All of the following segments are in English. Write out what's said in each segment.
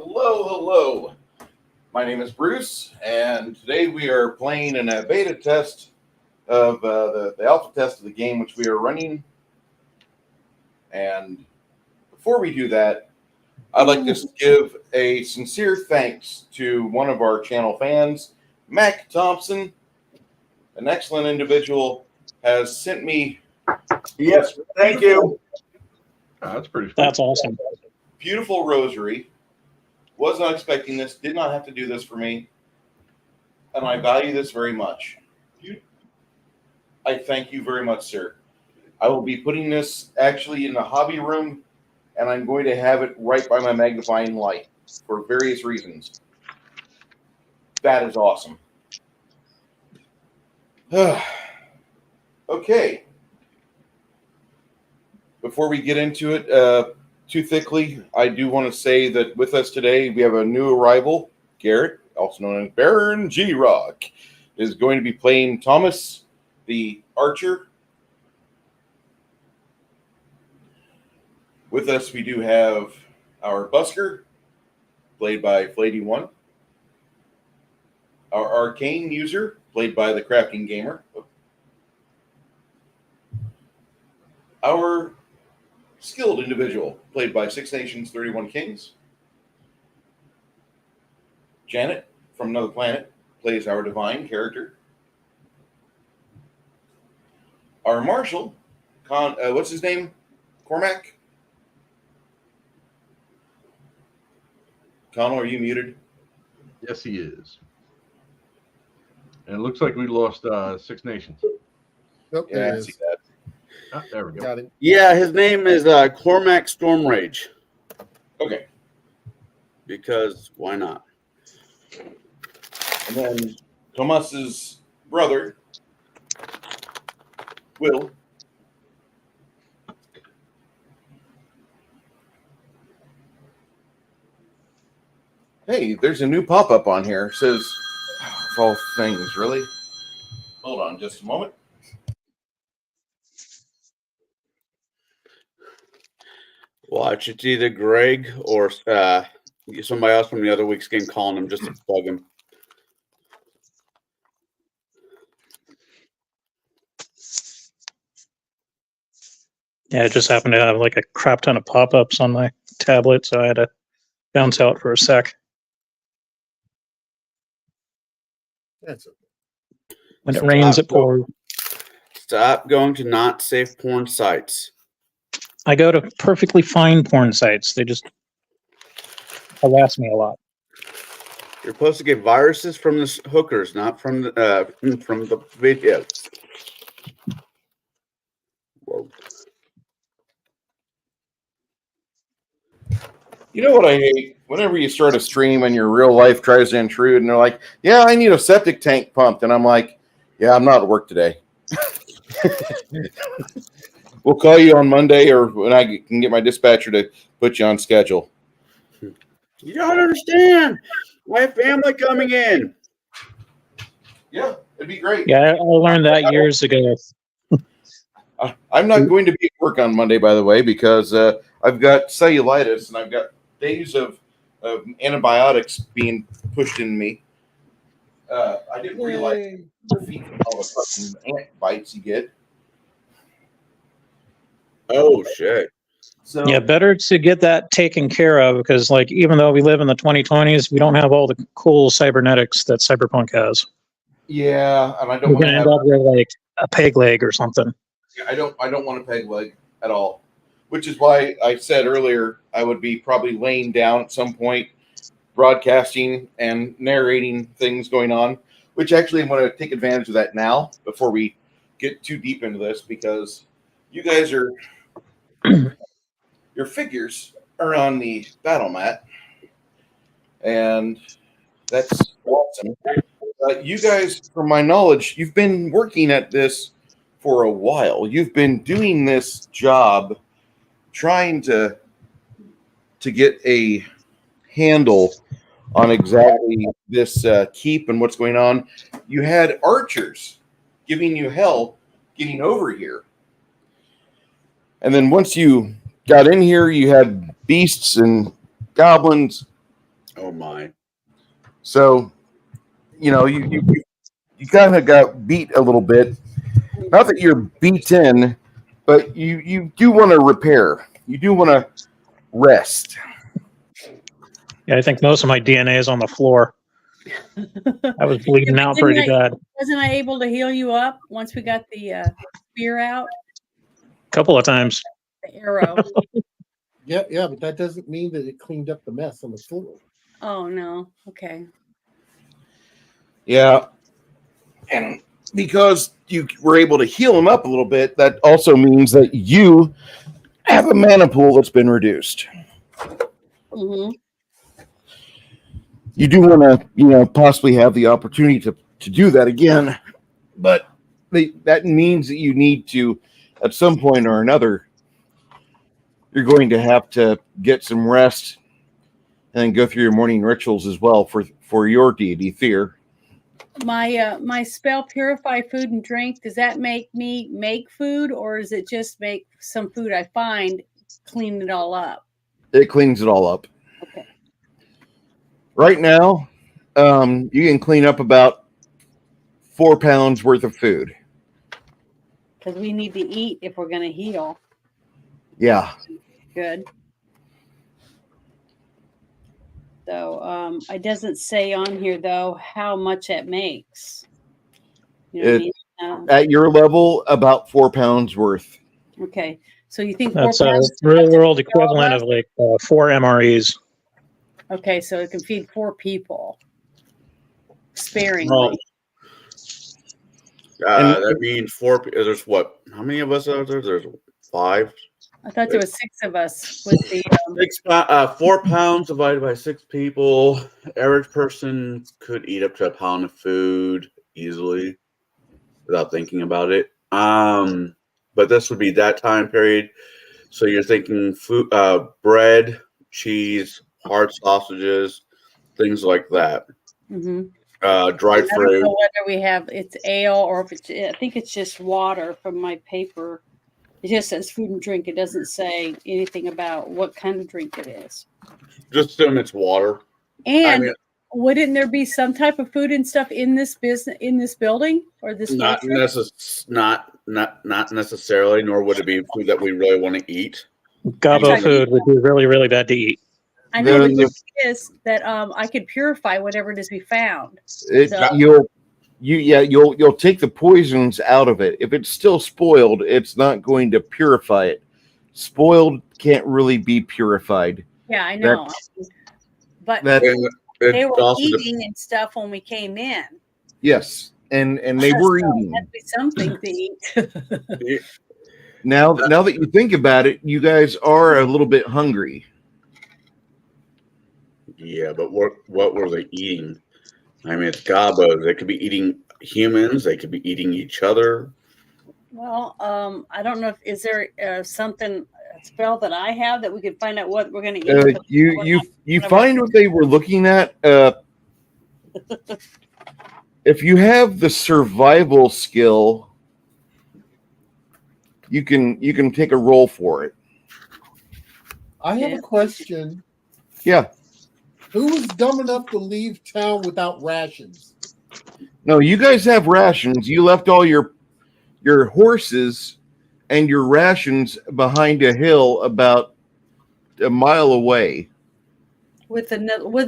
Hello. My name is Bruce, and today we are playing in a beta test of the alpha test of the game, which we are running. And before we do that, I'd like to give a sincere thanks to one of our channel fans, Mac Thompson, an excellent individual, has sent me. Yes, thank you. That's pretty fun. That's awesome. Beautiful rosary. Was not expecting this. Did not have to do this for me. And I value this very much. I thank you very much, sir. I will be putting this actually in the hobby room, and I'm going to have it right by my magnifying light for various reasons. That is awesome. Okay. Before we get into it too thickly, I do want to say that with us today, we have a new arrival. Garrett, also known as Baron G-Rock, is going to be playing Thomas, the archer. With us, we do have our busker, played by Flady1. Our arcane user, played by the crafting gamer. Our skilled individual, played by 6 Nations, 31 Kings. Janet, from another planet, plays our divine character. Our marshal, what's his name? Cormac? Connell, are you muted? Yes, he is. And it looks like we lost 6 Nations. Nope, Yeah, there I it see is. that. Ah, there we go. Got it. Yeah, his name is Cormac Stormrage. Okay. Because why not? And then Tomas's brother, Will. Hey, there's a new pop-up on here. It says, of all things, really? Hold on just a moment. Watch, it's either Greg or somebody else from the other week's game calling him just to bug him. Yeah, it just happened to have like a crap ton of pop-ups on my tablet, so I had to bounce out for a sec. That's okay. When it rains, it pours. Stop going to not safe porn sites. I go to perfectly fine porn sites. They just harass me a lot. You're supposed to get viruses from the hookers, not from the videos. Whoa. You know what I hate? Whenever you start a stream and your real life tries to intrude, and they're like, yeah, I need a septic tank pumped. And I'm like, yeah, I'm not at work today. We'll call you on Monday or when I can get my dispatcher to put you on schedule. You don't understand. My family coming in. Yeah, it'd be great. Yeah, I learned that years ago. I'm not going to be at work on Monday, by the way, because I've got cellulitis and I've got days of antibiotics being pushed in me. I didn't realize all the fucking ant bites you get. Oh, shit. So Yeah, better to get that taken care of because, like, even though we live in the 2020s, we don't have all the cool cybernetics that Cyberpunk has. yeah, and I don't We're want to gonna have. end up with like a peg leg or something. I don't want a peg leg at all, which is why I said earlier I would be probably laying down at some point, broadcasting and narrating things going on. Which actually I'm going to take advantage of that now before we get too deep into this because you guys are your figures are on the battle mat, and that's awesome. You guys, from my knowledge, you've been working at this for a while. You've been doing this job, trying to get a handle on exactly this keep and what's going on. You had archers giving you hell getting over here. And then once you got in here, you had beasts and goblins Oh my. So, you kind of got beat a little bit. Not that you're beaten, but you do want to repair. You do want to rest. Yeah, I think most of my DNA is on the floor. I was bleeding out pretty bad. Wasn't I able to heal you up once we got the spear out? A couple of times. The arrow. Yeah, but that doesn't mean that it cleaned up the mess on the floor. Oh no. Okay. Yeah. And because you were able to heal him up a little bit, that also means that you have a mana pool that's been reduced. Mm-hmm. You do want to, possibly have the opportunity to do that again, but that means that you need to, at some point or another, you're going to have to get some rest and then go through your morning rituals as well for your deity, Fear. My spell purify food and drink. Does that make me make food, or does it just make some food I find clean it all up? It cleans it all up. Okay. Right now, you can clean up about 4 pounds worth of food. Because we need to eat if we're going to heal. Yeah. Good. So it doesn't say on here though how much it makes. You know what I mean? At your level, about 4 pounds worth. Okay. So you think That's 4 a pounds? real world equivalent of like 4 MREs. Okay, so it can feed 4 people sparingly. Well, that means 4. There's what? How many of us out there? There's 5. I thought there was 6 of us with the. 4 pounds divided by 6 people. Average person could eat up to a pound of food easily without thinking about it. But this would be that time period. So you're thinking food, bread, cheese, hard sausages, things like that. Mm-hmm. Dried I fruit. don't know whether we have it's ale or if it's. I think it's just water from my paper. It just says food and drink. It doesn't say anything about what kind of drink it is. Just assume it's water. And wouldn't there be some type of food and stuff in this building or this? Not necessarily, nor would it be food that we really want to eat. Gobbo food would be really, really bad to eat. I know, but the thing is that I could purify whatever it is we found. You'll take the poisons out of it. If it's still spoiled, it's not going to purify it. Spoiled can't really be purified. Yeah, I know. But they were eating and stuff when we came in. Yes, and they were eating. That'd be something to eat. Now that you think about it, you guys are a little bit hungry. Yeah, but what were they eating? I mean, it's gobbos. They could be eating humans. They could be eating each other. Well, I don't know if is there a spell that I have that we could find out what we're going to eat. You find what they were looking at. If you have the survival skill, you can take a roll for it. I have a question. Yeah. Who was dumb enough to leave town without rations? No, you guys have rations. You left all your horses and your rations behind a hill about a mile away. With a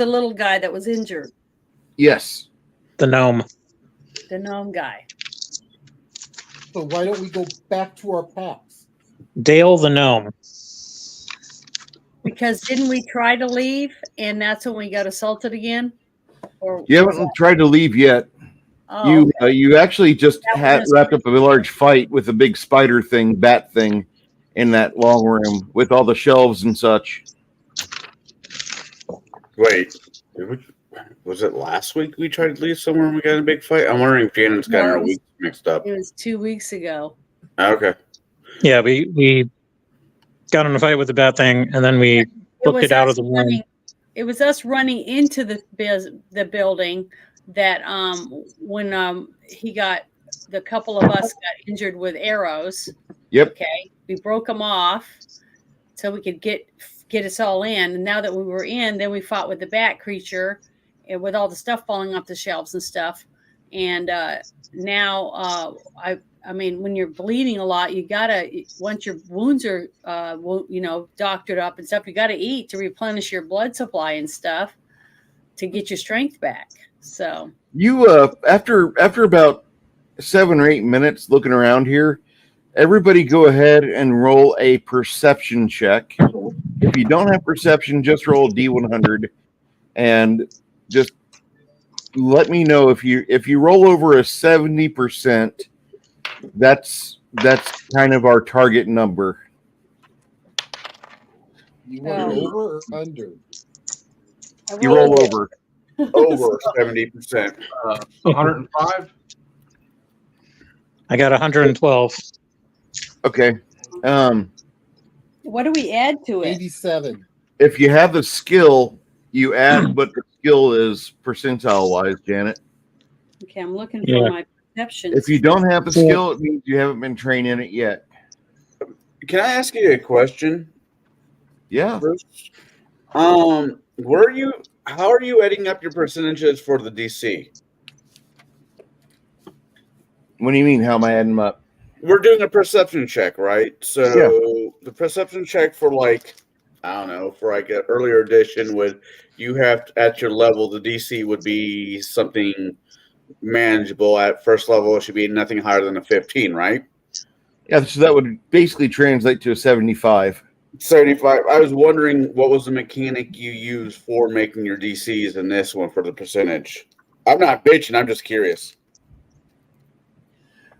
little guy that was injured. Yes. The gnome guy. So why don't we go back to our packs? Dale the gnome. Because didn't we try to leave and that's when we got assaulted again? Or you haven't tried to leave yet. Oh, you actually just wrapped up a large fight with a big spider thing, bat thing, in that long room with all the shelves and such. Wait, was it last week we tried to leave somewhere and we got in a big fight? I'm wondering if Janet's got her weeks mixed up. It was 2 weeks ago. Okay. Yeah, we got in a fight with the bat thing, and then we booked it out of the room. It was us running into the building that when he got the couple of us got injured with arrows. Yep. Okay, we broke them off so we could get get us all in. And now that we were in, then we fought with the bat creature and with all the stuff falling off the shelves and stuff. And now I mean, when you're bleeding a lot, you gotta, once your wounds are, doctored up and stuff, you gotta eat to replenish your blood supply and stuff to get your strength back. So You after about 7 or 8 minutes looking around here, everybody go ahead and roll a perception check. If you don't have perception, just roll a D100 and just let me know if you roll over a 70%. That's kind of our target number. You want over or under? You roll over. Over 70%. 105. I got 112. Okay. what do we add to it? 87. If you have the skill, you add what the skill is percentile wise, Janet. Okay, I'm looking for Yeah. my perception. If you don't have the skill, it means you haven't been trained in it yet. Can I ask you a question? Yeah. Bruce? How are you adding up your percentages for the DC? What do you mean? How am I adding them up? We're doing a perception check, right? So the perception check for for like an earlier edition would you have at your level the DC would be something manageable. At first level it should be nothing higher than a 15, right? Yeah, so that would basically translate to a 75. 75. I was wondering what was the mechanic you used for making your DCs in this one for the percentage. I'm not bitching, I'm just curious.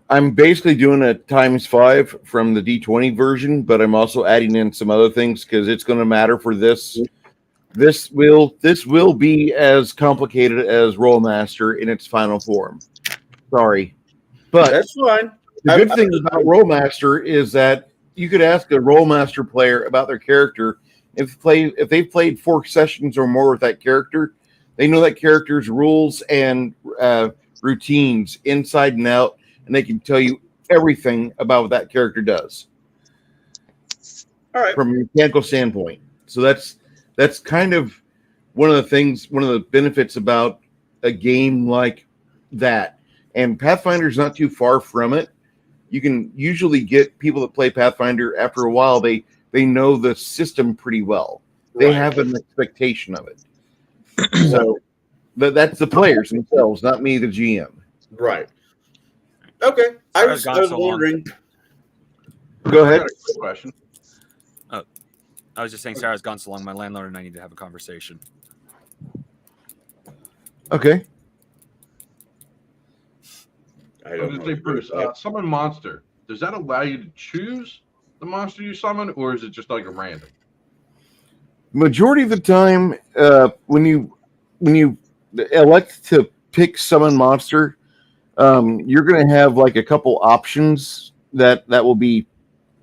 I'm basically doing a ×5 from the D20 version, but I'm also adding in some other things because it's going to matter for this. This will be as complicated as Rollmaster in its final form. Sorry, but That's fine. the good thing about Rollmaster is that you could ask a Rollmaster player about their character. If they've played 4 sessions or more with that character, they know that character's rules and routines inside and out, and they can tell you everything about what that character does. All right. From a mechanical standpoint. So that's kind of one of the benefits about a game like that. And Pathfinder's not too far from it. You can usually get people that play Pathfinder after a while, they know the system pretty well. They have an expectation of it. So that's the players themselves, not me, the GM. Right. Okay. I was wondering. Go I ahead. got a quick question. I was just saying Sarah's gone so long, my landlord and I need to have a conversation. Okay. I was going to say, Bruce, summon monster. Does that allow you to choose the monster you summon, or is it just like a random? Majority of the time, when you elect to pick summon monster, you're going to have like a couple options that will be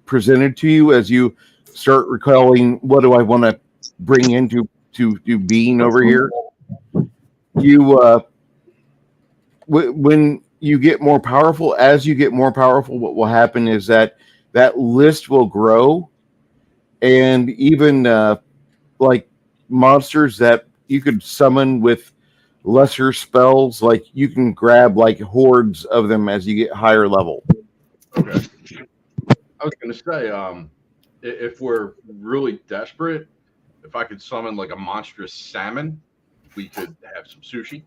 presented to you as you start recalling what do I want to bring into to being over here. You when you get more powerful, as you get more powerful, what will happen is that list will grow, and even like monsters that you could summon with lesser spells, like you can grab like hordes of them as you get higher level. Okay. I was going to say, if we're really desperate, if I could summon like a monstrous salmon, we could have some sushi.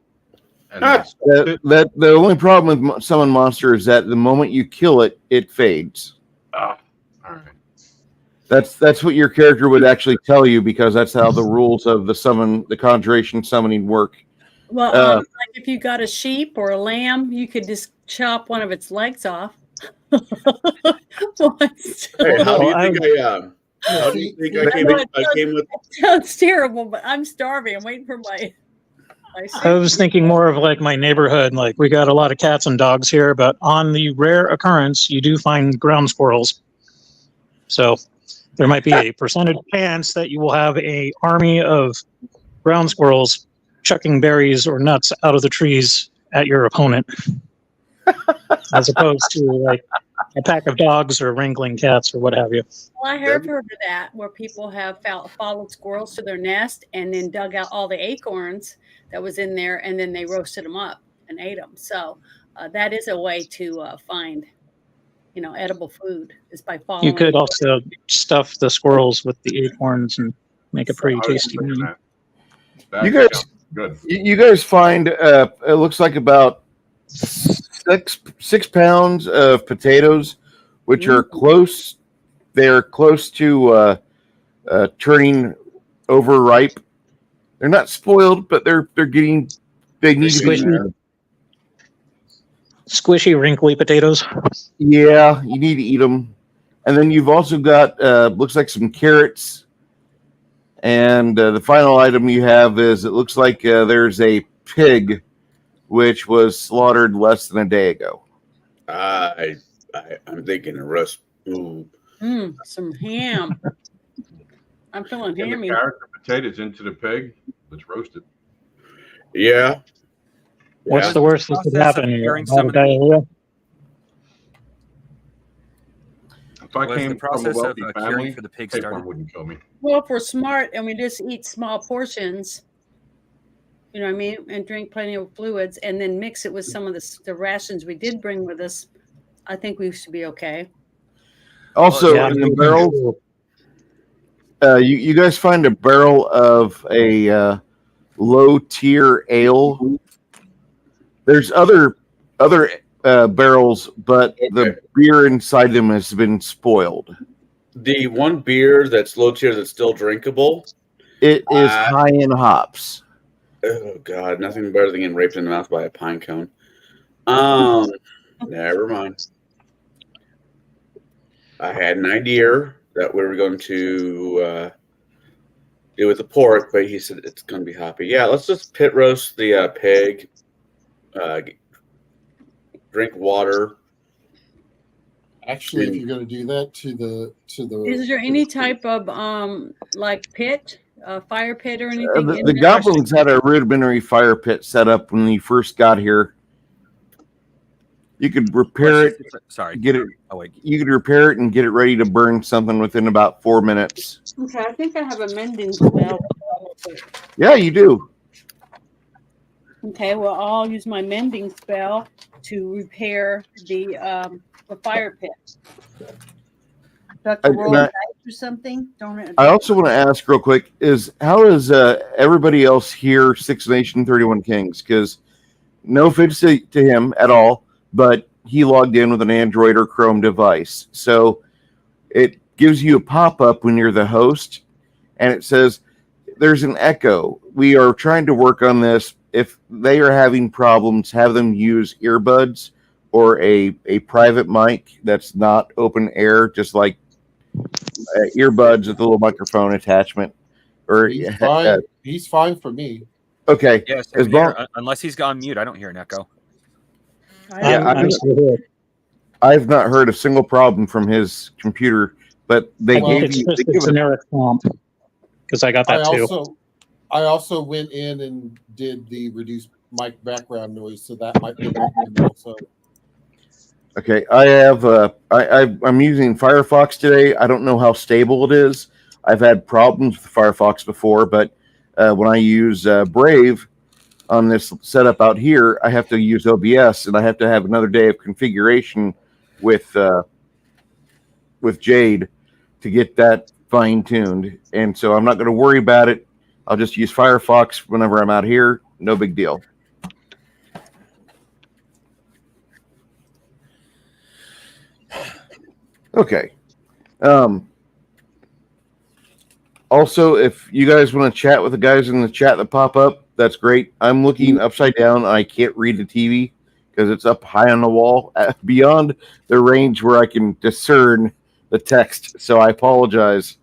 And That the only problem with summon monster is that the moment you kill it, it fades. all right. That's what your character would actually tell you, because that's how the rules of the conjuration summoning work. Well, like if you got a sheep or a lamb, you could just chop one of its legs off. Hey, how do you think I came with? Sounds terrible, but I'm starving. I'm waiting for my I was thinking more of like my neighborhood. Like we got a lot of cats and dogs here, but on the rare occurrence, you do find ground squirrels. So there might be a percentage chance that you will have a army of ground squirrels chucking berries or nuts out of the trees at your opponent. as opposed to like a pack of dogs or wrangling cats or what have you. Well, I have heard of that where people have followed squirrels to their nest and then dug out all the acorns that was in there, and then they roasted them up and ate them. So that is a way to find, edible food is by following. You could also stuff the squirrels with the acorns and make a pretty I was tasty thinking meal. that. You That guys- sounds good. You guys find it looks like about 6 pounds of potatoes, which are close. They're close to turning overripe. They're not spoiled, but they're getting. They need to be. Squishy. Squishy, wrinkly potatoes. Yeah, you need to eat them. And then you've also got looks like some carrots. And the final item you have is it looks like there's a pig, which was slaughtered less than a day ago. I'm thinking a roast. Ooh. Some ham. I'm feeling Get the hammy. carrots and potatoes into the pig. Let's roast it. Yeah. What's Yeah. the worst that could Process of happen? curing some of the- Diarrhea? If I Was came the from a process of wealthy curing family, for the pig tapeworm started? wouldn't kill me. Well, if we're smart and we just eat small portions, you know what I mean, and drink plenty of fluids, and then mix it with some of the rations we did bring with us, I think we should be okay. Also, Yeah, in the barrel, you guys find a barrel of a low tier ale. There's other barrels, but the beer inside them has been spoiled. The one beer that's low tier that's still drinkable. It is high in hops. Oh God, nothing better than getting raped in the mouth by a pine cone. Never mind. I had an idea that we were going to do with the pork, but he said it's going to be hoppy. Yeah, let's just pit roast the pig. Drink water. Actually, if you're going to do that to the Is there any type of like pit, fire pit or anything? The goblins had a rudimentary fire pit set up when you first got here. You could repair it. Sorry. Get it. Oh wait. You could repair it and get it ready to burn something within about 4 minutes. Okay, I think I have a mending spell. Yeah, you do. Okay, well, I'll use my mending spell to repair the fire pit. Do I have to roll dice or something? I also want to ask real quick: how is everybody else here? Six Nation 31 Kings? Because no offense to him at all, but he logged in with an Android or Chrome device, so it gives you a pop-up when you're the host, and it says there's an echo. We are trying to work on this. If they are having problems, have them use earbuds or a private mic that's not open air, just like earbuds with a little microphone attachment. Or he's fine for me. Okay. Yes, As long- unless he's gone mute, I don't hear an echo. I'm still here. I've not heard a single problem from his computer, but they I think gave it's you. just They a give it, generic prompt because I got that too. I also went in and did the reduced mic background noise, so that might be also. okay, I have. I'm using Firefox today. I don't know how stable it is. I've had problems with Firefox before, but when I use Brave on this setup out here, I have to use OBS, and I have to have another day of configuration with Jade to get that fine tuned. And so I'm not going to worry about it. I'll just use Firefox whenever I'm out here. No big deal. Okay. Also, if you guys want to chat with the guys in the chat that pop up, that's great. I'm looking upside down. I can't read the TV because it's up high on the wall beyond the range where I can discern the text. So I apologize.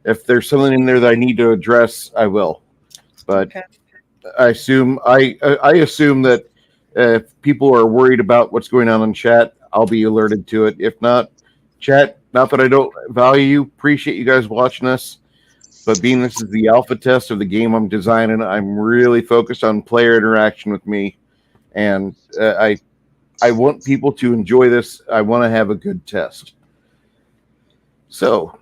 If there's something in there that I need to address, I will. But Okay. I assume that if people are worried about what's going on in chat, I'll be alerted to it. If not, chat, not that I don't value you, appreciate you guys watching us. But being this is the alpha test of the game I'm designing, I'm really focused on player interaction with me. And I want people to enjoy this. I want to have a good test. So,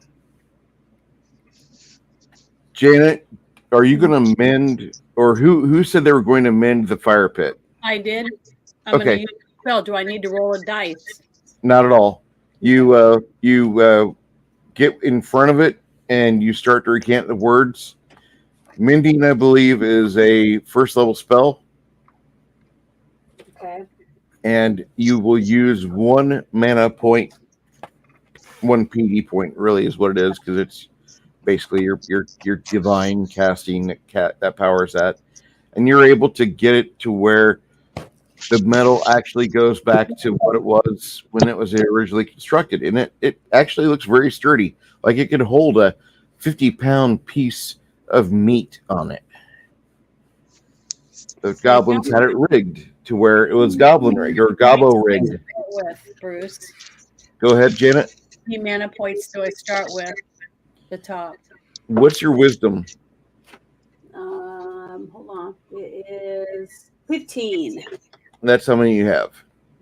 Janet, are you going to mend, or who said they were going to mend the fire pit? I did. I'm going to Okay. use a spell. Do I need to roll a dice? Not at all. You get in front of it and you start to recant the words. Mending, I believe, is a first level spell, Okay. and you will use 1 mana point, 1 PD point. Really, is what it is, because it's basically your divine casting that powers that, and you're able to get it to where the metal actually goes back to what it was when it was originally constructed, and it actually looks very sturdy, like it could hold a 50-pound piece of meat on it. The goblins had it rigged to where it was goblin rigged or gobbo rigged. With Bruce, Go ahead, Janet. how many mana points do I start with? The top. What's your wisdom? Hold on. It is 15. That's how many you have.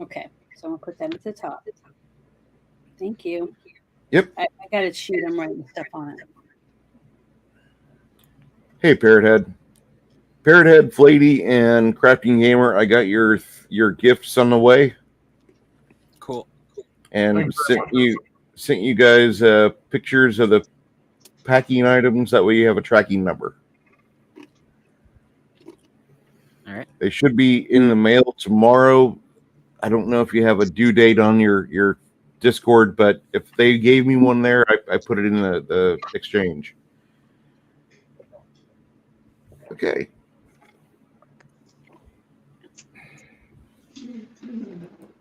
Okay, so I'm gonna put that at the top. Thank you. Yep. I got it sheet. I'm writing stuff on it. Hey, Parrothead, Flady, and Crafting Gamer. I got your gifts on the way, Cool. and sent you guys pictures of the packing items. That way, you have a tracking number. All right. They should be in the mail tomorrow. I don't know if you have a due date on your Discord, but if they gave me one there, I put it in the exchange. Okay.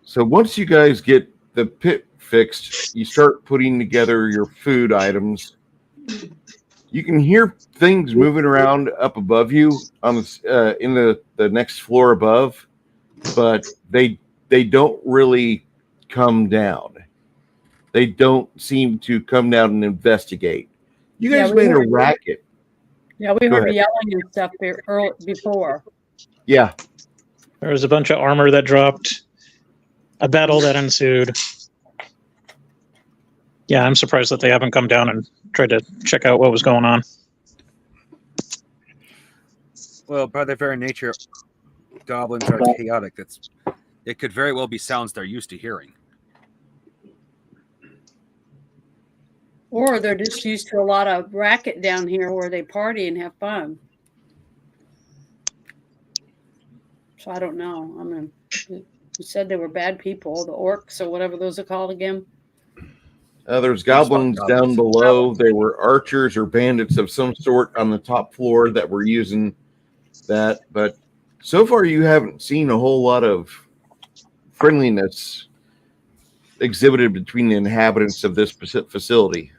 So once you guys get the pit fixed, you start putting together your food items. You can hear things moving around up above you on in the next floor above, but they don't really come down. They don't seem to come down and investigate. You guys made a racket. Yeah, we Go heard ahead. yelling and stuff before. Yeah. There was a bunch of armor that dropped, a battle that ensued. Yeah, I'm surprised that they haven't come down and tried to check out what was going on. Well, by their very nature, goblins are chaotic. It could very well be sounds they're used to hearing. Or they're just used to a lot of racket down here where they party and have fun. So I don't know. I mean, you said they were bad people, the orcs or whatever those are called again. There's goblins down below. There were archers or bandits of some sort on the top floor that were using that. But so far, you haven't seen a whole lot of friendliness exhibited between the inhabitants of this facility.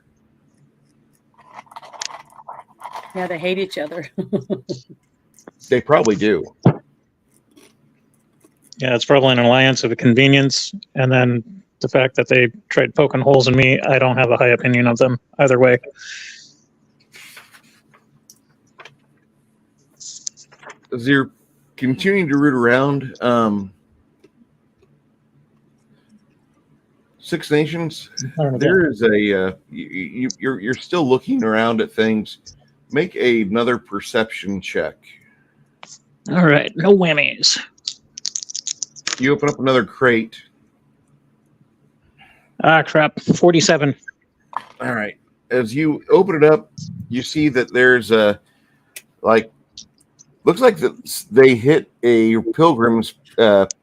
Yeah, they hate each other. They probably do. Yeah, it's probably an alliance of convenience, and then the fact that they tried poking holes in me, I don't have a high opinion of them either way. As you're continuing to root around, Six Nations, there is a you're still looking around at things. Make another perception check. All right, no whammies. You open up another crate. Ah, crap, 47. All right. As you open it up, you see that there's a looks like they hit a pilgrim's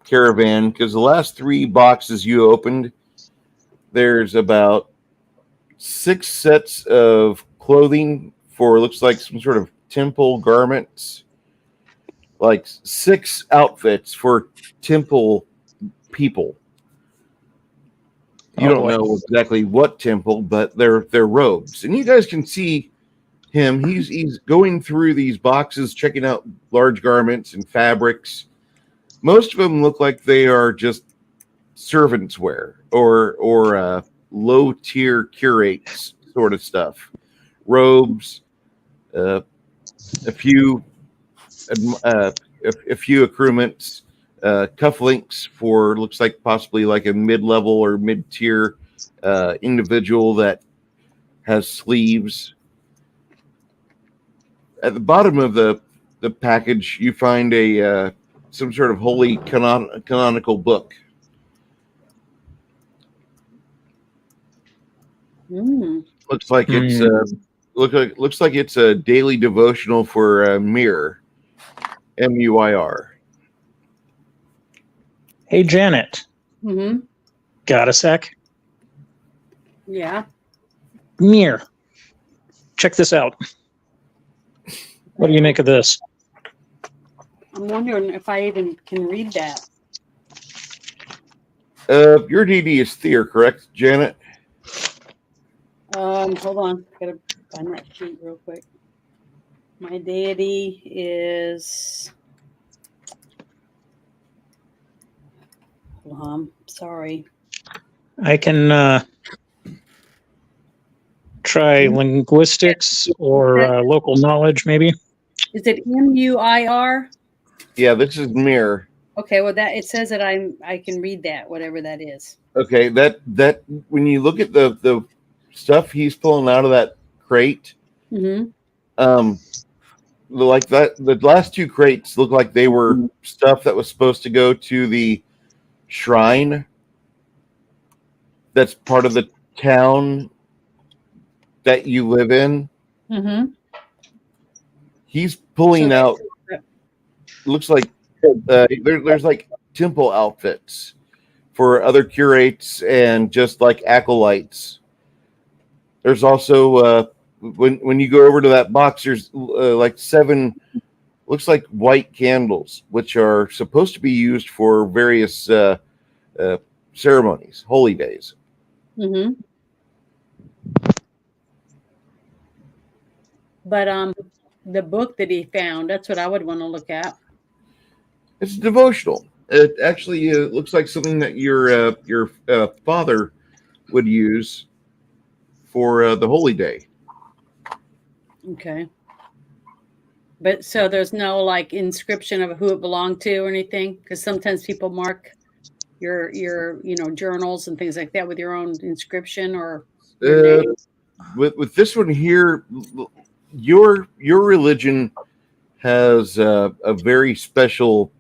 caravan, because the last 3 boxes you opened, there's about 6 sets of clothing for looks like some sort of temple garments, like 6 outfits for temple people. You don't know exactly what temple, but they're robes, and you guys can see him. He's going through these boxes, checking out large garments and fabrics. Most of them look like they are just servants' wear or low tier curates sort of stuff. Robes, a few accoutrements, cufflinks for looks like possibly like a mid-level or mid-tier individual that has sleeves. At the bottom of the package, you find a some sort of holy canonical book. Mm. Looks like it's looks like it's a daily devotional for Mir, Muir. Hey, Janet, Mm-hmm. got a sec? Yeah. Mir, check this out. What do you make of this? I'm wondering if I even can read that. Your DD is Thea, correct, Janet? Hold on. Gotta find that sheet real quick. My deity is. Hold on. Sorry. I can try linguistics or local knowledge, maybe. Is it MUIR? Yeah, this is Mir. Okay, well that it says that I can read that, whatever that is. Okay, that when you look at the stuff he's pulling out of that crate, Mm-hmm. like that, the last two crates look like they were stuff that was supposed to go to the shrine. That's part of the town that you live in. Mm-hmm. He's pulling So- out. Looks like there's like temple outfits for other curates and just like acolytes. There's also when you go over to that box, there's like 7 looks like white candles, which are supposed to be used for various ceremonies, holy days. Mm-hmm. But the book that he found, that's what I would want to look at. It's devotional. It actually looks like something that your father would use for the holy day. Okay. But so there's no like inscription of who it belonged to or anything? Because sometimes people mark your journals and things like that with your own inscription or your name. With this one here, your religion has a very special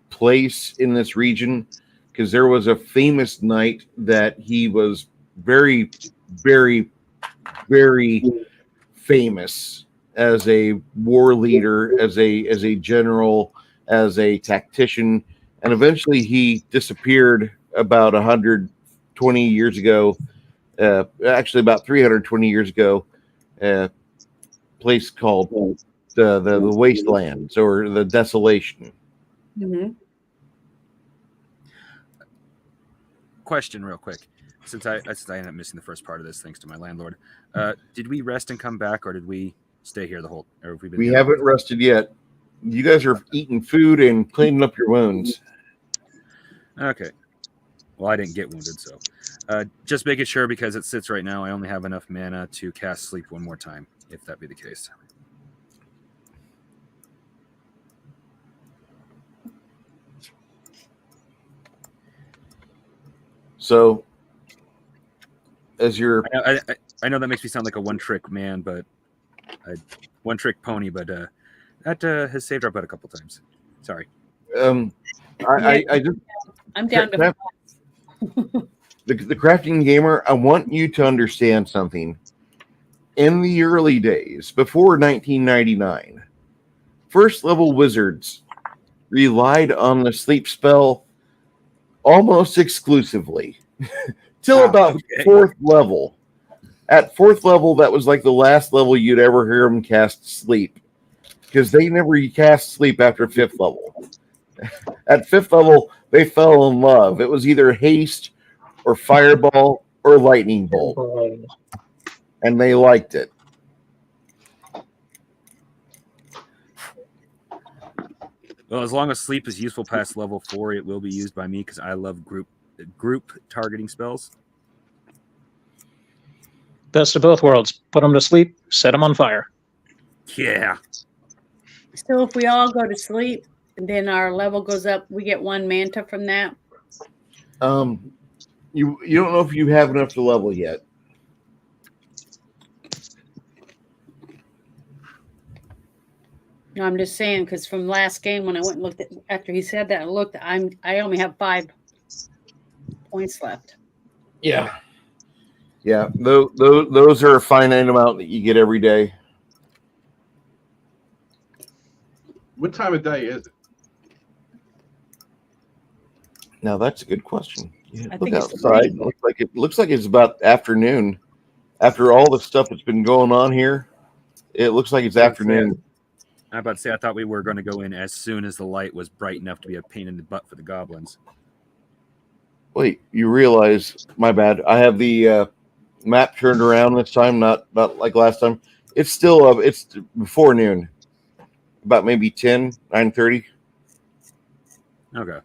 place in this region because there was a famous knight that he was very, very, very famous as a war leader, as a general, as a tactician, and eventually he disappeared about 120 years ago. Actually, about 320 years ago. Place called the Wastelands or the Desolation. Mm-hmm. Question, real quick, since I ended up missing the first part of this thanks to my landlord. Did we rest and come back, or did we stay here the whole? Or have we been? We haven't rested yet. You guys are eating food and cleaning up your wounds. Okay. Well, I didn't get wounded, so just making sure because it sits right now. I only have enough mana to cast sleep one more time, if that be the case. So, as your I know that makes me sound like a one-trick man, but one-trick pony, but that has saved our butt a couple times. Sorry. I just I'm down to the crafting gamer. I want you to understand something. In the early days, before 1999, first level wizards relied on the sleep spell almost exclusively till about okay. 4th level. At 4th level, that was like the last level you'd ever hear them cast sleep because they never cast sleep after 5th level. At 5th level, they fell in love. It was either haste or fireball or lightning bolt, and they liked it. Well, as long as sleep is useful past level 4, it will be used by me because I love group targeting spells. Best of both worlds. Put them to sleep, set them on fire. Yeah. So if we all go to sleep then our level goes up. We get 1 manta from that. You don't know if you have enough to level yet. No, I'm just saying because from last game when I went and looked at after he said that, I only have 5 points left. Yeah. Yeah. Those are a finite amount that you get every day. What time of day is it? Now that's a good question. Yeah, I look think it's outside. Looks like it's about afternoon. After all the stuff that's been going on here, it looks like it's afternoon. I'm about to say I thought we were going to go in as soon as the light was bright enough to be a pain in the butt for the goblins. Wait, you realize? My bad. I have the map turned around this time, not like last time. It's still it's before noon, about maybe 9:30. Okay.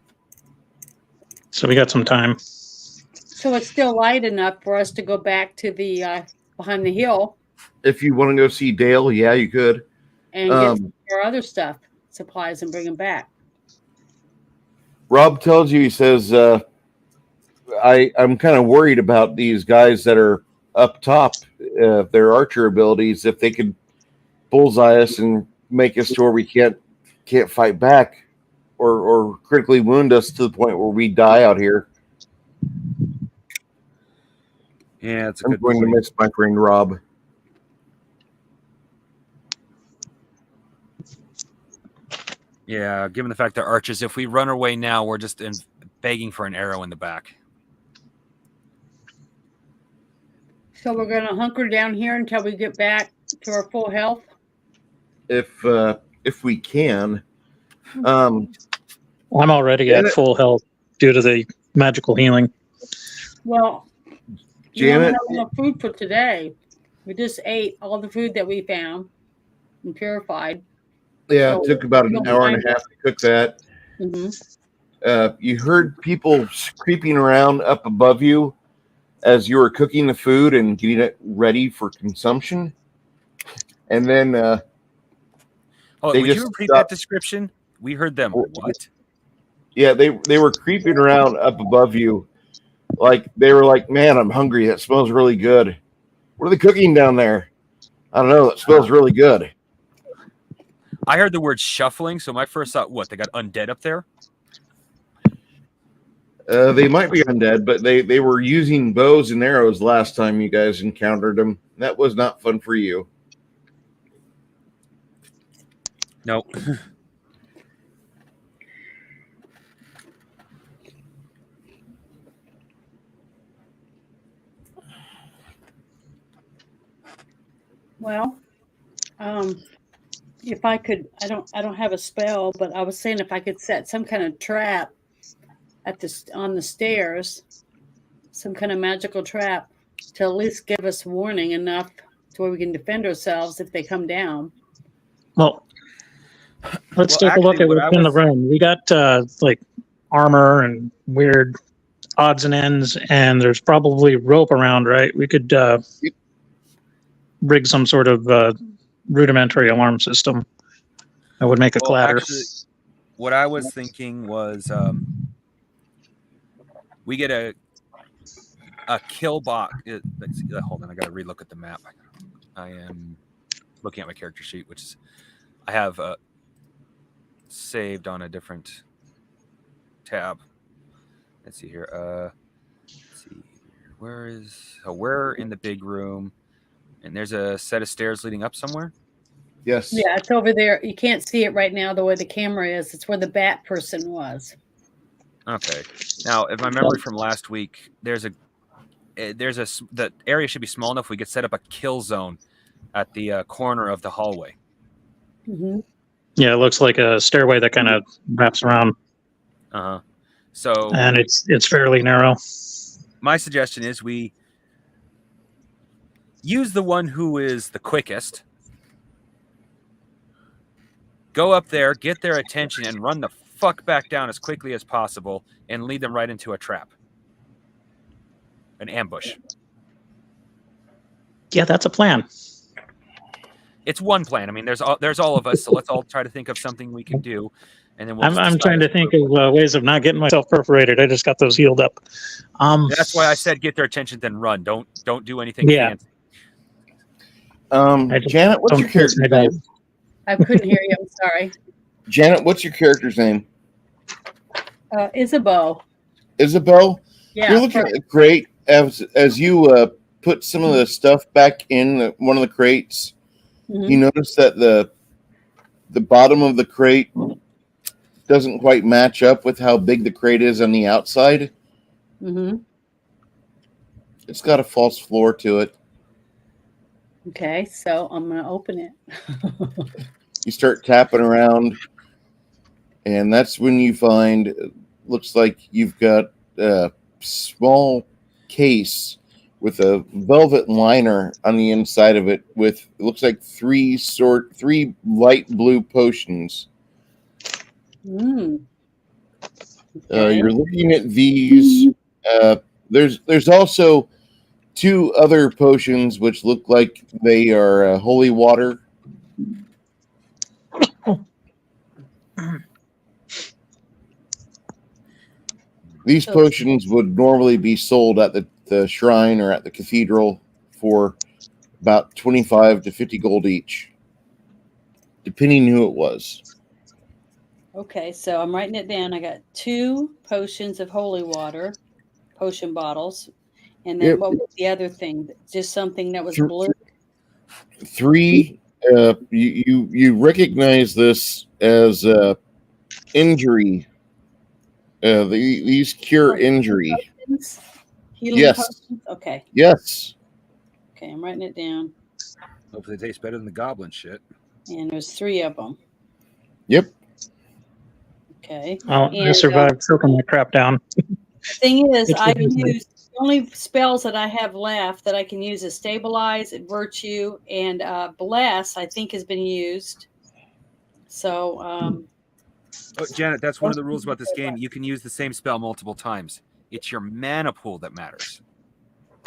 So we got some time. So it's still light enough for us to go back to the behind the hill If you want to go see Dale, yeah, you could. and get our other stuff, supplies, and bring them back. Rob tells you, he says, I'm kind of worried about these guys that are up top, their archer abilities. If they could bullseye us and make us to where we can't fight back, or critically wound us to the point where we die out here. Yeah, it's a I'm good going point. to miss my friend Rob. Yeah, given the fact they're archers, if we run away now, we're just begging for an arrow in the back. So we're going to hunker down here until we get back to our full health. If we can. I'm already at full health due to the magical healing. Well, Janet, we don't have enough food for today. We just ate all the food that we found and purified. yeah, So it took about an hour and a half to cook that. Mm-hmm. You heard people creeping around up above you as you were cooking the food and getting it ready for consumption. And then would you repeat that description? We heard them. What? Yeah, they were creeping around up above you. Like they were like, man, I'm hungry. That smells really good. What are they cooking down there? I don't know. It smells really good. I heard the word shuffling, so my first thought, what, they got undead up there? They might be undead, but they were using bows and arrows last time you guys encountered them. That was not fun for you. No. Well, if I could, I don't have a spell, but I was saying if I could set some kind of trap on the stairs, some kind of magical trap to at least give us warning enough to where we can defend ourselves if they come down. Well, let's take a look at what's in the room. We got like armor and weird odds and ends, and there's probably rope around, right? We could rig some sort of rudimentary alarm system that would make a clatter. Actually, what I was thinking was we get a kill box. Hold on, I got to relook at the map. I am looking at my character sheet, which is I have saved on a different tab. Let's see here. Let's see. We're in the big room, and there's a set of stairs leading up somewhere. Yes. Yeah, it's over there. You can't see it right now the way the camera is. It's where the bat person was. Okay. Now, if my memory from last week, the area should be small enough we could set up a kill zone at the corner of the hallway. Mm-hmm. Yeah, it looks like a stairway that kind of wraps around. So, and it's fairly narrow. My suggestion is we use the one who is the quickest. Go up there, get their attention, and run the fuck back down as quickly as possible and lead them right into a trap. An ambush. Yeah, that's a plan. it's one plan. I mean, there's all of us, so let's all try to think of something we can do, and then we'll. I'm trying to think of ways of not getting myself perforated. I just got those healed up. That's why I said get their attention, then run. Don't do anything Yeah. fancy. Janet, what's your character's name? I couldn't hear you. I'm sorry. Janet, what's your character's name? Isabel. Isabel? Yeah. You're looking at the crate as you put some of the stuff back in one of the crates. Mhm. You notice that the bottom of the crate doesn't quite match up with how big the crate is on the outside. Mm-hmm. It's got a false floor to it. Okay, so I'm gonna open it. You start tapping around, and that's when you find looks like you've got a small case with a velvet liner on the inside of it with it looks like three light blue potions. Mm. Okay. You're looking at these. There's also 2 other potions which look like they are holy water. These potions would normally be sold at the shrine or at the cathedral for about 25 to 50 gold each, depending who it was. Okay, so I'm writing it down. I got 2 potions of holy water, potion bottles, and then Yep. what was the other thing? Just something that was Thr- blue. 3, you recognize this as injury. These cure injury. Potions? Healing Yes. potions? Okay. Yes. Okay, I'm writing it down. Hopefully, they taste better than the goblin shit. And there's 3 of them. Yep. Okay. I And survived choking that crap down. the thing is, It's I've amazing. used the only spells that I have left that I can use is stabilize, virtue, and bless. I think has been used. So Oh, Janet, that's one of the rules about this game. You can use the same spell multiple times. It's your mana pool that matters.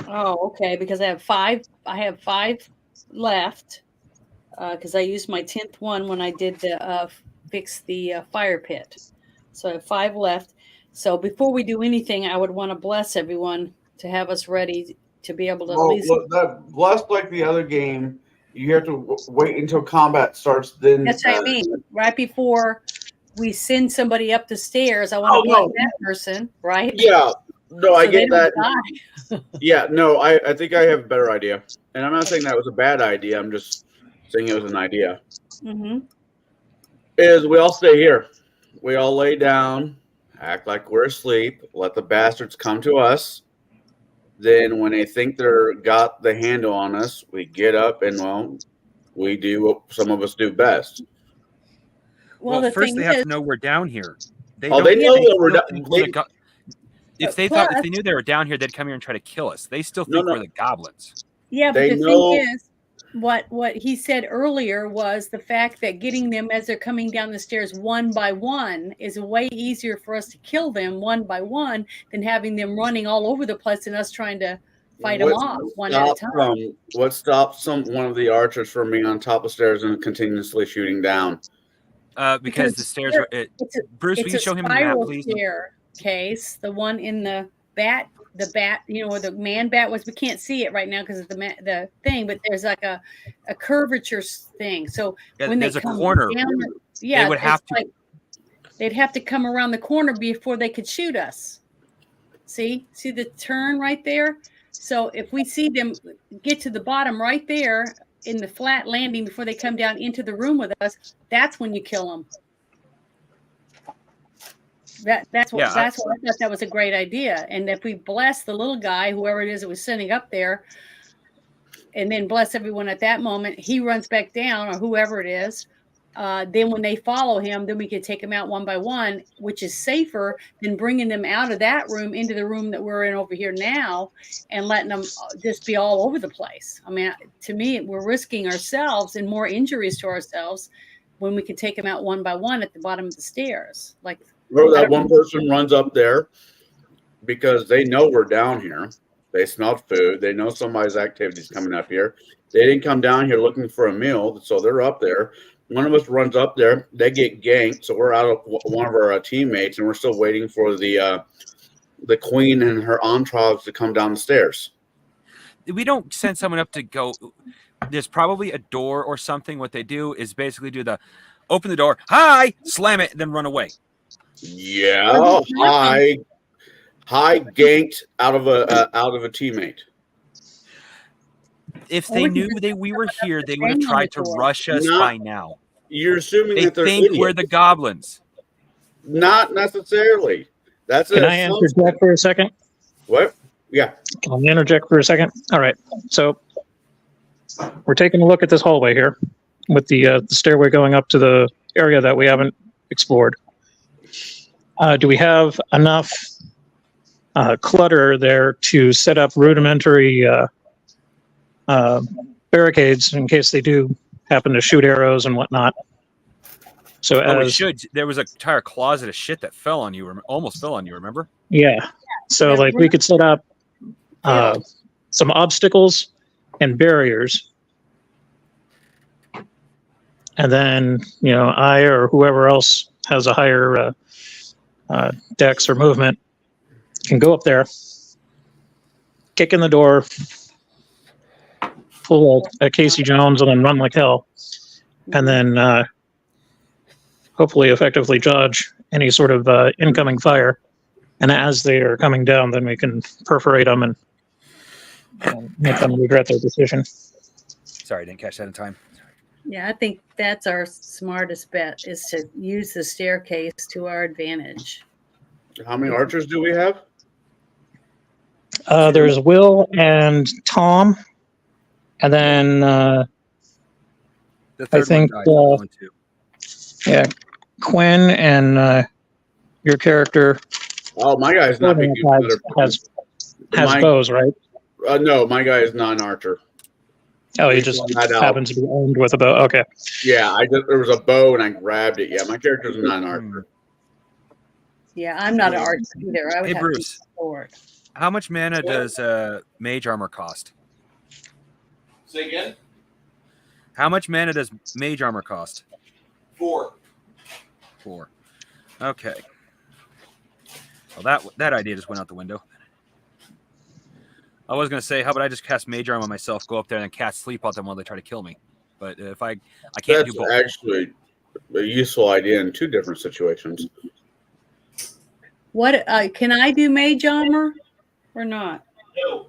oh, okay, because I have 5. I have 5 left because I used my 10th one when I did the fix the fire pit. So I have 5 left. So before we do anything, I would want to bless everyone to have us ready to be able to at least. Look, that blessed like the other game, you have to wait until combat starts. Then That's what I mean. Right before we send somebody up the stairs, I want to bless that person, right? Yeah, no, I So they get don't that. die. Yeah, no, I think I have a better idea, and I'm not saying that was a bad idea. I'm just saying it was an idea. Mm-hmm. Is we all stay here. We all lay down, act like we're asleep, let the bastards come to us. Then when they think they're got the handle on us, we get up and, well, we do what some of us do best. Well, the first thing they have is, to know we're down here. They know that we're still down. think we're the if they knew they were down here, they'd come here and try to kill us. They still think we're the goblins. yeah, but They the know- thing is, what he said earlier was the fact that getting them as they're coming down the stairs one by one is way easier for us to kill them one by one than having them running all over the place and us trying to fight them off one at a time. What stops one of the archers from being on top of stairs and continuously shooting down? Because the stairs are. Bruce, will you show him the map, spiral please? staircase, the one in the bat, where the man bat was. We can't see it right now because of the thing, but there's like a curvature thing. So when there's they a come corner. down, yeah, they would have to. They'd have to come around the corner before they could shoot us. See the turn right there. So if we see them get to the bottom right there in the flat landing before they come down into the room with us, that's when you kill them. That's what I thought that was a great idea. And if we bless the little guy, whoever it is that was sitting up there, and then bless everyone at that moment, he runs back down, or whoever it is. Then when they follow him, then we can take them out one by one, which is safer than bringing them out of that room into the room that we're in over here now and letting them just be all over the place. I mean, to me, we're risking ourselves and more injuries to ourselves when we can take them out one by one at the bottom of the stairs. Like, or that one person runs up there because they know we're down here. They smelled food. They know somebody's activities coming up here. They didn't come down here looking for a meal, so they're up there. One of us runs up there. They get ganked, so we're out of one of our teammates, and we're still waiting for the queen and her entourage to come down the stairs. We don't send someone up to go. There's probably a door or something. What they do is basically do the open the door, hi, slam it, and then run away. Yeah, high ganked out of a teammate. If they knew we were here, they would have tried to rush us by now. You're assuming They that they're think idiots. we're the goblins. Not necessarily. That's Can I interject for a second? What? Yeah. Can I interject for a second? All right. So we're taking a look at this hallway here with the stairway going up to the area that we haven't explored. Do we have enough clutter there to set up rudimentary barricades in case they do happen to shoot arrows and whatnot? So Oh, we as should. There was an entire closet of shit that fell on you. Almost fell on you. Remember? yeah, so like we could set up some obstacles and barriers, and then I or whoever else has a higher dex or movement can go up there, kick in the door, pull a Casey Jones, and then run like hell, and then hopefully effectively dodge any sort of incoming fire. And as they are coming down, then we can perforate them and make them regret their decision. Sorry, I didn't catch that in time. Yeah, I think that's our smartest bet, is to use the staircase to our advantage. How many archers do we have? There's Will and Tom, and then The third I think one died. One, two. yeah, Quinn and your character Oh, my guy's not big. has My- bows, right? No, my guy is not an archer. Oh, he just happens to be armed with a bow. Okay. Yeah, there was a bow and I grabbed it. Yeah, my character's not an archer. Yeah, I'm not an archer either. I would Hey, have Bruce. to sword. How much mana does mage armor cost? Say again? How much mana does mage armor cost? 4. 4. Okay. Well, that idea just went out the window. I was going to say, how about I just cast mage armor on myself, go up there, and then cast sleep on them while they try to kill me. But if I can't That's do both. actually a useful idea in two different situations. What can I do mage armor or not? No.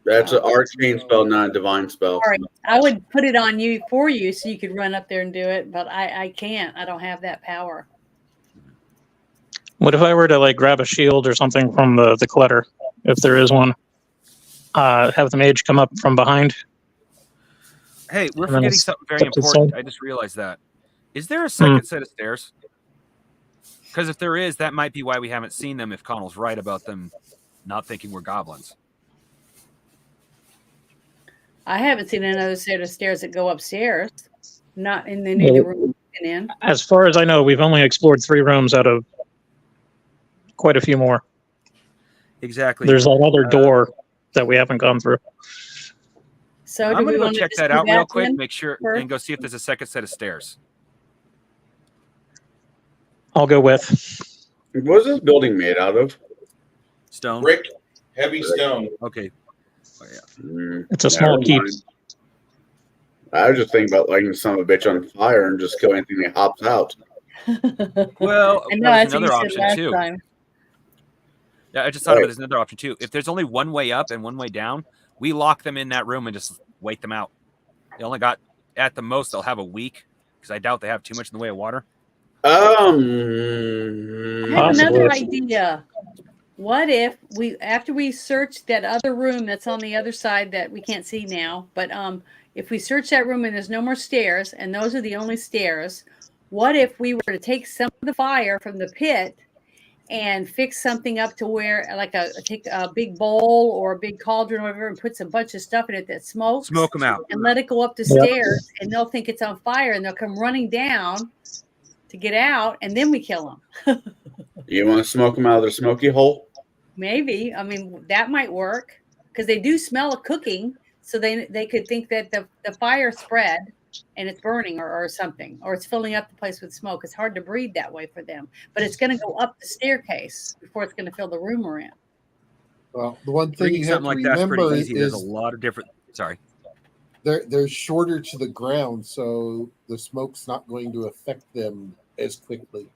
That's an arcane spell, not a divine spell. All right, I would put it on you for you so you could run up there and do it, but I can't. I don't have that power. What if I were to like grab a shield or something from the clutter, if there is one? Have the mage come up from behind. Hey, we're And then forgetting it's something very up to the important. side. I just realized that. Is there a second set of stairs? Because if there is, that might be why we haven't seen them, if Connell's right about them not thinking we're goblins. I haven't seen another set of stairs that go upstairs. Not in any of the rooms we've been in. As far as I know, we've only explored 3 rooms out of quite a few more. Exactly. There's that other door that we haven't gone through. So I'm do going we to go want to check just that do out real that quick, then? make sure, first? and go see if there's a second set of stairs. I'll go with. What is this building made out of? Stone. Brick, heavy stone. Okay. Oh, yeah. It's a small Never keep. mind. I was just thinking about lighting the son of a bitch on fire and just kill anything that hops out. Well, I know there's that's what you another said option last too. time. Yeah, I just thought of it as another option too. If there's only one way up and one way down, we lock them in that room and just wait them out. They only got, at the most, they'll have a week, because I doubt they have too much in the way of water. I have another Possibly. idea. What if we, after we search that other room that's on the other side that we can't see now, but if we search that room and there's no more stairs and those are the only stairs, what if we were to take some of the fire from the pit and fix something up to where, like take a big bowl or a big cauldron or whatever and put some bunch of stuff in it that smokes, Smoke them out. and let it go up the Yep. stairs, and they'll think it's on fire and they'll come running down to get out, and then we kill them. You want to smoke them out of their smoky hole? Maybe. I mean, that might work because they do smell of cooking. so they could think that the fire spread and it's burning or something, or it's filling up the place with smoke. It's hard to breathe that way for them, but it's going to go up the staircase before it's going to fill the room we're in. Well, the one thing Bringing you have something to like that's pretty remember easy. There's a is lot of different. Sorry. they're shorter to the ground, so the smoke's not going to affect them as quickly.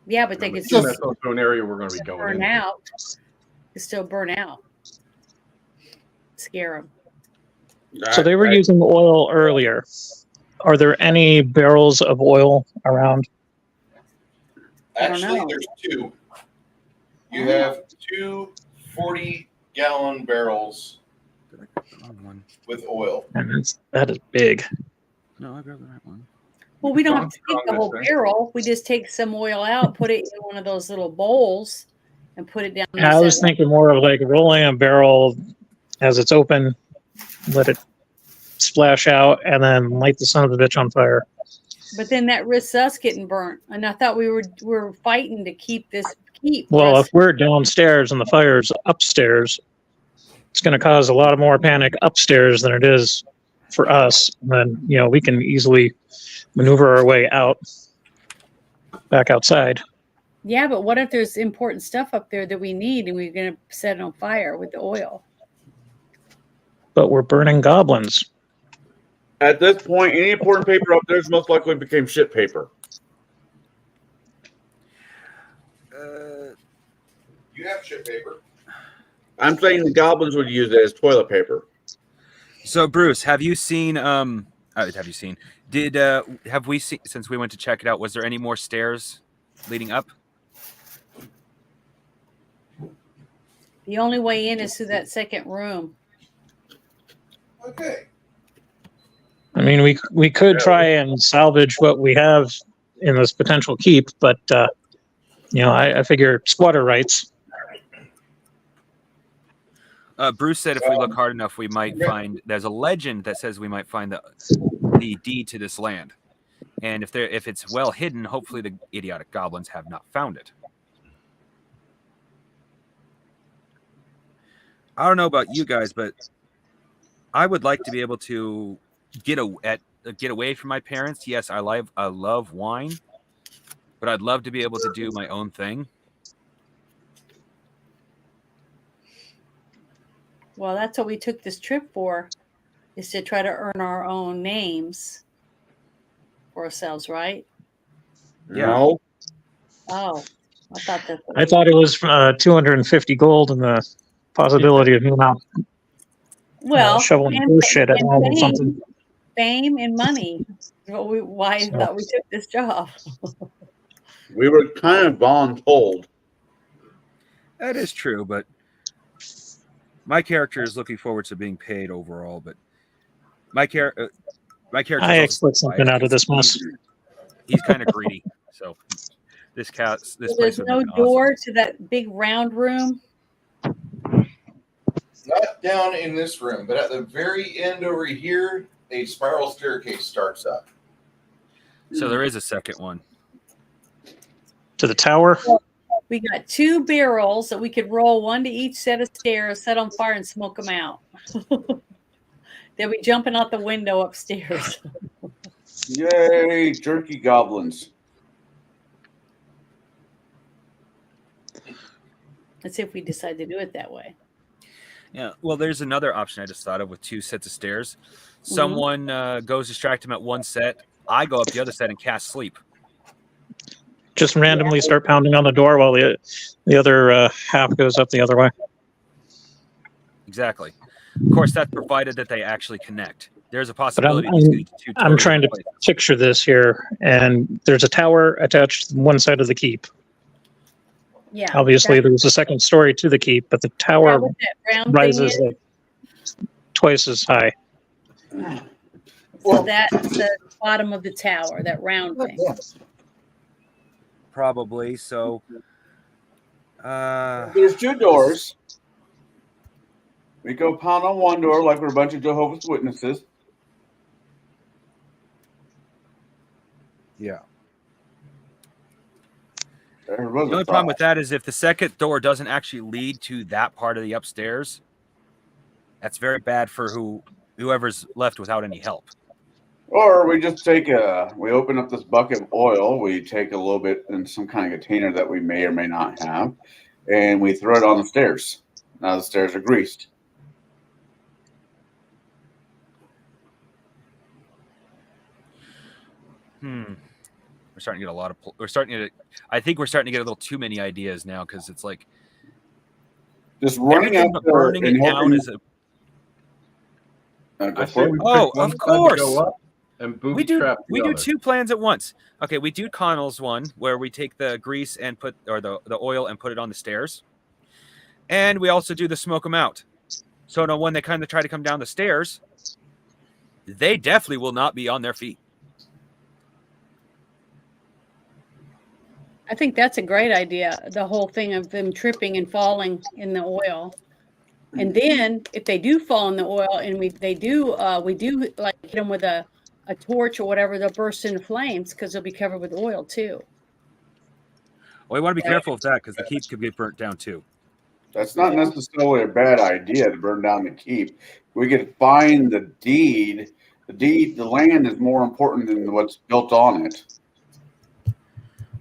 Yeah, but they I'm could assuming still that's also an area we're going to be going burn into. out. Could still burn out. Scare them. So they were using oil earlier. Are there any barrels of oil around? I don't Actually, know. there's two. You have two 40-gallon barrels Did I grab the wrong one? with oil. And that is big. No, I grabbed the right one. Well, we don't John, have to take on the this whole thing. barrel. We just take some oil out, put it in one of those little bowls, and put it down. I was thinking more of like rolling a barrel as it's open, let it splash out, and then light the son of the bitch on fire. But then that risks us getting burnt. And I thought we were fighting to keep this keep. Well, Russ. if we're downstairs and the fire's upstairs, it's going to cause a lot more panic upstairs than it is for us. And then, we can easily maneuver our way out, back outside. Yeah, but what if there's important stuff up there that we need and we're going to set it on fire with the oil? But we're burning goblins. At this point, any important paper up there is most likely became shit paper. You have shit paper. I'm saying the goblins would use it as toilet paper. So, Bruce, have you seen? Have you seen? Have we seen since we went to check it out? Was there any more stairs leading up? The only way in is through that second room. Okay. I mean, we could try and salvage what we have in this potential keep, but I figure squatter rights. Bruce said if we look hard enough, we might find. There's a legend that says we might find the deed to this land, and if it's well hidden, hopefully the idiotic goblins have not found it. I don't know about you guys, but I would like to be able to get away from my parents. Yes, I love wine, but I'd love to be able to do my own thing. Well, that's what we took this trip for, is to try to earn our own names for ourselves, right? Yeah. No. Oh, I thought that. I thought it was 250 gold and the possibility of me not shoveling bullshit at home or something. Fame and money. Why I thought we took this job. We were kind of voluntold. That is true, but my character is looking forward to being paid overall. But my character. I expect something out of this mess. He's kind of greedy, so this place. There's no door to that big round room. Not down in this room, but at the very end over here, a spiral staircase starts up. So there is a second one. To the tower? We got two barrels that we could roll one to each set of stairs, set on fire, and smoke them out. They'll be jumping out the window upstairs. Yay, jerky goblins. Let's see if we decide to do it that way. Yeah, well, there's another option I just thought of with two sets of stairs. Someone goes distract him at one set. I go up the other set and cast sleep. Just randomly start pounding on the door while the other half goes up the other way. Exactly. Of course, that's provided that they actually connect. There's a But possibility. I'm trying to picture this here, and there's a tower attached to one side of the keep. Yeah. Obviously, there's a second story to the keep, but the tower rises like twice as high. So that's the bottom of the tower, that round thing. Probably. So There's two doors. We go pound on one door like we're a bunch of Jehovah's Witnesses. Yeah. The only problem with that is if the second door doesn't actually lead to that part of the upstairs, That's very bad for whoever's left without any help. Or we just we open up this bucket of oil, we take a little bit in some kind of container that we may or may not have, and we throw it on the stairs. Now the stairs are greased. We're starting to get a lot of. I think we're starting to get a little too many ideas now because it's like just running out but there burning and it down is a. I say we pick Oh, one of side to course. go up and booby trap the We do other. 2 plans at once. Okay, we do Connell's one where we take the grease and put the oil and put it on the stairs, and we also do the smoke them out. So now when they kind of try to come down the stairs, they definitely will not be on their feet. I think that's a great idea. The whole thing of them tripping and falling in the oil. And then if they do fall in the oil and we do like hit them with a torch or whatever, they'll burst into flames because they'll be covered with oil too. Well, we want to be careful of that because the keep could get burnt down too. That's not necessarily a bad idea to burn down the keep. We could find the deed. The land is more important than what's built on it.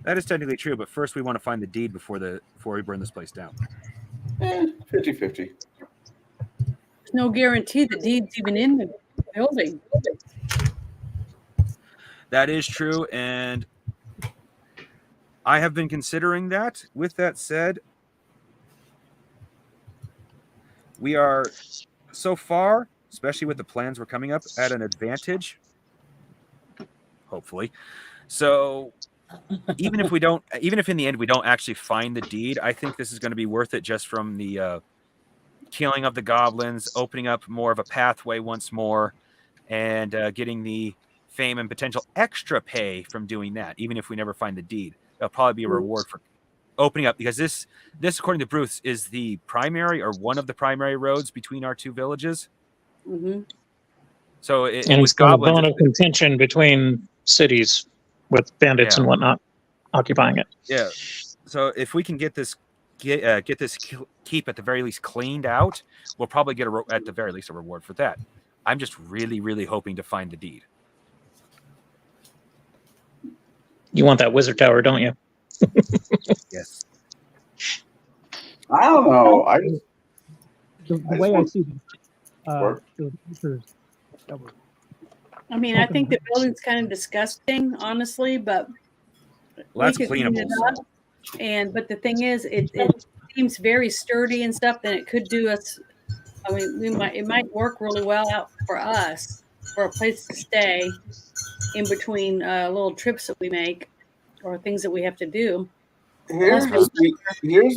That is technically true, but first we want to find the deed before we burn this place down. 50-50. There's no guarantee the deed's even in the building. That is true, and I have been considering that. With that said, we are so far, especially with the plans we're coming up, at an advantage. Hopefully. So even if in the end we don't actually find the deed, I think this is going to be worth it just from the killing of the goblins, opening up more of a pathway once more, and getting the fame and potential extra pay from doing that. Even if we never find the deed, that'll probably be a reward for opening up, because this according to Bruce is the primary or one of the primary roads between our 2 villages. Mm-hmm. So And it's the bone of contention between cities with bandits and whatnot occupying it. Yeah. So if we can get this keep at the very least cleaned out, we'll probably get at the very least a reward for that. I'm just really, really hoping to find the deed. You want that wizard tower, don't you? Yes. I don't know. The way I see it, I mean, I think the building's kind of disgusting, honestly, but that's we could clean it cleanable. up. But the thing is, it seems very sturdy and stuff. Then it could do us. I mean, it might work really well out for us for a place to stay in between little trips that we make or things that we have to do. Here's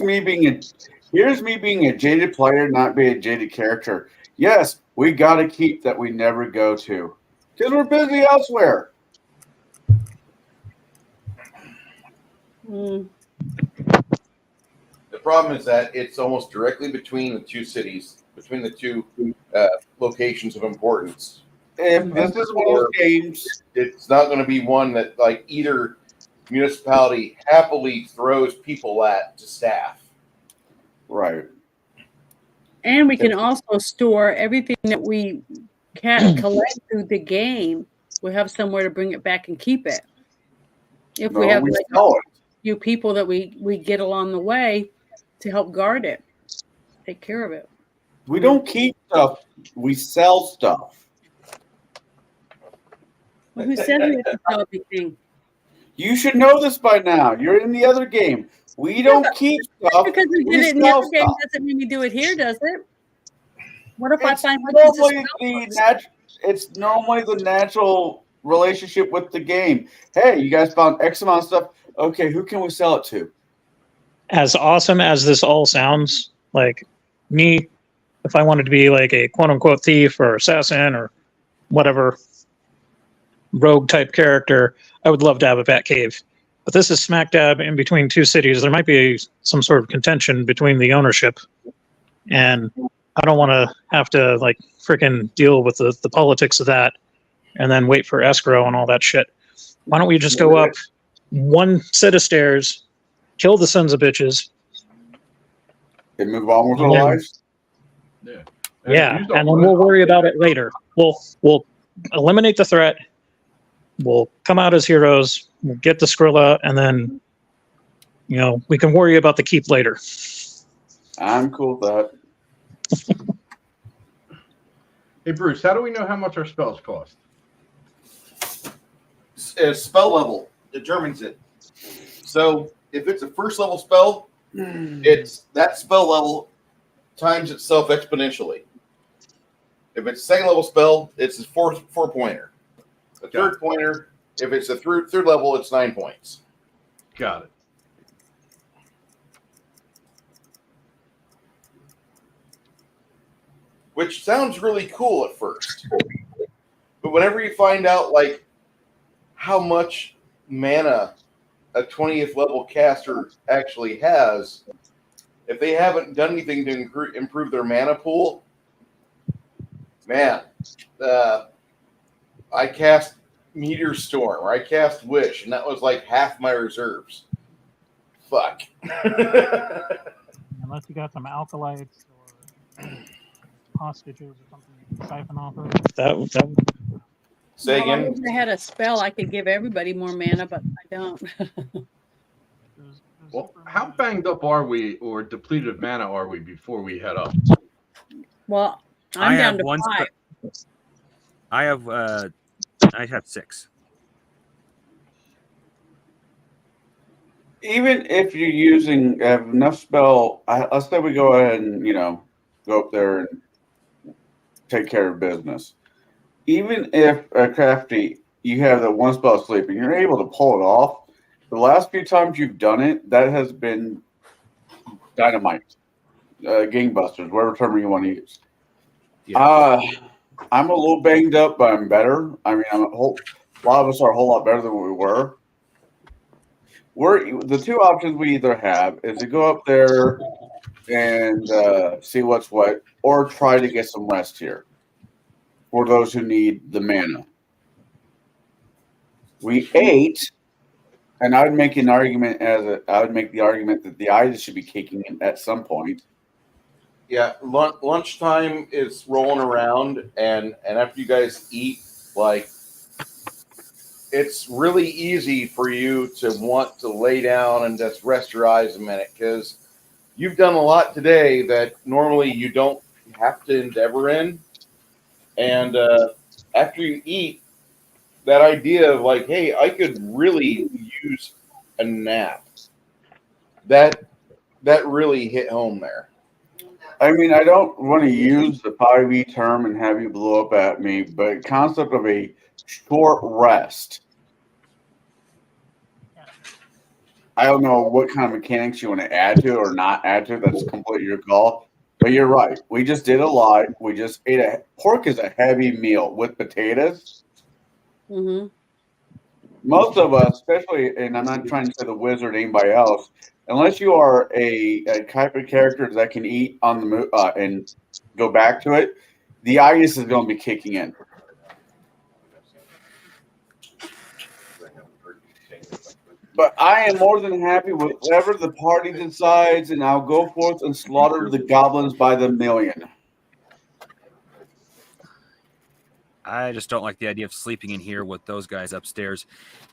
me being a jaded player, not being a jaded character. Yes, we got to keep that we never go to because we're busy elsewhere. Mm. The problem is that it's almost directly between the 2 cities, between the 2 locations of importance. If this is one of those games, It's not going to be one that like either municipality happily throws people at to staff. right? And we can also store everything that we can collect through the game. We have somewhere to bring it back and keep it. If we have like a few people that we get along the way to help guard it, take care of it. We don't keep stuff. We sell stuff. Well, who said we have to sell everything? You should know this by now. You're in the other game. We don't keep stuff. Because we did it in the other game doesn't mean we do it here, does it? What if I find it's normally the natural relationship with the game. Hey, you guys found X amount of stuff. Okay, who can we sell it to? As awesome as this all sounds, like me, if I wanted to be like a quote unquote thief or assassin or whatever rogue type character, I would love to have a bat cave. But this is smack dab in between 2 cities. There might be some sort of contention between the ownership, and I don't want to have to like freaking deal with the politics of that and then wait for escrow and all that shit. Why don't we just go up 1 set of stairs, kill the sons of bitches, and move on with our lives? Yeah. Yeah, use and the then we'll worry about it later. We'll eliminate the threat. We'll come out as heroes. We'll get the Skrilla, and then we can worry about the keep later. I'm cool with that. Hey, Bruce, how do we know how much our spells cost? Spell level determines it. So if it's a first level spell, it's that spell level times itself exponentially. If it's a second level spell, it's a four pointer. A third pointer, if it's a third level, it's 9 points. Got it. Which sounds really cool at first. But whenever you find out like how much mana a 20th level caster actually has, if they haven't done anything to improve their mana pool, man, I cast Meteor Storm or I cast Wish, and that was like half my reserves. Fuck. Unless you got some alkalites or hostages or something you can siphon off of. That Say Well, I again. wish I had a spell I could give everybody more mana, but I don't. Well, how banged up are we, or depleted of mana are we before we head up? Well, I'm down to one 5. I have 6. Even if you're have enough spell, let's say we go ahead and go up there and take care of business. Even if crafty, you have the one spell of sleep and you're able to pull it off, the last few times you've done it, that has been dynamite, gangbusters, whatever term you want to use. Yeah. I'm a little banged up, but I'm better. I mean, a lot of us are a whole lot better than what we were. The two options we either have is to go up there and see what's what, or try to get some rest here for those who need the mana. We ate, and I would make an argument I would make the argument that the itis should be kicking in at some point. Yeah, lunchtime is rolling around, and after you guys eat, like, it's really easy for you to want to lay down and just rest your eyes a minute, because you've done a lot today that normally you don't have to endeavor in. And after you eat, that idea of like, hey, I could really use a nap, that really hit home there. I mean, I don't want to use the 5e term and have you blow up at me, but concept of a short rest. I don't know what kind of mechanics you want to add to or not add to. That's completely your call. But you're right. We just did a lot. We just ate pork is a heavy meal with potatoes. Mm-hmm. Most of us, especially, and I'm not trying to say the wizard or anybody else, unless you are a type of character that can eat on the move and go back to it, the itis is going to be kicking in. But I am more than happy with whatever the party decides, and I'll go forth and slaughter the goblins by the million. I just don't like the idea of sleeping in here with those guys upstairs.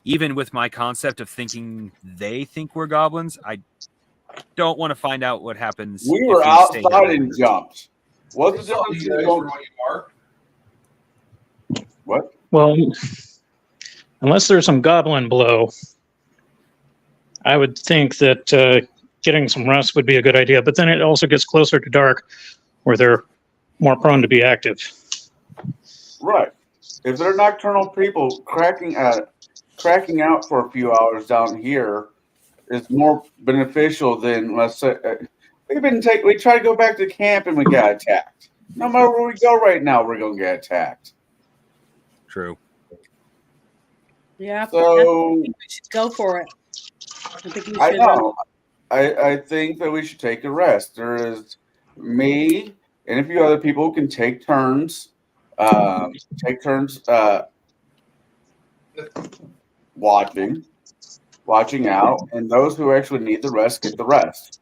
Even with my concept of thinking they think we're goblins, I don't want to find out what happens. We if were stay outside here. and jumped. What's the Tell difference you guys between for what you are. what? Well, unless there's some goblin blow, I would think that getting some rest would be a good idea. But then it also gets closer to dark, where they're more prone to be active. Right. If they're nocturnal people, cracking out for a few hours down here is more beneficial than, let's say, we try to go back to camp and we got attacked. No matter where we go right now, we're going to get attacked. True. Yeah. So we should go for it. I think we should. I know. I think that we should take a rest. There is me and a few other people who can take turns. Watching out, and those who actually need the rest get the rest.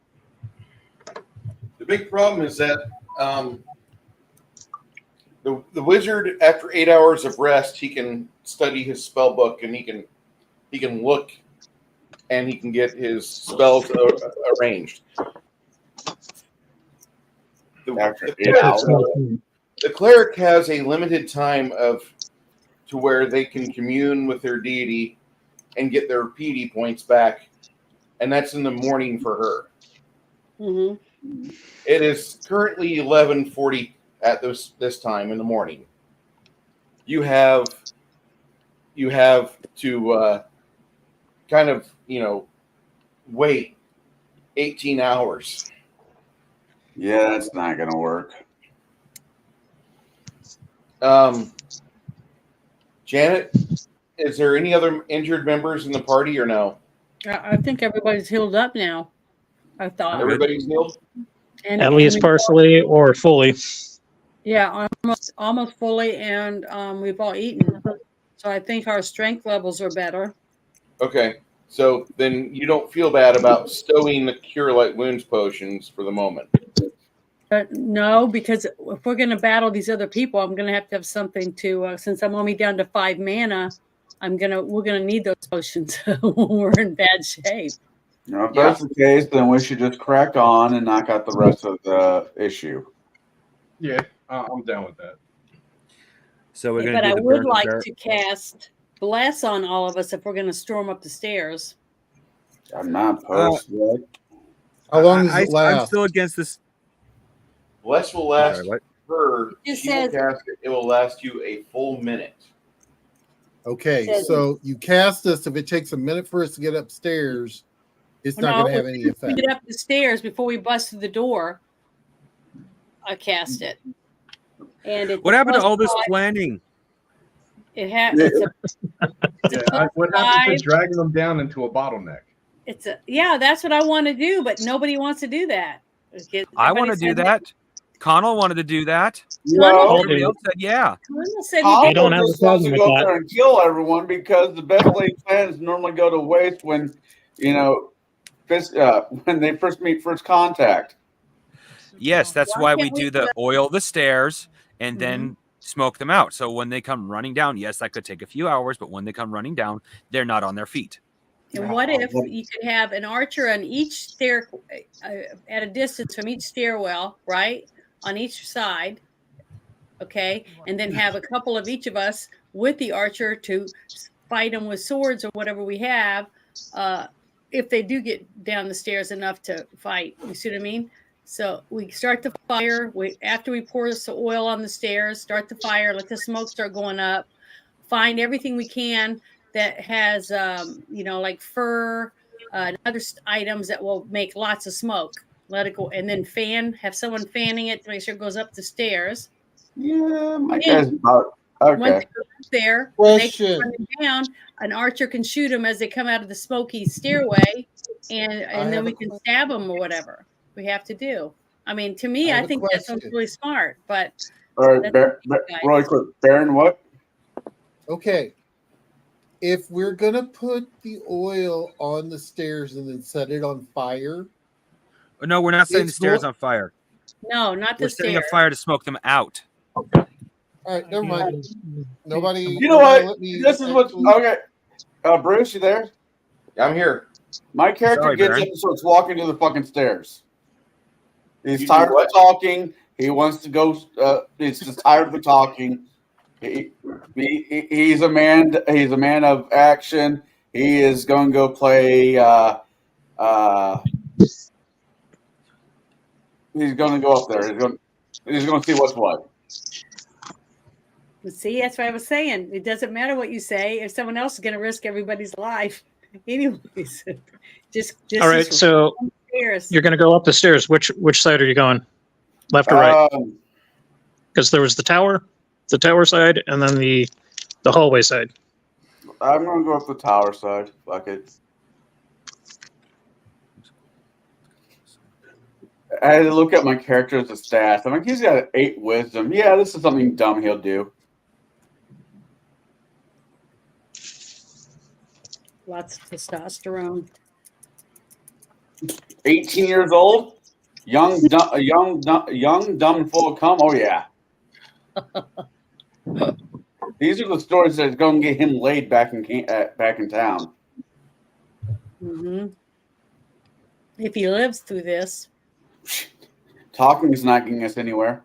The big problem is that The wizard, after 8 hours of rest, he can study his spell book and he can look and he can get his spells arranged. After 8 hours. The cleric has a limited time to where they can commune with their deity and get their PD points back, and that's in the morning for her. Mm-hmm. It is currently 11:40 at this time in the morning. You have to kind of wait 18 hours. Yeah, that's not gonna work. Janet, is there any other injured members in the party or no? I think everybody's healed up now. I thought. Everybody's healed? And, At least partially or fully. Yeah, almost fully, and we've all eaten. So I think our strength levels are better. Okay, so then you don't feel bad about stowing the Cure Light Wounds potions for the moment. No, because if we're going to battle these other people, I'm going to have something to. Since I'm only down to 5 mana, we're gonna need those potions when we're in bad shape. Now, if that's the case, then we should just crack on and knock out the rest of the issue. Yeah, I'm down with that. So we're But I would like to cast Bless on all of us if we're going to storm up the stairs. I'm not opposed. How long does it last? I'm still against this. Bless will last her. It She will cast it. It will last you a full minute. Okay, so you cast us. If it takes a minute for us to get upstairs, it's not going to have any effect. We get up the stairs before we bust through the door. I cast it. And what happened to all this planning? It has. What happened to dragging them down into a bottleneck? That's what I want to do, but nobody wants to do that. I want to do that. Connell wanted to do that. No, everybody else said yeah. I don't have a problem with go there and kill everyone because the best laid plans normally go to waste when when they first meet first contact. Yes, that's why we do the oil the stairs and then smoke them out. So when they come running down, yes, that could take a few hours, but when they come running down, they're not on their feet. And what if you could have an archer on each stair at a distance from each stairwell, right? On each side, okay? And then have a couple of each of us with the archer to fight them with swords or whatever we have if they do get down the stairs enough to fight. You see what I mean? So we start the fire. After we pour the oil on the stairs, start the fire, let the smoke start going up, find everything we can that has, like fur and other items that will make lots of smoke. Let it go. And then have someone fanning it to make sure it goes up the stairs. Yeah, my guy's about okay. Once it goes up there, down, an archer can shoot them as they come out of the smoky stairway, and then we can stab them or whatever we have to do. I mean, to me, I think that sounds really smart. But all right, really quick, Baron, what? Okay. If we're going to put the oil on the stairs and then set it on fire. No, we're not setting the stairs on fire. No, not the stairs. We're setting a fire to smoke them out. Okay. All right, never mind. Nobody. You know what? This is what. Okay. Bruce, you there? I'm here. My character gets up and starts walking to the fucking stairs. He's tired of talking. He wants to go. He's just tired of the talking. He's a man. He's a man of action. He is going to go play. He's going to go up there. He's going to see what's what. See, that's what I was saying. It doesn't matter what you say if someone else is going to risk everybody's life. Anyways, just all right. So you're going to go up the stairs. Which side are you going? Left or right? Because there was the tower side, and then the hallway side. I'm going to go up the tower side. Fuck it. I had to look at my character's stats. I'm like, he's got 8 wisdom. Yeah, this is something dumb he'll do. Lots of testosterone. 18 years old, young, dumb, and full of cum. Oh yeah. These are the stories that's going to get him laid back in town. Hmm. If he lives through this. Talking is not getting us anywhere.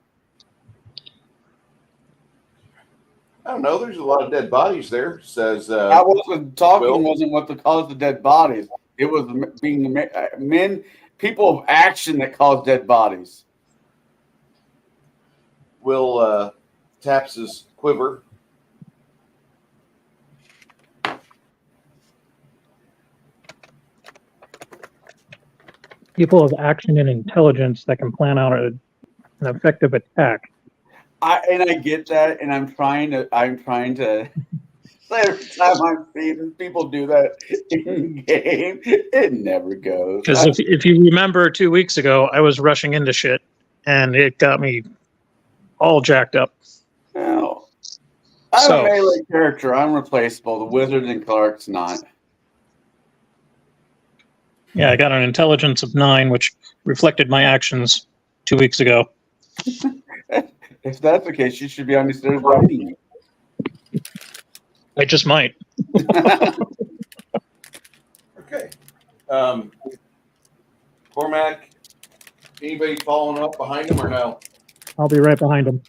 I don't know. There's a lot of dead bodies there. Says That wasn't talking. Will. Wasn't what the cause of dead bodies. It was being the men, people of action that caused dead bodies. Will taps his quiver. People of action and intelligence that can plan out an effective attack. I get that, and I'm trying to. Every time I'm seeing people do that in game, it never goes. Because if you remember 2 weeks ago, I was rushing into shit, and it got me all jacked up. No. I'm a melee character. I'm replaceable. The wizard and Clark's not. Yeah, I got an intelligence of 9, which reflected my actions 2 weeks ago. If that's the case, you should be on the stairs riding you. I just might. Okay. Cormac, anybody following up behind him or no? I'll be right behind him.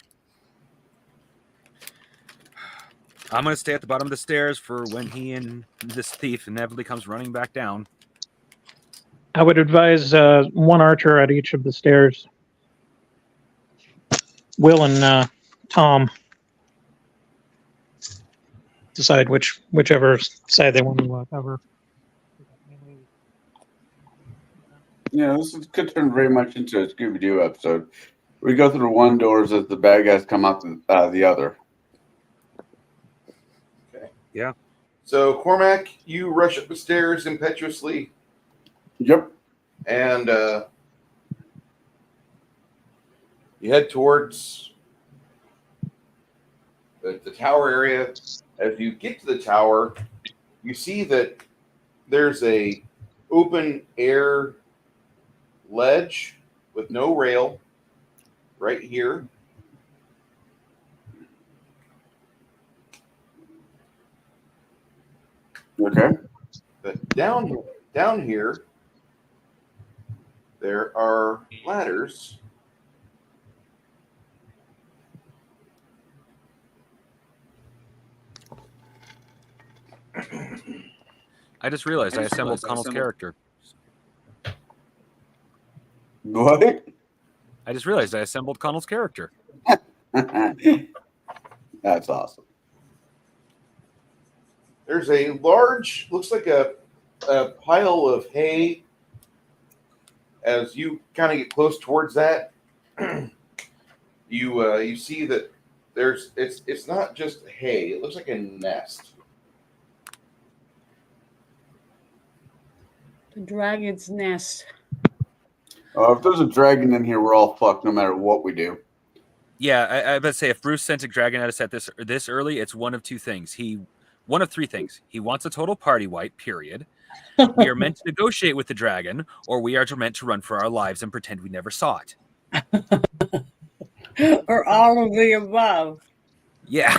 I'm going to stay at the bottom of the stairs for when he and this thief inevitably comes running back down. I would advise one archer at each of the stairs. Will and Tom decide whichever side they want to cover. Yeah, this could turn very much into a Scooby-Doo episode. We go through one doors as the bad guys come out the other. Okay. Yeah. So, Cormac, you rush up the stairs impetuously. Yep. And you head towards the tower area. As you get to the tower, you see that there's a open air ledge with no rail right here. Okay. But down here, there are ladders. I just realized I assembled Connell's character. What? I just realized I assembled Connell's character. That's awesome. There's a large, looks like a pile of hay. As you kind of get close towards that, you see that it's not just hay. It looks like a nest. The dragon's nest. If there's a dragon in here, we're all fucked no matter what we do. Yeah, I was about to say, if Bruce sent a dragon at us at this early, it's one of two things. One of three things. He wants a total party wipe, period. We are meant to negotiate with the dragon, or we are meant to run for our lives and pretend we never saw it. Or all of the above. Yeah.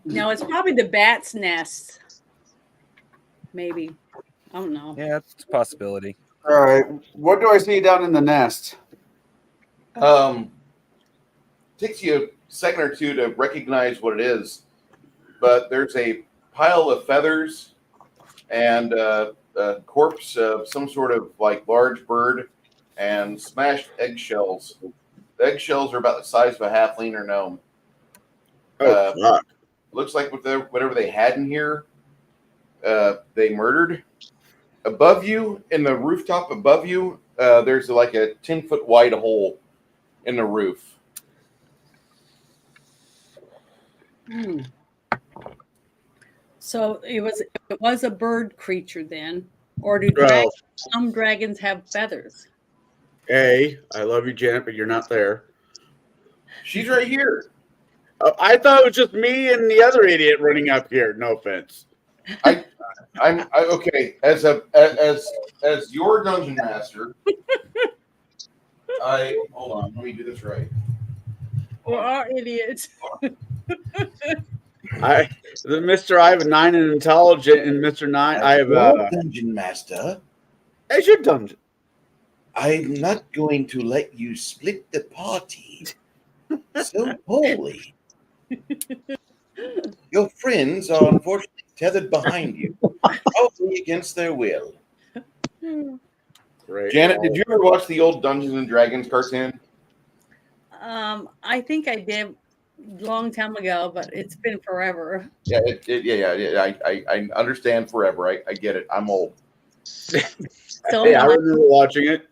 No, it's probably the bat's nest. Maybe. I don't know. Yeah, that's a possibility. All right. What do I see down in the nest? Takes you a second or two to recognize what it is, but there's a pile of feathers and a corpse of some sort of like large bird and smashed eggshells. The eggshells are about the size of a halfling or gnome. Fuck. Looks like whatever they had in here, they murdered. Above you, in the rooftop above you, there's like a 10-foot wide hole in the roof. So it was a bird creature then, or do some dragons have feathers? I love you, Janet, but you're not there. She's right here. I thought it was just me and the other idiot running up here. No offense. Okay. As your dungeon master, hold on. Let me do this right. We are idiots. Mr. I have a 9 in intelligence, and Mr. 9, I have your dungeon master. It's your dungeon. I'm not going to let you split the party so poorly. Your friends are unfortunately tethered behind you, probably against their will. Great. Janet, did you ever watch the old Dungeons and Dragons cartoon? I think I did a long time ago, but it's been forever. Yeah, I understand forever. I get it. I'm old. So Hey, I remember watching it.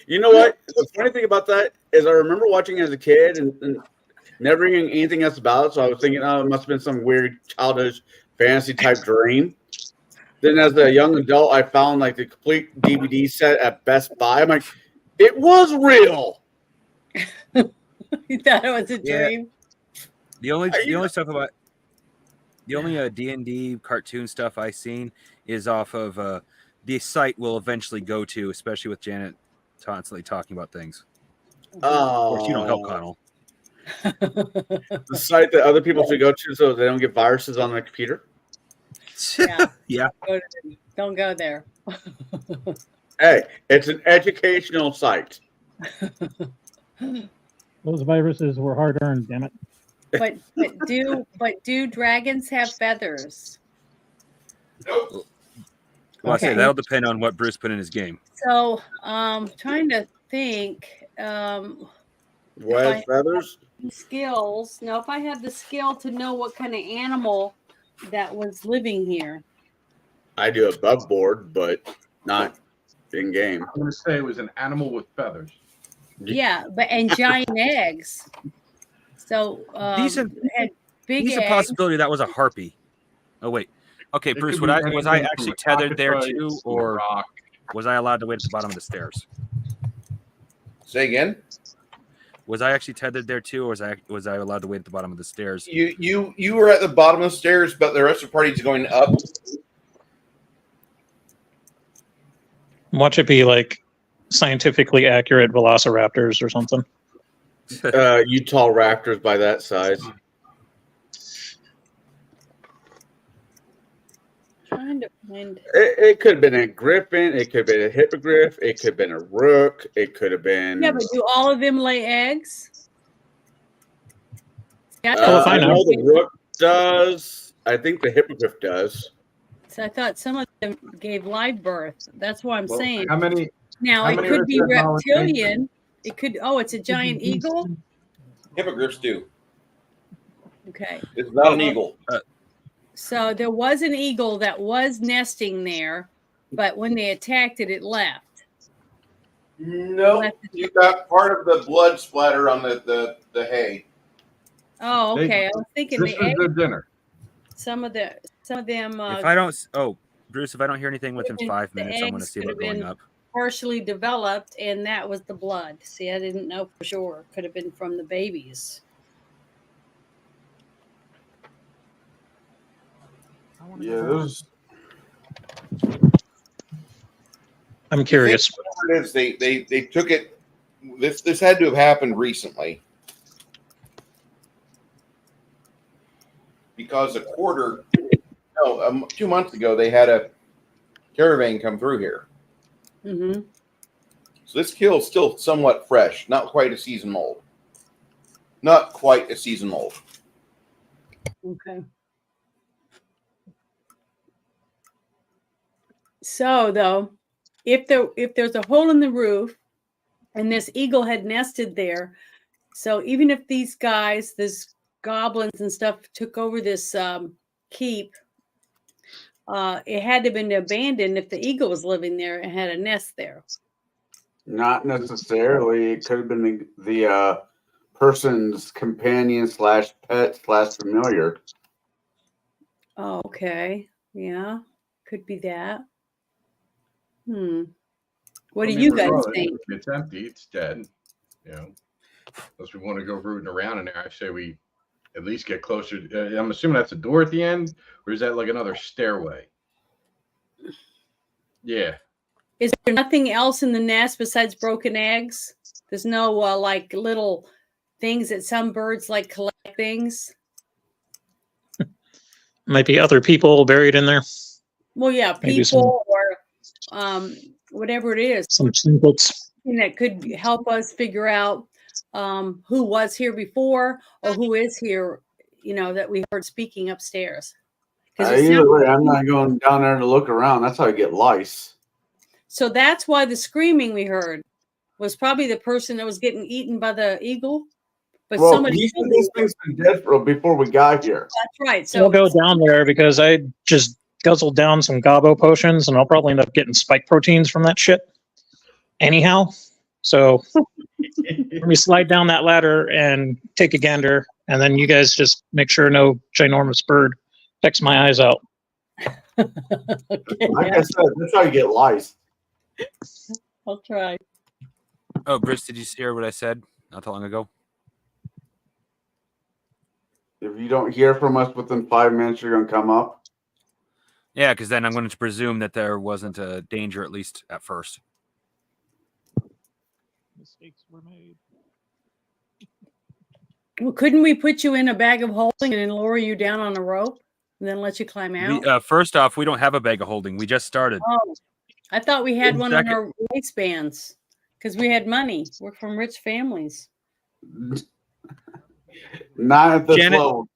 You know what? The funny thing about that is I remember watching it as a kid and never hearing anything else about it. So I was thinking, oh, it must have been some weird childish fantasy type dream. Then as a young adult, I found like the complete DVD set at Best Buy. I'm like, it was real. You thought it was a dream? The only stuff about the only D&D cartoon stuff I've seen is off of the site we'll eventually go to, especially with Janet constantly talking about things. Of course, you don't help, Connell. The site that other people should go to so they don't get viruses on their computer. Yeah. Yeah. Don't go there. Hey, it's an educational site. Those viruses were hard earned, damn it. But do dragons have feathers? Nope. Well, I Okay. say that'll depend on what Bruce put in his game. So, trying to think. What feathers? Skills. Now, if I had the skill to know what kind of animal that was living here. I do above board, but not in game. I'm going to say it was an animal with feathers. Yeah, and giant eggs. So Decent big eggs. possibility that was a harpy. Oh wait. Okay, Bruce, was I actually tethered there too, or was I allowed to wait at the bottom of the stairs? Say again. Was I actually tethered there too, or was I allowed to wait at the bottom of the stairs? You were at the bottom of the stairs, but the rest of the party is going up. Watch it be like scientifically accurate velociraptors or something. Utah raptors by that size. Trying to find. It could have been a griffin. It could have been a hippogriff. It could have been a rook. It could have been. Yeah, but do all of them lay eggs? Yeah, I know the rook does. I think the hippogriff does. So I thought some of them gave live birth. That's what I'm saying. How many? Now it could be reptilian. It could. Oh, it's a giant eagle. Hippogriffs do. Okay. It's not an eagle. So there was an eagle that was nesting there, but when they attacked it, it left. No, you got part of the blood splatter on the hay. Oh, okay. I was thinking This is their dinner. Some of them. If I don't, Bruce, if I don't hear anything within 5 minutes, I'm going to see about going up. Partially developed, and that was the blood. See, I didn't know for sure. Could have been from the babies. Yeah, those. I'm curious. Whatever it is, they took it. This had to have happened recently because 2 months ago they had a caravan come through here. Mm-hmm. So this kill is still somewhat fresh, not quite a season mold. Not quite a season mold. Okay. So though, if there's a hole in the roof and this eagle had nested there, so even if these guys, this goblins and stuff took over this keep, it had to have been abandoned if the eagle was living there and had a nest there. Not necessarily. It could have been the person's companion / pet / familiar. Oh, okay. Yeah, could be that. What do you guys think? It's empty. It's dead. Unless we want to go rooting around in there, I say we at least get closer. I'm assuming that's a door at the end, or is that like another stairway? Yeah. Is there nothing else in the nest besides broken eggs? There's no like little things that some birds like collect things. Might be other people buried in there. Well, yeah, Maybe some people or whatever it is. some trinkets. That could help us figure out who was here before or who is here, that we heard speaking upstairs. Either way, I'm not going down there to look around. That's how I get lice. So that's why the screaming we heard was probably the person that was getting eaten by the eagle. But Well, somebody these things been dead before we got here. That's right. So I'll go down there because I just guzzled down some Gabo potions, and I'll probably end up getting spike proteins from that shit. Anyhow, so let me slide down that ladder and take a gander, and then you guys just make sure no ginormous bird pecks my eyes out. Okay, like I said, that's how you get lice. I'll try. Oh, Bruce, did you hear what I said not too long ago? If you don't hear from us within 5 minutes, you're going to come up. Yeah, because then I'm going to presume that there wasn't a danger, at least at first. Mistakes were made. Well, couldn't we put you in a bag of holding and then lower you down on a rope and then let you climb out? First off, we don't have a bag of holding. We just started. Oh, I thought we had one on our waistbands because we had money. We're from rich families. Not at this Janet, level.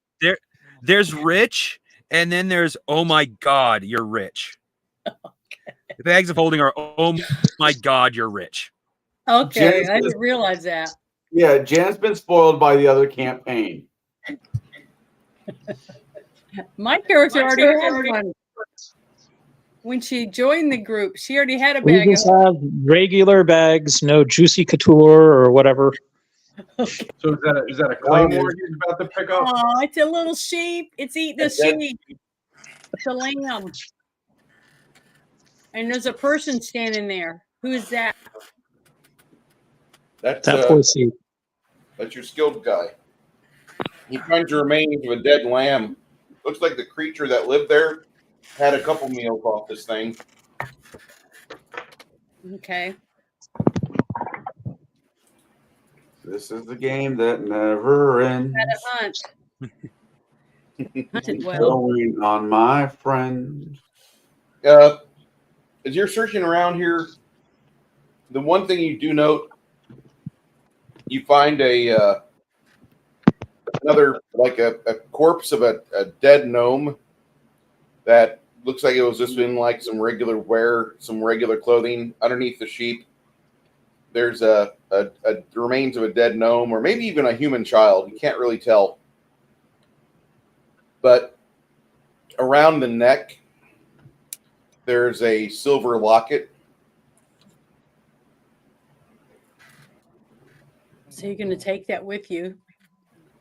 There's rich, and then there's, oh my God, you're rich. The bags of holding are, oh my God, you're rich. Okay, I didn't realize that. Yeah, Jan's been spoiled by the other campaign. My character already had one. When she joined the group, she already had a We bag just have regular bags, no juicy couture or whatever. Okay. So is that a claymore he's about to pick up? Oh, it's a little sheep. It's eating a sheep. It's a lamb. And there's a person standing there. Who is that? That's That poor sheep. That's your skilled guy. He finds the remains of a dead lamb. Looks like the creature that lived there had a couple meals off this thing. Okay. This is the game that never ends. Had a hunt. Hunted well. Going on, my friend. As you're searching around here, the one thing you do note, you find another, like a corpse of a dead gnome that looks like it was just in like some regular wear, some regular clothing underneath the sheep. There's the remains of a dead gnome, or maybe even a human child. You can't really tell. But around the neck, there's a silver locket. So you're going to take that with you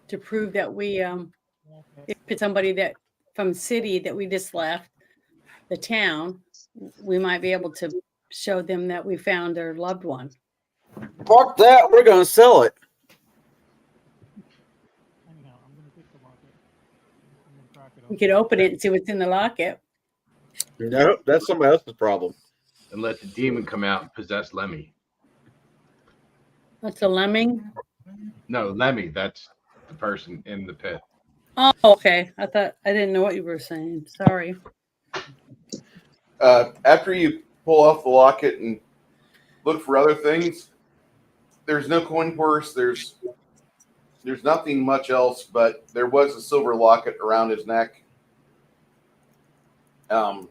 to prove that we, if it's somebody that from city that we just left, the town, we might be able to show them that we found their loved one. Fuck that. We're going to sell it. Anyhow, I'm going to take the locket. I'm going to crack it We open. could open it and see what's in the locket. No, that's somebody else's problem. And let the demon come out and possess Lemmy. That's a lemming. No, Lemmy, that's the person in the pit. Oh, okay. I didn't know what you were saying. Sorry. After you pull off the locket and look for other things, there's no coin purse. There's nothing much else, but there was a silver locket around his neck. The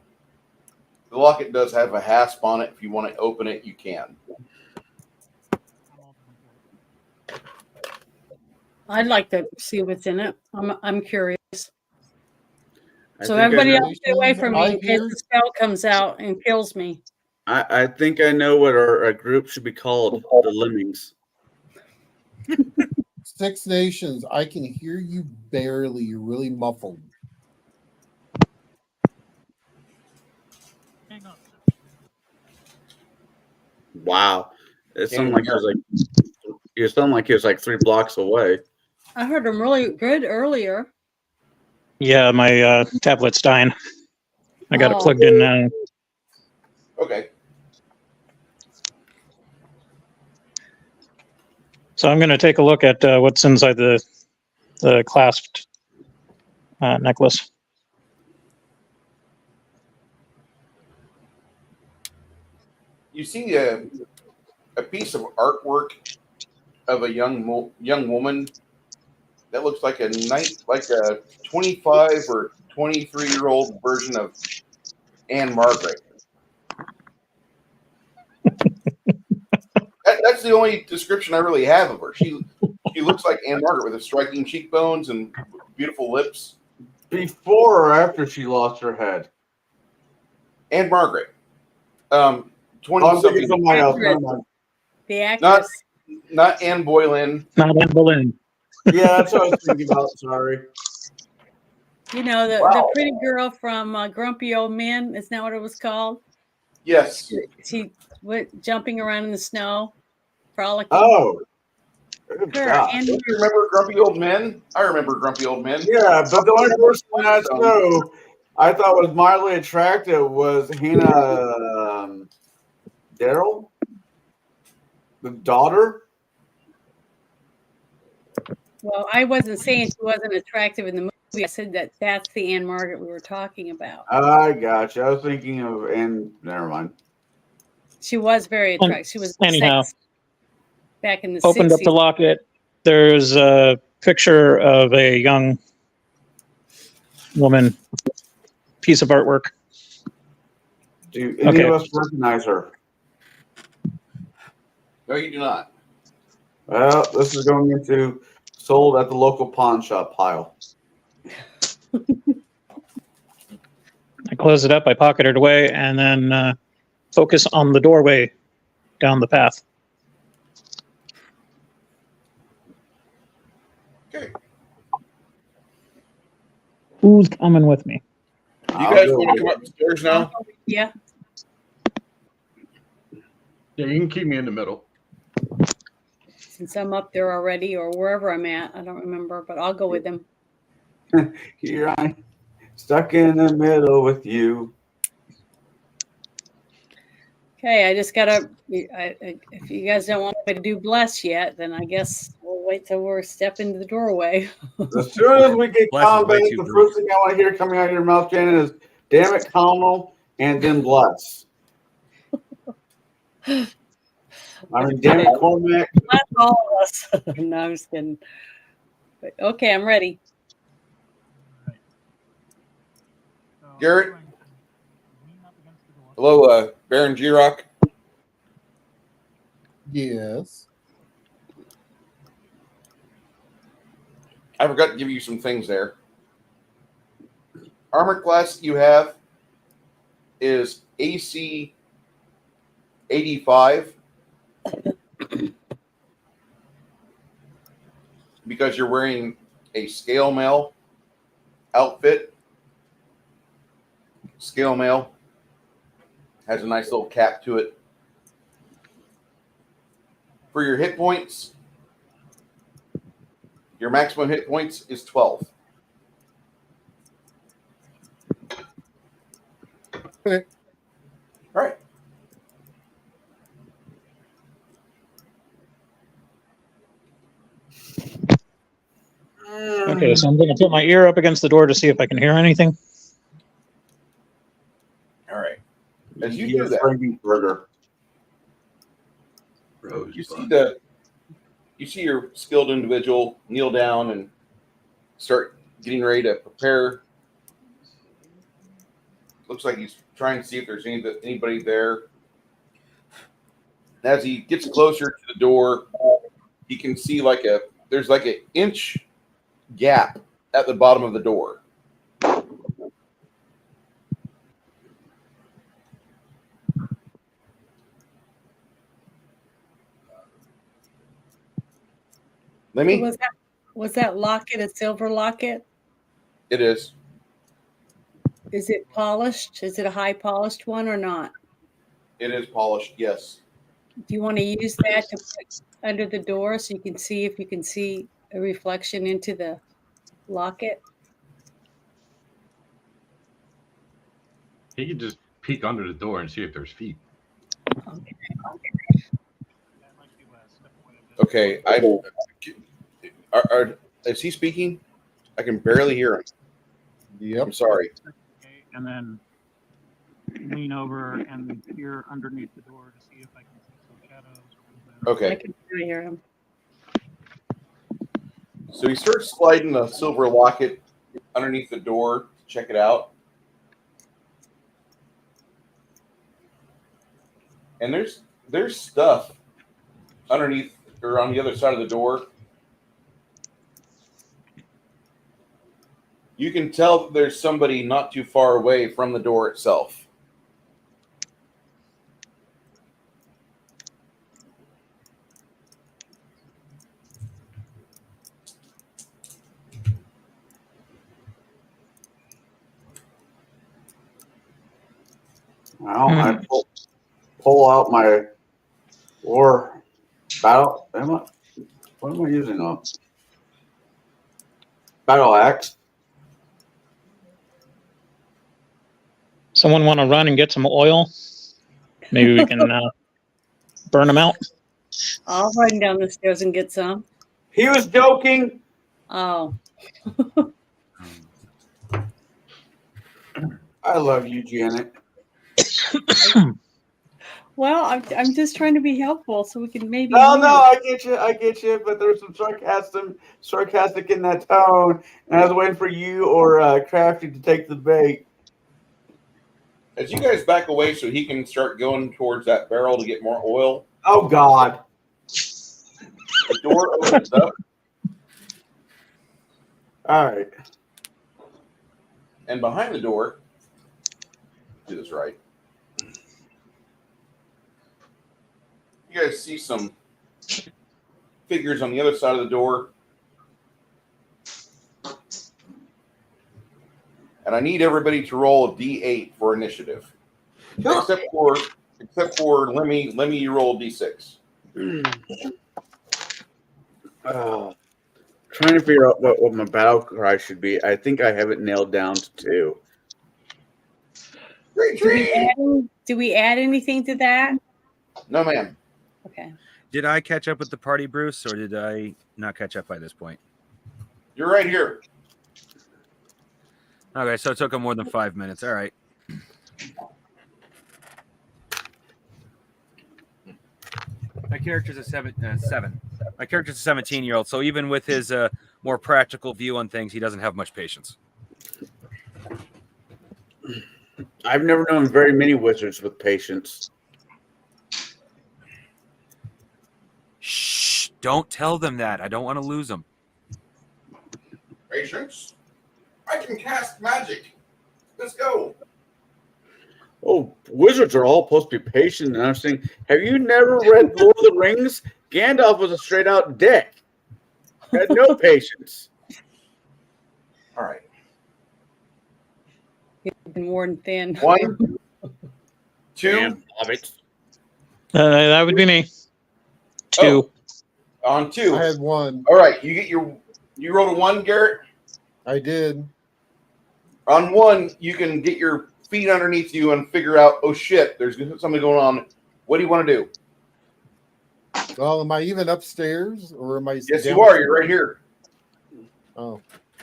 locket does have a hasp on it. If you want to open it, you can. I'd like to see what's in it. I'm curious. So everybody else stay away from me in case the spell comes out and kills me. I think I know what our group should be called. The Lemmings. Six Nations, I can hear you barely. You're really muffled. Hang on. Wow. It sounded like it was like 3 blocks away. I heard them really good earlier. Yeah, my tablet's dying. I got it Oh. plugged in now. Okay. So I'm going to take a look at what's inside the clasped necklace. You see a piece of artwork of a young woman that looks like a 25 or 23-year-old version of Anne Margaret. That's the only description I really have of her. She looks like Anne Margaret with striking cheekbones and beautiful lips. Before or after she lost her head? Anne Margaret. 20 I'm thinking something. somebody else. Actress. Never mind. The actress. Not Anne Boleyn. Not Anne Boleyn. Yeah, that's what I was thinking about. Sorry. You know, the Wow. pretty girl from Grumpy Old Men. Isn't that what it was called? Yes. She went jumping around in the snow, frolicking. Oh. Good Her God. and Don't you remember Grumpy Old Men? I remember Grumpy Old Men. Yeah, but the only person in that show I thought was mildly attractive was Hannah Daryl, the daughter. well, I wasn't saying she wasn't attractive in the movie. I said that's the Anne Margaret we were talking about. I got you. I was thinking of, and never mind. She was very attractive. She was Anyhow. sex back in the Opened 60s. up the locket. There's a picture of a young woman, piece of artwork. Do any Okay. of us recognize her? No, you do not. Well, this is going into sold at the local pawn shop pile. I close it up, I pocket it away, and then focus on the doorway down the path. Okay. Who's coming with me? Do you guys want to come up the stairs now? Yeah. Yeah, you can keep me in the middle. Since I'm up there already or wherever I'm at. I don't remember, but I'll go with them. Here I stuck in the middle with you. Okay, I just gotta. If you guys don't want me to do bless yet, then I guess we'll wait till we're stepping into the doorway. As soon as we get Bless is way combat, too the brief. first thing I want to hear coming out of your mouth, Shannon, is "Damn it, Carmel," and then "Bless." I mean, damn it, Cormac. Bless all of us. No, I'm just kidding. But okay, I'm ready. So, Garrett? lean up against the door. Hello, Baron G-Rock. Yes. I forgot to give you some things there. Armor class you have is AC 85 because you're wearing a scale mail outfit. Scale mail has a nice little cap to it. For your hit points, your maximum hit points is 12. Okay. All right. Okay, so I'm going to put my ear up against the door to see if I can hear anything. All right. As you Yes, do that, Frankenburger. you see your skilled individual kneel down and start getting ready to prepare. Looks like he's trying to see if there's anybody there. As he gets closer to the door, he can see there's like an inch gap at the bottom of the door. Lemmy? Was that locket a silver locket? It is. Is it polished? Is it a high polished one or not? It is polished, yes. Do you want to use that to put under the door so you can see if you can see a reflection into the locket? He could just peek under the door and see if there's feet. That might be less. Okay, is he speaking? I can barely hear him. Yep. I'm sorry. Okay, and then lean over and peer underneath the door to see if I can see some shadows. I Okay, can really hear him. so he starts sliding the silver locket underneath the door to check it out. And there's stuff underneath or on the other side of the door. You can tell that there's somebody not too far away from the door itself. Well, I pull out my war battle. What am I using? Battle axe. Someone want to run and get some oil? Maybe we can burn them out. I'll run down the stairs and get some. He was joking. Oh, I love you, Janet. well, I'm just trying to be helpful so we can maybe. No, win. I get you. But there's some sarcastic in that tone, and I was waiting for you or Crafty to take the bait. As you guys back away so he can start going towards that barrel to get more oil, Oh God! the door opens up, All right. and behind the door, do this right. You guys see some figures on the other side of the door. And I need everybody to roll a D8 for initiative. Except for Lemmy, you roll a D6. Trying to figure out what my battle cry should be. I think I have it nailed down to 2. Do we add anything to that? No, ma'am. Okay. Did I catch up with the party, Bruce, or did I not catch up by this point? You're right here. Okay, so it took him more than 5 minutes. All right. My character's a seven. My character's a 17-year-old, so even with his more practical view on things, he doesn't have much patience. I've never known very many wizards with patience. Shh! Don't tell them that. I don't want to lose them. Patience. I can cast magic. Let's go. Oh, wizards are all supposed to be patient. And I'm saying, have you never read Lord of the Rings? Gandalf was a straight out dick. He had no patience. All right. You've been worn thin. 1, 2. Damn hobbits. That would be me. 2. On 2. I had 1. All right. You rolled a 1, Garrett. I did. On 1, you can get your feet underneath you and figure out, oh shit, there's something going on. What do you want to do? Well, am I even upstairs or am I? Yes, you are. You're right here. Oh,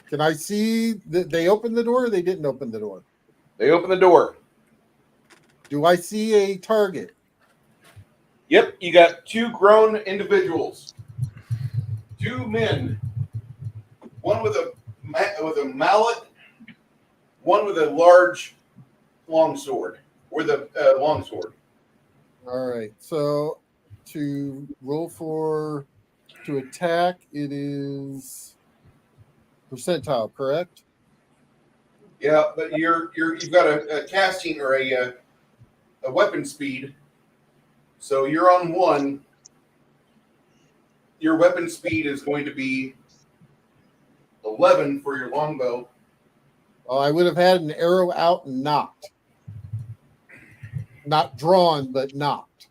can I see that they opened the door or they didn't open the door? They open the door. Do I see a target? Yep, you got 2 grown individuals. 2 men. One with a mallet, one with a large long sword, or the long sword. All right. So to roll to attack, it is percentile, correct? Yeah, but you've got a casting or a weapon speed. So you're on 1. Your weapon speed is going to be 11 for your longbow. Oh, I would have had an arrow out and knocked. Not drawn, but knocked.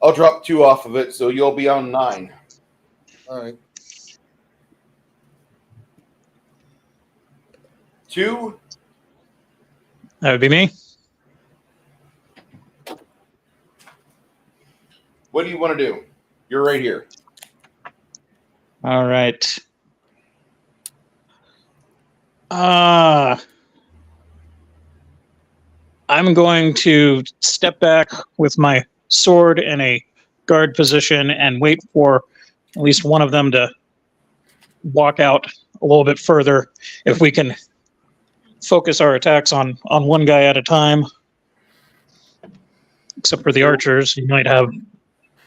I'll drop 2 off of it, so you'll be on 9. All right. 2. That would be me. What do you want to do? You're right here. All right. I'm going to step back with my sword in a guard position and wait for at least one of them to walk out a little bit further. If we can focus our attacks on one guy at a time, except for the archers, you might have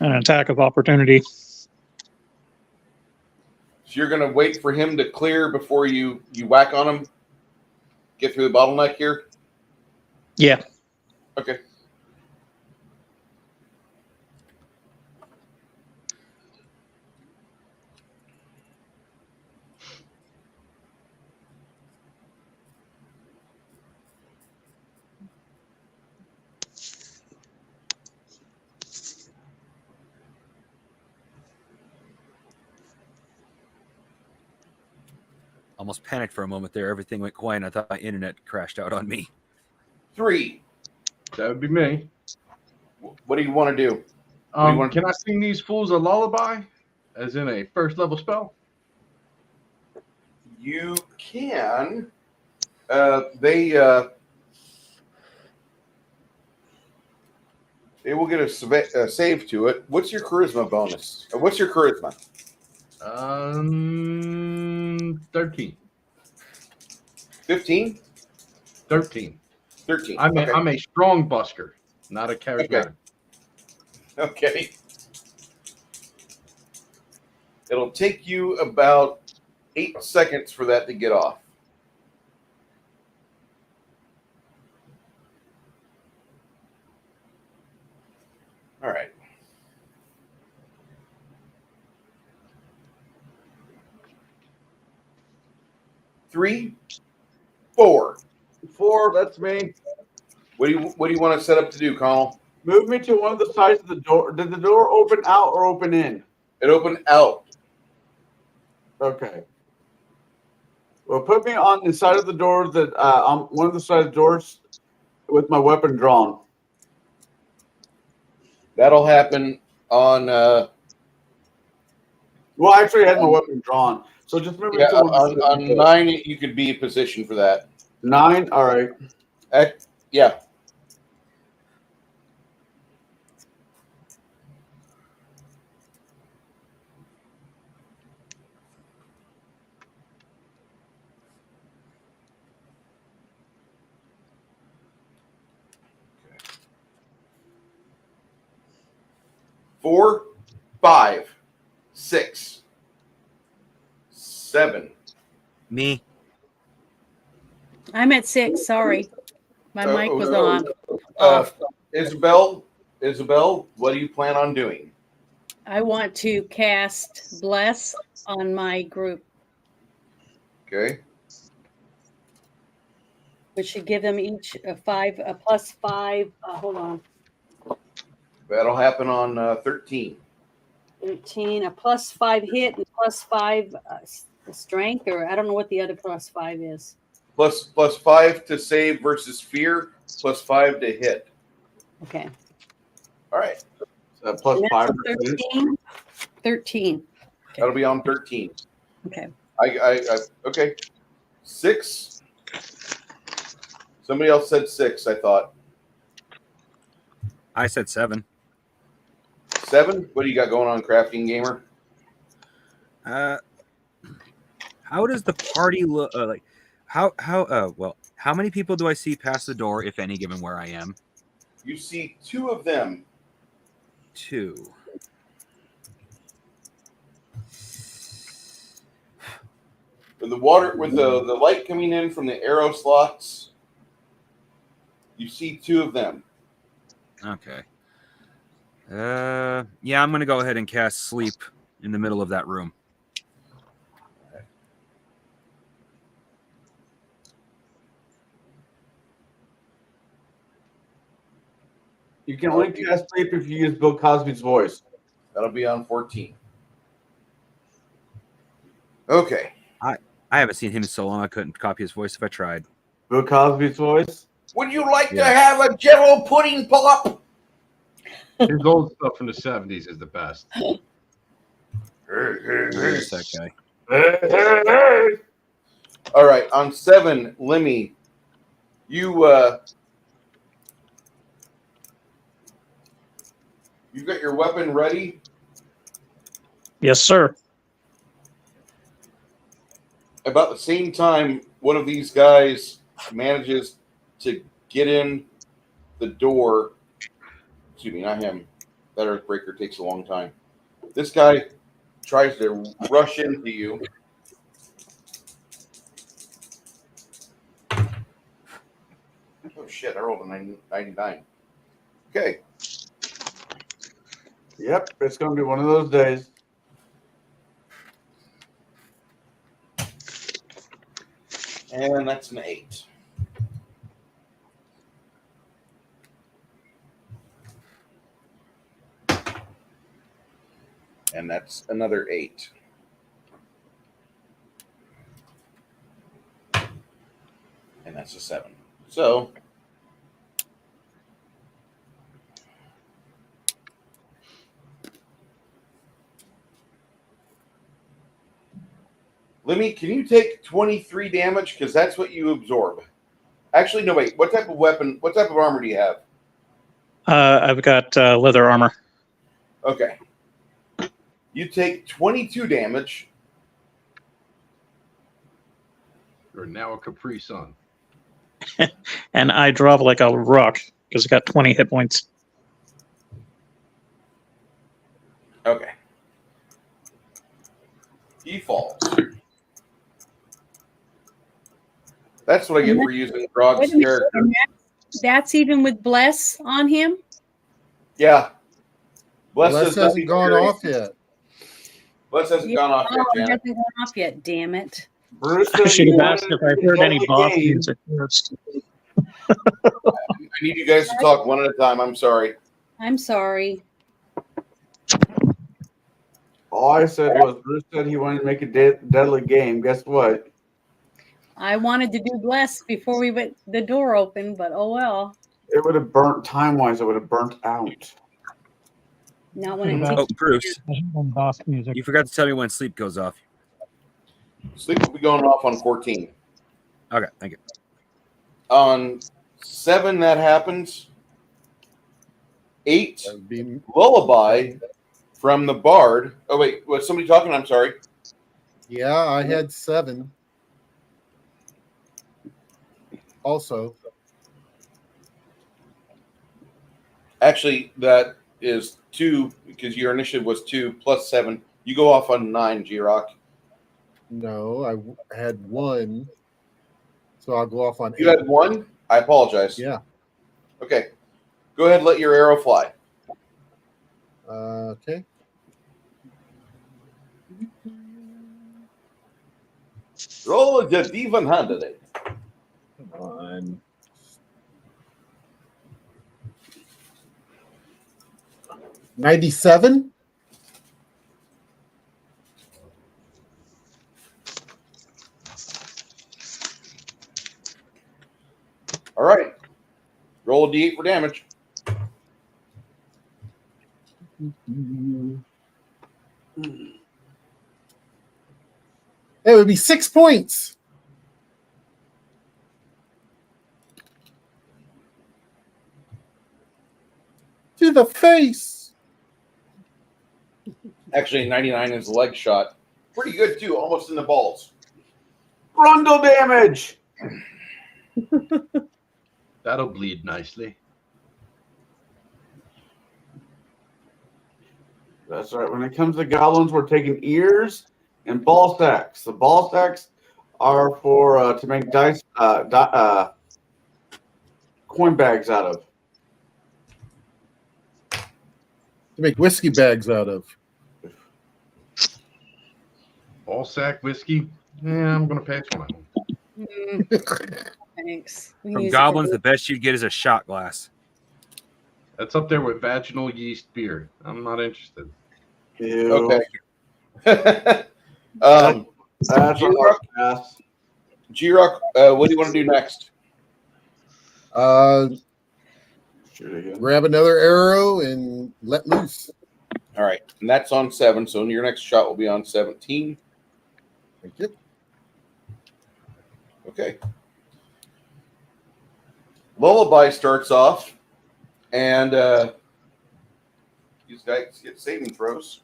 an attack of opportunity. So you're going to wait for him to clear before you whack on him? Get through the bottleneck here? Yeah. Okay. Almost panicked for a moment there. Everything went quiet. I thought my internet crashed out on me. 3. That would be me. What do you want to do? Want Can I sing these fools a lullaby? As in a first level spell? You can. They will get a save to it. What's your charisma bonus? What's your charisma? 13. 15? 13. 13. I'm Okay. a strong busker, not a charismatic. Okay. It'll take you about 8 seconds for that to get off. All right. Three, 4. 4, that's me. What do you want to set up to do, Connell? Move me to one of the sides of the door. Did the door open out or open in? It opened out. Okay. Well, put me on the side of the door that on one of the side of the doors with my weapon drawn. That'll happen on Well, actually, I had my weapon drawn. So just move me to one of the on 9. You could be in position for that. 9. All right. Yeah. Okay. 4, 5, 6, 7. Me. I'm at 6. Sorry. My mic was on. Isabel, what do you plan on doing? I want to cast Bless on my group, Okay. which should give them each a +5. Hold on. That'll happen on 13. 13, a +5 hit and +5 strength, or I don't know what the other +5 is. Plus 5 to save versus fear, +5 to hit. Okay. All right. Plus And 5. that's a 13. 13. That'll be on 13. Okay. Okay. 6. Somebody else said 6, I thought. I said 7. 7? What do you got going on, Crafting Gamer? How does the party look? Like, how many people do I see past the door, if any, given where I am? You see 2 of them. 2. With the light coming in from the arrow slots, you see 2 of them. Okay. Yeah, I'm gonna go ahead and cast Sleep in the middle of that room. You can only cast sleep if you use Bill Cosby's voice. That'll be on 14. Okay. I haven't seen him in so long I couldn't copy his voice if I tried. Bill Cosby's voice. Would you like to Yeah. have a Jello pudding pop? His old stuff from the 70s is the best. Where's that guy? All right, on 7, Lemmy, you've got your weapon ready. Yes, sir. About the same time, one of these guys manages to get in the door. Excuse me, not him. That Earthbreaker takes a long time. This guy tries to rush into you. Oh shit, I rolled a 99. Okay. Yep, it's going to be one of those days. And that's an 8. And that's another 8. And that's a 7. So Lemmy, can you take 23 damage? Because that's what you absorb. Actually, no, wait. What type of weapon, what type of armor do you have? I've got leather armor. Okay. You take 22 damage. You're now a Capri Sun. And I drop like a rock because I got 20 hit points. Okay. He falls. That's what I get for using Grog's Wait a minute, character. and that's even with Bless on him? Yeah. Bless does hasn't nothing gone very- off yet. Bless hasn't Yeah. gone off Oh, yet, it Janet. hasn't gone off yet, damn it. Bruce I said should he have asked wanted if I to heard any play boss game. music first. I need you guys to talk one at a time. I'm sorry. I'm sorry. All I said was Bruce said he wanted to make a deadly game. Guess what? I wanted to do Bless before we went the door open, but oh well. It would have burnt time-wise. It would have burnt out. Not when it About- takes Oh, Bruce, Boss music. you forgot to tell me when sleep goes off. Sleep will be going off on 14. Okay, thank you. On 7, that happens. 8, That would be Lullaby from the Bard. Oh, wait. Was somebody talking? I'm sorry. yeah. I had 7. Also, Actually, that is 2 because your initiative was 2 plus 7. You go off on 9, G-Rock. no, I had 1, so I'll go off on 8. You had 1? I apologize. Yeah. Okay. Go ahead and let your arrow fly. Okay. Roll the even-handed. Come on. $97. All right. Roll a d8 for damage. It would be 6 points. To the face. Actually, 99 is a leg shot. Pretty good, too. Almost in the balls. Brundle damage. That'll bleed nicely. That's right. When it comes to goblins, we're taking ears and ball sacks. The ball sacks are for to make dice coin bags out of. To make whiskey bags out of. Ball sack whiskey. Yeah, I'm gonna pass on that one. Thanks. We can From use it for goblins, the best you'd get is a shot glass. That's up there with vaginal yeast beer. I'm not interested. Ew. Okay. That's a hard pass. G-Rock, what do you want to do next? Shoot again. Grab another arrow and let loose. All right, and that's on 7, so your next shot will be on 17. Thank you. Okay. Lullaby starts off, and these guys get saving throws.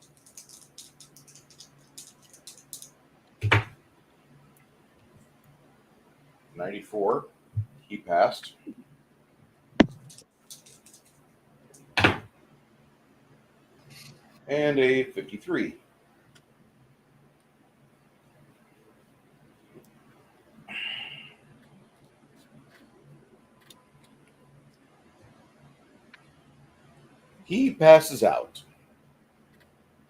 $94. He passed. And a 53. He passes out.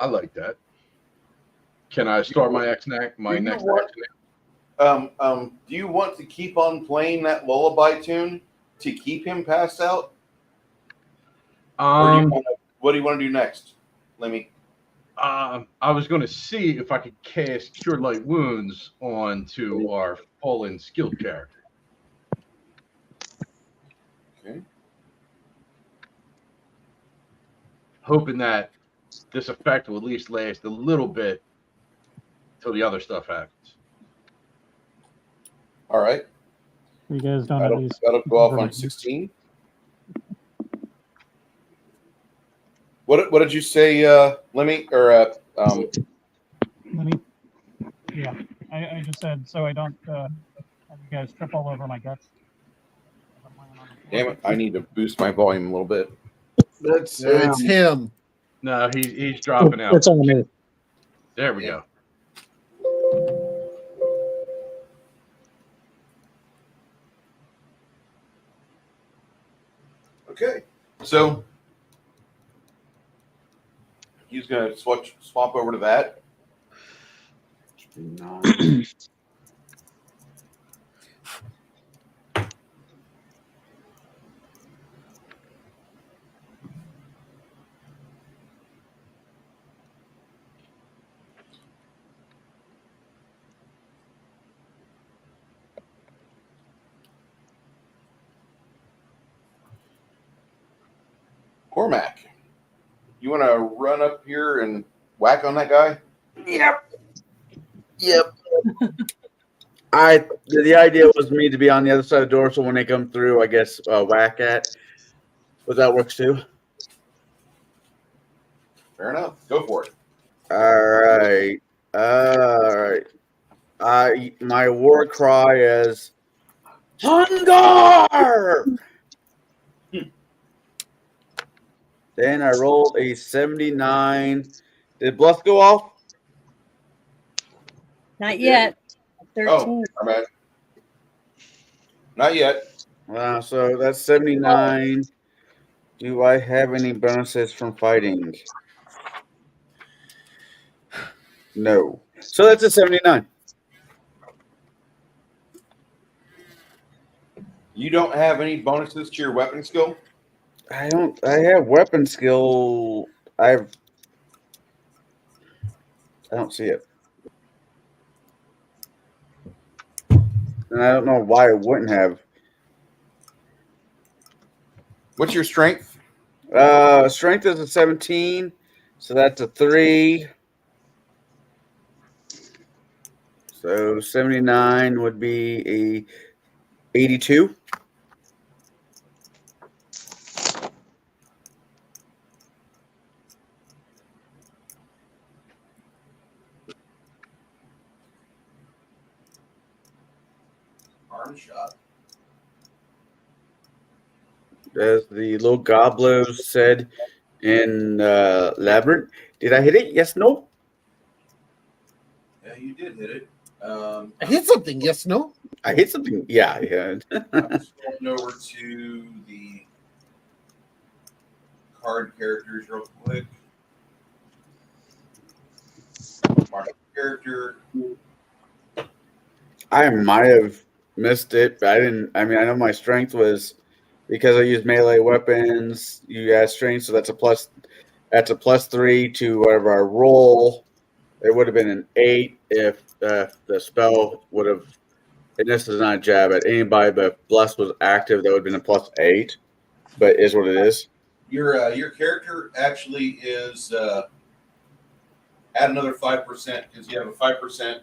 I like that. Can I start my next action? Do you want to keep on playing that lullaby tune to keep him passed out? What do you want to do next, Lemmy? I was going to see if I could cast Cure Light Wounds onto our fallen skilled character. Okay. Hoping that this effect will at least last a little bit till the other stuff happens. All right. You guys don't at least. That'll go off on 16. What did you say, Lemmy? Or Let me. Yeah, I just said so I don't have you guys trip all over my guts. damn it! I need to boost my volume a little bit. That's It's him. No, he's dropping out. It's on me. There we go. Okay, so he's gonna swap over to that. Cormac, you want to run up here and whack on that guy? Yep. The idea was me to be on the other side of the door, so when they come through, I guess whack at. But that works too. Fair enough. Go for it. All right. My war cry is hunger. Then I rolled a 79. Did bluff go off? Not yet. 13. Oh, my bad. Not yet. So that's 79. Do I have any bonuses from fighting? No. So that's a 79. You don't have any bonuses to your weapon skill? I have weapon skill. I don't see it. And I don't know why I wouldn't have. What's your strength? Strength is a 17, so that's a 3. So 79 would be a 82. Arm shot. As the little goblo said in Labyrinth. Did I hit it? Yes, no? Yeah, you did hit it. I hit something. Yes, no. I hit something. Yeah, I had. I'm just going over to the card characters real quick. Mark character. I might have missed it, but I didn't. I mean, I know my strength was because I use melee weapons. You add strength, so that's a plus. That's a +3 to whatever I roll. It would have been an 8 if the spell would have. And this is not a jab at anybody, but if Bless was active, that would have been a +8. But is what it is. Your character actually is add another 5% because you have a 5%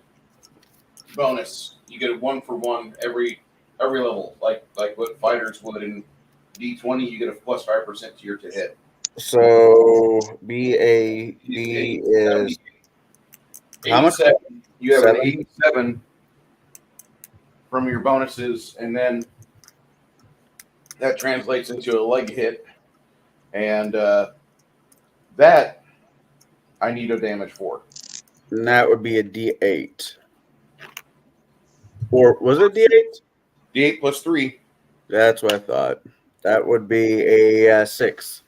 bonus. You get a 1-for-1 every level, like what fighters would in D20. You get a +5% to your to hit. So BAB is how much? 87. You have an 7? 87 from your bonuses, and then that translates into a leg hit, and that I need a damage for. And that would be a D8. Or was it D8? D8 plus 3. That's what I thought. That would be a 6.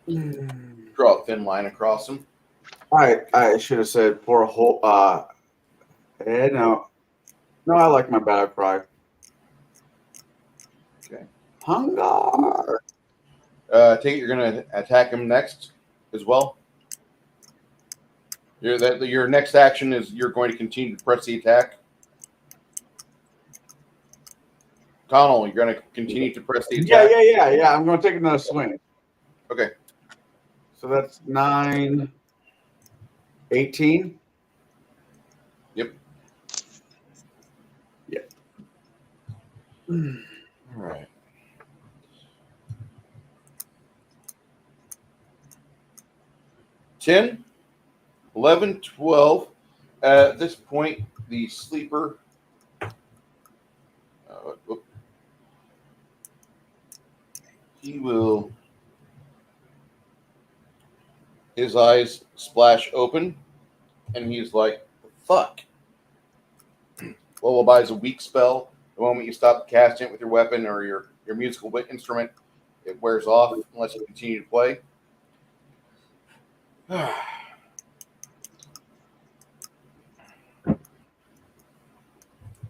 Draw a thin line across them. I should have said pour a whole. No, I like my battle cry. Okay. Hunger. Take it you're going to attack him next as well. Your next action is you're going to continue to press the attack. Connell, you're going to continue to press the attack. Yeah. I'm going to take another swing. Okay. So that's 9, 18. Yep. Yep. All right. Ten, 11, 12. At this point, the sleeper. He will. His eyes splash open, and he's like, "Fuck." Lullaby is a weak spell. The moment you stop casting it with your weapon or your musical instrument, it wears off unless you continue to play.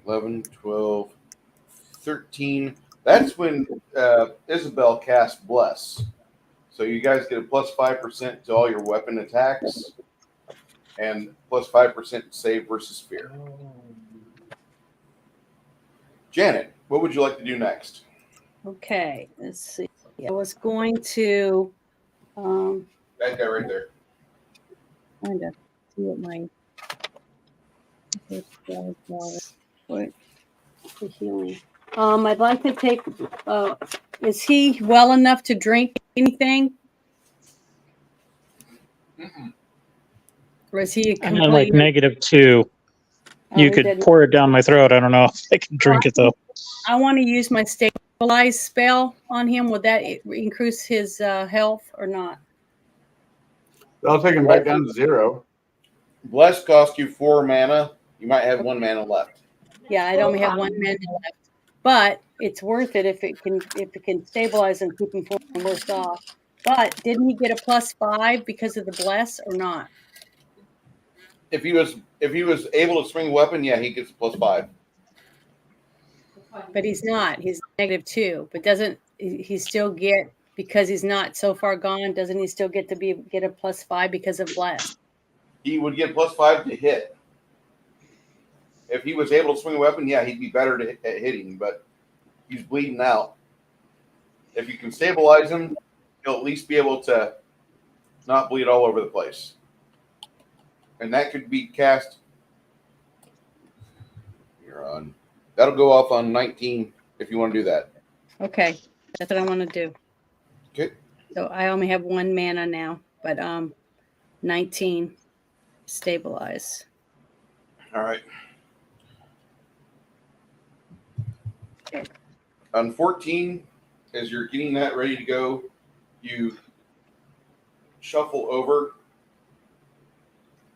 11, 12, 13. That's when Isabel casts Bless. So you guys get a +5% to all your weapon attacks and +5% save versus fear. Janet, what would you like to do next? Okay, let's see. I was going to That guy right there. kind of see what my what the healing. I'd like to take. Is he well enough to drink anything, or is he I'm at like completely? -2. You could pour it down my throat. I don't know if I can drink it though. I want to use my stabilize spell on him. Would that increase his health or not? I'll take him back down to 0. Bless cost you 4 mana. You might have 1 mana left. Yeah, I only have 1 mana left, but it's worth it if it can stabilize and keep him from worse off. But didn't he get a +5 because of the bless or not? If he was able to swing a weapon, yeah, he gets a +5. But he's not. He's -2. But doesn't he still get, because he's not so far gone? Doesn't he still get to get a +5 because of bless? He would get +5 to hit. If he was able to swing a weapon, yeah, he'd be better at hitting, but he's bleeding out. If you can stabilize him, he'll at least be able to not bleed all over the place. And that could be cast. You're on. That'll go off on 19 if you want to do that. Okay, that's what I want to do. Okay. So I only have 1 mana now, but 19 stabilize. All right. Okay. On 14, as you're getting that ready to go, you shuffle over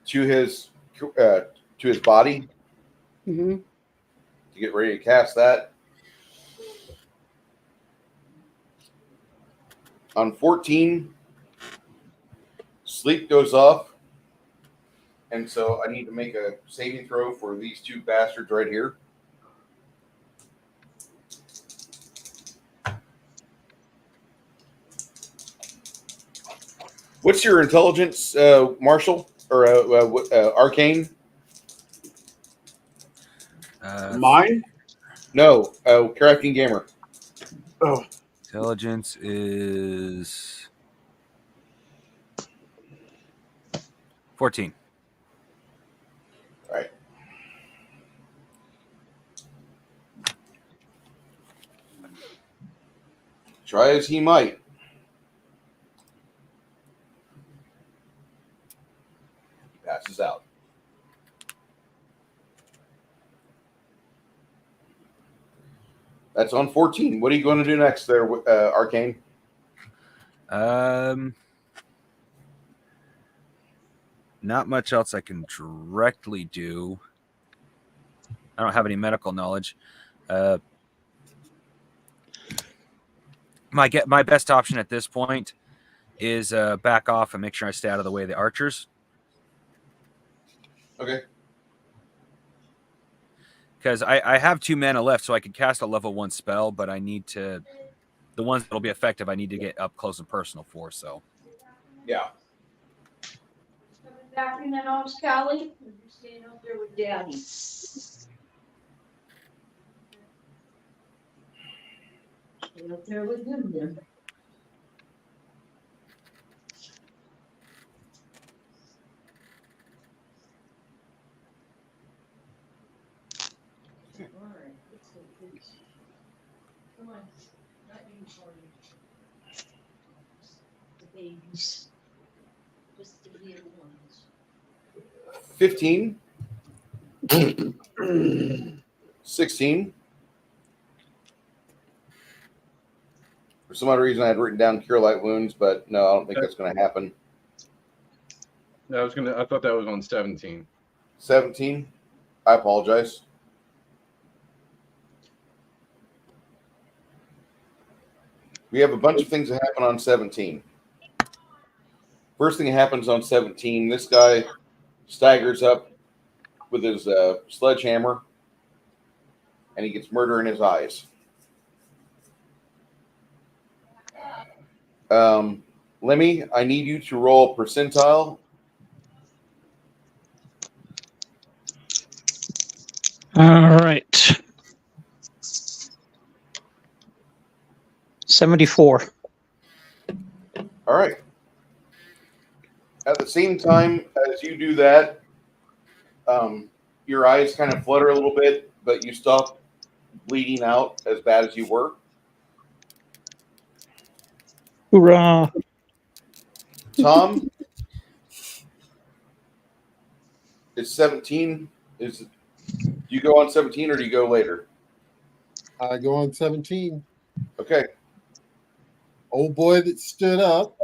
to his body Mm-hmm. to get ready to cast that. On 14, sleep goes off, and so I need to make a saving throw for these two bastards right here. What's your intelligence, Marshall, or Arcane? Mine? No, Crafting Gamer. Oh, Intelligence is 14. All right. Try as he might. He passes out. That's on 14. What are you going to do next there, Arcane? Not much else I can directly do. I don't have any medical knowledge. My best option at this point is back off and make sure I stay out of the way of the archers. Okay. Because I have 2 mana left, so I could cast a level 1 spell, but I need to... The ones that'll be effective, I need to get up close and personal for, so... Yeah. Coming back in the house, Callie? Or you staying up there with Daddy? Stay up there with him then. All right, let's go, please. Come on, not you, sorry. The babies. Just the little ones. 15. 16. For some odd reason, I had written down Cure Light Wounds, but no, I don't think that's going to happen. I thought that was on 17. 17. I apologize. We have a bunch of things that happen on 17. First thing that happens on 17, this guy staggers up with his sledgehammer, and he gets murder in his eyes. Lemmy, I need you to roll percentile. All right. 74. All right. At the same time as you do that, your eyes kind of flutter a little bit, but you stop bleeding out as bad as you were. Hoorah. Tom, it's 17. Do you go on 17 or do you go later? I go on 17. Okay. Old boy that stood up.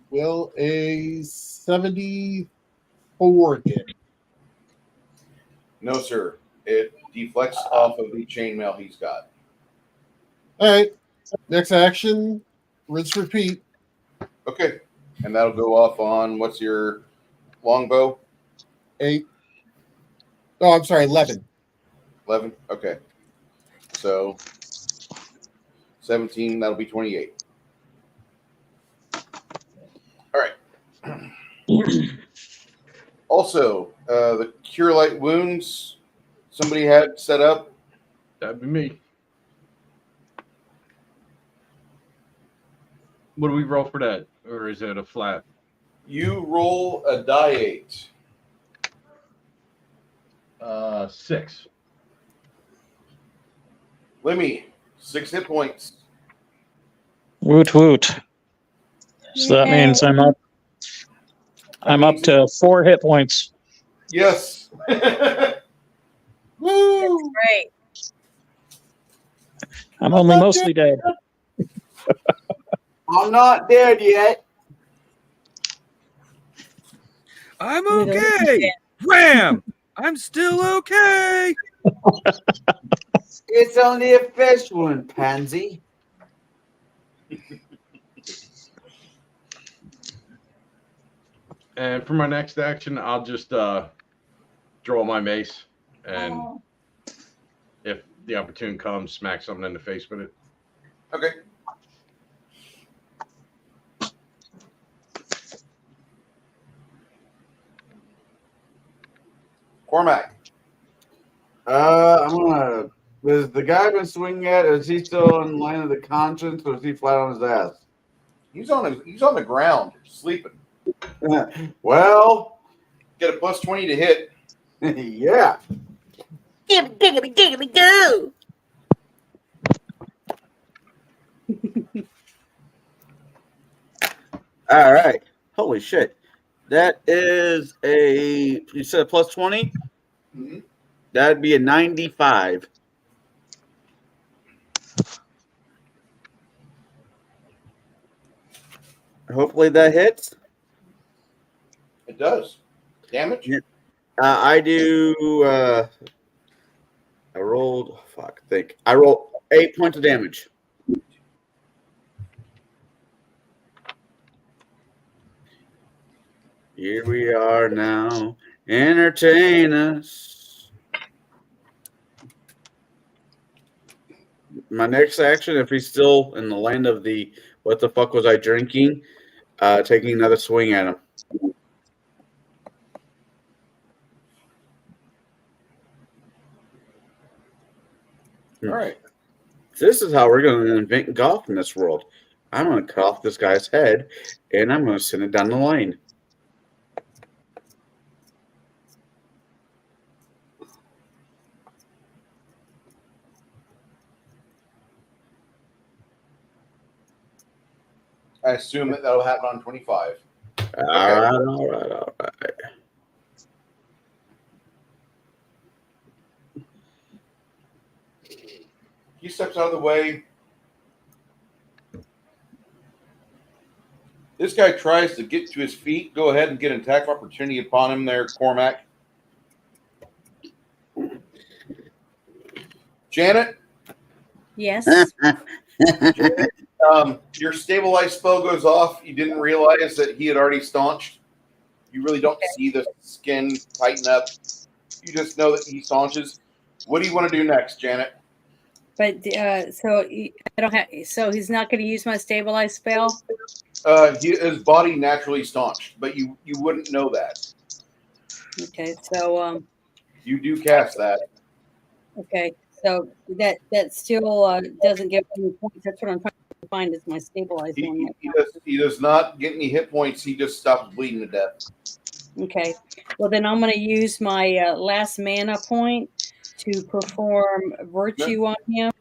Will a 74 hit? No, sir. It deflects off of the chainmail he's got. All right. Next action, rinse, repeat. Okay. And that'll go off on, what's your longbow? 8. Oh, I'm sorry, 11. 11? Okay. So 17, that'll be 28. All right. Also, the Cure Light Wounds somebody had set up. That'd be me. What do we roll for that? Or is it a flat? You roll a die 8. 6. Lemmy, 6 hit points. Woot woot. So that means I'm up to 4 hit points. Yes. Woo! Great. I'm only mostly dead. I'm not dead yet. I'm okay. Ram! I'm still okay. It's only a fish one, pansy. And for my next action, I'll just draw my mace, and if the opportune comes, smack something in the face with it. Okay. Cormac. I'm gonna. Is the guy I've been swinging at? Is he still in line of the conscience, or is he flat on his ass? He's on the ground, sleeping. Well, Get a plus 20 to hit. yeah. Giggly go. All right. Holy shit. That is a. You said a plus 20? Mm-hmm. That'd be a 95. Hopefully that hits. It does. Damage? Yeah. I do. I rolled. Fuck. Think. I rolled 8 points of damage. Here we are now. Entertain us. My next action, if he's still in the land of the what the fuck was I drinking, taking another swing at him. All right. This is how we're going to invent golf in this world. I'm going to cut off this guy's head, and I'm going to send it down the lane. I assume that'll happen on 25. All right. He steps out of the way. This guy tries to get to his feet. Go ahead and get an attack opportunity upon him there, Cormac. Janet? Yes. Janet, your stabilize spell goes off. You didn't realize that he had already staunched. You really don't see the skin tighten up. You just know that he staunches. What do you want to do next, Janet? But so I don't have. So he's not going to use my stabilize spell. His body naturally staunched, but you wouldn't know that. Okay. So You do cast that. okay. So that still doesn't give any points. That's what I'm trying to find is my stabilize one. He does not get any hit points. He just stops bleeding to death. Okay. Well, then I'm going to use my last mana point to perform virtue on him,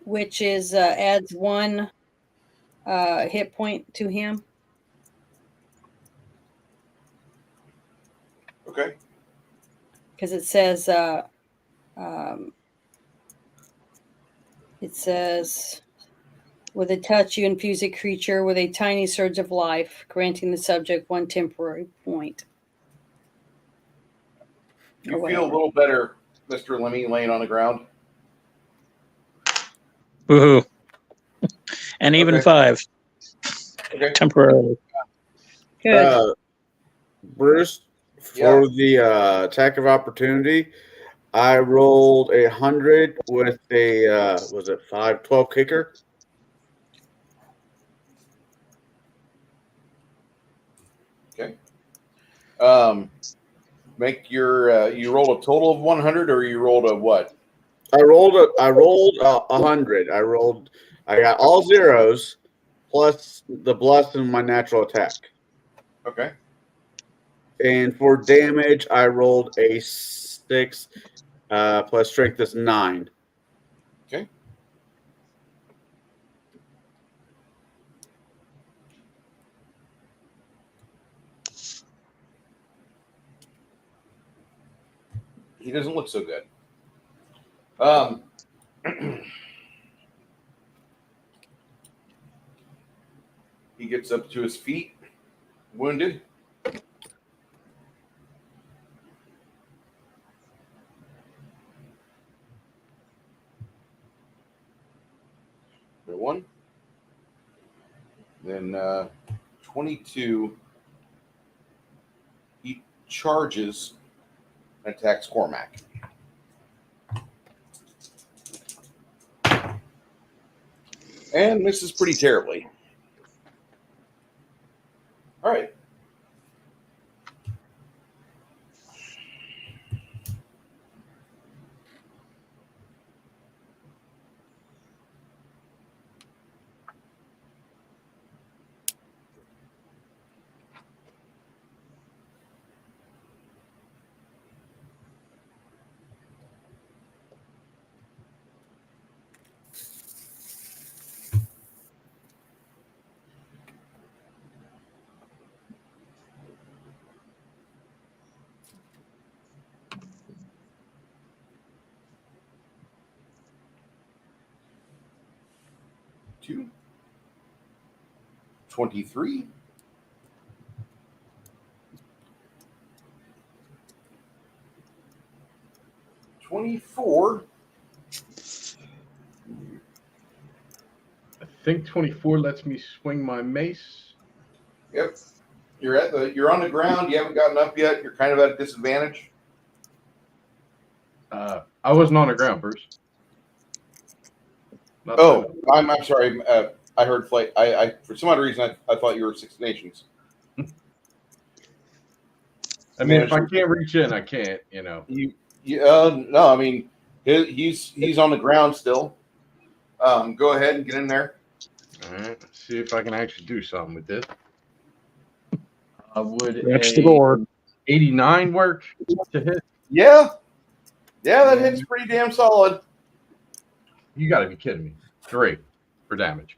which is adds 1 hit point to him. Okay. Because it says with a touch, you infuse a creature with a tiny surge of life, granting the subject 1 temporary point. You feel a little better, Mr. Lemmy, laying on the ground. Woohoo. And even 5. Okay. Temporarily. Good. Bruce, for the attack of opportunity, I rolled 100 with a, was it 5-12 kicker? Okay. Make your you roll a total of 100, or you rolled a what? I rolled 100. I got all zeros plus the bless in my natural attack. Okay. And for damage, I rolled a 6 plus strength is 9. Okay. He doesn't look so good. He gets up to his feet, wounded. One. Then 22. He charges and attacks Cormac. And misses pretty terribly. All right. Two. 23. 24. I think 24 lets me swing my mace. Yep. You're on the ground. You haven't gotten up yet. You're kind of at a disadvantage. I wasn't on the ground, Bruce. Not Oh, I'm sorry. I heard flight. I for some odd reason I thought you were Six Nations. I mean, if I can't reach in, I can't. No. I mean, he's on the ground still. Go ahead and get in there. All right. Let's see if I can actually do something with this. Would That's the board. 89 work to hit? Yeah, that hits pretty damn solid. You got to be kidding me. 3 for damage.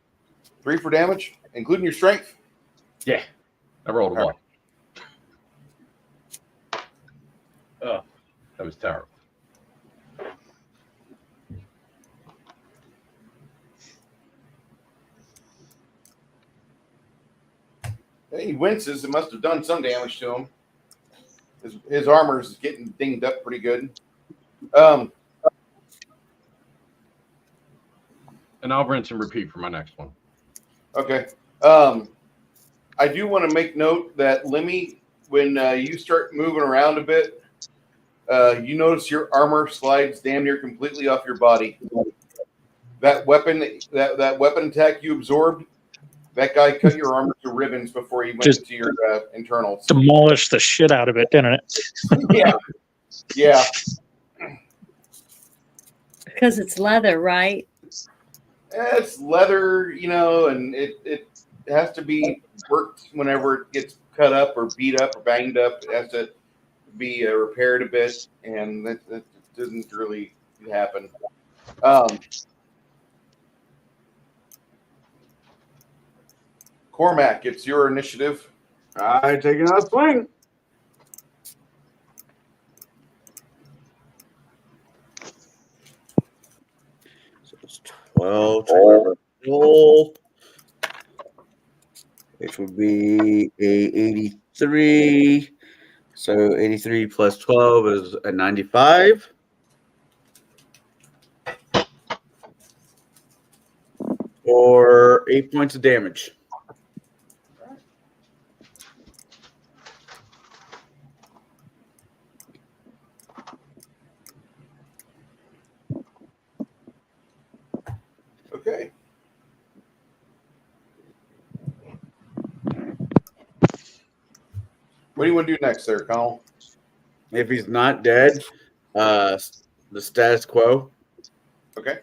3 for damage, including your strength. Yeah, I rolled a 1. Oh, that was terrible. He winces. It must have done some damage to him. His armor is getting dinged up pretty good. And I'll rinse and repeat for my next one. Okay. I do want to make note that Lemmy, when you start moving around a bit, you notice your armor slides damn near completely off your body. That weapon attack you absorbed, that guy cut your armor to ribbons before he went into your internals. Demolished the shit out of it, didn't it? Yeah. Because it's leather, right? It's leather, and it has to be worked whenever it gets cut up or beat up or banged up. It has to be repaired a bit, and that doesn't really happen. Cormac, it's your initiative. I take another swing. So it's 12. Roll. Which would be a 83. So 83 plus 12 is a 95. Or 8 points of damage. Okay. What do you want to do next there, Connell? If he's not dead, the status quo. Okay.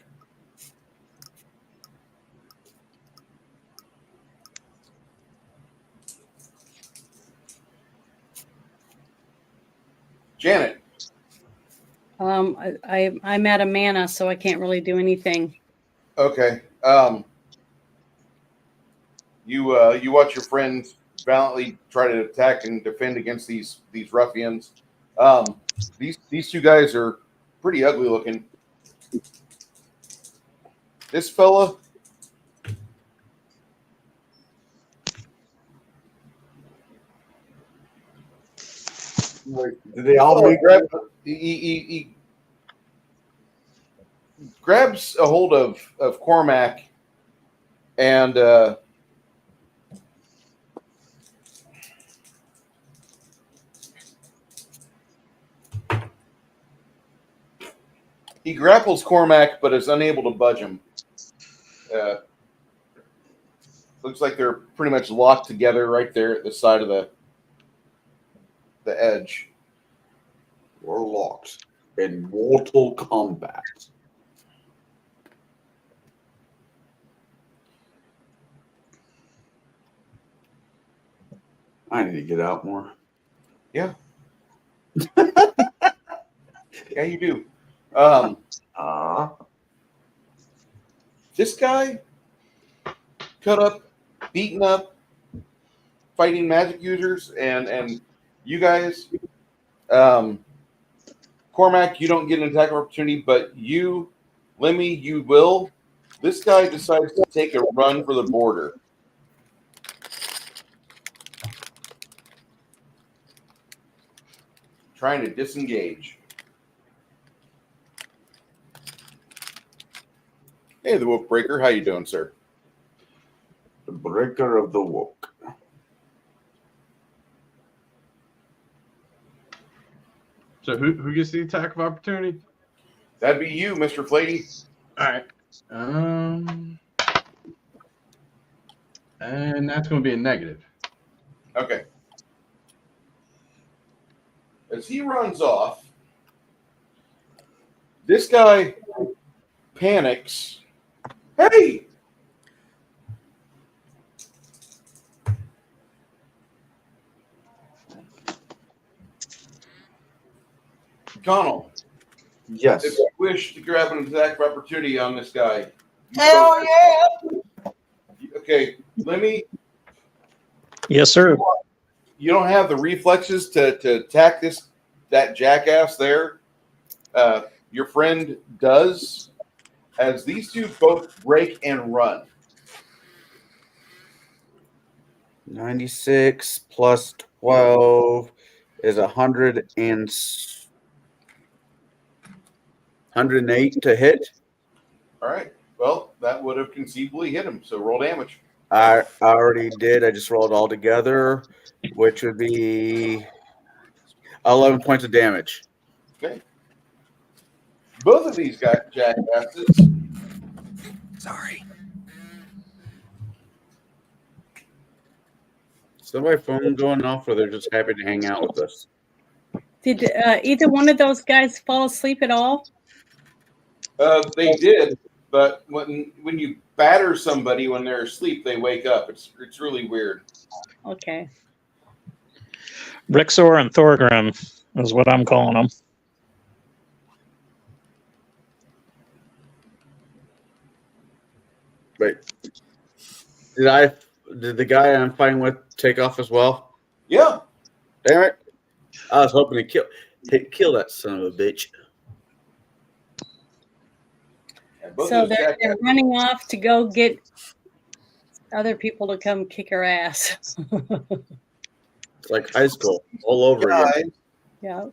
Janet. I'm out of mana, so I can't really do anything. Okay. You watch your friends valiantly try to attack and defend against these ruffians. These two guys are pretty ugly looking. This fella. Did they all make he grabs a hold of Cormac and He grapples Cormac, but is unable to budge him. Looks like they're pretty much locked together right there at the side of the edge. We're locked in mortal combat. I need to get out more. Yeah. Yeah, you do. This guy cut up, beaten up, fighting magic users, and you guys, Cormac, you don't get an attack opportunity, but you, Lemmy, you will. This guy decides to take a run for the border. Trying to disengage. Hey, the Wolf Breaker. How you doing, sir? The breaker of the woke. So who gets the attack of opportunity? That'd be you, Mr. Flatey. All right. And that's going to be a negative. Okay. As he runs off, this guy panics. Hey! Connell, Yes. if you wish to grab an attack of opportunity on this guy. Hell yeah! Okay, let me. Yes, sir. You don't have the reflexes to attack that jackass there. Your friend does, as these two both break and run. 96 plus 12 is 108 to hit. All right. Well, that would have conceivably hit him. So roll damage. I already did. I just rolled all together, which would be 11 points of damage. Okay. Both of these guys, jackasses. Sorry. Is my phone going off, or they're just happy to hang out with us? Did either one of those guys fall asleep at all? They did, but when you batter somebody when they're asleep, they wake up. It's really weird. Okay. Rixor and Thorgrim is what I'm calling them. Wait, did the guy I'm fighting with take off as well? Yeah. Damn it! I was hoping to kill that son of a bitch. So they're running off to go get other people to come kick her ass. It's like high school all over again. Yeah.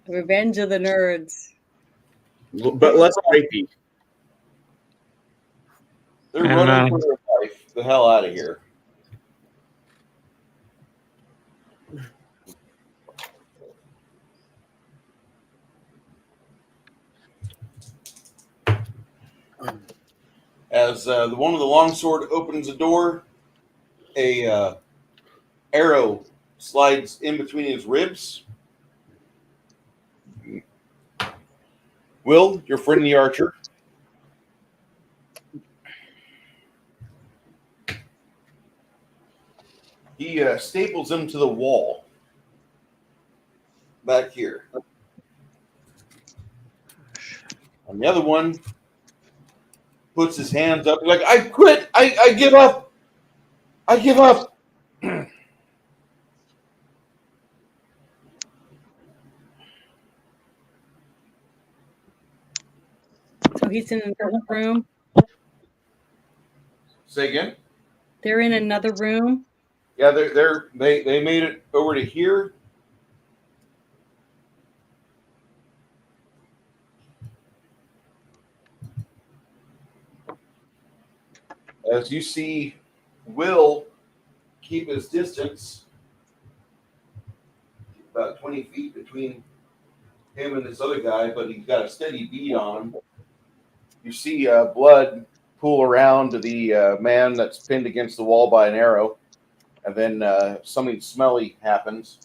Revenge of the nerds. But less rapey. They're running for their life the hell out of here. As the one with the longsword opens the door, a arrow slides in between his ribs. Will, your friend the archer, he staples him to the wall back here. And the other one puts his hands up like, I quit. I give up. I give up. So he's in another room. Say again. They're in another room. Yeah, they made it over to here. As you see, Will keep his distance about 20 feet between him and this other guy, but he's got a steady bead on him. You see blood pool around to the man that's pinned against the wall by an arrow, and then something smelly happens.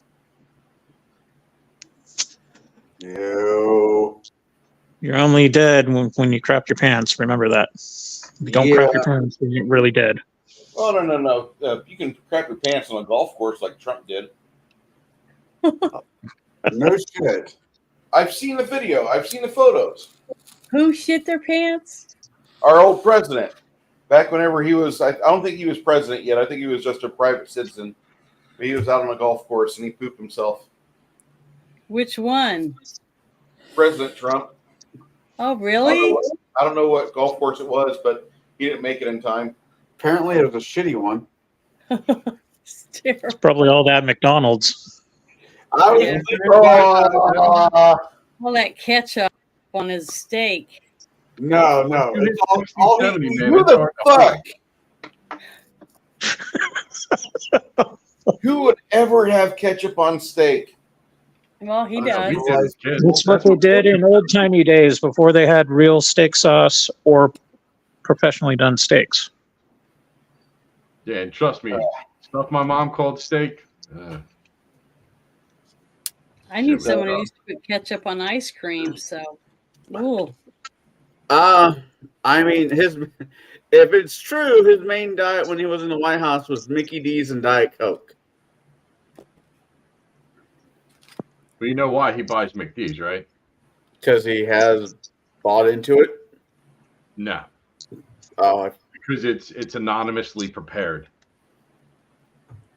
No. You're only dead when you crap your pants. Remember that. If you don't crap your pants, then you're really dead. Oh, no. You can crap your pants on a golf course like Trump did. No shit. I've seen the video. I've seen the photos. Who shit their pants? Our old president, back whenever he was, I don't think he was president yet. I think he was just a private citizen. But he was out on a golf course and he pooped himself. Which one? President Trump. Oh, really? I don't know what golf course it was, but he didn't make it in time. Apparently it was a shitty one. It's probably all that McDonald's. All that ketchup on his steak. No. It's all he needs. Who the fuck? Who would ever have ketchup on steak? Well, he does. That's what they did in old-timey days before they had real steak sauce or professionally done steaks. Yeah, and trust me, stuff my mom called steak. I knew someone who used to put ketchup on ice cream, so. Ooh. I mean, if it's true, his main diet when he was in the White House was Mickey D's and Diet Coke. But you know why he buys McD's, right? Because he has bought into it? No. Oh. Because it's anonymously prepared.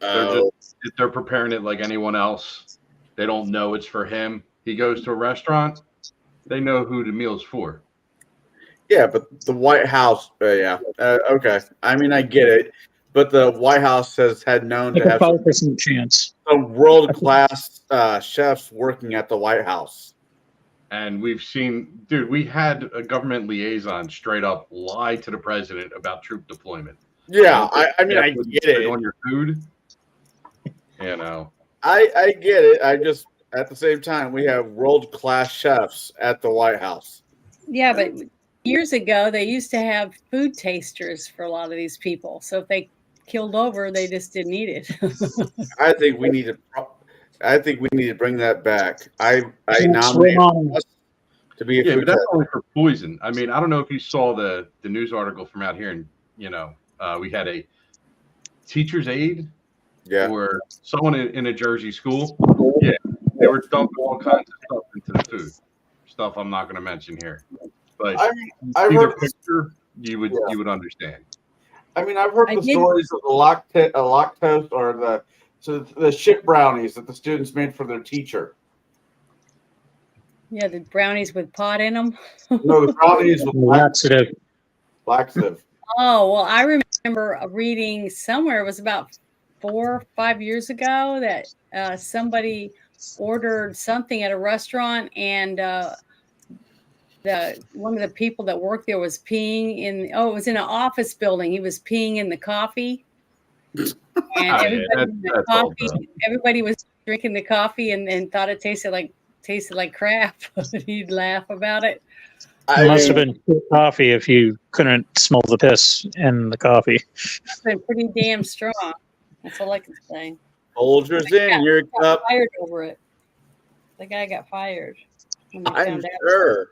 Oh. They're preparing it like anyone else. They don't know it's for him. He goes to a restaurant. They know who the meal's for. Yeah, but the White House, okay. I mean, I get it. But the White House has had known to have 5% chance. Some world-class chefs working at the White House. And we've seen, dude, we had a government liaison straight up lie to the president about troop deployment. Yeah, I mean, I get it. On your food, you know. I get it. I just, at the same time, we have world-class chefs at the White House. Yeah, but years ago, they used to have food tasters for a lot of these people. So if they killed over, they just didn't eat it. I think we need to bring that back. I nominate us to be a food but that's tester. only for poison. I mean, I don't know if you saw the news article from out here, and we had a teacher's aide, or someone in a Jersey school. Yeah, they were dumping all kinds of stuff into the food. Stuff I'm not going to mention here, but I've heard picture you would understand. I mean, I've heard the stories of the lactose or the shit brownies that the students made for their teacher. Yeah, the brownies with pot in them. No, the brownies with laxative. Oh, well, I remember reading somewhere, it was about 4 or 5 years ago, that somebody ordered something at a restaurant, and one of the people that worked there was peeing in. Oh, it was in an office building. He was peeing in the coffee, and everybody was drinking the coffee and thought it tasted like crap. He'd laugh about it. It must have been good coffee if you couldn't smell the piss in the coffee. It's been pretty damn strong. That's all I can say. Folgers in your cup. Fired over it. The guy got fired. I'm sure.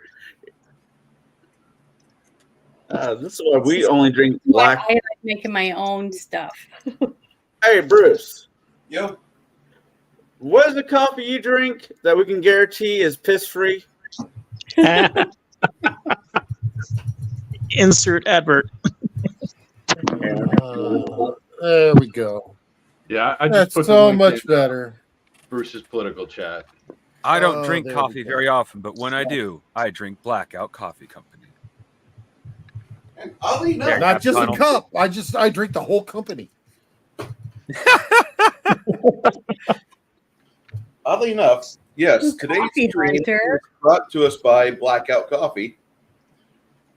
This is why we only drink black. I like making my own stuff. Hey, Bruce. Yep. What is the coffee you drink that we can guarantee is piss-free? Insert advert. There we go. Yeah, I just That's put so much better. Bruce's political chat. I don't drink coffee very often, but when I do, I drink Blackout Coffee Company. And oddly enough, not just a cup. I drink the whole company. Oddly enough, yes, today's stream was brought to us by Blackout Coffee.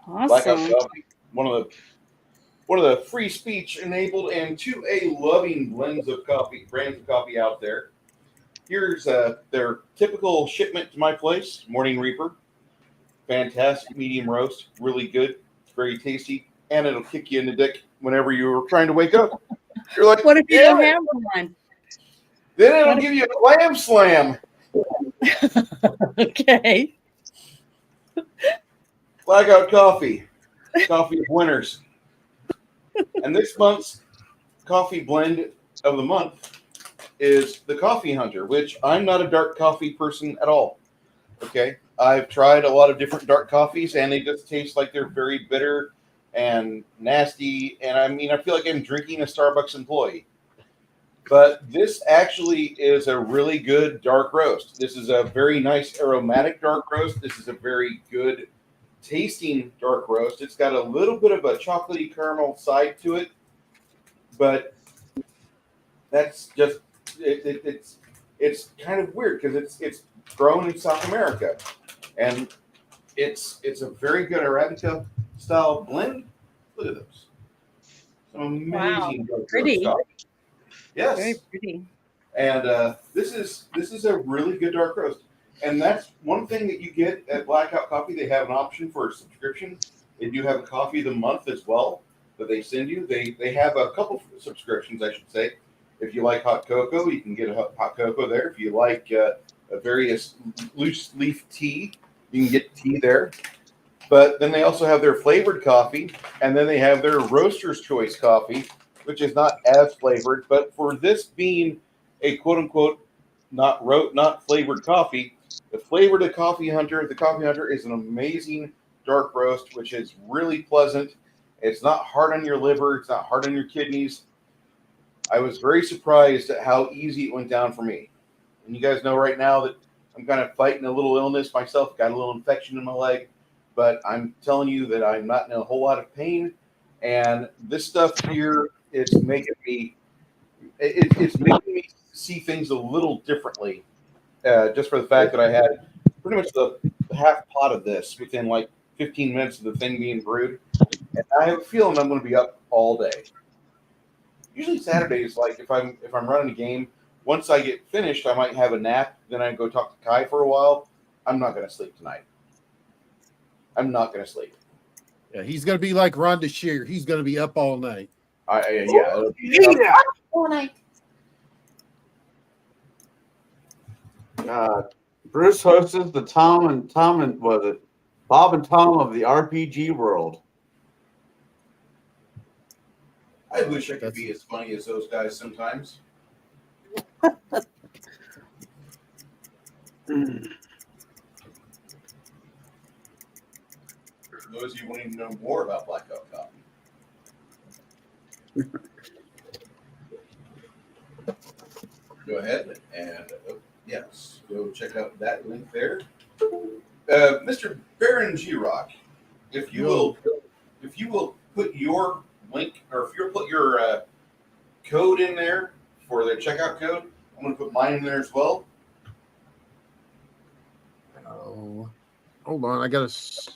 Awesome. Blackout Coffee, one of the free speech enabled and 2A loving brands of coffee out there. Here's their typical shipment to my place, Morning Reaper. Fantastic medium roast, really good, very tasty, and it'll kick you in the dick whenever you're trying to wake up. You're like, What if you "Damn don't it." have one? Then it'll What if- give you a clam slam. Okay. Blackout coffee of winners. And this month's coffee blend of the month is the Coffee Hunter, which I'm not a dark coffee person at all. Okay. I've tried a lot of different dark coffees and they just taste like they're very bitter and nasty. And I mean, I feel like I'm drinking a Starbucks employee. But this actually is a really good dark roast. This is a very nice aromatic dark roast. This is a very good tasting dark roast. It's got a little bit of a chocolatey caramel side to it, but that's just it's kind of weird because it's grown in South America, and it's a very good Arabica style blend. Look at those, some amazing dark pretty. roast coffee. Yes, Very pretty. and this is a really good dark roast. And that's one thing that you get at Blackout Coffee. They have an option for a subscription. They do have a coffee of the month as well that they send you. They have a couple of subscriptions, I should say. If you like hot cocoa, you can get a hot cocoa there. If you like a various loose leaf tea, you can get tea there. But then they also have their flavored coffee, and then they have their roaster's choice coffee, which is not as flavored. But for this being a quote unquote not flavored coffee, the flavor to the Coffee Hunter is an amazing dark roast, which is really pleasant. It's not hard on your liver. It's not hard on your kidneys. I was very surprised at how easy it went down for me. And you guys know right now that I'm kind of fighting a little illness myself, got a little infection in my leg, but I'm telling you that I'm not in a whole lot of pain. And this stuff here, it's making me see things a little differently. Just for the fact that I had pretty much the half pot of this within like 15 minutes of the thing being brewed, and I have a feeling I'm going to be up all day. Usually Saturdays, like if I'm running a game, once I get finished, I might have a nap. Then I go talk to Kai for a while. I'm not going to sleep tonight. I'm not going to sleep. Yeah, he's going to be like Rhonda Shear. He's going to be up all night. It'll be All night. Bruce hosts the Bob and Tom of the RPG world. I wish I could be as funny as those guys sometimes. For those of you wanting to know more about Blackout Coffee. Go ahead and yes, go check out that link there. Mr. Baron G-Rock, if you will put your link, or if you'll put your code in there for the checkout code, I'm going to put mine in there as well. Oh, hold on. I got to.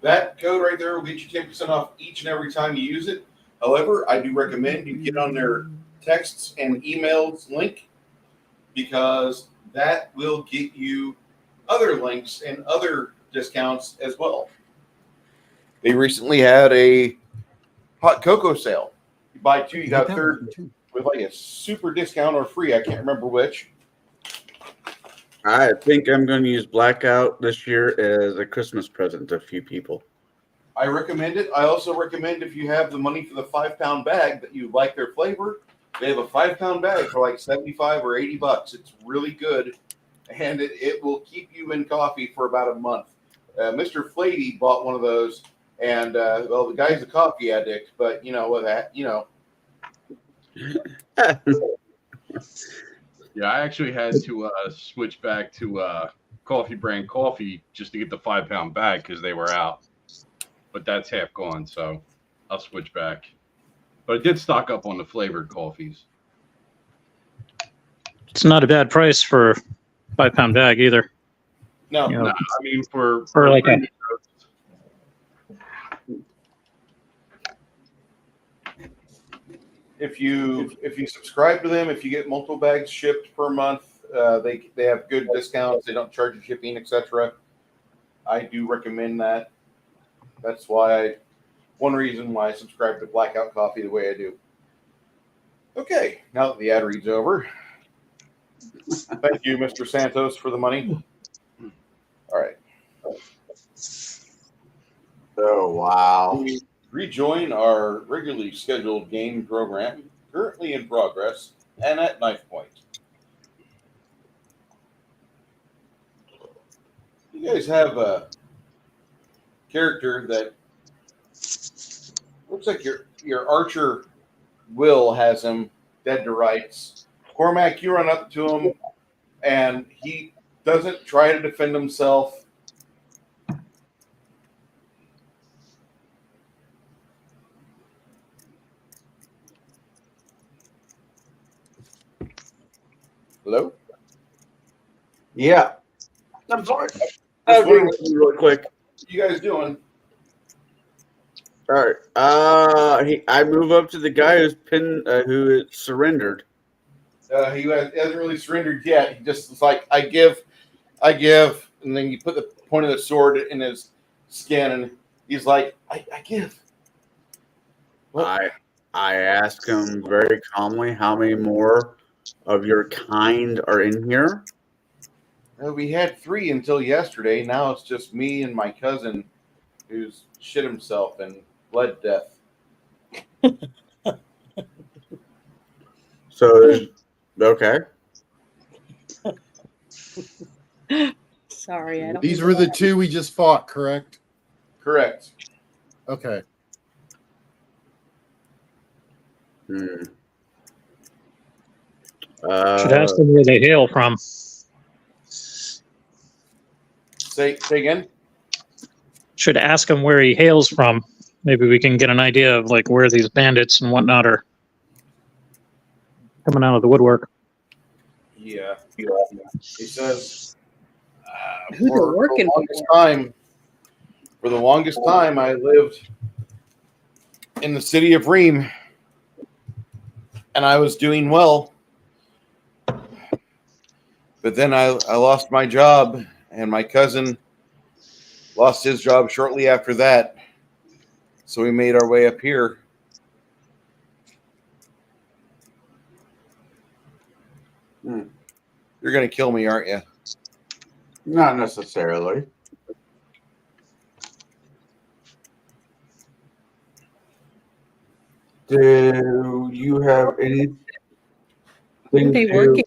That code right there will get you 10% off each and every time you use it. However, I do recommend you get on their texts and emails link, because that will get you other links and other discounts as well. They recently had a hot cocoa sale. You buy two, you got a third with like a super discount or free. I can't remember which. I think I'm going to use Blackout this year as a Christmas present to a few people. I recommend it. I also recommend, if you have the money for the 5-pound bag that you like their flavor, they have a 5-pound bag for like $75 or $80. It's really good, and it will keep you in coffee for about a month. Mr. Flady bought one of those, and well, the guy's a coffee addict, but you know what that, you know. Yeah, I actually had to switch back to Coffee Brand Coffee just to get the 5-pound bag because they were out. But that's half gone, so I'll switch back. But I did stock up on the flavored coffees. It's not a bad price for a 5-pound bag either. No, You know, No, I mean for like a, if you subscribe to them, if you get multiple bags shipped per month, they have good discounts. They don't charge you shipping, etc. I do recommend that. That's one reason why I subscribe to Blackout Coffee the way I do. Okay, now that the ad read's over, thank you, Mr. Santos, for the money. All right. Oh, wow. We rejoin our regularly scheduled game program, currently in progress, and at knife point. You guys have a character that looks like your archer Will has him dead to rights. Cormac, you run up to him, and he doesn't try to defend himself. Hello? Yeah. I'm sorry. Just wondering Okay, real quick. what you guys doing? All right. I move up to the guy who is surrendered. He hasn't really surrendered yet. He just is like, I give, and then you put the point of the sword in his skin, and he's like, I give. I ask him very calmly, how many more of your kind are in here? We had 3 until yesterday. Now it's just me and my cousin who's shit himself and bled to death. So, okay. Sorry, I don't. These were the 2 we just fought, correct? Correct. Okay. Should ask them where they hail from. Say again. Should ask him where he hails from. Maybe we can get an idea of like where these bandits and whatnot are coming out of the woodwork. Yeah. He says, Who they're working for the longest time, I lived in the city of Ream, and I was doing well. But then I lost my job, and my cousin lost his job shortly after that. So we made our way up here. You're going to kill me, aren't you? Not necessarily. Do you have anything Who they working?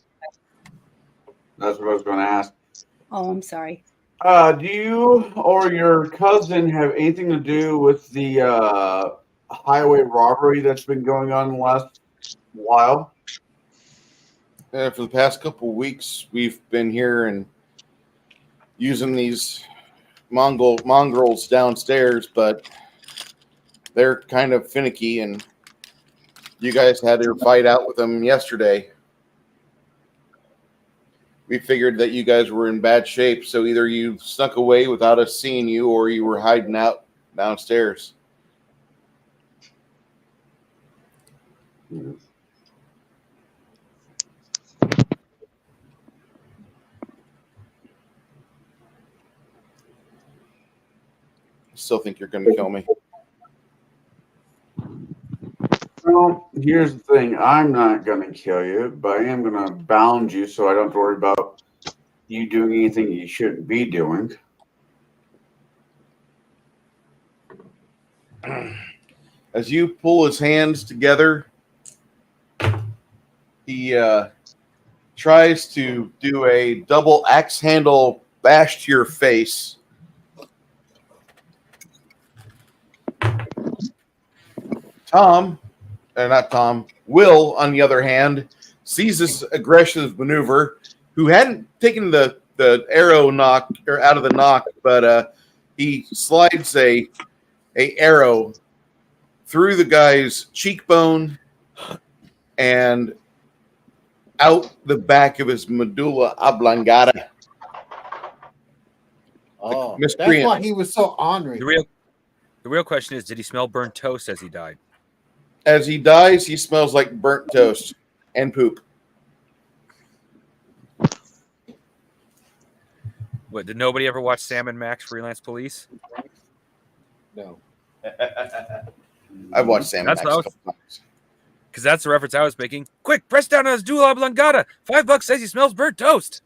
That's what I was going to ask. Oh, I'm sorry. Do you or your cousin have anything to do with the highway robbery that's been going on in the last while? For the past couple of weeks, we've been here and using these mongrels downstairs, but they're kind of finicky, and you guys had your fight out with them yesterday. We figured that you guys were in bad shape, so either you snuck away without us seeing you, or you were hiding out downstairs. Still think you're going to kill me. Well, here's the thing. I'm not going to kill you, but I am going to bound you so I don't have to worry about you doing anything you shouldn't be doing. As you pull his hands together, he tries to do a double axe handle bash to your face. Will, on the other hand, sees this aggressive maneuver, who hadn't taken the arrow knock or out of the knock, but he slides a arrow through the guy's cheekbone and out the back of his medulla oblongata. Oh, Miss that's Brian. why he was so ornery. The real question is, did he smell burnt toast as he died? as he dies, he smells like burnt toast and poop. What, did nobody ever watch Sam and Max Freelance Police? No. I've watched Sam and That's Max a what couple times. Because that's the reference I was making. Quick, press down on his Dula Blangata. $5 says he smells burnt toast.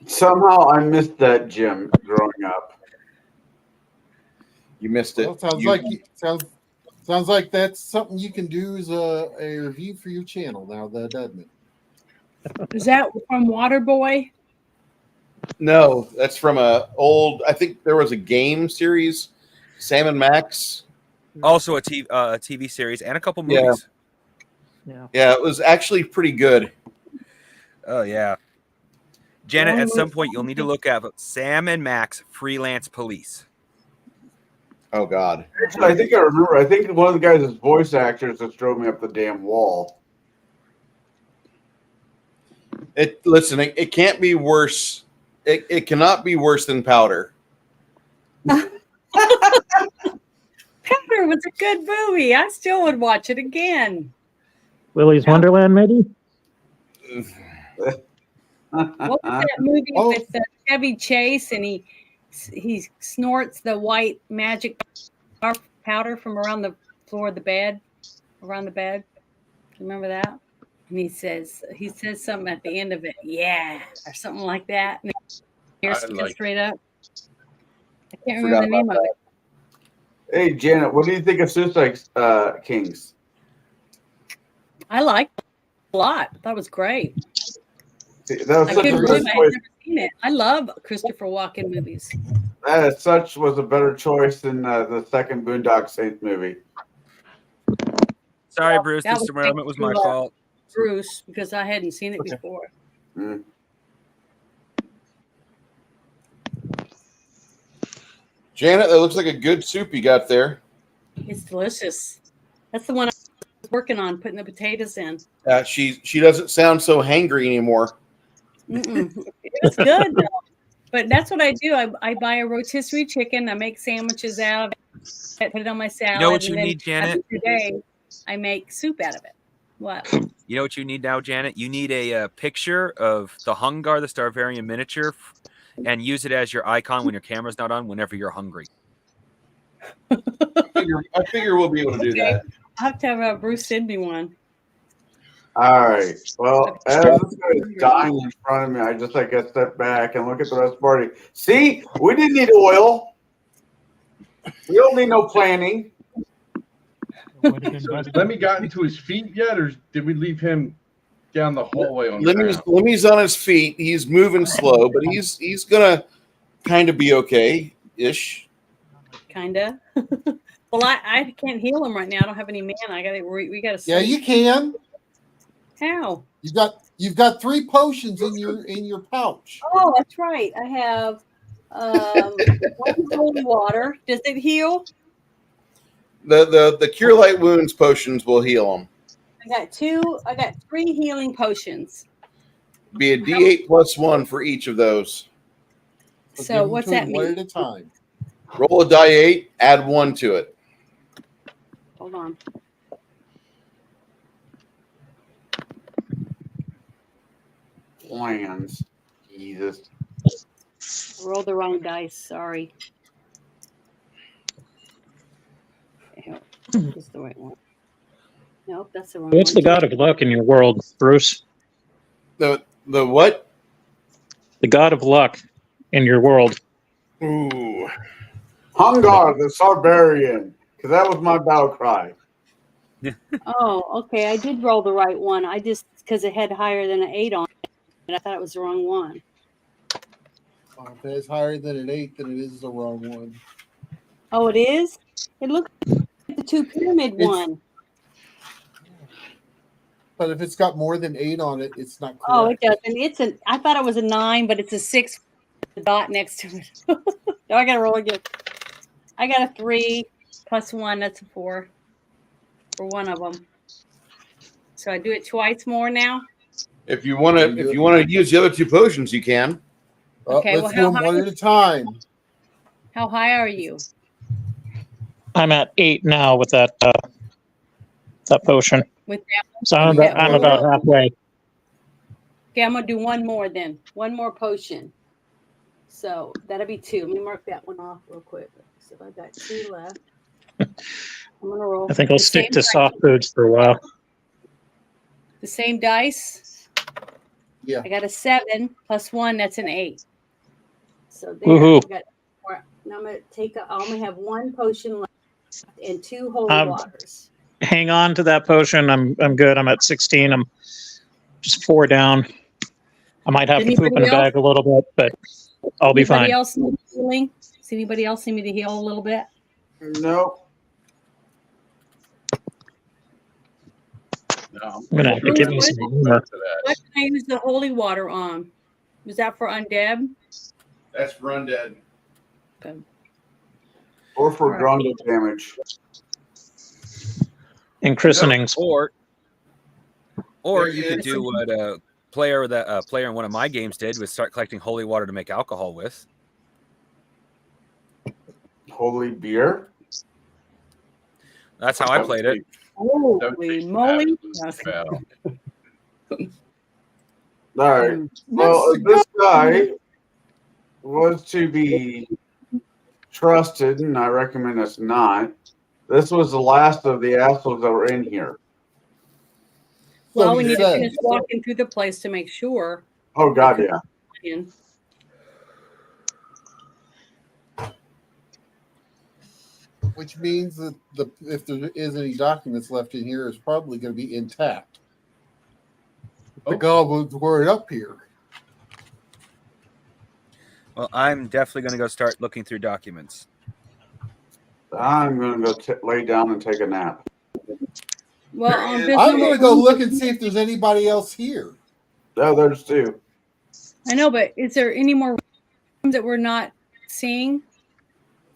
Somehow I missed that, Jim, growing up. You missed it. Well, sounds like that's something you can do as a review for your channel now, doesn't it? Is that from Waterboy? No, that's from a old. I think there was a game series, Sam and Max. Also a TV series and a couple movies. Yeah, it was actually pretty good. Oh, yeah. Janet, at some point, you'll need to look up Sam and Max Freelance Police. Oh, God. Actually, I think I remember. I think one of the guys is voice actors that drove me up the damn wall. Listen, it can't be worse. It cannot be worse than Powder. Powder was a good movie. I still would watch it again. Willy's Wonderland, maybe? What was that movie with Chevy Chase and he snorts the white magic powder from around the floor of the bed, around the bed? Remember that? And he says something at the end of it, yeah, or something like that. And here's straight up. I can't remember the name of it. Hey, Janet, what do you think of Suicide Kings? I liked it a lot. That was great. That was I such couldn't a believe good I had choice. never seen it. I love Christopher Walken movies. That as such was a better choice than the second Boondock Saints movie. Sorry, Bruce. That This was derailment was my thanks to, fault. Bruce, because I hadn't seen it before. Mm. Janet, that looks like a good soup you got there. It's delicious. That's the one I was working on, putting the potatoes in. She doesn't sound so hangry anymore. It's good though. But that's what I do. I buy a rotisserie chicken. I make sandwiches out of it. Put it on my salad. You know what you and then need, Janet? every day I make soup out of it. What? You know what you need now, Janet? You need a picture of the Hungar, the Starvarian miniature, and use it as your icon when your camera's not on whenever you're hungry. I figure we'll be able to do that. I'll have to have Bruce send me one. All right. Well, as this guy is dying in front of me, I just like to step back and look at the rest of the party. See, we didn't need oil. We don't need no planning. So has Lemmy gotten to his feet yet, or did we leave him down the hallway on the ground? Lemmy's on his feet. He's moving slow, but he's gonna kind of be okay-ish. Kinda. Well, I can't heal him right now. I don't have any mana. We gotta. Yeah, you can. How? You've got 3 potions in your pouch. Oh, that's right. I have one holy water. Does it heal? The Cure Light Wounds potions will heal him. I got 3 healing potions. Be a D8 plus 1 for each of those. So what's that mean? One at a time. Roll a die 8, add 1 to it. Hold on. Plans. Jesus. Roll the wrong dice. Sorry. That's the right one. Nope, that's the wrong What's one. the god of luck in your world, Bruce? The what? The god of luck in your world. Ooh. Hungar, the Sarbarian, because that was my battle cry. Oh, okay. I did roll the right one. I just, because it had higher than an 8 on it, and I thought it was the wrong one. If it's higher than an 8, then it is the wrong one. Oh, it is? It looks like the 2 pyramid one. But if it's got more than 8 on it, it's not correct. Oh, it doesn't. I thought it was a 9, but it's a 6 with a dot next to it. No, I got to roll again. I got a 3 plus 1. That's a 4 for one of them. So I do it twice more now. If you want to use the other 2 potions, you can. Okay, let's do them one at a time. How high are you? I'm at 8 now with that potion. With that, So I'm about- I'm about halfway. okay, I'm gonna do one more then. One more potion. So that'll be 2. Let me mark that one off real quick. So I got 2 left. I'm gonna roll. I think I'll the stick same to dice. soft foods for a while. The same dice. Yeah. I got a 7 plus 1. That's an 8. So there. Woohoo. I got 4. Now I'm gonna I only have 1 potion left and 2 holy Um, waters. Hang on to that potion. I'm good. I'm at 16. I'm just 4 down. I might have to poop in Anybody a bag a little bit, but I'll be Anybody fine. else need healing? Does anybody else need me to heal a little bit? Nope. No, I'm gonna have to give me some more. What can I use the holy water on? Was that for undead? That's for undead. Okay. Or for All right. grundle damage. And christenings. Or There you it could is. do what a player in one of my games did, was start collecting holy water to make alcohol with. Holy beer? That's how I played it. Holy moly! Fail. All right. Well, if this guy was to be trusted, and I recommend it's not, this was the last of the assholes that were in here. Well, So we he need to said. finish walking through the place to make sure. Oh, God, yeah. In. Which means that if there is any documents left in here, it's probably going to be intact. The goblins weren't up here. Well, I'm definitely going to go start looking through documents. I'm going to go lay down and take a nap. Well, I'm going to go look and see if there's anybody else here. Oh, there's 2. I know, but is there any more rooms that we're not seeing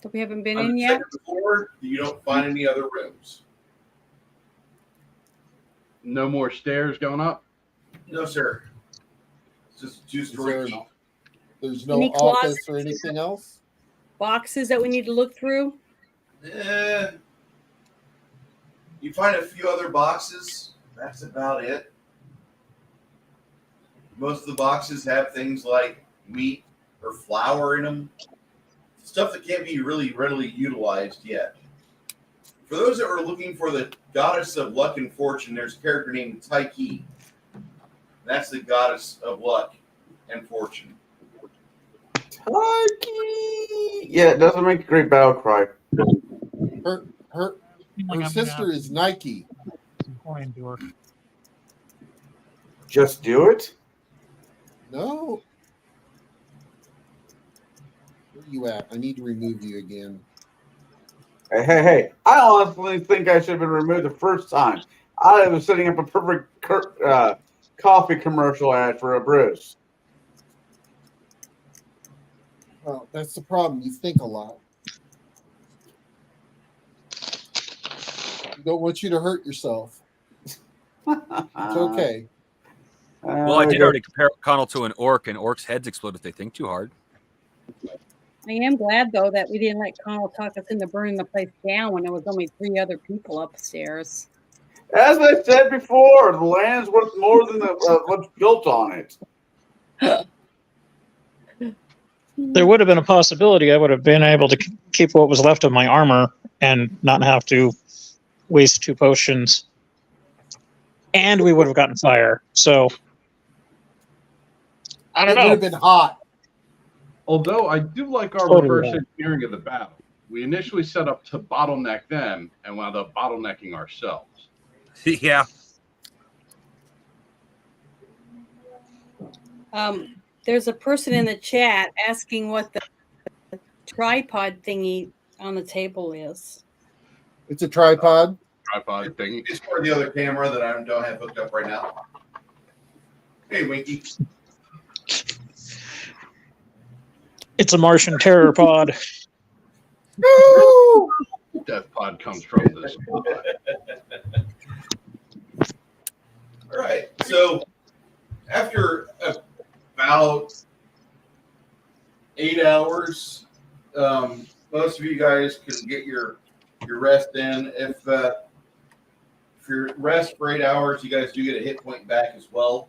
that we haven't been On in the yet? second floor, you don't find any other rooms. No more stairs going up. No, sir. It's just a two-story keep. There's no Any office closets? or anything else? Boxes that we need to look through? You find a few other boxes. That's about it. Most of the boxes have things like meat or flour in them. Stuff that can't be really readily utilized yet. For those that are looking for the goddess of luck and fortune, there's a character named Tyche. That's the goddess of luck and fortune. Yeah, it doesn't make a great battle cry. Her sister is Nike. Just do it? No. Where are you at? I need to remove you again. Hey. I honestly think I should have been removed the first time. I was setting up a perfect coffee commercial ad for a Bruce. Well, that's the problem. You think a lot. I don't want you to hurt yourself. It's okay. Well, I did already compare Connell to an orc, and orcs' heads explode if they think too hard. I am glad, though, that we didn't let Connell talk us into burning the place down when there was only 3 other people upstairs. As I said before, the land's worth more than what's built on it. There would have been a possibility I would have been able to keep what was left of my armor and not have to waste 2 potions. And we would have gotten fire. So I don't It would know. have been hot. Although I do like our Totally reverse right. engineering of the battle. We initially set up to bottleneck them and wound up bottlenecking ourselves. Yeah. There's a person in the chat asking what the tripod thingy on the table is. It's a tripod. Tripod thing. It's for the other camera that I don't have hooked up right now. Hey, Winky. It's a Martian terror pod. Death pod comes from this. All right. So after about 8 hours, most of you guys can get your your rest in. If you rest for 8 hours, you guys do get a hit point back as well.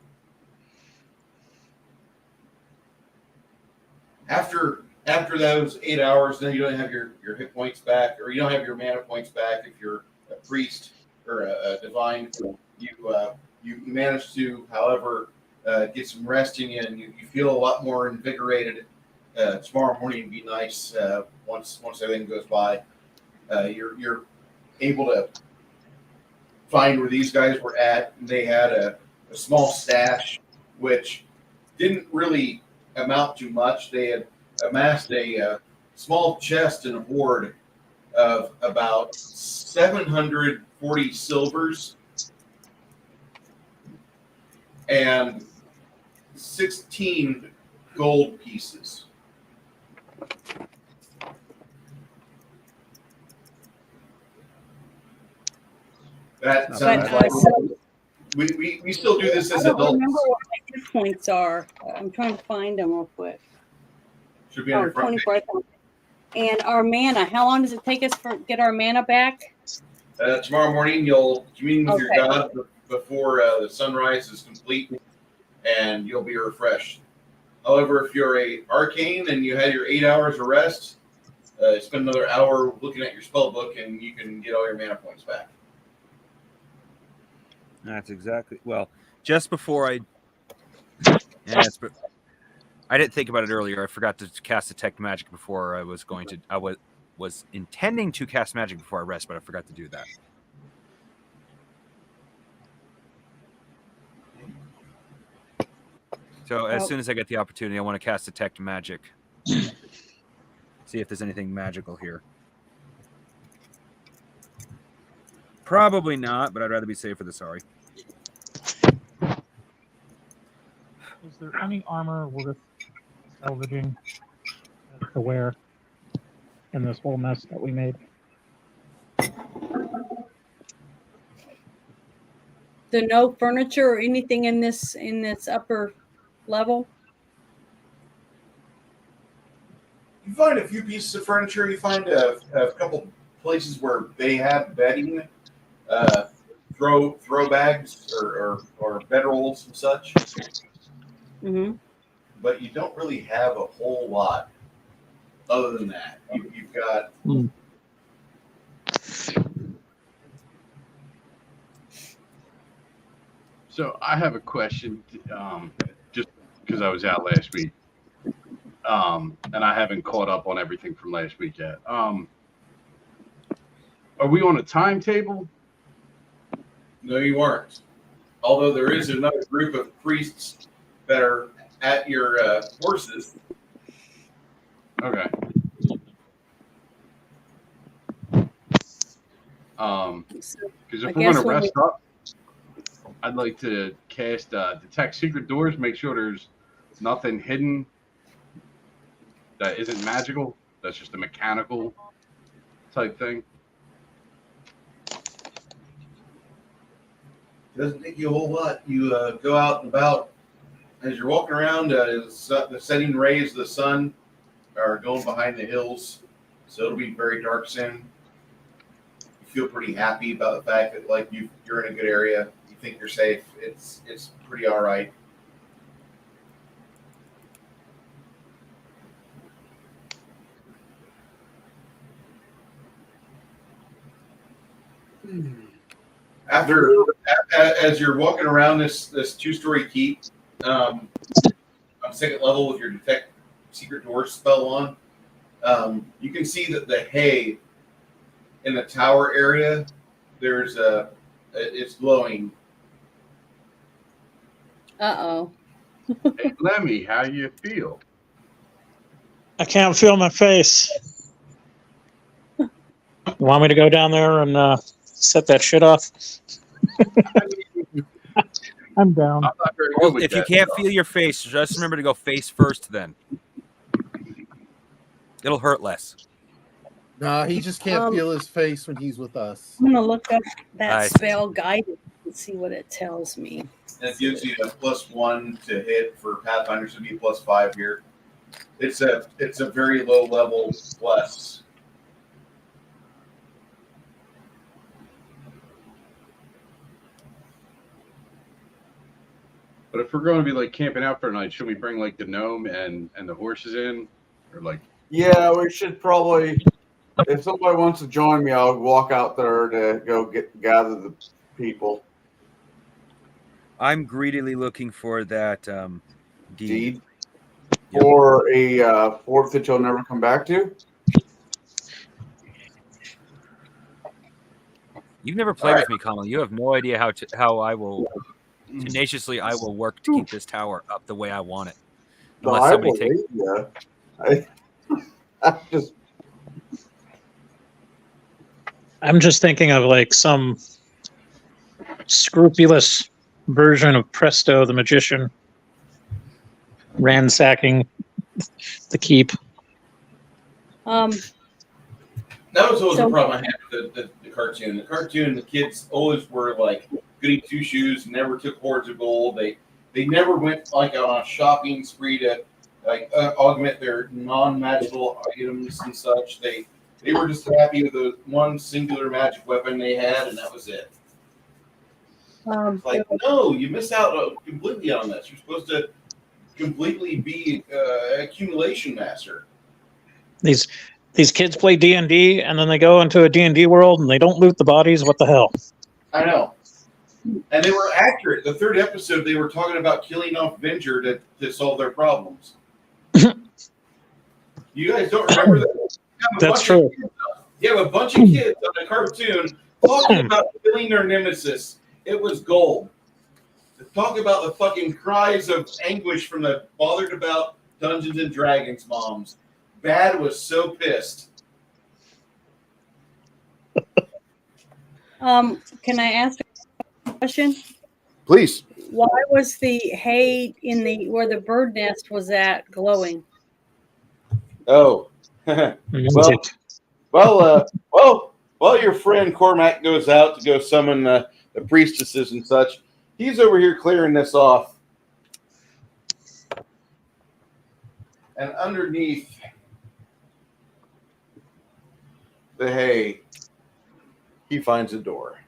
After those 8 hours, then you don't have your hit points back, or you don't have your mana points back if you're a priest or a divine. You manage to, however, get some rest in you, and you feel a lot more invigorated. Tomorrow morning would be nice. Once everything goes by, you're able to find where these guys were at. They had a small stash, which didn't really amount to much. They had amassed a small chest and hoard of about 740 silvers and 16 gold pieces. That sounds like we still do this as I don't adults. remember what my hit points are. I'm trying to find them real quick. Should be on your front page. 24,000. And our mana, how long does it take us to get our mana back? Tomorrow morning, you'll commune with your Okay. god before the sunrise is complete, and you'll be refreshed. However, if you're a arcane and you had your 8 hours of rest, spend another hour looking at your spell book, and you can get all your mana points back. That's exactly. Well, just before I didn't think about it earlier. I forgot to cast detect magic before I was going to. I was intending to cast magic before I rest, but I forgot to do that. So as soon as I get the opportunity, I want to cast detect magic. See if there's anything magical here. Probably not, but I'd rather be safe than sorry. Is there any armor worth salvaging to wear in this whole mess that we made? So no furniture or anything in this upper level? You find a few pieces of furniture. You find a couple places where they have bedding, throw bags or bedrolls and such. Mm-hmm. But you don't really have a whole lot other than that. You've got So I have a question, just because I was out last week, and I haven't caught up on everything from last week yet. Are we on a timetable? No, you aren't. Although there is another group of priests that are at your horses. Okay. Because if we're going to rest up, I'd like to cast detect secret doors, make sure there's nothing hidden that isn't magical. That's just a mechanical type thing. It doesn't take you a whole lot. You go out and about. As you're walking around, the setting rays of the sun are going behind the hills, so it'll be very dark soon. You feel pretty happy about the fact that you're in a good area. You think you're safe. It's pretty all right. As you're walking around this 2-story keep, on second level with your detect secret door spell on, you can see that the hay in the tower area, it's glowing. Uh-oh. Hey, Lemmy, how you feel? I can't feel my face. You want me to go down there and set that shit off? I'm down. I'm not very good Well, with if you that can't stuff. feel your face, just remember to go face first. Then it'll hurt less. Nah, he just can't Um, feel his face when he's with us. I'm gonna look up that I see. spell guidance and see what it tells me. And it gives you a +1 to hit for Pathfinders to be +5 here. It's a very low level plus. But if we're going to be like camping out for a night, should we bring like the gnome and the horses in, or like? Yeah, we should probably. If somebody wants to join me, I'll walk out there to go gather the people. I'm greedily looking for that deed. Yep. For a fort that you'll never come back to. You've never played with me, Kamal. You have no idea how I will tenaciously I will work to keep this tower up the way I want it. No, Unless somebody takes. I'm just thinking of like some scrupulous version of Presto the Magician ransacking the keep. That was always the problem I had with the cartoon. The cartoon, the kids always were like goody two shoes, never took hoards of gold. They never went like on a shopping spree to like augment their non-magical items and such. They were just happy with the one singular magic weapon they had, and that was it. Like, no, you missed out completely on this. You're supposed to completely be accumulation master. These kids play D&D, and then they go into a D&D world, and they don't loot the bodies. What the hell? I know. And they were accurate. The third episode, they were talking about killing off Venger to solve their problems. You guys don't remember that? That's true. You have a bunch of kids on a cartoon talking about killing their nemesis. It was gold. To talk about the fucking cries of anguish from the bothered about Dungeons and Dragons moms. Bad was so pissed. Can I ask a question? Please. Why was the hay in where the bird nest was at glowing? Oh. Well, your friend Cormac goes out to go summon the priestesses and such. He's over here clearing this off. And underneath the hay, he finds a door.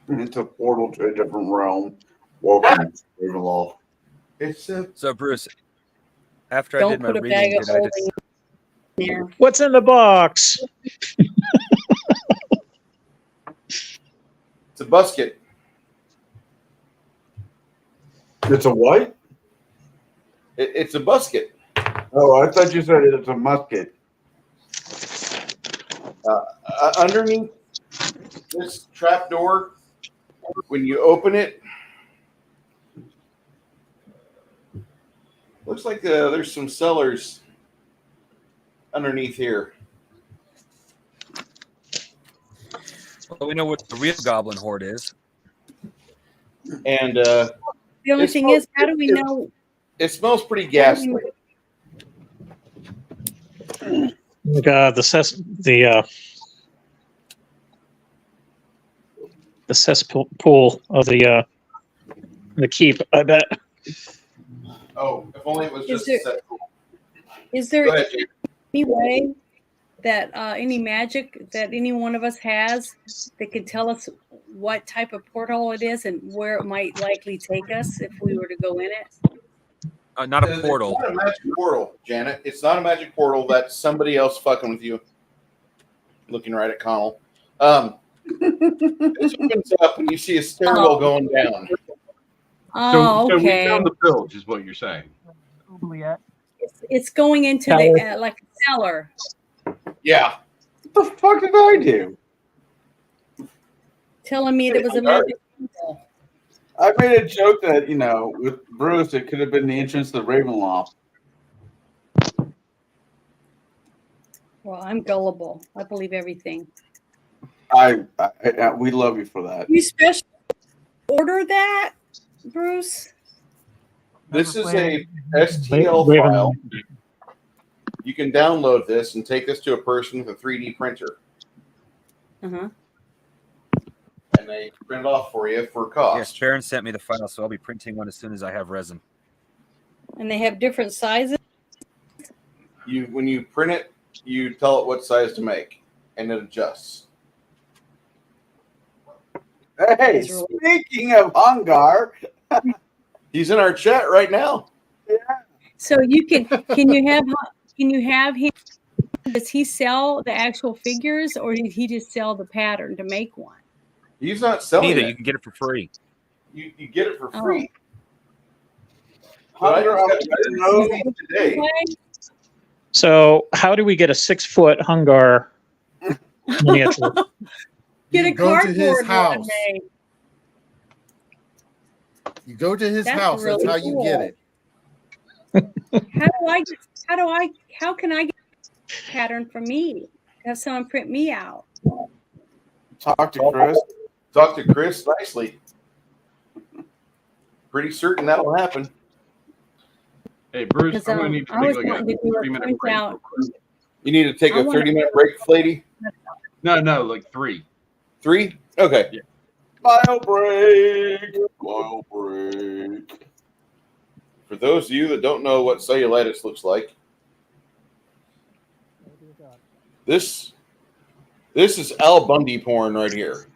It's a portal to a different realm. Welcome, Ravenloft. It's So, Bruce, after Don't I did my put a reading, bag of did I holding just, in there. What's in the box? a busket. It's a what? It's a busket. Oh, I thought you said it's a musket. Underneath this trap door, when you open it, looks like there's some cellars underneath here. well, we know what the real goblin horde is. And The only thing is, how do we know? it smells pretty ghastly. Like the cesspool of the keep. I bet. Oh, if only it was Is just there- a set pool. Is there Go ahead, Jake. any way that any magic that any one of us has that could tell us what type of portal it is and where it might likely take us if we were to go in it? Not a portal. It's not a magic portal, Janet. It's not a magic portal. That's somebody else fucking with you. Looking right at Connell. This opens up and you see a stairwell going down. Oh, So we okay. found the bilge, is what you're saying. It's going into the like a cellar. Yeah. What the fuck did I do? Telling me there was a magic portal. I made a joke that, with Bruce, it could have been the entrance to the Ravenloft. Well, I'm gullible. I believe everything. We love you for that. You special order that, Bruce? This is a STL file. You can download this and take this to a person with a 3D printer. Uh-huh. And they print it off for you for cost. Yes, Sharon sent me the file, so I'll be printing one as soon as I have resin. And they have different sizes. When you print it, you tell it what size to make, and it adjusts. Hey, speaking of Hungar, He's in our chat right now. So you can you have him? Does he sell the actual figures, or did he just sell the pattern to make one? He's not selling Neither. it. You can get it for free. You get it for Oh. free. But I just got it today. So, how do we get a 6-foot Hungar miniature? Get You a go to his cardboard house. one made. You go to his That's house. really That's how you cool. get it. How can I get a pattern for me? Have someone print me out. Talk to Chris. Talk to Chris nicely. Pretty certain that'll happen. Hey, Bruce, Because I'm going to need to I was take like a wanting to do a 3-minute print break. out. real quick. You need to take I a wanna- 30-minute break, Flady? No, like 3. 3? Okay. Yeah. Bio break. Bio break. For those of you that don't know what cellulitis looks like, this is Al Bundy porn right here.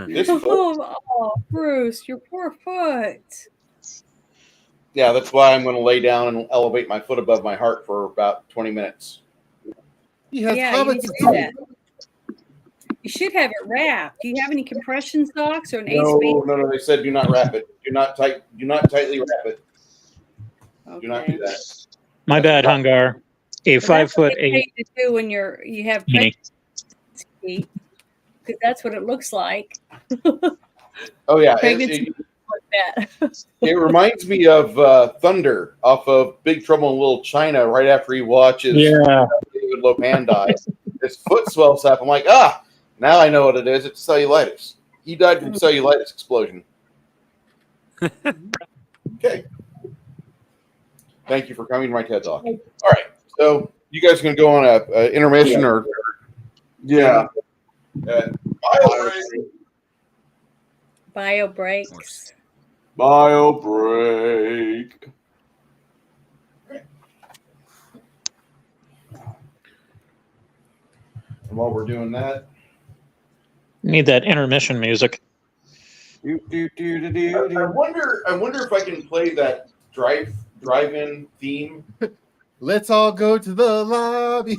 This foot, Oh, Bruce, your poor foot. yeah, that's why I'm going to lay down and elevate my foot above my heart for about 20 minutes. He has Yeah, you need comments to to do do. that. You should have it wrapped. Do you have any compression socks or an ace No. They said do not wrap it. Do not tightly wrap it. Do not do that. My bad, Hungar. A 5'8" to do when you have mini. feet, because that's what it looks like. Oh yeah, Pregnancy like that. it reminds me of Thunder off of Big Trouble in Little China. Right after he watches Yeah. David Lopan die, his foot swells up. I'm like, now I know what it is. It's cellulitis. He died from cellulitis explosion. Okay. Thank you for coming to my TED Talk. All right, so you guys going to go on a intermission or? Yeah. Bio breaks. Bio break. And while we're doing that, Need that intermission music. I wonder if I can play that drive-in theme. Let's all go to the lobby.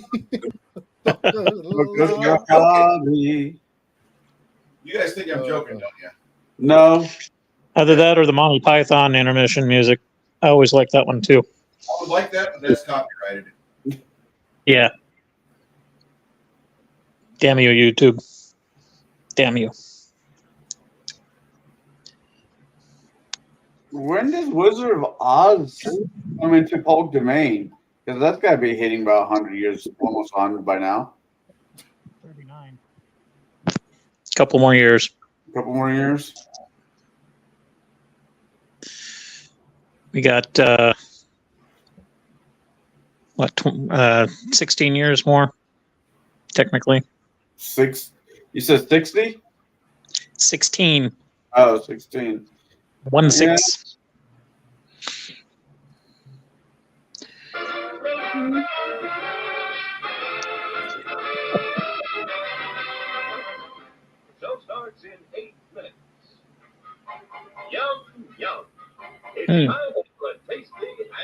You guys think I'm joking, don't you? No. Either that or the Monty Python intermission music. I always like that one too. I would like that, but that's copyrighted. Yeah. Damn you, YouTube. Damn you. When does Wizard of Oz come into public domain? Because that's got to be hitting about 100 years, almost 100 by now. 39. Couple more years. A couple more years. We got 16 years more, technically. You said 60? 16. Oh, 16. 1-6. Show starts in 8 minutes. Yum, yum. It's Mm. time for a tasty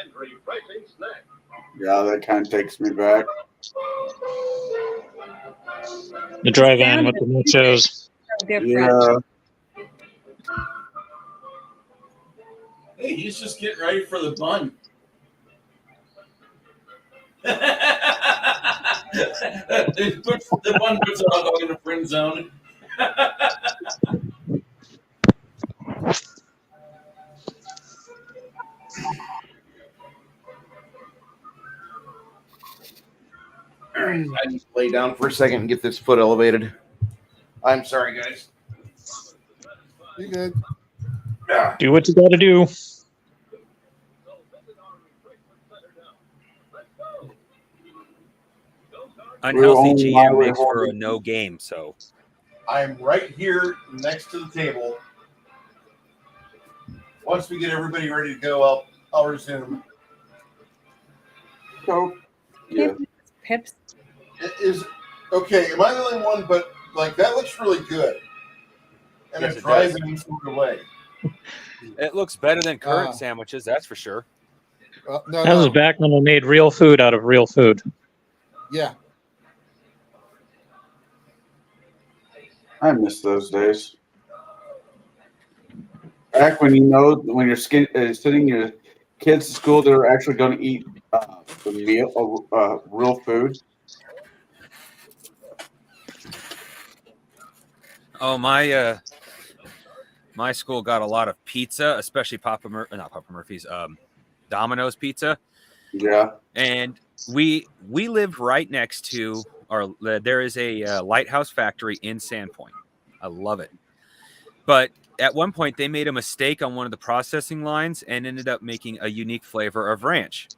and refreshing snack. Yeah, that kind of takes me back. The drive-in with the nachos. Different. Yeah. Hey, he's just getting ready for the bun. The bun puts a hot dog in the friend zone. I need to lay down for a second and get this foot elevated. I'm sorry, guys. You good? Do what you gotta do. Unhealthy GM makes for a no game, so I'm right here next to the table. Once we get everybody ready to go, I'll resume. So, yeah. Pips. It is okay. Am I the only one? But like that looks really good, and Yes, it's it does. driving sort of way. It looks better than current Uh, sandwiches, that's for sure. No, That was no. back when they made real food out of real food. Yeah. I miss those days. Back when when you're sitting your kids to school, they're actually going to eat the meal, real food. Oh, my school got a lot of pizza, especially not Papa Murphy's, Domino's pizza. Yeah. And we lived right next to there is a lighthouse factory in Sandpoint. I love it. But at one point they made a mistake on one of the processing lines and ended up making a unique flavor of ranch.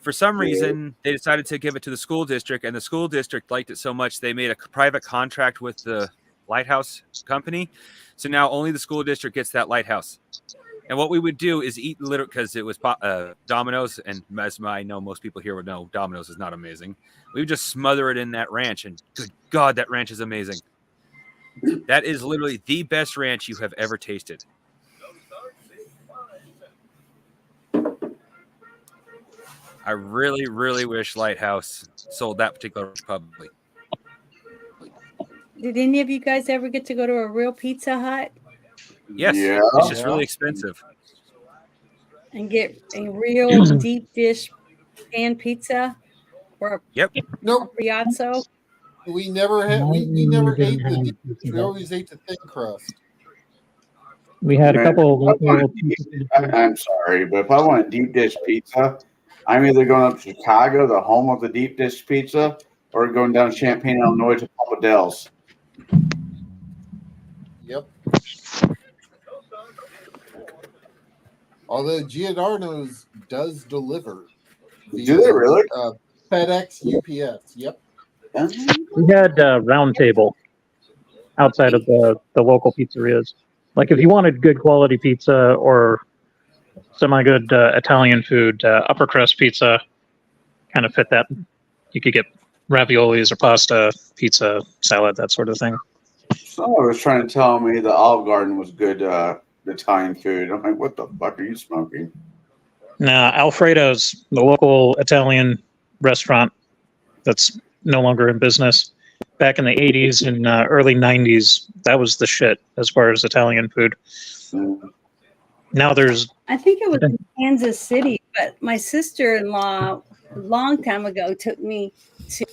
For some reason, they decided to give it to the school district, and the school district liked it so much they made a private contract with the lighthouse company. So now only the school district gets that lighthouse. And what we would do is eat literally, because it was Domino's, and as I know most people here would know, Domino's is not amazing. We would just smother it in that ranch, and good God, that ranch is amazing. That is literally the best ranch you have ever tasted. I really, really wish Lighthouse sold that particular ranch publicly. Did any of you guys ever get to go to a real Pizza Hut Yes, Yeah. it's just really expensive. and get a real deep dish pan pizza or Yep. Nope. a Piazza? We never had. We never ate the deep dish. We always ate the thin crust. We had a Man, couple of local I'm sorry, but if I want a deep dish pizza, I'm either going up to Chicago, the home of the deep dish pizza, or going down Champaign, Illinois to Papa Del's. Yep. Although Giordano's does deliver. Do they really? FedEx, UPS. Yep. We had Round Table outside of the local pizzerias. Like if you wanted good quality pizza or semi-good Italian food, upper crust pizza kind of fit that. You could get raviolis or pasta, pizza, salad, that sort of thing. Someone was trying to tell me the Olive Garden was good Italian food. I'm like, what the fuck are you smoking? Now, Alfredo's, the local Italian restaurant that's no longer in business. Back in the 80s and early 90s, that was the shit as far as Italian food. Now there's... I think it was in Kansas City, but my sister-in-law a long time ago took me to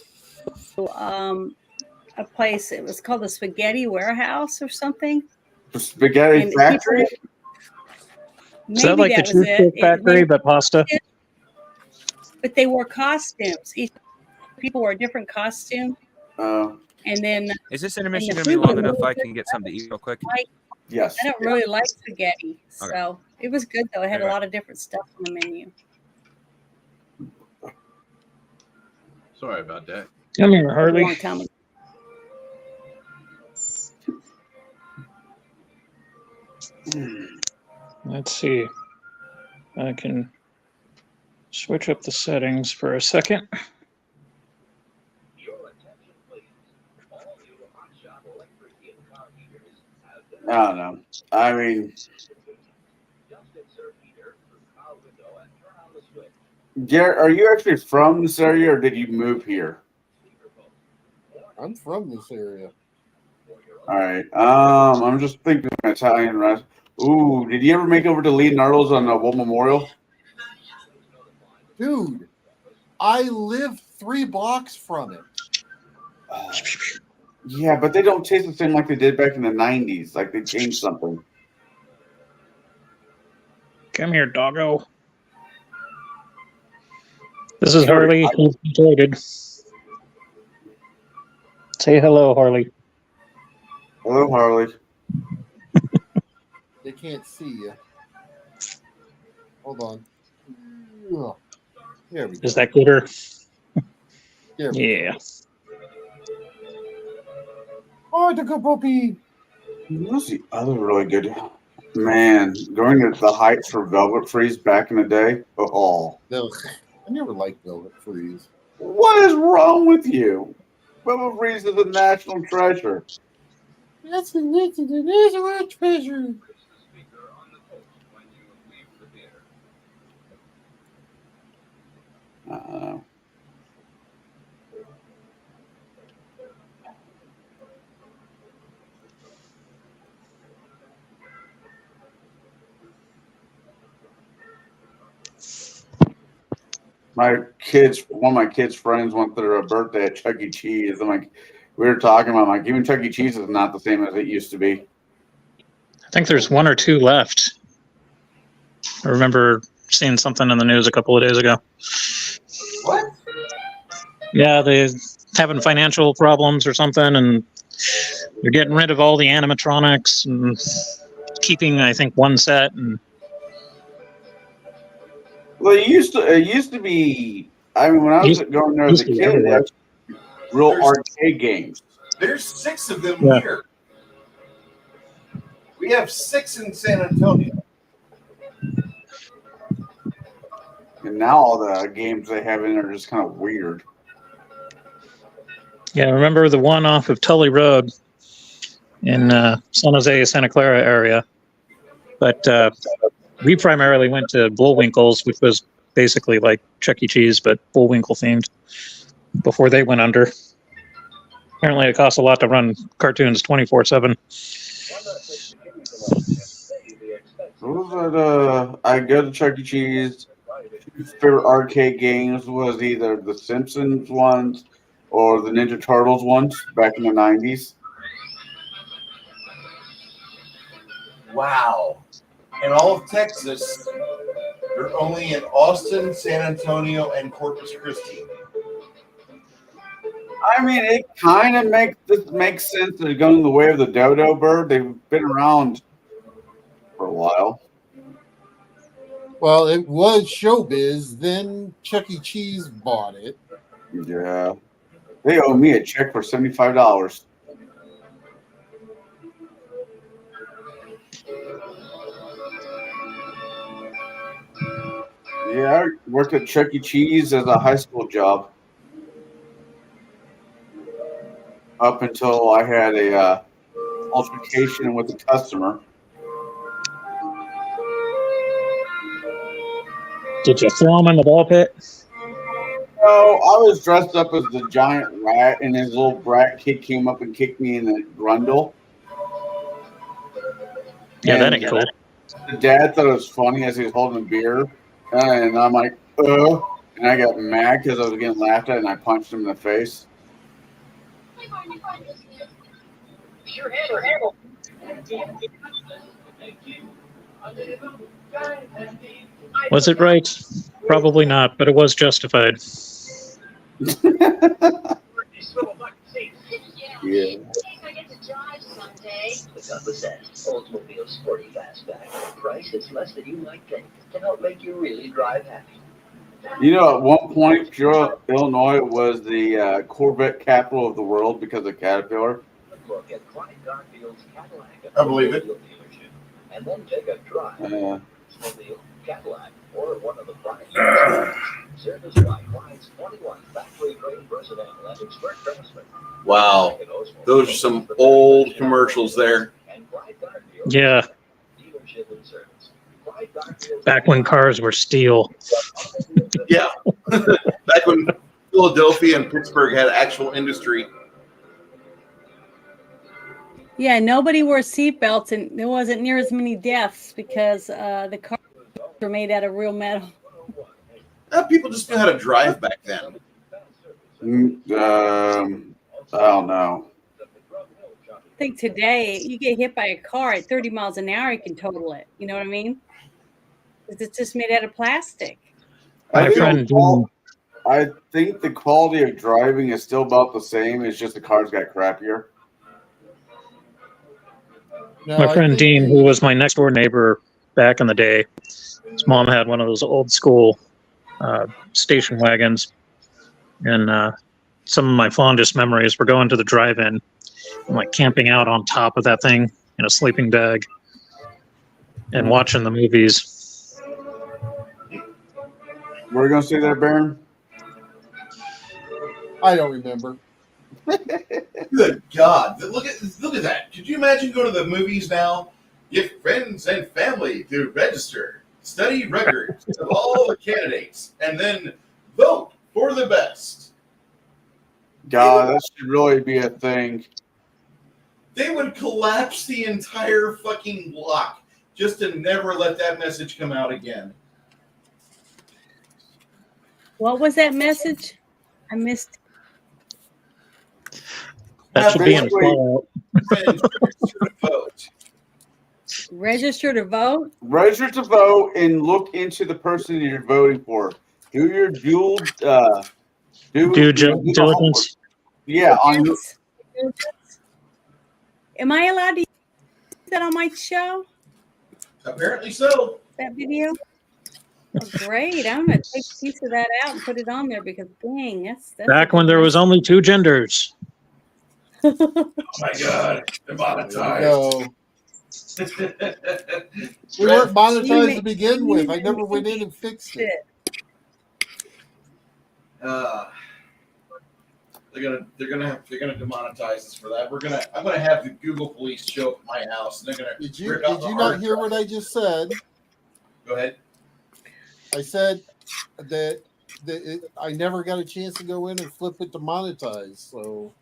a place. It was called the Spaghetti Warehouse or something. The Spaghetti Factory? Is that like the Cheesecake Factory, but pasta? But they wore costumes. Each people wore a different costume. And then is this intermission going to be long enough I can get something to eat real quick? Yes. I don't really like spaghetti, so Okay. it was good though. It had Okay. a lot of different stuff on the menu. Sorry about that. Come here, A Harley. long time ago. Let's see. I can switch up the settings for a second. I don't know. I mean, Garrett, are you actually from this area or did you move here? I'm from this area. All right. I'm just thinking Italian restaurant. Ooh, did you ever make over to Lee and Arlo's on War Memorial? Dude, I live 3 blocks from it. Yeah, but they don't taste the same like they did back in the 90s. Like they changed something. Come here, doggo. This is Harley. He's completed. Say hello, Harley. Hello, Harley. They can't see you. Hold on. Ugh. There we go. Is that gooder? There we Yeah. go. Oh, the good puppy. What's the other really good? Man, going to the Heights for Velvet Freeze back in the day. Oh, No, I never liked Velvet Freeze. what is wrong with you? Velvet Freeze is a national treasure. It is a treasure. One of my kids' friends went to their birthday at Chuck E. Cheese. We were talking about, even Chuck E. Cheese is not the same as it used to be. I think there's one or two left. I remember seeing something in the news a couple of days ago. What? Yeah, they're having financial problems or something, and they're getting rid of all the animatronics and keeping, I think, one set. And Well, it used to be. I mean, when I was going there as a kid, they had real arcade games. There's 6 of them Yeah. here. We have 6 in San Antonio. And now all the games they have in there are just kind of weird. yeah, I remember the one off of Tully Road in San Jose, Santa Clara area. But we primarily went to Bullwinkle's, which was basically like Chuck E. Cheese, but Bullwinkle themed, before they went under. Apparently, it costs a lot to run cartoons 24/7. What was it? I go to Chuck E. Cheese. Favorite arcade games was either the Simpsons ones or the Ninja Turtles ones back in the 90s. Wow. In all of Texas, they're only in Austin, San Antonio, and Corpus Christi. I mean, it kind of makes sense. They're going the way of the dodo bird. They've been around for a while. Well, it was Showbiz. Then Chuck E. Cheese bought it. Yeah. They owe me a check for $75. Yeah, I worked at Chuck E. Cheese as a high school job. Up until I had a altercation with a customer. Did you throw him in the ball pit? No, I was dressed up as the giant rat, and his little brat kid came up and kicked me in the grundle. Yeah, that ain't cool. The dad thought it was funny as he was holding a beer, and I'm like, and I got mad because I was getting laughed at, and I punched him in the face. Was it right? Probably not, but it was justified. Yeah. The Cutlass S, Oldsmobile Sporty Fastback. Price is less than you might think to help make you really drive happy. You know, at one point, Pure, Illinois was the Corvette capital of the world because of Caterpillar. Look at Clyde Garfield's Cadillac. I believe it. And then take a drive. Oldsmobile, Cadillac, or one of the five. Service by Clyde's 21 factory-grade versatile and expert craftsmen. Wow. Those are some old commercials there. Yeah. Back when cars were steel. Yeah. Back when Philadelphia and Pittsburgh had actual industry. Yeah, nobody wore seatbelts, and there wasn't near as many deaths because the cars were made out of real metal. People just knew how to drive back then. I don't know. I think today you get hit by a car at 30 miles an hour, you can total it. You know what I mean? It's just made out of plastic. I think the quality of driving is still about the same. It's just the cars got crappier. No, My friend Dean, who was my next door neighbor back in the day, his mom had one of those old school station wagons. And some of my fondest memories were going to the drive-in and like camping out on top of that thing in a sleeping bag and watching the movies. What are you going to say there, Baron? I don't remember. Good God. Look at that. Could you imagine going to the movies now? Get friends and family to register. Study records of all the candidates. And then vote for the best. God, that should really be a thing. They would collapse the entire fucking block just to never let that message come out again. What was that message? I missed. That should be in Basically- Fallout. Register to vote. Register to vote. Register to vote and look into the person you're voting for. Do your due diligence. Yeah, on your, Am I allowed to use that on my show? Apparently so. That video? Oh, great. I'm going to take a piece of that out and put it on there because, dang, that's Back when there was only 2 genders. Oh my God. They're There monetized. we go. We weren't monetized to begin with. I never went in and fixed it. They're gonna demonetize us for that. I'm gonna have the Google police show up at my house and they're gonna Did you not hear what I just said? Go ahead. I said that I never got a chance to go in and flip it to monetize. So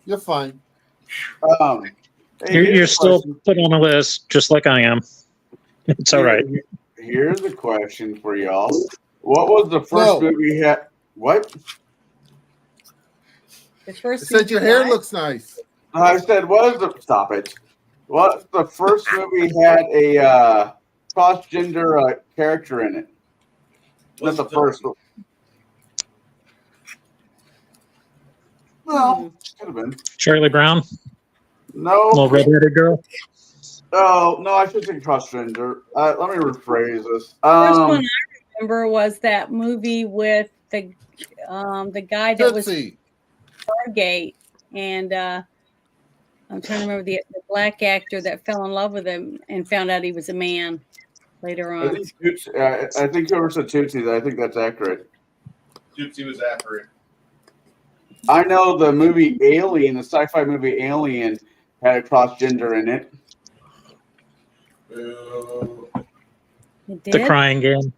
you're fine. hey, You're still put on a list, just like I am. It's all right. Here's a question for y'all. What was the first movie you had? What? The first I said your hair looks nice. I said, what is the stop it? What's the first movie had a cross-gender character in it? What's the first one? Well, could have been. Charlie Brown, No. little redheaded girl. Oh, no, I should say cross-gender. Let me rephrase this. First one I remember was that movie with the guy that was Stargate, and I'm trying to remember the black actor that fell in love with him and found out he was a man later on. I think whoever said Tootsie, I think that's accurate. Tootsie was accurate. I know the movie Alien, the sci-fi movie Alien, had a cross-gender in it. The Crying Game.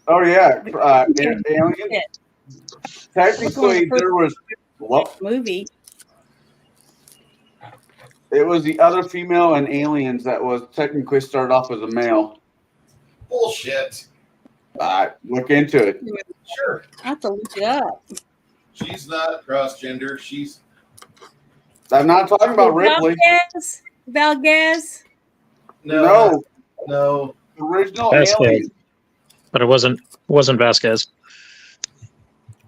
Oh yeah, Alien. Technically, there was what movie? It was the other female in Aliens that was technically started off as a male. Bullshit. Look into it. Sure. I have to look it up. She's not cross-gender. I'm not talking about Ripley. Valguez. No. No. Original Vasquez. Alien. But it wasn't Vasquez.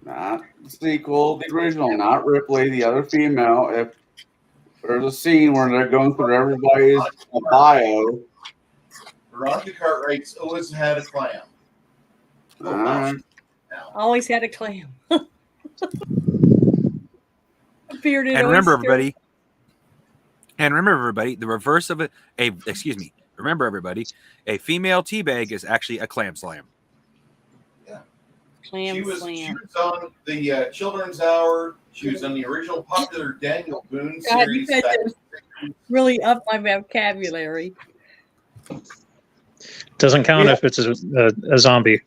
Not the sequel, the original, not Ripley, the other female. If there's a scene where they're going through everybody's bio. Veronica Cartwright's always had a clam. Always had a clam. Bearded And remember, oyster. everybody, the reverse of remember, everybody, a female teabag is actually a clam slam. Clam She was slam. on the Children's Hour. She was on the original popular Daniel Boone God, you series. guys back- have really up my vocabulary. Doesn't count if it's a zombie.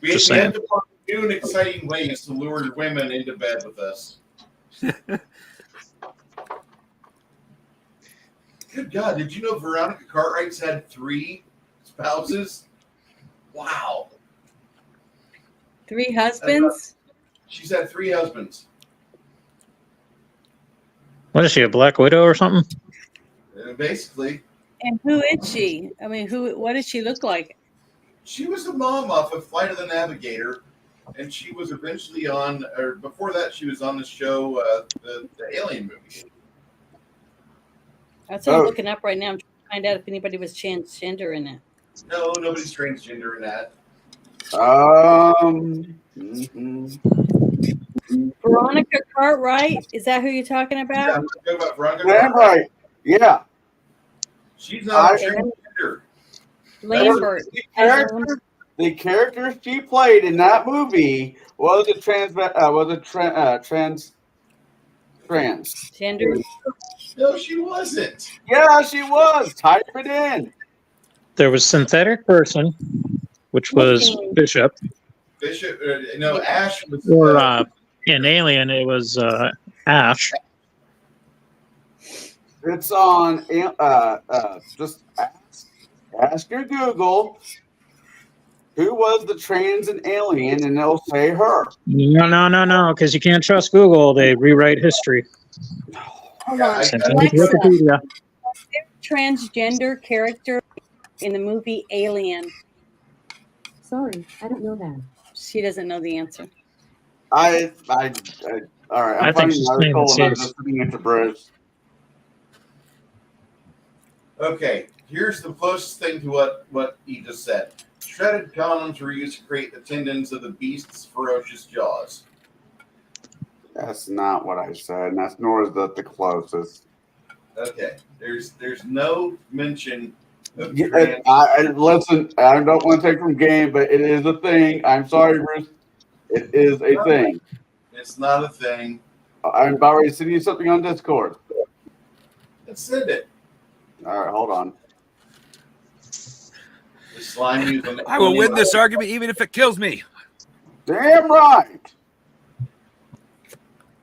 we Just had saying. to find new and exciting ways to lure women into bed with us. Good God, did you know Veronica Cartwright's had 3 spouses? Wow. 3 husbands? She's had 3 husbands. What is she, a Black Widow or something? Basically. And who is she? I mean, what does she look like? She was the mom off of Flight of the Navigator, and she was eventually on, or before that, she was on the show, the Alien movie. That's what I'm looking up right now. I'm trying to find out if anybody was transgender in it. No, nobody's transgender in that. Veronica Cartwright? Is that who you're talking Yeah, about? I'm talking about Veronica Lambert. Cartwright. Yeah. She's not a transgender. Lambert. The character she played in that movie was a Gender? No, she wasn't. Yeah, she was. Type it in. There was Synthetic Person, which was Bishop. Bishop, no, Ash was. Or in Alien, it was Ash. It's on. Just ask your Google who was the trans and alien, and they'll say her. No, because you can't trust Google. They rewrite history. Hold on. Same thing with Alexa, Wikipedia. transgender character in the movie Alien. Sorry, I don't know that. She doesn't know the answer. All right. I I'm think finding she's an playing it article, and I'm safe. just sending it to Bruce. Okay, here's the closest thing to what he just said. Shredded condoms were used to create the tendons of the beast's ferocious jaws. That's not what I said, and that's nor is that the closest. Okay, there's no mention of Yeah, trans. listen, I don't want to take from game, but it is a thing. I'm sorry, Bruce. It is a thing. It's not a thing. I'm about ready to send you something on Discord. Let's send it. All right, hold on. The slime using I will win this argument even if it kills me. Damn right.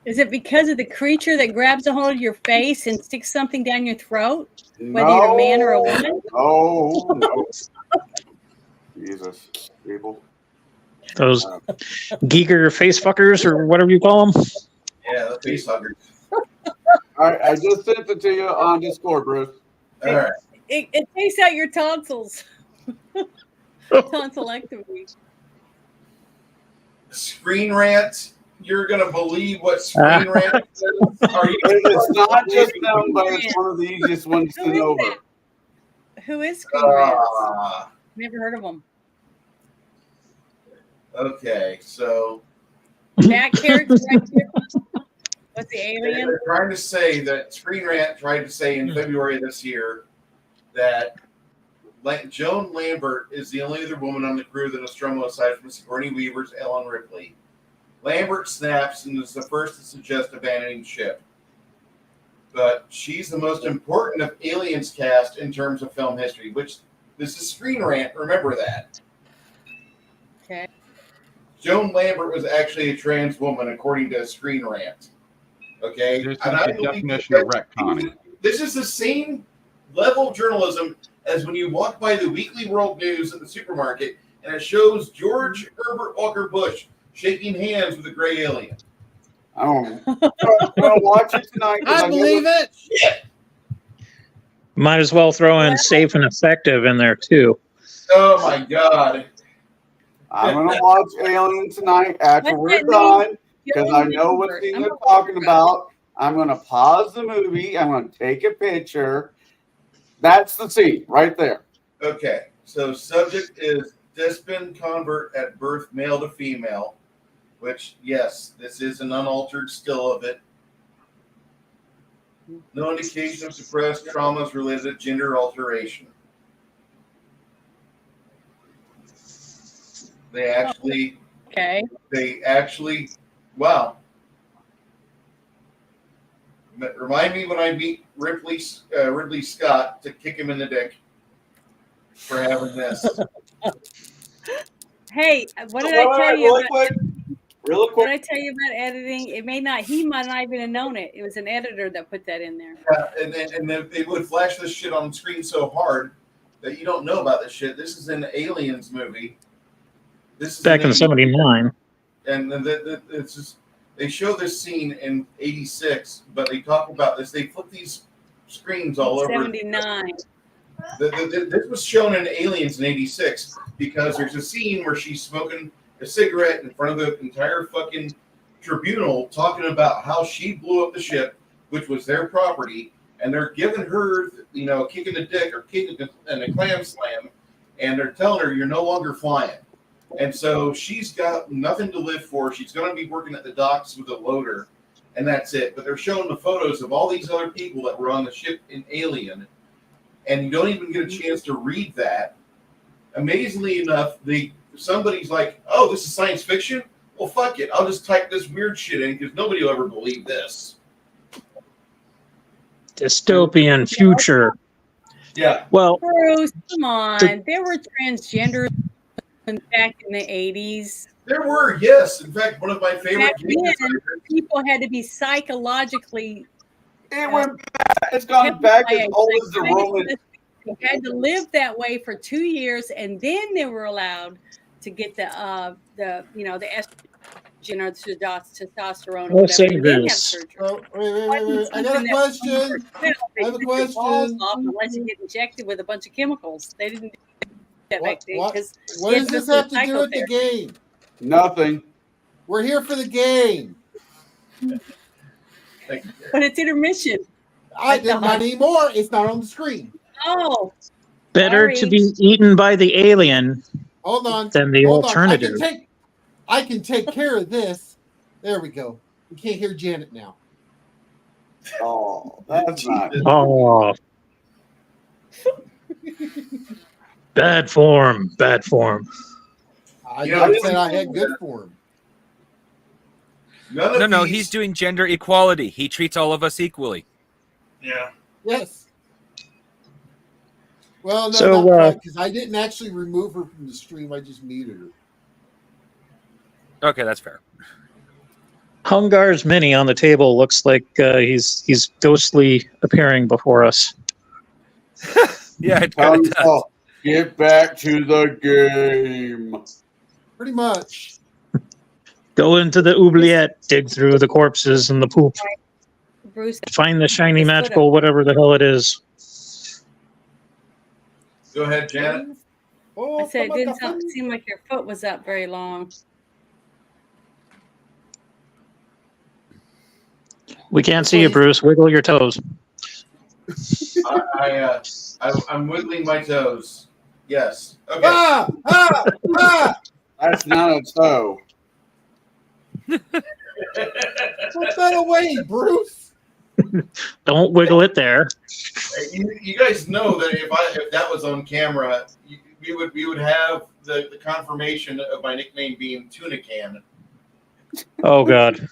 Is it because of the creature that grabs a hold of your face and sticks something down your throat? Whether you're a man or a woman? No. Jesus, people. Those geeker face fuckers or whatever you call them. Yeah, the face huggers. All right, I just sent it to you on Discord, Bruce. All right. It takes out your tonsils. Tonsillectomy. Screen Rant. You're gonna believe what Screen Rant says? Are you? It's not just them, but it's one of the easiest ones to know over. Who is Screen Rant? Never heard of them. Okay, so That character right there. What's the alien? they're trying to say that Screen Rant tried to say in February of this year that Joan Lambert is the only other woman on the crew of the Nostromo aside from Sigourney Weaver's Ellen Ripley. Lambert snaps and is the first to suggest abandoning ship. But she's the most important of Aliens cast in terms of film history, which this is Screen Rant. Remember that. Okay. Joan Lambert was actually a trans woman, according to Screen Rant. Okay? This is And I the believe definition of retconning. this is the same level of journalism as when you walk by the Weekly World News at the supermarket and it shows George Herbert Walker Bush shaking hands with a gray alien. I'm gonna watch it tonight. I believe it. Might as well throw in safe and effective in there too. Oh my God. I'm gonna watch Alien tonight after we're done because I know what scene they're talking about. I'm gonna pause the movie. I'm gonna take a picture. That's the scene right there. Okay, so subject is Despin convert at birth, male to female, which, yes, this is an unaltered still of it. No indication of suppressed traumas related to gender alteration. They actually, wow. Remind me when I meet Ridley Scott to kick him in the dick for having this. Hey, what did I tell you? Real quick. What did I tell you about editing? He might not even have known it. It was an editor that put that in there. And then they would flash this shit on the screen so hard that you don't know about this shit. This is an Aliens movie. This is Back in '79. And it's just they show this scene in '86, but they talk about this. They flip these screens all over. '79. This was shown in Aliens in '86 because there's a scene where she's smoking a cigarette in front of the entire fucking tribunal, talking about how she blew up the ship, which was their property, and they're giving her, a kick in the dick or kick and a clam slam, and they're telling her you're no longer flying. And so she's got nothing to live for. She's going to be working at the docks with a loader, and that's it. But they're showing the photos of all these other people that were on the ship in Alien, and you don't even get a chance to read that. Amazingly enough, somebody's like, oh, this is science fiction? Well, fuck it. I'll just type this weird shit in because nobody will ever believe this. Dystopian future. Yeah. Bruce, come on. There were transgenders back in the 80s. There were, yes. In fact, one of my favorite Back then, people had to be psychologically. It went back. It's gone back as old as the Roman. They had to live that way for 2 years, and then they were allowed to get the estrogen or the testosterone or I'll whatever, say and then have this. surgery. Oh, wait. I got a question. I have a question. Unless you get injected with a bunch of chemicals, they didn't do that back then. What 'cause does kids this were have to do with the psychotherapy. game? Nothing. We're here for the game. But it's intermission. Not anymore. It's not on the screen. Oh, Better sorry. to be eaten by the alien Hold on. than the Hold on. alternative. I can take care of this. There we go. We can't hear Janet now. Oh, that's not. Oh. Bad form. Bad form. I never said I had good form. No, he's doing gender equality. He treats all of us equally. Yeah. Yes. Well, no, So, not quite, because I didn't actually remove her from the stream. I just muted her. Okay, that's fair. Hungar's mini on the table looks like he's ghostly appearing before us. Yeah, it kind of does. Get back to the game. Pretty much. Go into the oubliette, dig through the corpses and the poop, Bruce, find the shiny Just put magical whatever the hell it is. Go ahead, Janet. I said it didn't seem like your foot was up very long. We can't see you, Bruce. Wiggle your toes. I'm wiggling my toes. Yes. Okay. That's not a toe. Put that away, Bruce. Don't wiggle it there. You guys know that if that was on camera, we would have the confirmation of my nickname being Tuna Can. Oh God.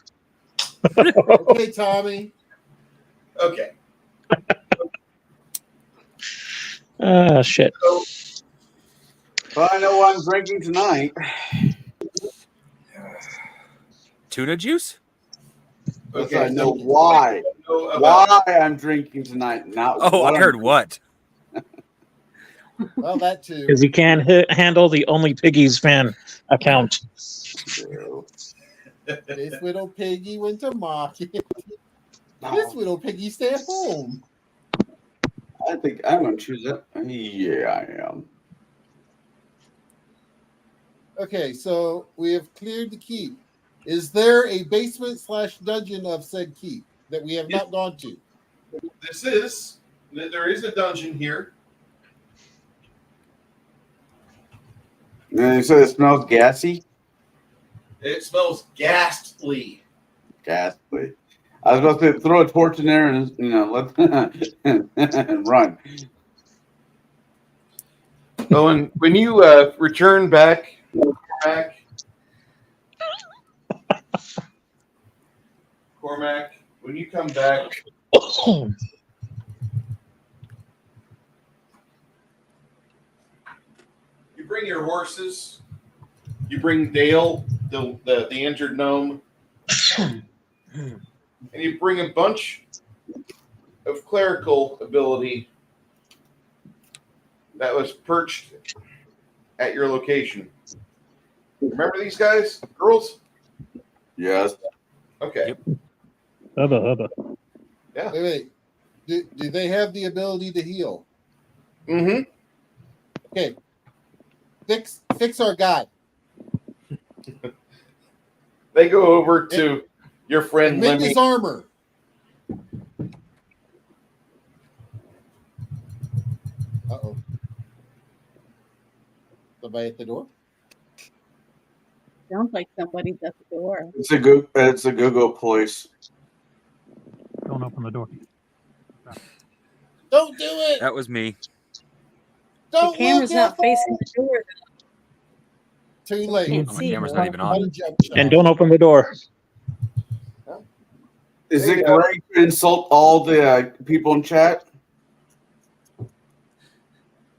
Okay, Tommy. Okay. Ah, shit. Well, I know what I'm drinking tonight. Tuna juice? Okay, I know why. Why I'm drinking tonight. Not Oh, I heard what. Well, that too. Because he can't handle the Only Piggies fan account. This little piggy went to market. This little piggy stay at home. I think I'm going to choose it. Yeah, I am. Okay, so we have cleared the keep. Is there a basement/dungeon of said keep that we have not gone to? There is a dungeon here. And you said it smells gassy? It smells ghastly. Ghastly. I was about to say, throw a torch in there and let and run. Oh, and when you return back, Cormac, when you come back, you bring your horses. You bring Dale, the injured gnome, and you bring a bunch of clerical ability that was perched at your location. Remember these guys, girls? Yes. Okay. Hubba hubba. Yeah. Wait. Do they have the ability to heal? Mm-hmm. Okay. Fix our guy. They go over to your friend Make Lemmy. his armor. Uh-oh. Somebody at the door? Sounds like somebody's at the door. It's a Google place. Don't open the door. Don't do it. That was me. Don't The camera's look not at facing the door. Too late. Can't Oh, my see. camera's not even on. And don't open the door. Is it great to insult all the people in chat?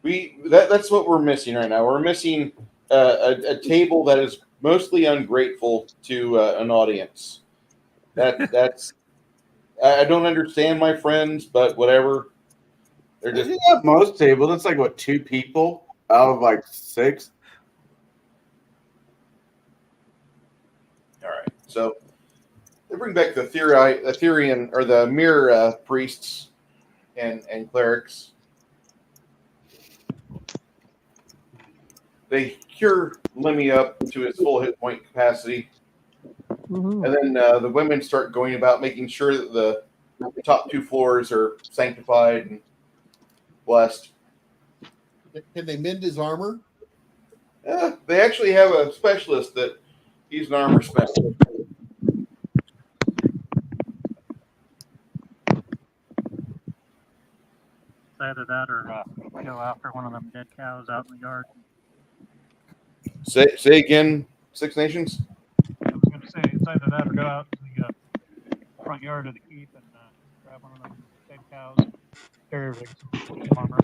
That's what we're missing right now. We're missing a table that is mostly ungrateful to an audience. That's I don't understand my friends, but whatever. They're just At most tables, it's like what, 2 people out of like 6. all right. So they bring back the Etherean or the mirror priests and clerics. They cure Lemmy up to his full hit point capacity, and then the women start going about making sure that the top 2 floors are sanctified and blessed. Can they mend his armor? They actually have a specialist that he's an armor specialist. Either that or go after one of them dead cows out in the yard. Say again, Six Nations. I was going to say it's either that or go out to the front yard of the keep and grab one of them dead cows, carry some armor.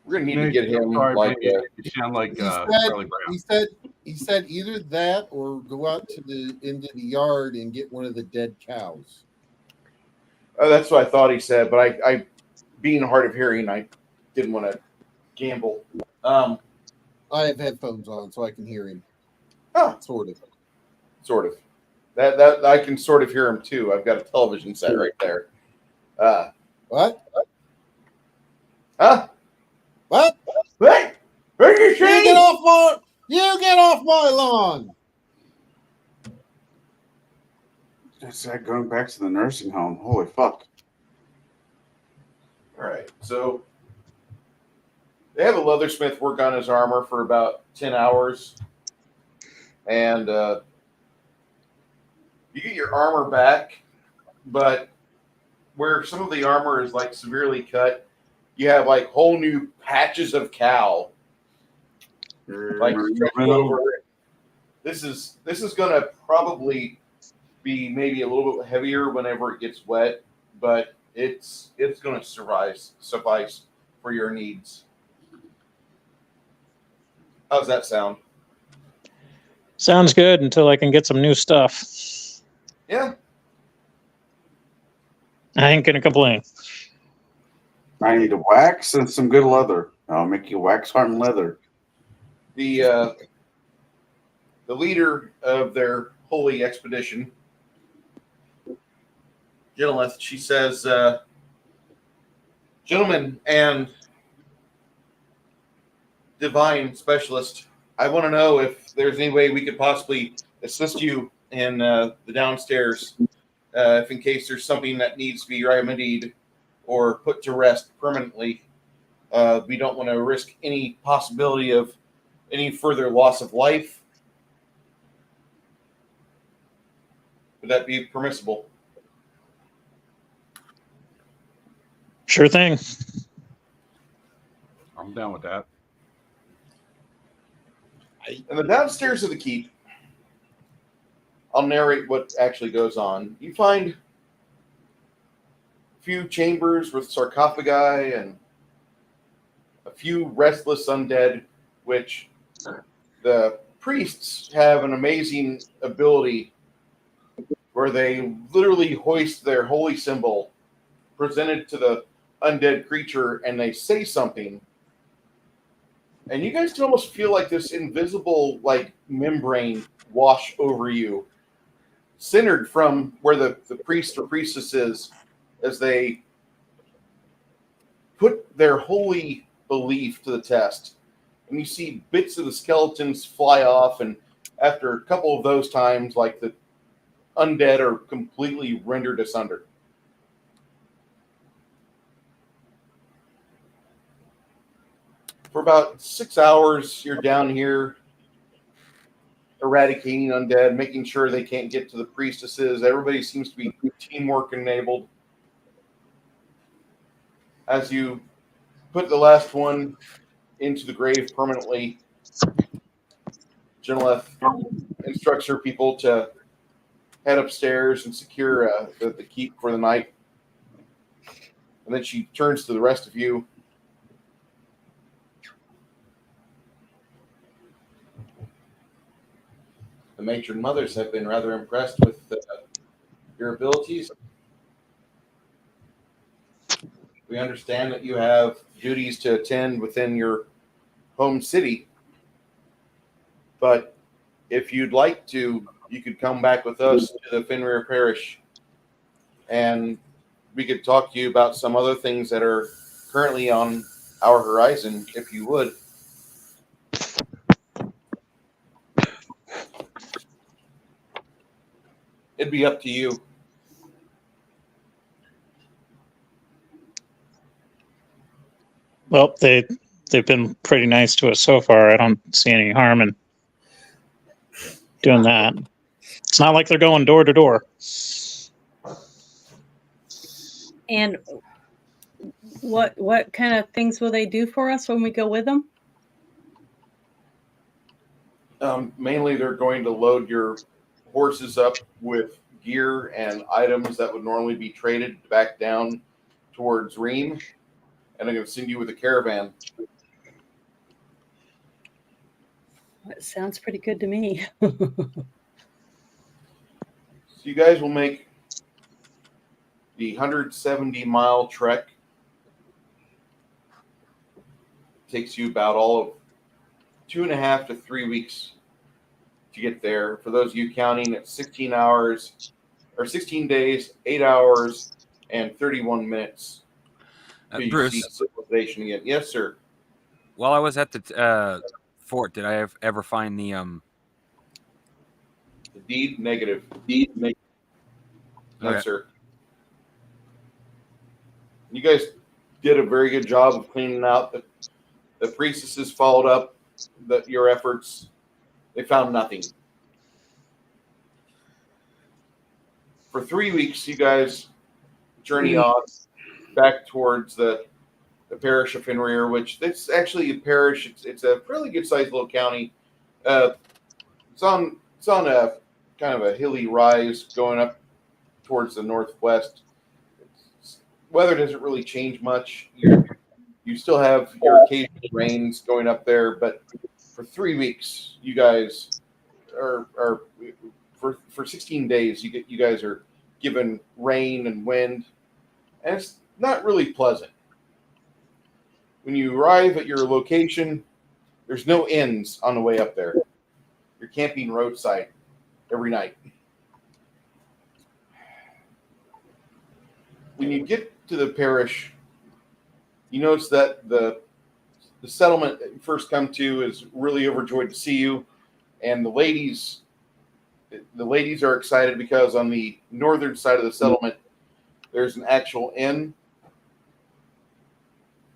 We're gonna need to get him like. You sound like Charlie Brown. He said either that or go out to the into the yard and get one of the dead cows. That's what I thought he said, but I being hard of hearing, I didn't want to gamble. I have headphones on, so I can hear him. Oh, sort of. That I can sort of hear him too. I've got a television set right there. What? Huh? What? Hey, where you get off my lawn! It's like going back to the nursing home. Holy fuck! All right, so they have a leathersmith work on his armor for about 10 hours, and you get your armor back, but where some of the armor is like severely cut, you have like whole new patches of cow. Like over it. This is going to probably be maybe a little bit heavier whenever it gets wet, but it's going to suffice for your needs. How's that sound? Sounds good until I can get some new stuff. Yeah. I ain't gonna complain. I need a wax and some good leather. I'll make you wax hardened leather. The leader of their holy expedition, Gilith, she says, gentlemen and divine specialist, I want to know if there's any way we could possibly assist you in the downstairs, if in case there's something that needs to be remedied or put to rest permanently. We don't want to risk any possibility of any further loss of life. Would that be permissible? Sure thing. I'm down with that. And the downstairs of the keep, I'll narrate what actually goes on. You find a few chambers with sarcophagi and a few restless undead, which the priests have an amazing ability where they literally hoist their holy symbol presented to the undead creature and they say something. And you guys can almost feel like this invisible like membrane wash over you, centered from where the priest or priestess is, as they put their holy belief to the test. And you see bits of the skeletons fly off, and after a couple of those times, like the undead are completely rendered asunder. For about 6 hours, you're down here eradicating undead, making sure they can't get to the priestesses. Everybody seems to be teamwork enabled. As you put the last one into the grave permanently, Geneleth instructs her people to head upstairs and secure the keep for the night. And then she turns to the rest of you. the matron mothers have been rather impressed with your abilities. We understand that you have duties to attend within your home city, but if you'd like to, you could come back with us to the Fenrir Parish, and we could talk to you about some other things that are currently on our horizon, if you would. It'd be up to you. Well, they've been pretty nice to us so far. I don't see any harm in doing that. It's not like they're going door to door. And what kind of things will they do for us when we go with them? Mainly, they're going to load your horses up with gear and items that would normally be traded back down towards Ream, and they're going to send you with a caravan. That sounds pretty good to me. So you guys will make the 170-mile trek. Takes you about all of 2.5 to 3 weeks to get there. For those of you counting, it's 16 hours or 16 days, 8 hours, and 31 minutes. till you see Bruce, civilization again. Yes, sir. while I was at the fort, did I ever find the The deed negative. No, Okay. sir. You guys did a very good job of cleaning out. The priestesses followed up your efforts. They found nothing. For 3 weeks, you guys journey on back towards the parish of Fenrir, which it's actually a parish. It's a fairly good sized little county. It's on a kind of a hilly rise going up towards the northwest. Weather doesn't really change much. You still have your occasional rains going up there, but for 3 weeks, you guys are for 16 days. You guys are given rain and wind, and it's not really pleasant. When you arrive at your location, there's no inns on the way up there. You're camping roadside every night. When you get to the parish, you notice that the settlement that you first come to is really overjoyed to see you, and the ladies are excited because on the northern side of the settlement there's an actual inn.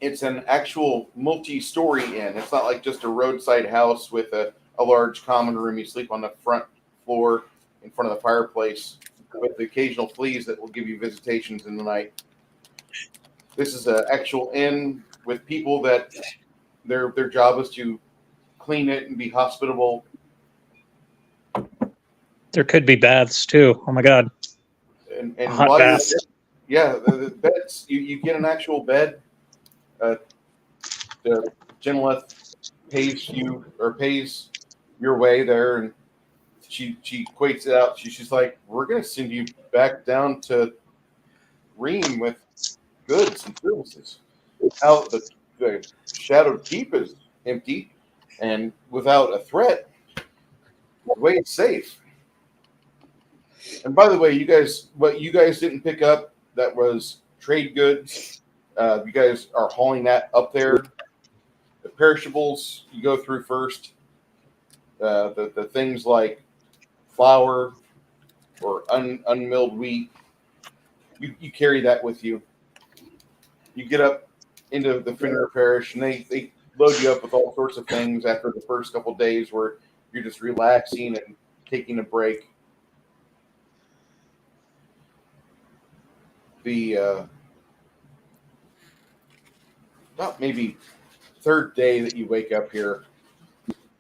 It's an actual multi-story inn. It's not like just a roadside house with a large common room. You sleep on the front floor in front of the fireplace with the occasional fleas that will give you visitations in the night. This is an actual inn with people that their job is to clean it and be hospitable. There could be baths too. Oh my God. And Hot while baths. the beds, you get an actual bed. The Genelith pays your way there, and she equates it out. She's like, we're going to send you back down to Ream with goods and services. Out the Shadowed Keep is empty and without a threat. The way it's safe. And by the way, what you guys didn't pick up that was trade goods. You guys are hauling that up there. The perishables you go through first. The things like flour or unmilled wheat, you carry that with you. You get up into the Fenrir Parish, and they load you up with all sorts of things after the first couple of days where you're just relaxing and taking a break. The about maybe third day that you wake up here,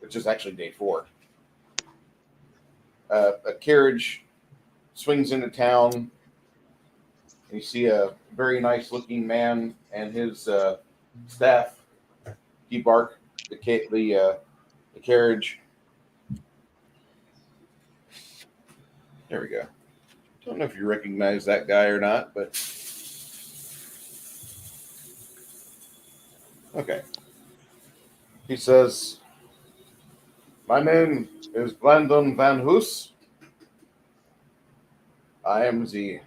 which is actually day 4. A carriage swings into town, and you see a very nice looking man and his staff debark the carriage. There we go. Don't know if you recognize that guy or not, but okay. He says, "My name is Brandon Van Hoos. I am the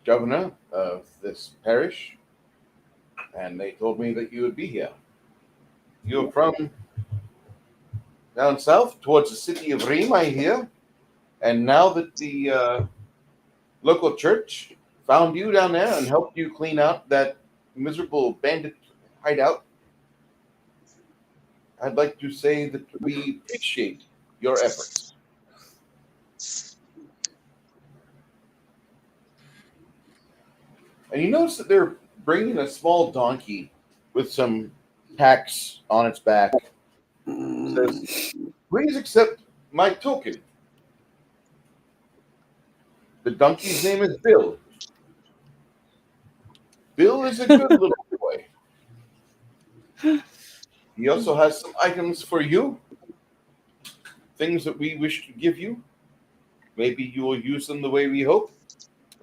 governor of this parish, and they told me that you would be here. You're from down south towards the city of Riem, I hear. And now that the local church found you down there and helped you clean out that miserable bandit hideout, I'd like to say that we appreciate your efforts." And you notice that they're bringing a small donkey with some packs on its back. It says, "Please accept my token." The donkey's name is Bill. Bill is a good little boy. He also has some items for you, things that we wish to give you. Maybe you will use them the way we hope,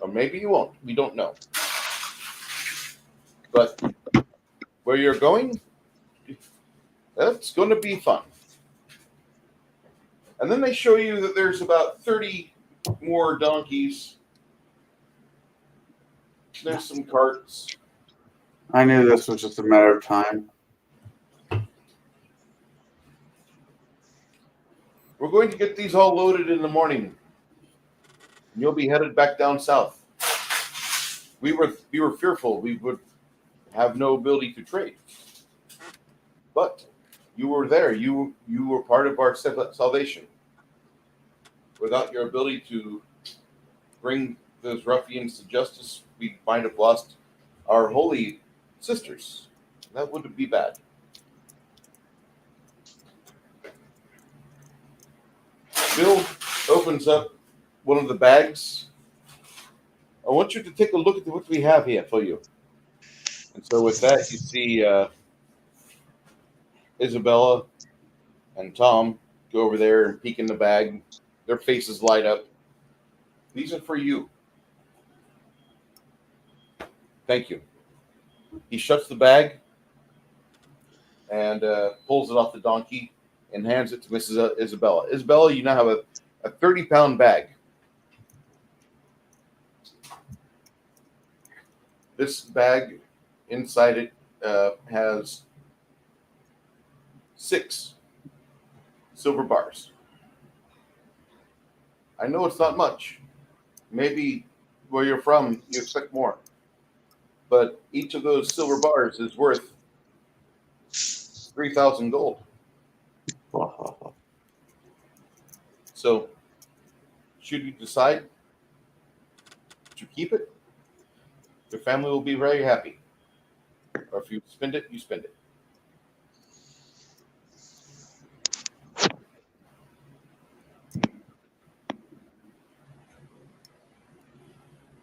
or maybe you won't. We don't know. But where you're going, that's going to be fun. And then they show you that there's about 30 more donkeys. There's some carts. I knew this was just a matter of time. We're going to get these all loaded in the morning. And you'll be headed back down south. We were fearful we would have no ability to trade. But you were there. You were part of our salvation. Without your ability to bring those ruffians to justice, we might have lost our holy sisters. That wouldn't be bad. Bill opens up one of the bags. I want you to take a look at what we have here for you. And so with that, you see Isabella and Tom go over there and peek in the bag. Their faces light up. These are for you. Thank you. He shuts the bag and pulls it off the donkey and hands it to Mrs. Isabella. Isabella, you now have a 30-pound bag. This bag, inside it, has 6 silver bars. I know it's not much. Maybe where you're from, you expect more. But each of those silver bars is worth 3,000 gold. So, should you decide to keep it, your family will be very happy. Or if you spend it, you spend it.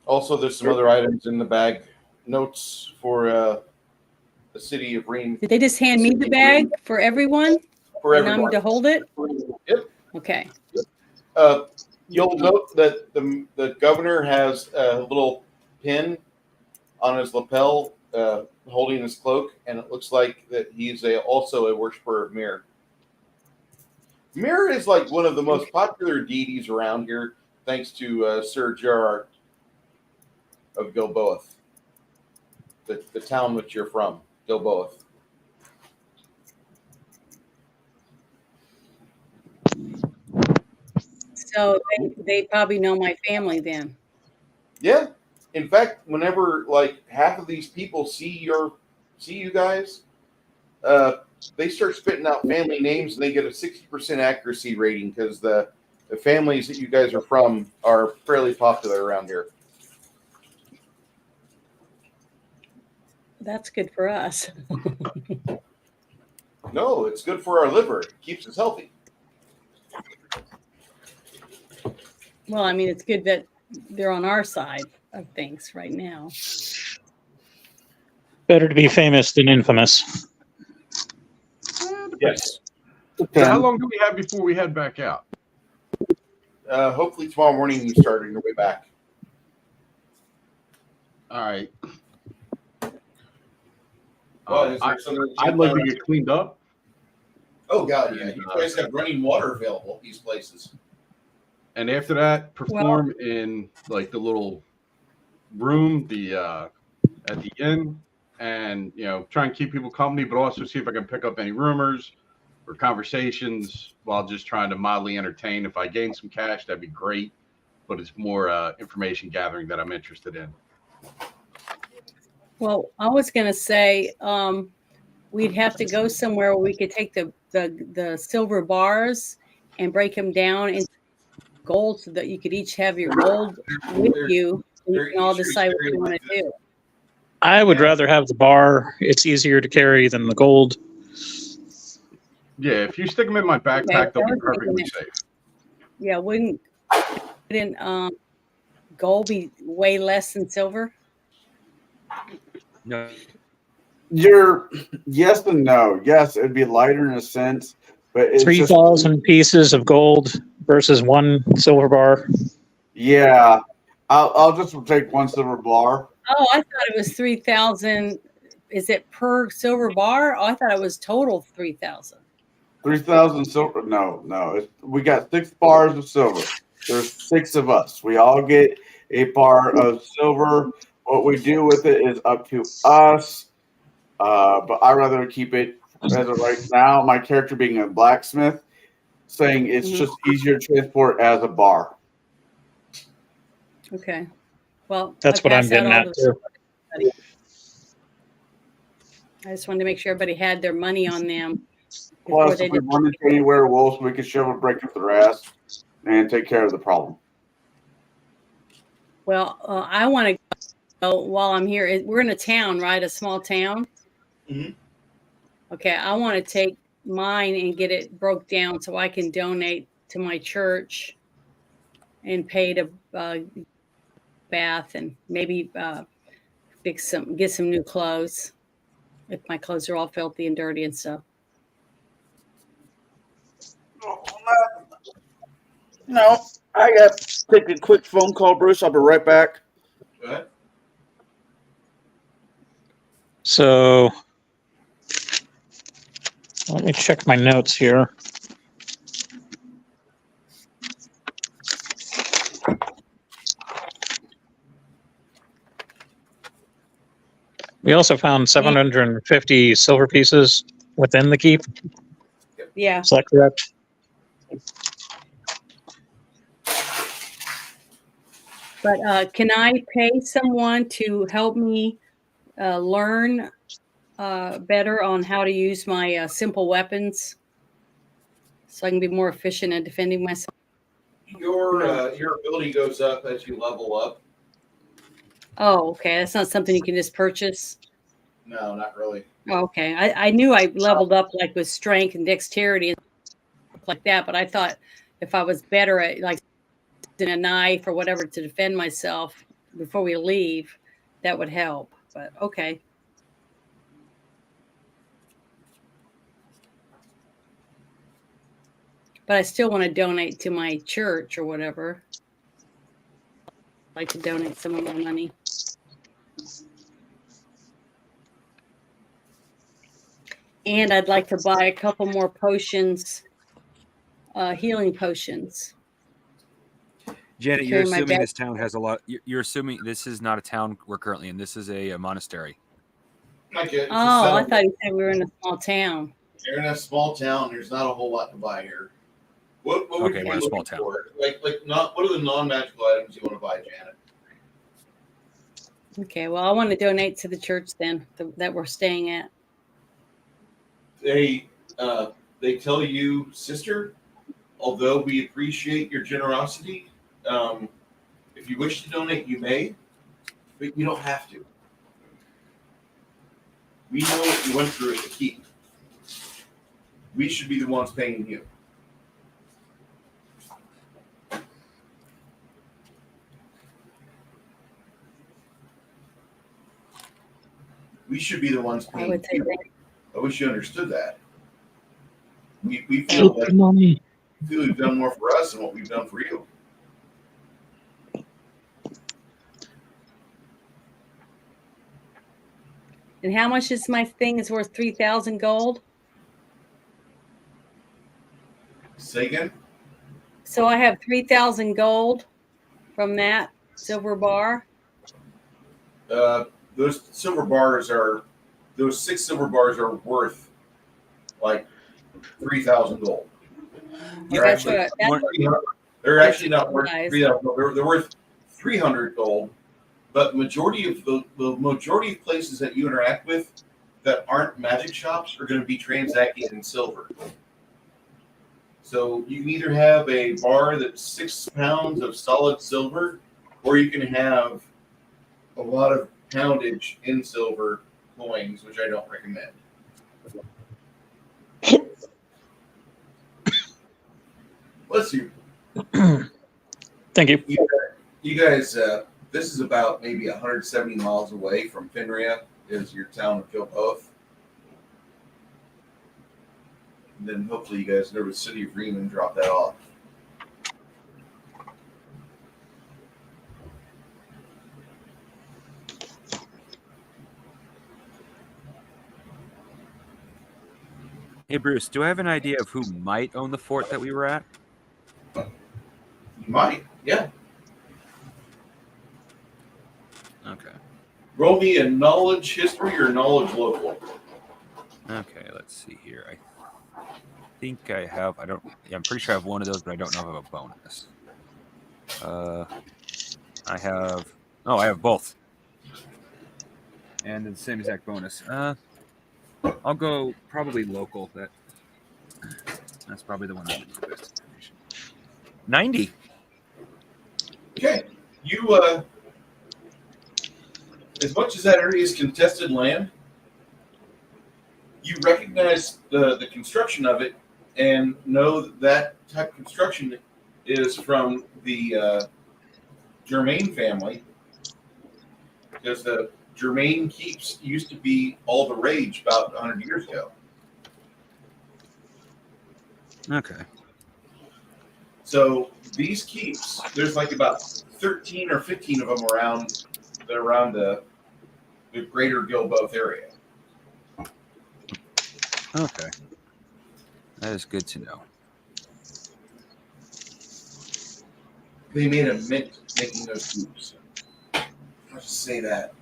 Also, there's some other items in the bag. Notes for the city of Riem. Did they just hand me the bag for everyone? For And everyone. I'm to hold it? Yep. Okay. You'll note that the governor has a little pin on his lapel holding his cloak, and it looks like that he's also a worshiper of Mir. Mir is like one of the most popular deities around here, thanks to Sir Gerard of Gilboath, the town which you're from, Gilboath. So they probably know my family then. Yeah. In fact, whenever like half of these people see you guys, they start spitting out family names and they get a 60% accuracy rating because the families that you guys are from are fairly popular around here. That's good for us. No, it's good for our liver. It keeps us healthy. Well, I mean, it's good that they're on our side of things right now. Better to be famous than infamous. Yes. So how long do we have before we head back out? hopefully tomorrow morning you start on your way back. All right. Well, is there something that you I'd like to found- get cleaned up. Oh God, yeah. You guys have running water available at these places. And after that, perform in like the little room, at the inn, and try and keep people company, but also see if I can pick up any rumors or conversations while just trying to mildly entertain. If I gain some cash, that'd be great. But it's more information gathering that I'm interested in. Well, I was going to say we'd have to go somewhere where we could take the silver bars and break them down into gold so that you could each have your gold with you and you can all decide what you want to do. I would rather have the bar. It's easier to carry than the gold. Yeah, if you stick them in my backpack, they'll be perfectly safe. Yeah, wouldn't gold be way less than silver? No. You're yes and no. Yes, it'd be lighter in a sense, but it's 3,000 pieces of gold versus one silver bar. Yeah, I'll just take one silver bar. Oh, I thought it was 3,000. Is it per silver bar? Oh, I thought it was total 3,000. 3,000 silver? No. We got 6 bars of silver. There's 6 of us. We all get a bar of silver. What we do with it is up to us. But I'd rather keep it as of right now. My character being a blacksmith, saying it's just easier to transport as a bar. Okay. Well, that's what I'm getting at too. I just wanted to make sure everybody had their money on them. Plus, if we run into any werewolves, we can shove a break up their ass and take care of the problem. Well, I want to go while I'm here. We're in a town, right? A small town. Mm-hmm. Okay, I want to take mine and get it broke down so I can donate to my church and pay to bath and maybe get some new clothes if my clothes are all filthy and dirty and stuff. No, I got to take a quick phone call, Bruce. I'll be right back. Go ahead. So let me check my notes here. We also found 750 silver pieces within the keep. Yeah. Is that correct? But can I pay someone to help me learn better on how to use my simple weapons so I can be more efficient at defending myself? Your ability goes up as you level up. Oh, okay. That's not something you can just purchase. No, not really. Oh, okay. I knew I leveled up like with strength and dexterity and stuff like that, but I thought if I was better at like in a knife or whatever to defend myself before we leave, that would help. But okay. But I still want to donate to my church or whatever. I'd like to donate some of my money. And I'd like to buy a couple more potions, healing potions. Janet, you're assuming this town has a lot. You're assuming this is not a town we're currently in. This is a monastery. Oh, I thought you said we were in a small town. You're in a small town. There's not a whole lot to buy here. What would you be looking for? Like not what are the non-magical items you want to buy, Janet? Okay, well, I want to donate to the church then that we're staying at. They tell you, sister, although we appreciate your generosity, if you wish to donate, you may, but you don't have to. We know what you went through at the keep. We should be the ones paying you. We should be the ones paying you. I wish you understood that. We feel that we've done more for us than what we've done for you. And how much is my thing? Is worth 3,000 gold. Say again? So I have 3,000 gold from that silver bar. Those silver bars are, those 6 silver bars are worth like 3,000 gold. Yeah, They're That's actually, what. That's they're actually not worth Nice. 3,000 gold. They're worth 300 gold. But the majority of the majority of places that you interact with that aren't magic shops are going to be transacting in silver. So you can either have a bar that's 6 pounds of solid silver, or you can have a lot of poundage in silver coins, which I don't recommend. Bless you. Thank you. You guys, this is about maybe 170 miles away from Finria, is your town of Gilboa. And then hopefully you guys know the city of Riem and drop that off. Hey, Bruce, do I have an idea of who might own the fort that we were at? You might, yeah. Okay. Roll me a knowledge history or knowledge local. Okay, let's see here. I think I have. I don't. Yeah, I'm pretty sure I have one of those, but I don't know if I have a bonus. I have. Oh, I have both, and the same exact bonus. I'll go probably local. That's probably the one that would be the best information. 90. Okay. You, as much as that area is contested land, you recognize the construction of it and know that type of construction is from the Germain family, because the Germain keeps used to be all the rage about 100 years ago. Okay. So these keeps, there's like about 13 or 15 of them around the greater Gilboa area. Okay. That is good to know. They made a mint making those keeps. I'll just say that.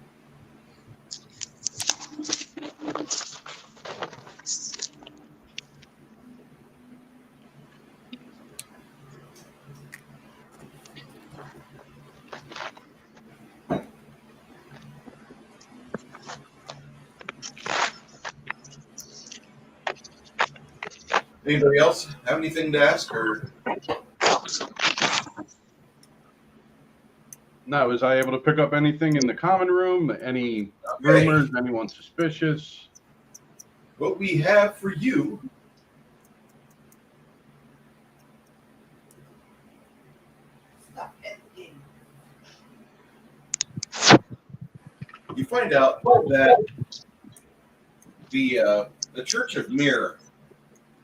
Anybody else have anything to ask? Or No, was I able to pick up anything in the common room? Any rumors? Anyone suspicious? what we have for you you find out that the Church of Mir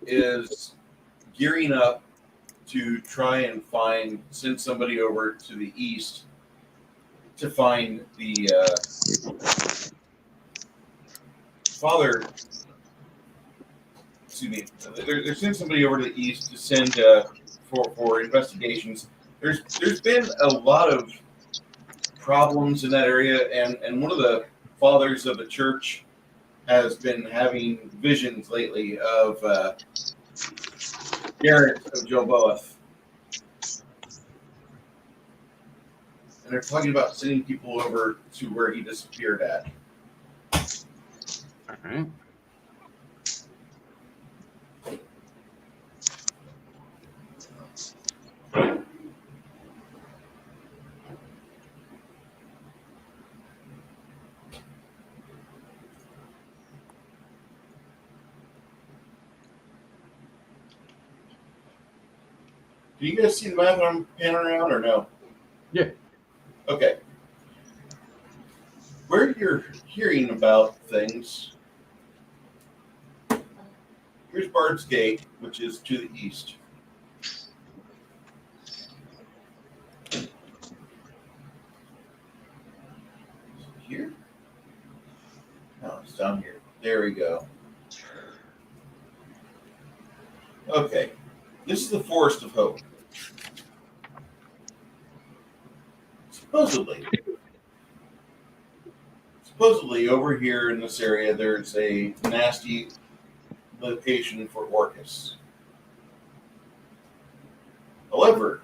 is gearing up to try and send somebody over to the east to find the father. Excuse me. They're sending somebody over to the east to send for investigations. There's been a lot of problems in that area, and one of the fathers of the church has been having visions lately of Garrett of Gilboa. And they're talking about sending people over to where he disappeared at. All right. Do you guys see the map I'm panning around or no? Yeah. Okay. Where you're hearing about things, here's Bard's Gate, which is to the east. Here? No, it's down here. There we go. Okay. This is the Forest of Hope. Supposedly over here in this area, there's a nasty location for orcas. However,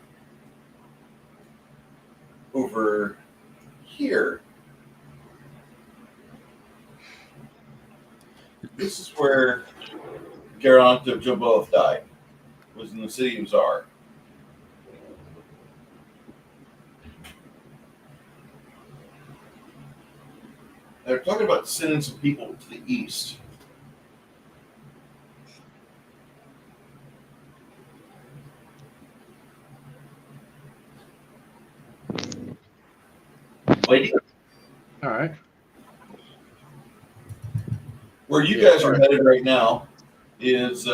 over here, this is where Garant of Joboth died. Was in the city of Zar. They're talking about sending some people to the east. Lady, All right. where you guys are headed right now is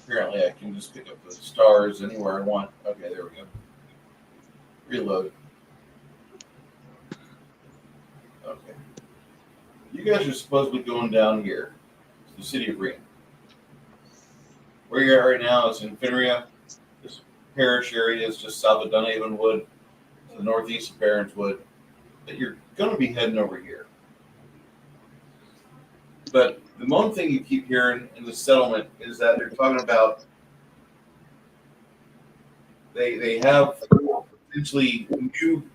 apparently I can just pick up the stars anywhere I want. Okay, there we go. Reload. Okay. You guys are supposedly going down here to the city of Reen. Where you're at right now is in Finria. This parish area is just south of Dunhaven Wood, to the northeast of Barons Wood. That you're going to be heading over here. But the one thing you keep hearing in the settlement is that they're talking about they have potentially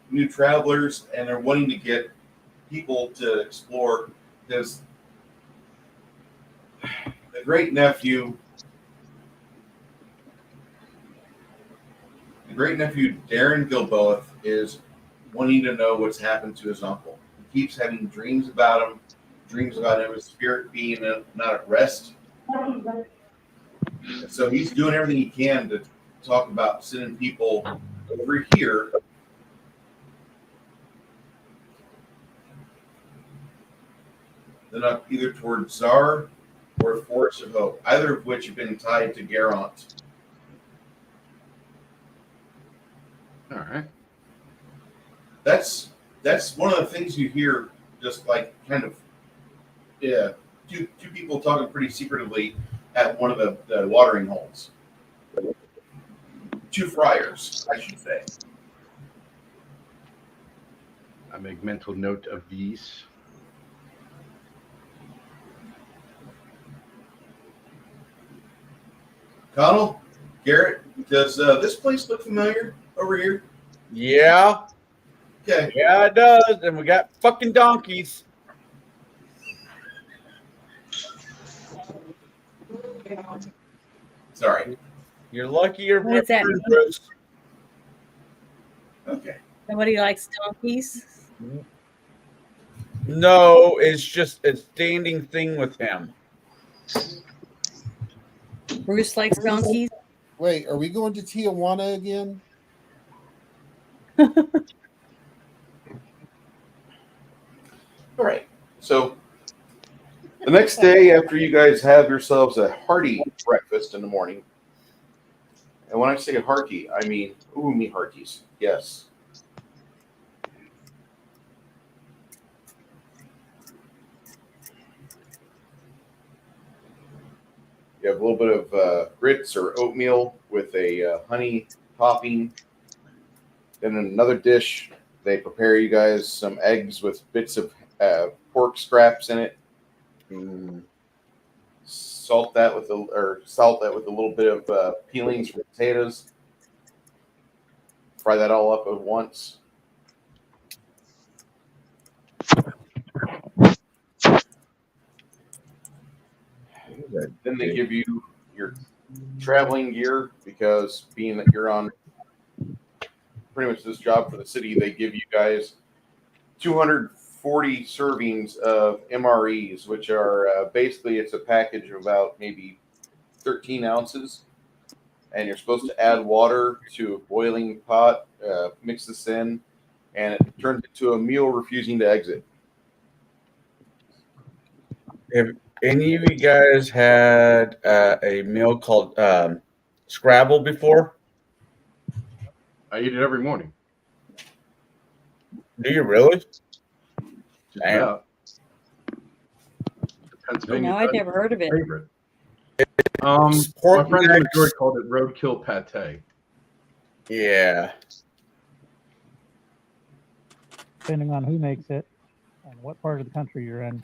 new travelers, and they're wanting to get people to explore because the great nephew Darren Gilboa is wanting to know what's happened to his uncle. He keeps having dreams about him, his spirit being not at rest. And so he's doing everything he can to talk about sending people over here then up either towards Zar or Forest of Hope, either of which have been tied to Garant. All right. That's one of the things you hear, just like kind of two people talking pretty secretively at one of the watering holes. Two friars, I should say. I make mental note of these. Connell, Garrett, does this place look familiar over here? Yeah. Okay. Yeah, it does. And we got fucking donkeys. Sorry. You're lucky you're What does that mean? Chris. Okay. Somebody likes donkeys. No, it's just a standing thing with him. Bruce likes donkeys. Wait, are we going to Tijuana again? All right. So the next day, after you guys have yourselves a hearty breakfast in the morning, and when I say hearty, I mean me hearties. Yes. You have a little bit of grits or oatmeal with a honey topping. Then in another dish, they prepare you guys some eggs with bits of pork scraps in it. Salt that with a little bit of peelings from potatoes. Fry that all up at once. Then they give you your traveling gear because being that you're on pretty much this job for the city, they give you guys 240 servings of MREs, which are basically it's a package of about maybe 13 ounces. And you're supposed to add water to a boiling pot, mix this in, and it turned into a mule refusing to exit. Have any of you guys had a meal called Scrabble before? I eat it every morning. Do you really? Just Damn. about. Pennsylvania. No, I'd never heard of it. Favorite. My Pork friends in necks. Missouri called it roadkill pate. Yeah. Depending on who makes it and what part of the country you're in.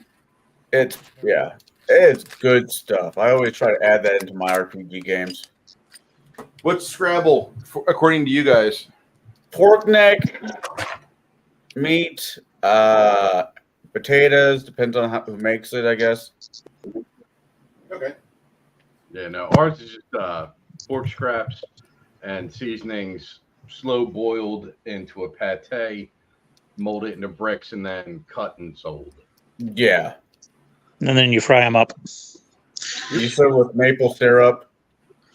It's good stuff. I always try to add that into my RPG games. What's Scrabble according to you guys? Pork neck, meat, potatoes, depends on who makes it, I guess. Okay. Yeah, no, ours is just pork scraps and seasonings, slow boiled into a pate, mold it into bricks, and then cut and sold. Yeah. And then you fry them up. You serve with maple syrup.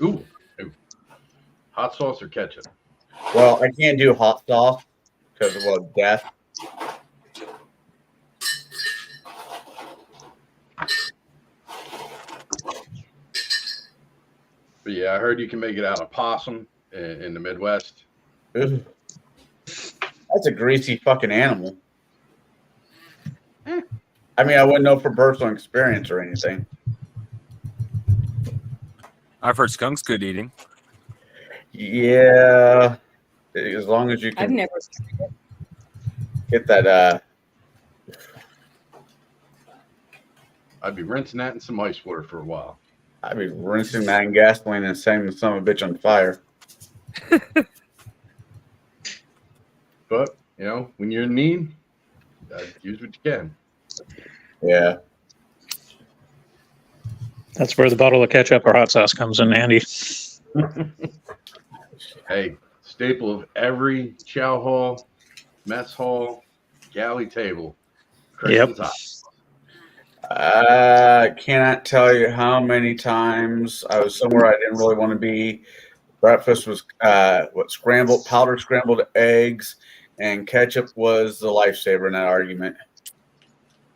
Ooh. Hot sauce or ketchup? Well, I can't do hot sauce because of death. But yeah, I heard you can make it out of possum in the Midwest. Ugh. That's a greasy fucking animal. I mean, I wouldn't know from personal experience or anything. I've heard skunk's good eating. Yeah, as long as you I've can never. get that. I'd be rinsing that in some ice water for a while. I'd be rinsing that in gasoline and setting the son of a bitch on fire. But, you know, when you're in need, use what you can. Yeah. That's where the bottle of ketchup or hot sauce comes in handy. Hey, staple of every chow hall, mess hall, galley table. Yep. I cannot tell you how many times I was somewhere I didn't really want to be. Breakfast was powdered scrambled eggs, and ketchup was the lifesaver in that argument.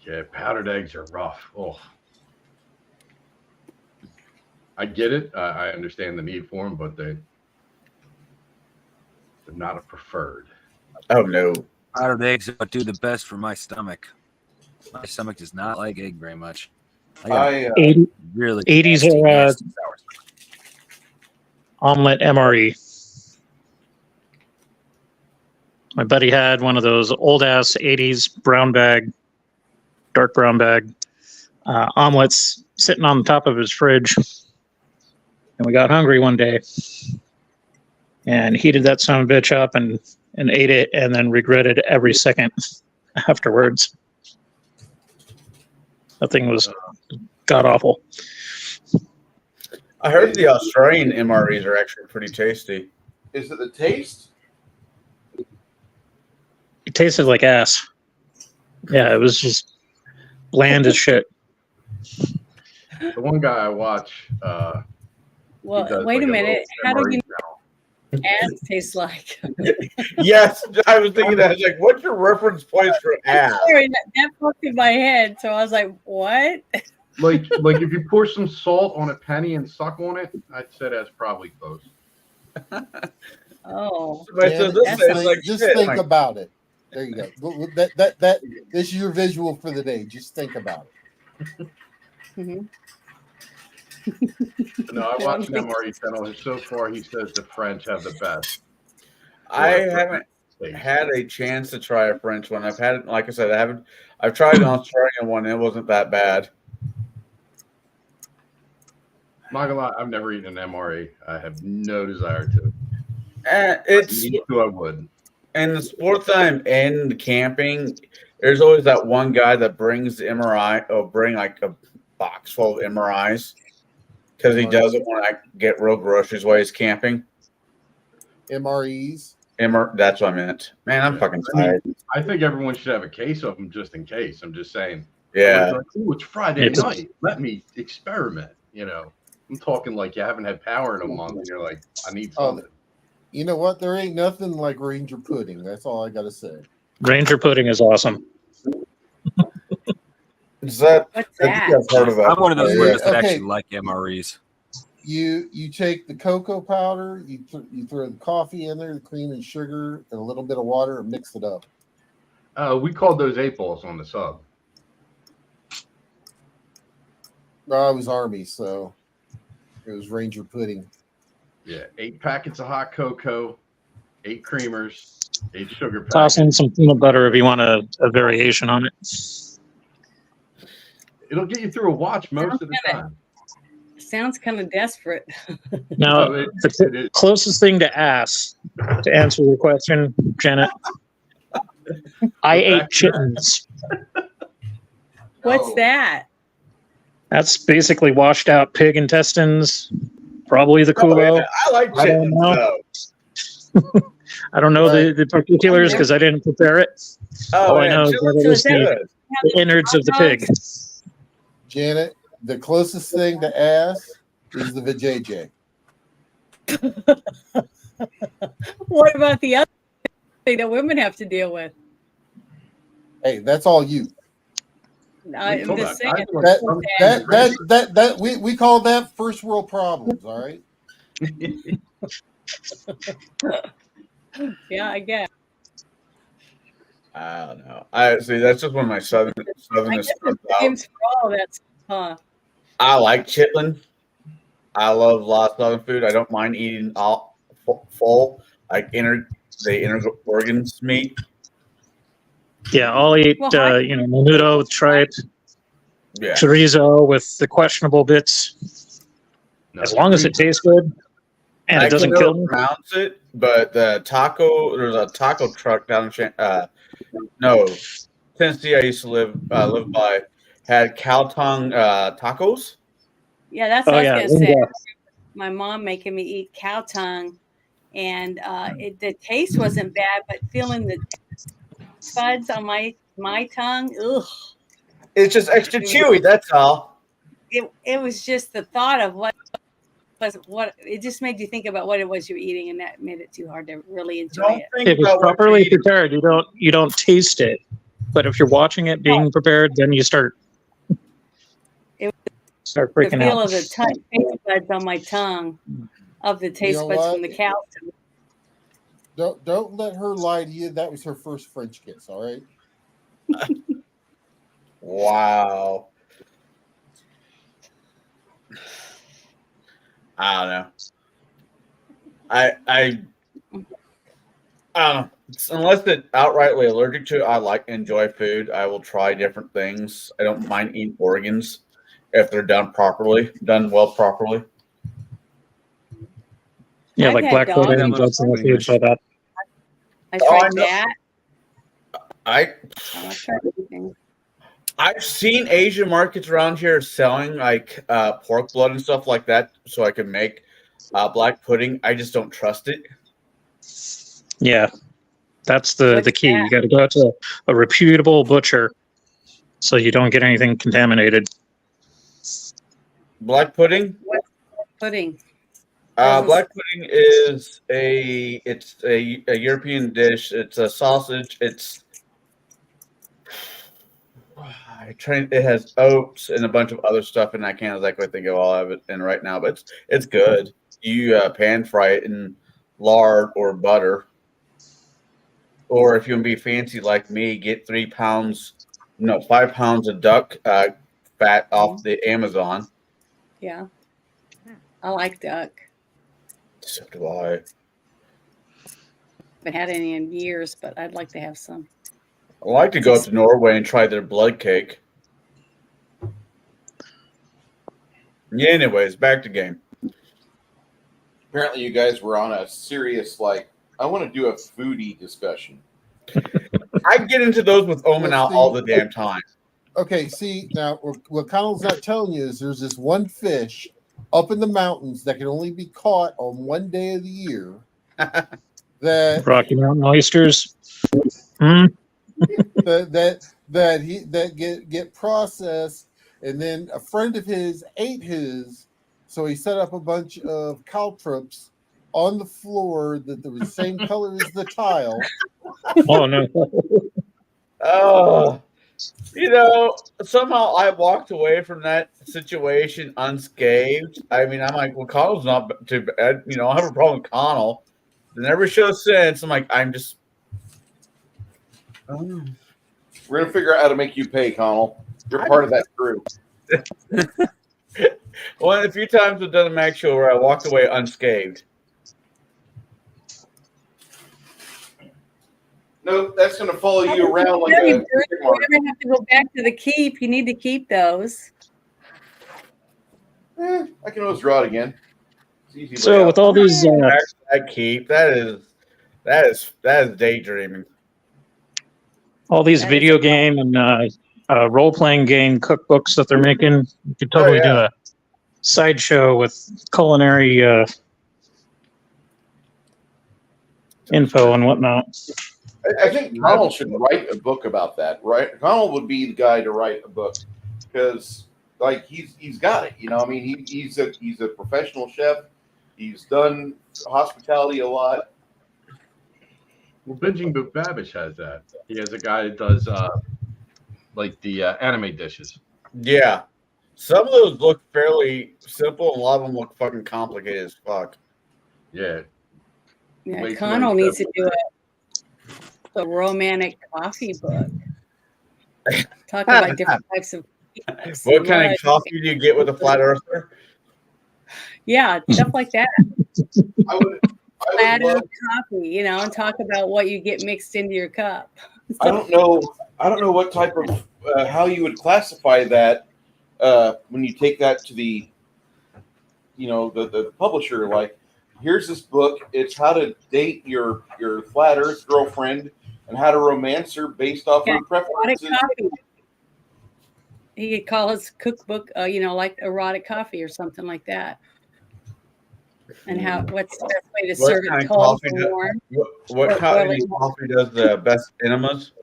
Yeah, powdered eggs are rough. Oh, I get it. I understand the need for them, but they're not a preferred. Oh no. Powdered eggs would do the best for my stomach. My stomach does not like egg very much. I really 80s nasty, are nasty sour omelet MRE. My buddy had one of those old ass 80s brown bag, dark brown bag omelets sitting on the top of his fridge. And we got hungry one day and heated that son of a bitch up and ate it and then regretted every second afterwards. That thing was god awful. I heard the Australian MREs are actually pretty tasty. Is it the taste? It tasted like ass. Yeah, it was just bland as shit. The one guy I watch. Well, wait a minute. How do you know ass tastes like? Yes, I was thinking that. I was like, what's your reference point for ass? Sorry, that popped in my head. So I was like, what? Like if you pour some salt on a penny and suck on it, I'd say that's probably close. Oh, Just think about it. There you go. That is your visual for the day. Just think about it. Mm-hmm. No, I watched an MRE channel, and so far he says the French have the best. I haven't had a chance to try a French one. I've had, like I said, I've tried an Australian one. It wasn't that bad. I'm not gonna lie, I've never eaten an MRE. I have no desire to. I would. In the sports that I'm in, the camping, there's always that one guy that brings the MRI or bring like a box full of MRIs because he doesn't want to get real groceries while he's camping. MREs. That's what I meant. Man, I'm fucking tired. I think everyone should have a case of them just in case. I'm just saying. Yeah. Like, ooh, it's Friday night. Let me experiment. You know, I'm talking like you haven't had power in a month, and you're like, I need something. You know what? There ain't nothing like Ranger pudding. That's all I got to say. Ranger pudding is awesome. Is that? What's Have you that? guys heard of that? I'm one of those Yeah, weirdos that okay. actually like MREs. You take the cocoa powder, you throw the coffee in there, the cream and sugar, and a little bit of water, and mix it up. We called those 8 balls on the sub. I was Army, so it was Ranger pudding. Yeah, 8 packets of hot cocoa, 8 creamers, 8 sugar Toss in packets. some peanut butter if you want a variation on it. It'll get you through a watch most of the time. Sounds kind of desperate. Now, Oh, it the is. closest thing to ass, to answer your question, Janet, I ate chitlins. What's that? That's basically washed out pig intestines, probably the culo. I like I don't chitlins, know. though. I don't know the particulars because I didn't prepare it. Oh, All I yeah, know is chitlins that it So was is that the innards of the pig. Janet, the closest thing to ass is the vajayjay. What about the other thing that women have to deal with? Hey, that's all you. I'm just saying. We call that first world problems. All right. Yeah, I guess. I don't know. I see. That's just one of my southern I southernest guess comes there's out. names for all that stuff. I like chitlin. I love a lot of southern food. I don't mind eating all full, like the inner organs meat. Yeah, I'll eat, Well, menudo with tripe, Yeah. chorizo with the questionable bits, No, as long as it tastes good and I it doesn't can kill never me. pronounce it, but there's a taco truck down in Tennessee. I used to live by had cow tongue tacos. Yeah, that's Oh, what I yeah, was gonna say. lingo. My mom making me eat cow tongue, and the taste wasn't bad, but feeling the buds on my tongue, ugh. It's just extra chewy. That's all. It was just the thought of what it just made you think about what it was you were eating, and that made it too hard to really enjoy Don't it. think If it's about what you're properly eating. prepared, you don't taste it. But if you're watching it being prepared, then you start The freaking feel out. of the taste buds on my tongue, of the taste know buds what? from the cow. Don't let her lie to you. That was her first French kiss. All right. Wow. I don't know. I unless it's outrightly allergic to it, I enjoy food. I will try different things. I don't mind eating organs if they're done well properly. Yeah, I've like had black dogs. pudding, blood cellar foods like that. I Oh, I tried know. that. I tried everything. I've seen Asian markets around here selling like pork blood and stuff like that, so I can make black pudding. I just don't trust it. Yeah, that's the key. You got to go out to a reputable butcher so you don't get anything contaminated. Black pudding? What's pudding? Black pudding is a European dish. It's a sausage. It has oats and a bunch of other stuff, and I can't exactly think of all of it in right now, but it's good. You pan fry it in lard or butter, or if you want to be fancy like me, get 5 pounds of duck fat off the Amazon. Yeah, I like duck. So do I. Haven't had any in years, but I'd like to have some. I like to go up to Norway and try their blood cake. Yeah, anyways, back to game. Apparently, you guys were on a serious, I want to do a foodie discussion. I get into those with Omen out all the damn time. Okay, see, now what Kyle's not telling you is there's this one fish up in the mountains that can only be caught on one day of the year. That Rocky Mountain oysters. that get processed, and then a friend of his ate his, so he set up a bunch of caltrops on the floor that was the same color as the tile. Oh no. Oh, you know, somehow I walked away from that situation unscathed. I mean, I'm like, well, Connell's not too bad. You know, I have a problem with Connell. And every show since, I'm like, I'm just. Oh. We're gonna figure out how to make you pay, Connell. You're part of that crew. One of the few times I've done a Mac show where I walked away unscathed. No, that's gonna follow you around like If a. you ever have to go back to the keep, you need to keep those. I can always draw it again. It's easy. So with all these I keep that is daydreaming. all these video game and role playing game cookbooks that they're making, you could totally do a sideshow with culinary info and whatnot. I think Connell should write a book about that, right? Connell would be the guy to write a book because, like, he's got it. You know, I mean, he's a professional chef. He's done hospitality a lot. Well, Binging with Babish has that. He has a guy that does like the anime dishes. Yeah. Some of those look fairly simple, and a lot of them look fucking complicated as fuck. Yeah. Yeah, Connell needs to do a romantic coffee book. Talk about different types of. What kind of coffee do you get with a flat earther? Yeah, stuff like that. I would Flat love- earth coffee, you know, and talk about what you get mixed into your cup. I don't know what type of how you would classify that when you take that to the, you know, the publisher. Like, here's this book. It's how to date your flat Earth girlfriend and how to romance her based off her preferences. He could call his cookbook, you know, like erotic coffee or something like that. And how what's the best way to serve it cold or warm? What kind of coffee does the best enemas?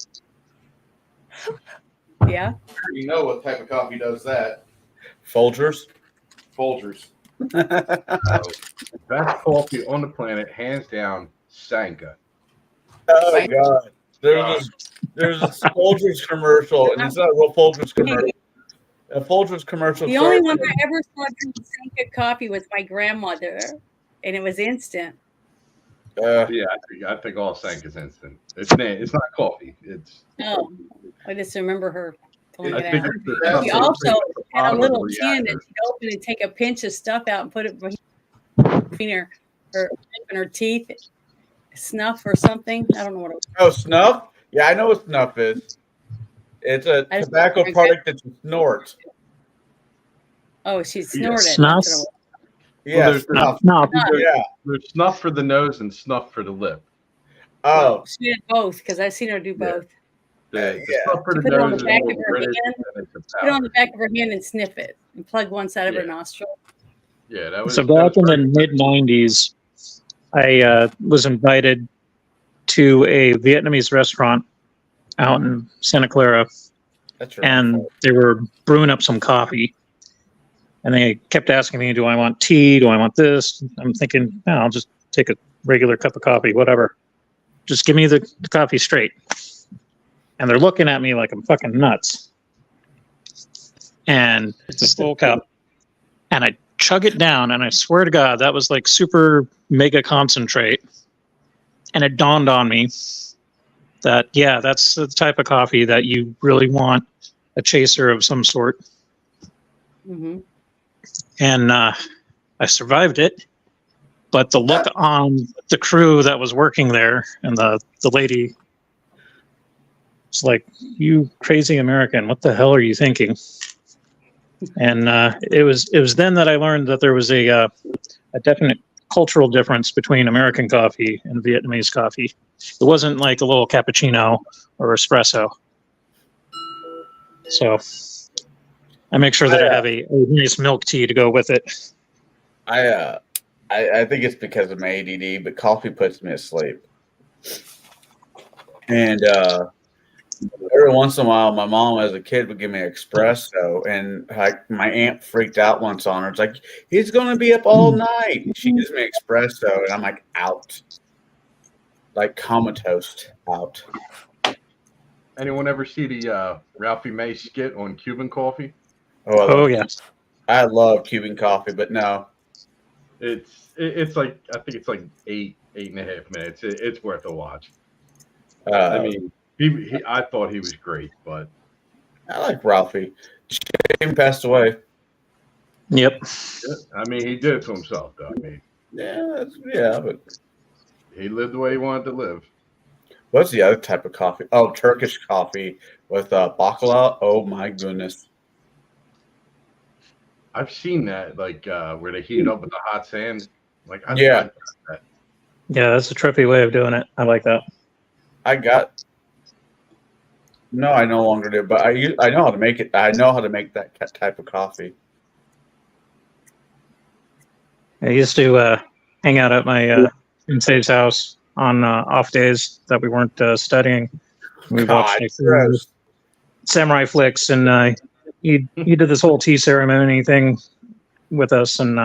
Yeah. You know what type of coffee does that? Folgers. Folgers. Best coffee on the planet, hands down, Sanka. Oh God! There's a Folgers commercial, and it's not a real Folgers commercial. A Folgers commercial. The only one I ever saw drink Sanka coffee was my grandmother, and it was instant. Yeah, I think all Sanka's instant. It's not coffee. It's. Oh, I just remember her pulling I it think out. it's She also had a little reactor. tin that she'd open and take a pinch of stuff out and put it between her teeth. Snuff or something. I don't know what it was. Oh, snuff? Yeah, I know what snuff is. It's a tobacco product that you snort. Oh, she snorted. Snuff? Yeah, there's snuff. There's snuff for the nose and snuff for the lip. Oh, she did both because I've seen her do both. The snuff for the Put it on the nose back is of her British, hand. and it's a Put it on powder. the back of her hand and sniff it, and plug one side of her nostril. Yeah, that was. So back in the mid '90s, I was invited to a Vietnamese restaurant out in Santa Clara, and they were brewing up some coffee. And they kept asking me, do I want tea? Do I want this? I'm thinking, no, I'll just take a regular cup of coffee, whatever. Just give me the coffee straight. And they're looking at me like I'm fucking nuts. And it's a full cup. And I chug it down, and I swear to God, that was like super mega concentrate. And it dawned on me that, yeah, that's the type of coffee that you really want a chaser of some sort. Mm-hmm. And I survived it, but the look on the crew that was working there, and the lady was like, "You crazy American, what the hell are you thinking?" And it was then that I learned that there was a definite cultural difference between American coffee and Vietnamese coffee. It wasn't like a little cappuccino or espresso. So I make sure that I have a nice milk tea to go with it. I think it's because of my ADD, but coffee puts me to sleep. And Every once in a while, my mom as a kid would give me espresso, and like my aunt freaked out once on her. It's like, he's going to be up all night. She gives me espresso, and I'm like out, like comatose out. Anyone ever see the Ralphie May skit on Cuban coffee? Oh yes. I love Cuban coffee, but no. It's like, I think it's like 8.5 minutes. It's worth a watch. Uh, I mean, I thought he was great, but I like Ralphie. Shane passed away. Yep. I mean, he did it to himself, though. I mean, Yeah, but he lived the way he wanted to live. what's the other type of coffee? Oh, Turkish coffee with baklava. Oh my goodness. I've seen that, like where they heat it up with the hot sand. Like, I'd Yeah. like that. Yeah, that's a trippy way of doing it. I like that. No, I no longer do, but I know how to make it. I know how to make that type of coffee. I used to hang out at my sensei's house on off days that we weren't studying. We watched gross. samurai flicks, and he did this whole tea ceremony thing with us, and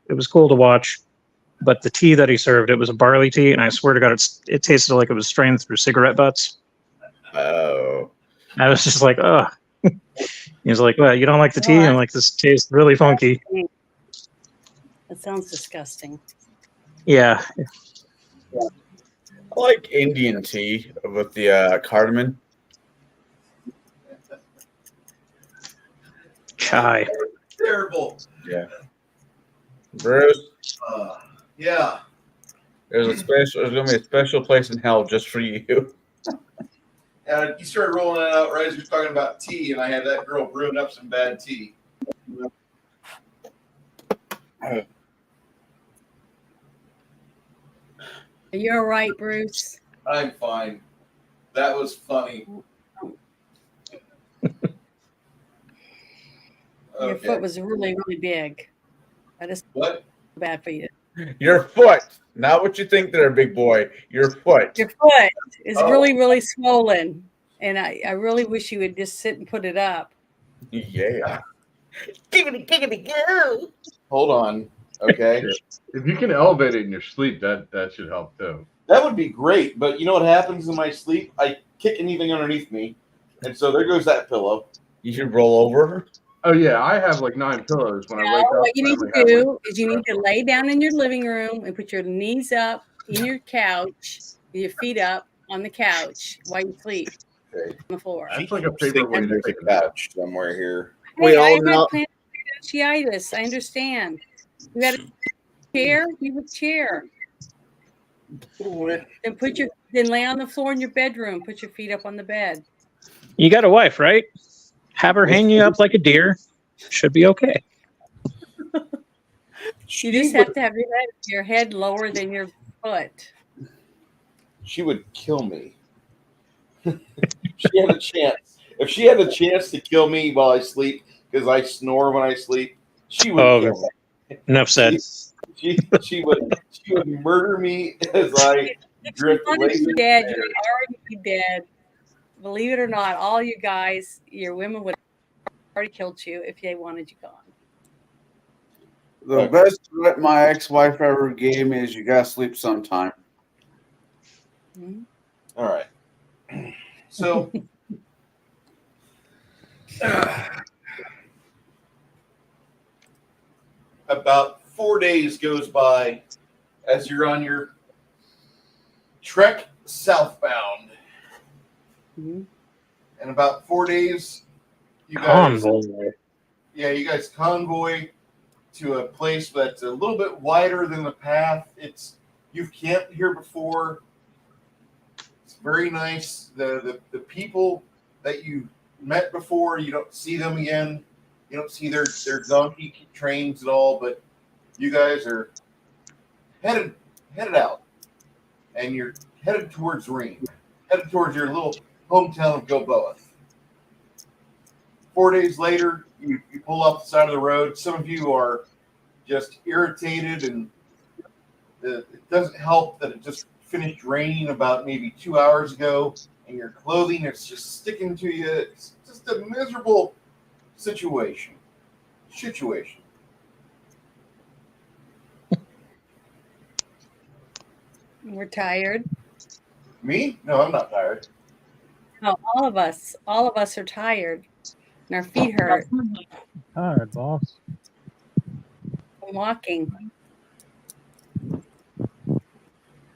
it was cool to watch. But the tea that he served, it was a barley tea, and I swear to God, it tasted like it was strained through cigarette butts. Oh. I was just like, oh. He was like, well, you don't like the tea? I'm like, this tastes really funky. That sounds disgusting. Yeah. I like Indian tea with the cardamom. Chai. Terrible. Yeah. Bruce. Yeah. There's gonna be a special place in hell just for you. And you started rolling that out right as you were talking about tea, and I had that girl brewing up some bad tea. Are you all right, Bruce? I'm fine. That was funny. Your foot was really, really big. That is what? Bad for you. Your foot, not what you think there, big boy. Your foot. Your foot is really, really swollen, and I really wish you would just sit and put it up. Yeah. Giggity, go. Hold on. Okay. If you can elevate it in your sleep, that should help too. That would be great, but you know what happens in my sleep? I kick anything underneath me, and so there goes that pillow. You should roll over. Oh yeah, I have like 9 pillows when I wake up. What you need to do is you need to lay down in your living room and put your knees up in your couch, your feet up on the couch while you sleep on the floor. That's like a favorite way to There's a couch somewhere here. Hey, I have plantar fasciitis. I understand. You got a chair? You have a chair. Then lay on the floor in your bedroom. Put your feet up on the bed. You got a wife, right? Have her hang you up like a deer. Should be okay. You just have to have your head lower than your foot. She would kill me. She had a chance. If she had a chance to kill me while I sleep, because I snore when I sleep, she would kill me. Enough said. She would murder me as I drift away. You're dead. You'd already be dead. Believe it or not, all you guys, your women would have already killed you if they wanted you gone. The best threat my ex-wife ever gave me is you gotta sleep sometime. Mm-hmm. All right. So about 4 days goes by as you're on your trek southbound. Mm-hmm. And about 4 days, you guys convoy to a place that's a little bit wider than the path. You've camped here before. It's very nice. The people that you met before, you don't see them again. You don't see their donkey trains at all, but you guys are headed out, and you're headed towards Reen, headed towards your little hometown of Gilboa. 4 days later, you pull off the side of the road. Some of you are just irritated, and it doesn't help that it just finished raining about maybe 2 hours ago. and your clothing is just sticking to you. It's just a miserable situation. We're tired. Me? No, I'm not tired. No, all of us are tired, and our feet hurt Tired, boss. from walking.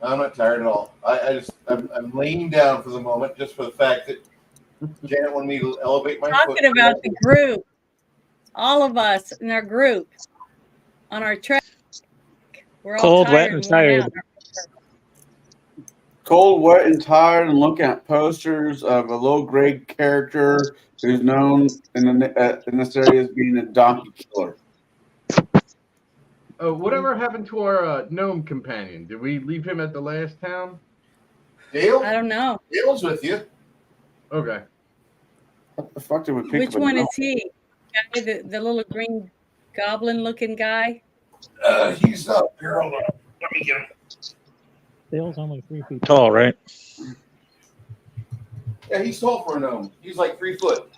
I'm not tired at all. I'm laying down for the moment just for the fact that Janet wanted me to elevate my foot. Talking about the group, all of us in our group on our trek. We're all Cold, wet, tired and worn tired. out. Cold, wet, and tired, and looking at posters of a low-grade character who's known in this area as being a donkey killer. Whatever happened to our gnome companion? Did we leave him at the last town? Dale? I don't know. Dale's with you. Okay. What the fuck did we pick Which up a one gnome? is he? The little green goblin-looking guy? He's up here. Hold on. Let me get him. Dale's only 3 feet tall, right? Yeah, he's tall for a gnome. He's like 3 foot.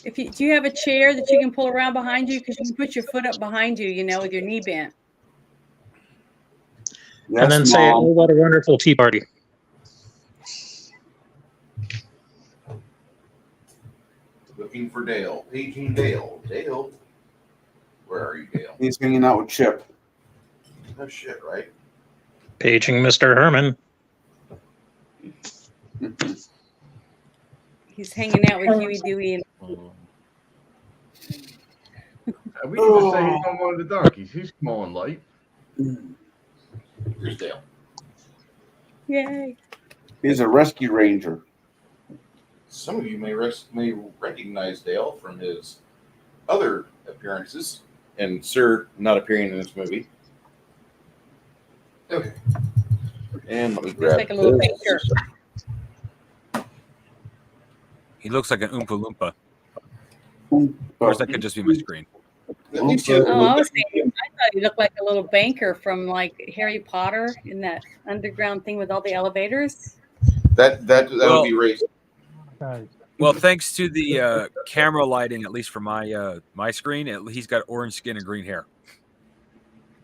Do you have a chair that you can pull around behind you? Because you can put your foot up behind you, with your knee bent. Yes, And then say, Mom. "Oh, what a wonderful tea party." Looking for Dale. Paging Dale. Dale. Where are you, Dale? He's hanging out with Chip. No shit, right? Paging Mr. Herman. He's hanging out with Huey, Dewey, and We can just say he's on one of the donkeys. He's small and light. Here's Dale. yay. He's a rescue ranger. Some of you may recognize Dale from his other appearances, and Sir not appearing in this movie. Okay. And let me grab like a little this. baker. He looks like an Oompa Loompa. Of course, that could just be my screen. At least you have a Oh, little I was thinking, I thought he looked like a little banker from like Harry Potter in that underground thing with all the elevators. that would be racist. Guys, Well, thanks to the camera lighting, at least for my screen, he's got orange skin and green hair.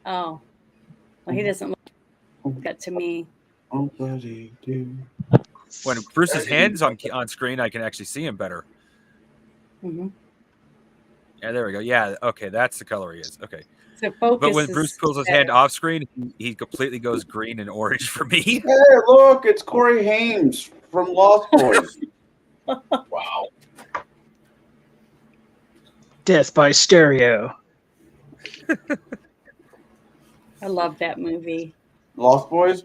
Oh, well, he doesn't look that to me. When Bruce's hand's on screen, I can actually see him better. Mm-hmm. Yeah, there we go. Yeah, okay, that's the color he is. Okay. So focus. But when Bruce pulls his hand off screen, he completely goes green and orange for me. Hey, look, it's Corey Haim from Lost Boys. Wow. Death by stereo. I love that movie. Lost Boys?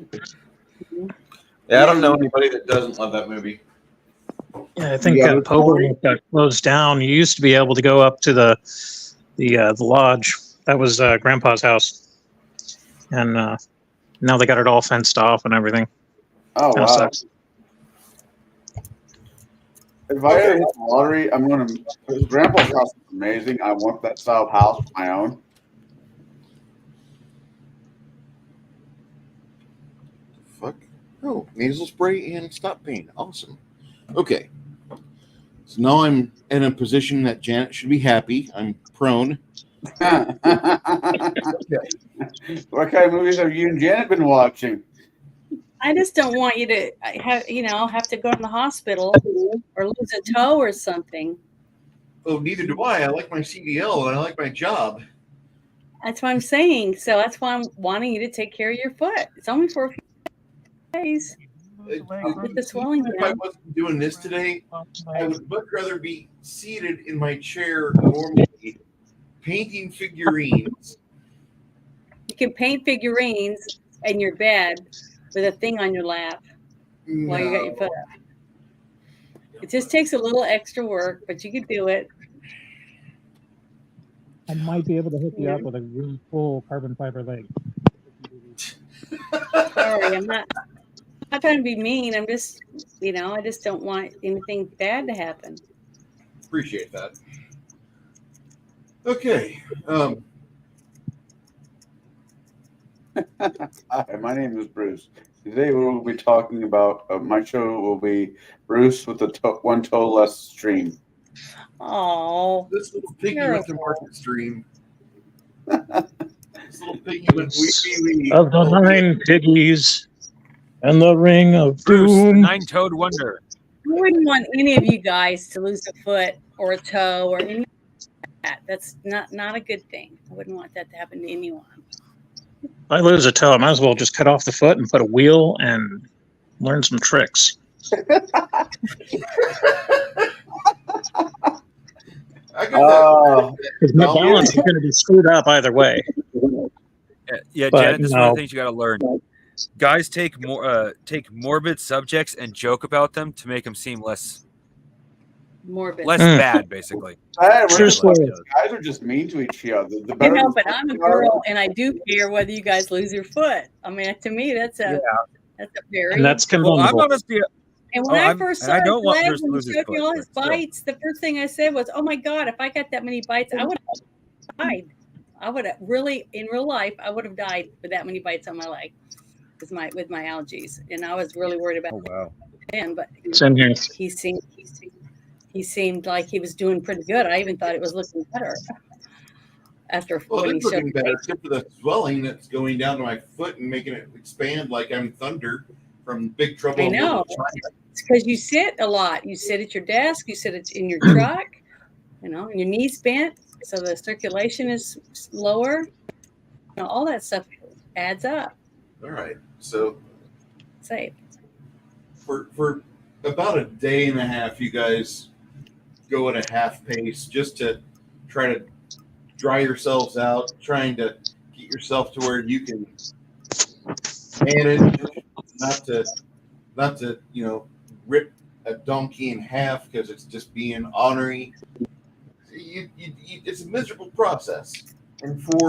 Yeah, I don't know anybody that doesn't love that movie. Yeah, I think Yeah, that Pogo got closed down. You used to be able to go up to the lodge. That was Grandpa's house, and now they got it all fenced off and everything. Oh, Kinda wow. sucks. If I ever hit the lottery, I'm going to. Because Grandpa's house is amazing. I want that style of house of my own. Fuck. Oh, nasal spray and stop pain. Awesome. Okay. So now I'm in a position that Janet should be happy. I'm prone. What kind of movies have you and Janet been watching? I just don't want you to have to go to the hospital or lose a toe or something. Oh, neither do I. I like my CDL and I like my job. That's what I'm saying. So that's why I'm wanting you to take care of your foot. It's only for a few days. Get the swelling If I down. wasn't doing this today, I would much rather be seated in my chair normally, painting figurines. You can paint figurines in your bed with a thing on your lap while you got your foot up. It just takes a little extra work, but you can do it. I might be able to hook you up with a really full carbon fiber leg. Sorry, I'm not trying to be mean. I'm just, I just don't want anything bad to happen. Appreciate that. Okay. Hi, my name is Bruce. Today we'll be talking about my show will be Bruce with one toe less stream. Oh, This little piggy with the terrible. market stream. This little piggy went wee. Of the 9 piggies and the ring of Bruce, the doom. nine-toed wonder. I wouldn't want any of you guys to lose a foot or a toe or any of that. That's not a good thing. I wouldn't want that to happen to anyone. If I lose a toe, I might as well just cut off the foot and put a wheel and learn some tricks. I got Because my balance is going to be screwed up either way. Yeah, But, Janet, this is one of no. the things you got to learn. Guys take morbid subjects and joke about them to make them seem less Morbid. bad, basically. True story. Guys are just mean to each other. The I better know, the but I'm a subject are, girl and I do care whether you guys lose your foot. I mean, to me, that's a very. And that's Well, I'm commendable. honestly, And when I first saw I his don't want leg, Bruce to when lose he his showed me foot, all his but still. bites, the first thing I said was, "Oh my God, if I got that many bites, I would have died. I would have really, in real life, I would have died with that many bites on my leg with my allergies." And I was really worried about him, but Same here. he seemed like he was doing pretty good. I even thought it was looking better after Well, when he it's showed looking me. better, except for the swelling that's going down to my foot and making it expand like I'm Thunder from Big Trouble I in know. Little China. It's because you sit a lot. You sit at your desk. You sit in your truck. And your knees bent, so the circulation is lower. All that stuff adds up. All right, so Say, for about a day and a half, you guys go at a half pace just to try to dry yourselves out, trying to get yourself to where you can manage not to rip a donkey in half because it's just being ornery. It's a miserable process, and for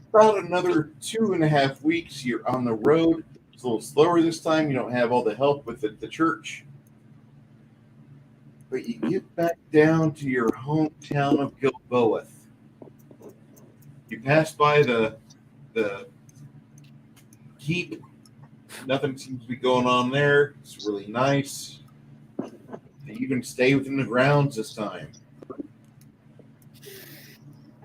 about another 2.5 weeks, you're on the road. It's a little slower this time. You don't have all the help with the church. But you get back down to your hometown of Gilboa. You pass by the keep. Nothing seems to be going on there. It's really nice. You even stay within the grounds this time.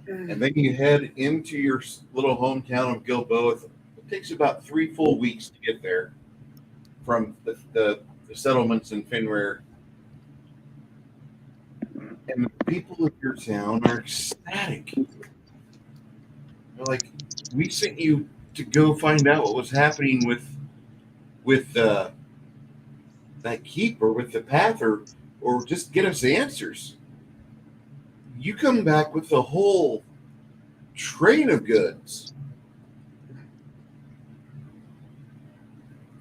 And then you head into your little hometown of Gilboa. It takes about 3 full weeks to get there from the settlements in Finware. And the people of your town are ecstatic. They're like, we sent you to go find out what was happening with that keep or with the path or just get us answers. You come back with a whole train of goods.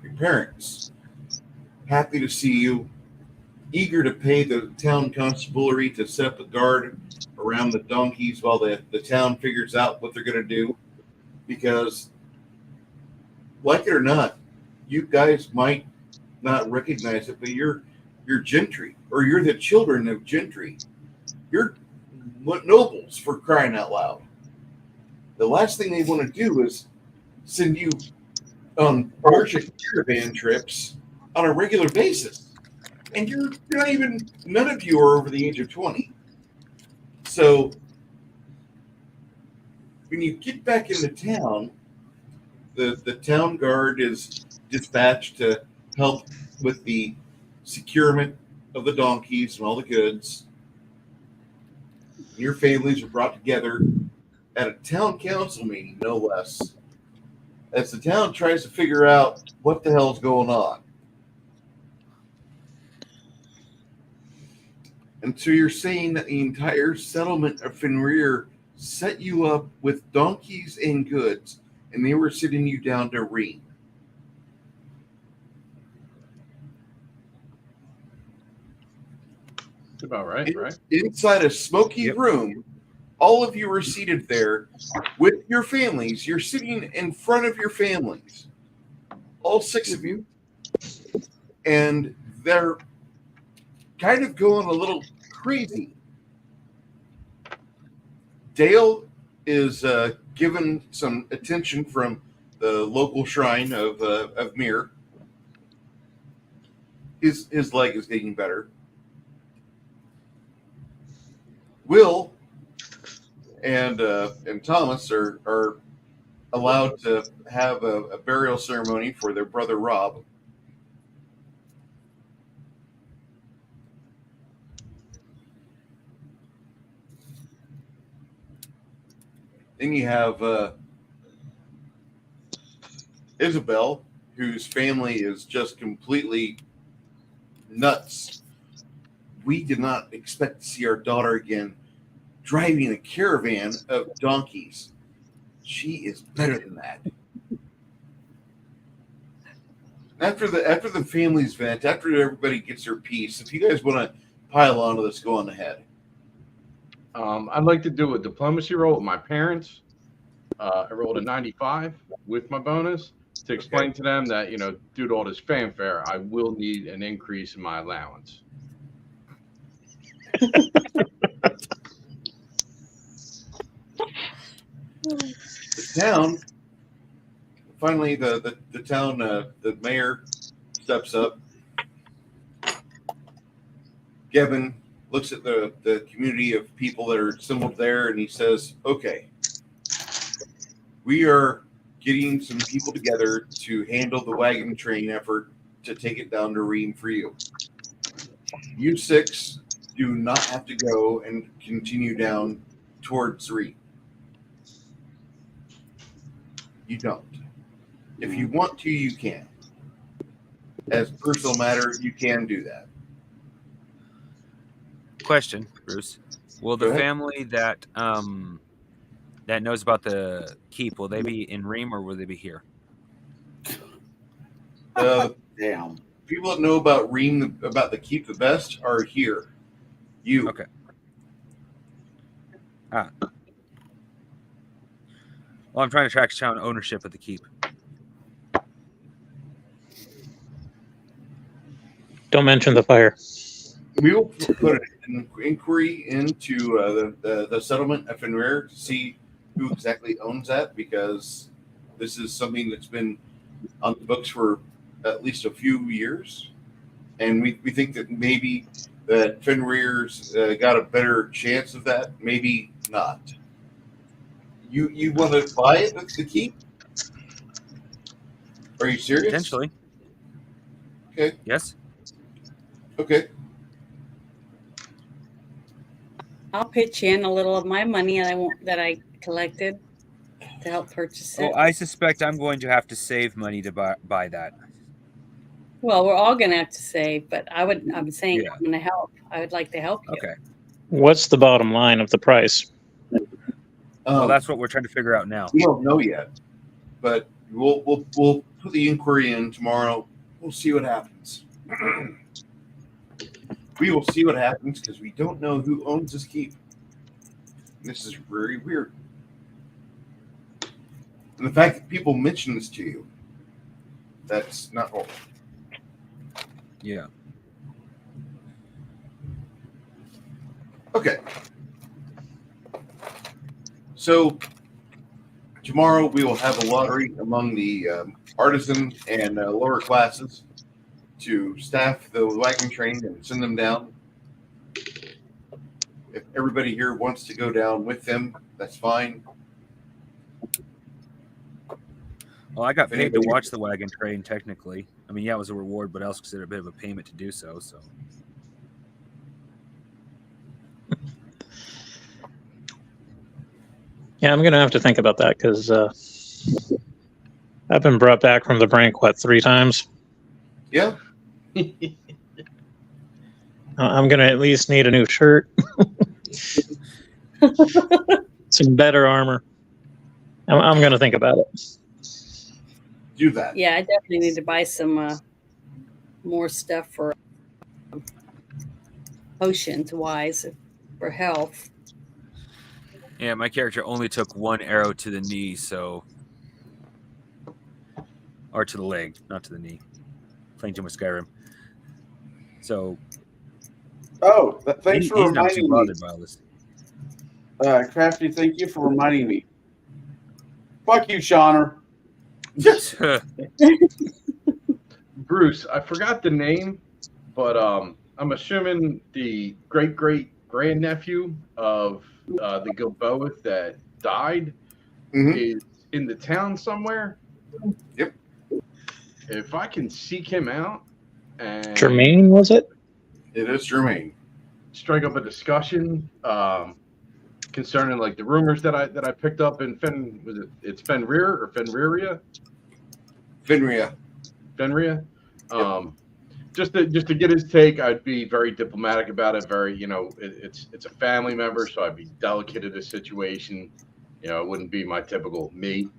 Your parents, happy to see you, eager to pay the town constabulary to set up a guard around the donkeys while the town figures out what they're going to do. Because, like it or not, you guys might not recognize it, but you're gentry, or you're the children of gentry. You're nobles, for crying out loud. The last thing they want to do is send you on merchant caravan trips on a regular basis. And you're not even, none of you are over the age of 20. So when you get back into town, the town guard is dispatched to help with the securement of the donkeys and all the goods. Your families are brought together at a town council meeting, no less, as the town tries to figure out what the hell's going on. And so you're saying that the entire settlement of Fenrir set you up with donkeys and goods, and they were sending you down to Reen. That's about right, right? Inside a smoky room, all of you are seated there with your families. You're sitting in front of your families, all 6 of you, and they're kind of going a little crazy. Dale is given some attention from local shrine of Mir. His leg is getting better. Will and Thomas are allowed to have a burial ceremony for their brother Rob. Then you have Isabel, whose family is just completely nuts. We did not expect to see our daughter again driving a caravan of donkeys. She is better than that. After the family's vent, after everybody gets their piece, if you guys want to pile onto this, go on ahead. I'd like to do a diplomacy roll with my parents. I rolled a 95 with my bonus to explain to them that, due to all this fanfare, I will need an increase in my allowance. The town, finally, the town, the mayor steps up. Gavin looks at the community of people that are assembled there, and he says, okay, we are getting some people together to handle the wagon train effort to take it down to Ream for you. You 6 do not have to go and continue down towards Ream. You don't. If you want to, you can. As a personal matter, you can do that. Question, Bruce. Will the family that that knows about the keep, will they be in Ream or will they be here? Damn. People that know about Ream, about the keep the best, are here. You. Okay. Well, I'm trying to track town ownership of the keep. Don't mention the fire. We will put an inquiry into the settlement of Fenrir to see who exactly owns that, because this is something that's been on the books for at least a few years, and we think that maybe that Fenrir's got a better chance of that, maybe not. You want to buy it with the keep? Are you serious? Potentially. Okay. Yes. Okay. I'll pitch in a little of my money that I collected to help purchase it. Oh, I suspect I'm going to have to save money to buy that. Well, we're all going to have to save, but I'm saying I'm going to help. I would like to help you. Okay. What's the bottom line of the price? Well, that's what we're trying to figure out now. We don't know yet, but we'll put the inquiry in tomorrow. We'll see what happens. We will see what happens because we don't know who owns this keep. This is very weird. And the fact that people mention this to you, that's not normal. Yeah. Okay. So tomorrow we will have a lottery among the artisan and lower classes to staff the wagon train and send them down. If everybody here wants to go down with them, that's fine. Well, I got paid to watch the wagon train, technically. I mean, yeah, it was a reward, but I also consider it a bit of a payment to do so. So. Yeah, I'm going to have to think about that because I've been brought back from the brink, 3 times? Yeah. I'm going to at least need a new shirt. Some better armor. I'm going to think about it. Do that. Yeah, I definitely need to buy some more stuff for potions-wise for health. Yeah, my character only took 1 arrow to the knee, so... Or to the leg, not to the knee. Playing too much Skyrim. So... Oh, thanks for he's not too reminding me. bothered by all this. Crafty, thank you for reminding me. Fuck you, Shauner. Yes. Bruce, I forgot the name, but I'm assuming the great grandnephew of the Gilboa that died is in the town somewhere. Yep. If I can seek him out and Jermaine, was it? It is Jermaine. strike up a discussion concerning like the rumors that I picked up in it's Fenrir or Fenriria? Fenria. Just to get his take, I'd be very diplomatic about it. Very, it's a family member, so I'd be delicate in this situation. It wouldn't be my typical me.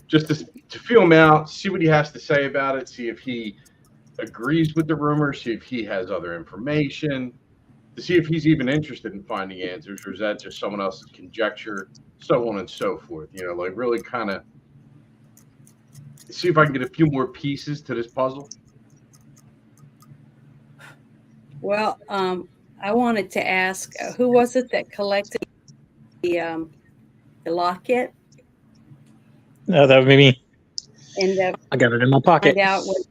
Just to feel him out, see what he has to say about it, see if he agrees with the rumors, see if he has other information, to see if he's even interested in finding answers, or is that just someone else's conjecture, so on and so forth. Like really kind of see if I can get a few more pieces to this puzzle. Well, I wanted to ask, who was it that collected the locket? No, that would be me. And I got it in my pocket. find out whether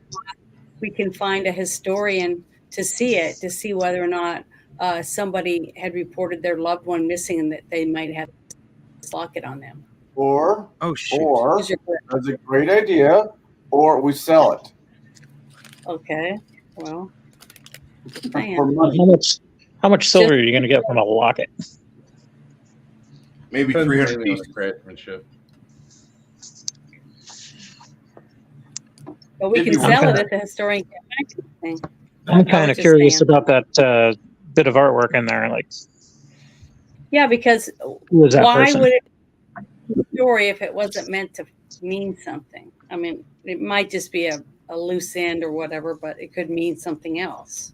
we can find a historian to see whether or not somebody had reported their loved one missing and that they might have this locket on them. Or Who's that's a great idea. Or we sell it. Okay. Well, For money. How much silver are you going to get from a locket? Maybe 300 pieces. Craftsmanship. but we It'd can be sell worth it it. at the historian thing. I'm kind of curious about that bit of artwork in there. Like, Yeah, because who is that why person? would it be a story if it wasn't meant to mean something? I mean, it might just be a loose end or whatever, but it could mean something else.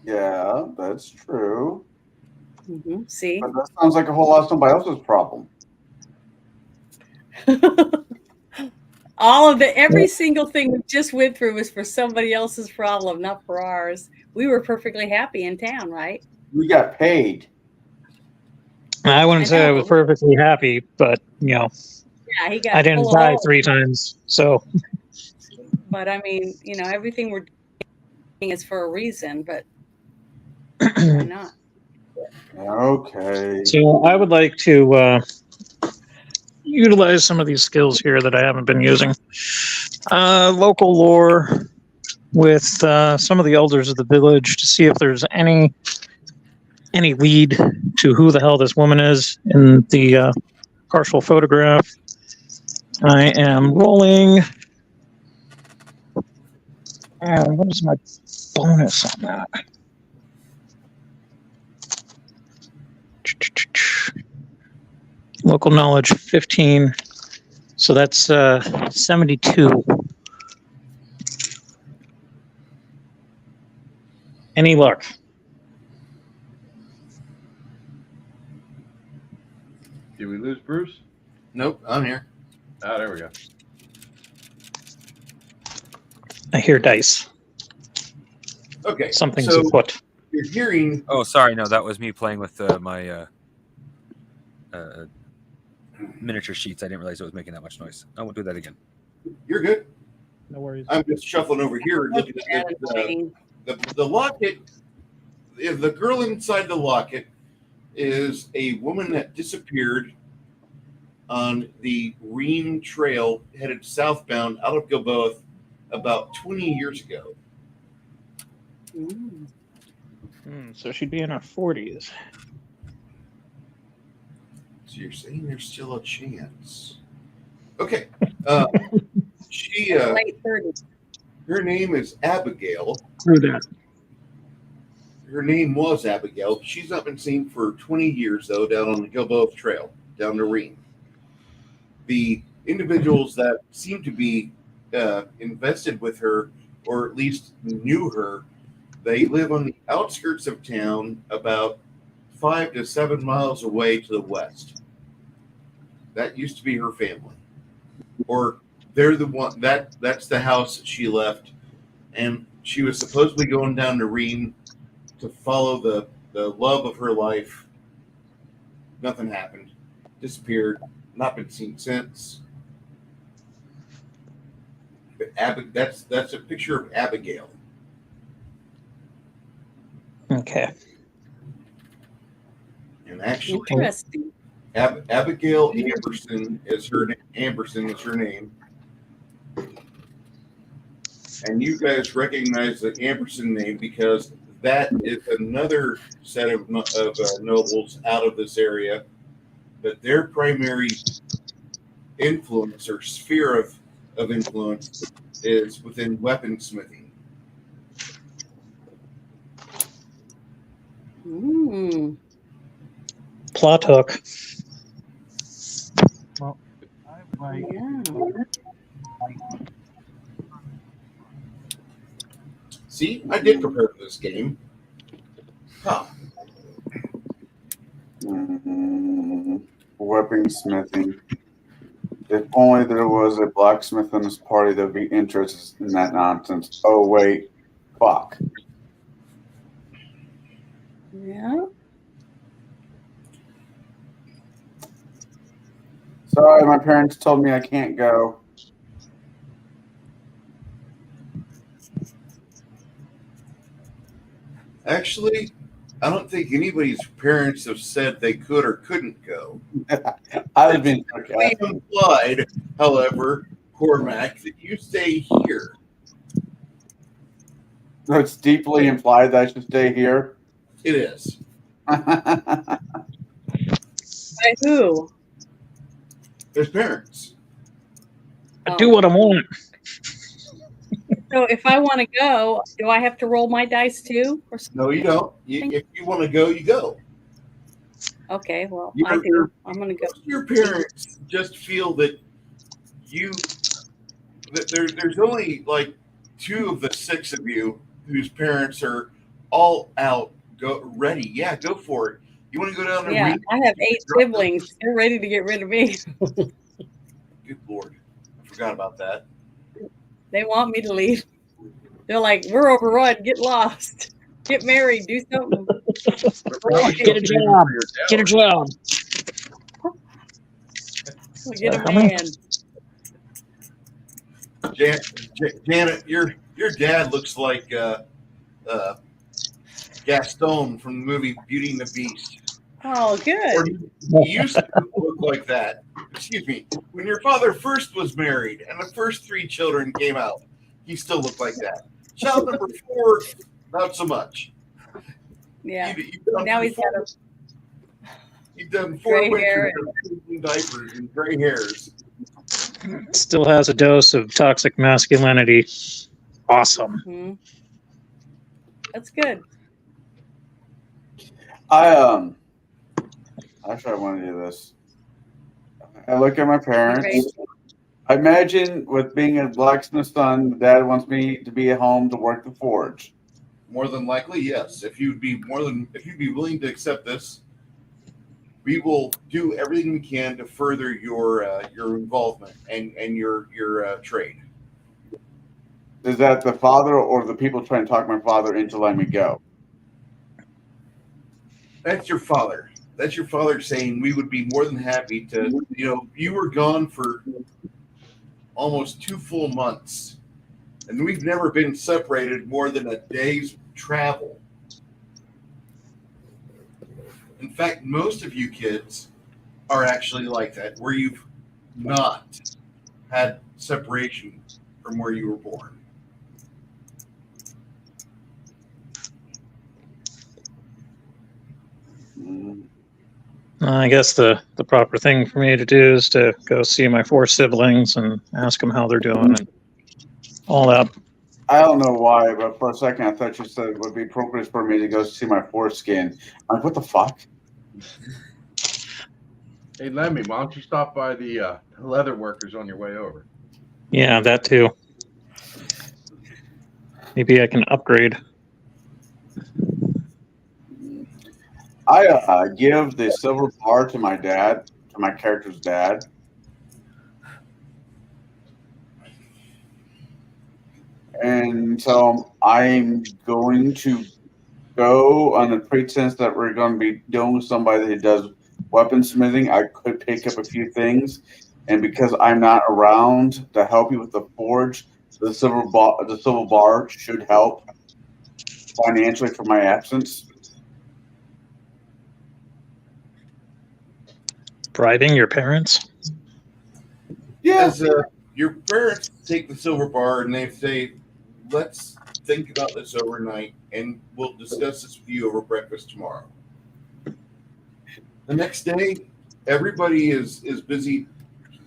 Yeah, that's true. See? But that sounds like a whole lot of somebody else's problem. Every single thing we just went through was for somebody else's problem, not for ours. We were perfectly happy in town, right? We got paid. I wouldn't say I was perfectly happy, but Yeah, he got I didn't full of die holes. 3 times, so But I mean, everything we're doing is for a reason, but why not? Okay. So I would like to utilize some of these skills here that I haven't been using. Local lore with some of the elders of the village to see if there's any lead to who the hell this woman is in the partial photograph. I am rolling. What is my bonus on that? Local knowledge 15, so that's 72. Any luck? Did we lose Bruce? Nope, I'm here. Ah, there we go. I hear dice. Okay. Something's so afoot. You're hearing. Oh, sorry. No, that was me playing with my miniature sheets. I didn't realize it was making that much noise. I won't do that again. You're good. No worries. I'm just shuffling over here and looking at the locket. The girl inside the locket is a woman that disappeared on the Ream Trail headed southbound out of Gilboa about 20 years ago. So she'd be in her 40s. So you're saying there's still a chance? Okay. She late 30s. Her name is Abigail. Through that. Her name was Abigail. She's not been seen for 20 years though, down on the Gilboa Trail, down the Ream. The individuals that seem to be invested with her, or at least knew her, they live on the outskirts of town, about 5 to 7 miles away to the west. That used to be her family, or they're the one that's the house that she left, and she was supposedly going down to Ream to follow the love of her life. Nothing happened. Disappeared. Not been seen since. That's a picture of Abigail. Okay. And actually, Interesting. Abigail Amberson is her name. And you guys recognize the Amberson name because that is another set of nobles out of this area, but their primary influence or sphere of influence is within weaponsmithing. Plot hook. Well, I would like. See, I did prepare for this game. Huh. Weaponsmithing. If only there was a blacksmith in this party that would be interested in that nonsense. Oh, wait. Fuck. Yeah. Sorry, my parents told me I can't go. Actually, I don't think anybody's parents have said they could or couldn't go. I've been implied, however, Cormac, that you stay here. So it's deeply implied that I should stay here. It is. By who? There's parents. I do what I want. So if I want to go, do I have to roll my dice too? Or No, you don't. If you want to go, you go. Okay, well, I do. I'm going to go. Your parents just feel that there's only like 2 of the 6 of you whose parents are all out, ready. Yeah, go for it. You want to go down there? Yeah, I have 8 siblings. They're ready to get rid of me. Good Lord. I forgot about that. They want me to leave. They're like, we're overrun. Get lost. Get married. Do something. Get a job. Get a job. Get a man. Janet, your dad looks like Gaston from the movie Beauty and the Beast. Oh, good. He used to look like that. Excuse me. When your father first was married and the first 3 children came out, he still looked like that. Child number 4, not so much. Yeah. Now he's got You've done 4 gray winters hair of diapers and gray hairs. Still has a dose of toxic masculinity. Awesome. Mm-hmm. That's good. Actually, I want to do this. I look at my parents. I imagine with being a blacksmith's son, Dad wants me to be at home to work the forge. More than likely, yes. If you'd be willing to accept this, we will do everything we can to further your involvement and your trade. Is that the father or the people trying to talk my father into letting me go? That's your father. That's your father saying we would be more than happy to. You were gone for almost 2 full months, and we've never been separated more than a day's travel. In fact, most of you kids are actually like that, where you've not had separation from where you were born. I guess the proper thing for me to do is to go see my 4 siblings and ask them how they're doing and all that. I don't know why, but for a second I thought you said it would be appropriate for me to go see my foreskin. I'm like, what the fuck? Hey, Lemmy, why don't you stop by the leather workers on your way over? Yeah, that too. Maybe I can upgrade. I give the silver bar to my dad, to my character's dad. And so I'm going to go on the pretense that we're going to be dealing with somebody that does weaponsmithing. I could pick up a few things. And because I'm not around to help you with the forge, the silver bar should help financially for my absence. Bribing your parents? Yeah. As your parents take the silver bar and they say, let's think about this overnight and we'll discuss this with you over breakfast tomorrow. The next day, everybody is busy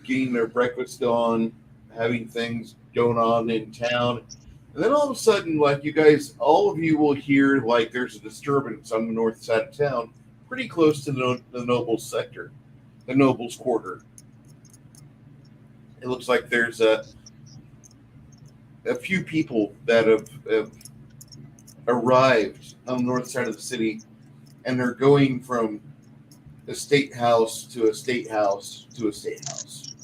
getting their breakfast on, having things going on in town. And then all of a sudden, like you guys, all of you will hear like there's a disturbance on the north side of town, pretty close to the Nobles sector, the Nobles quarter. It looks like there's a few people that have arrived on the north side of the city, and they're going from a state house to a state house to a state house.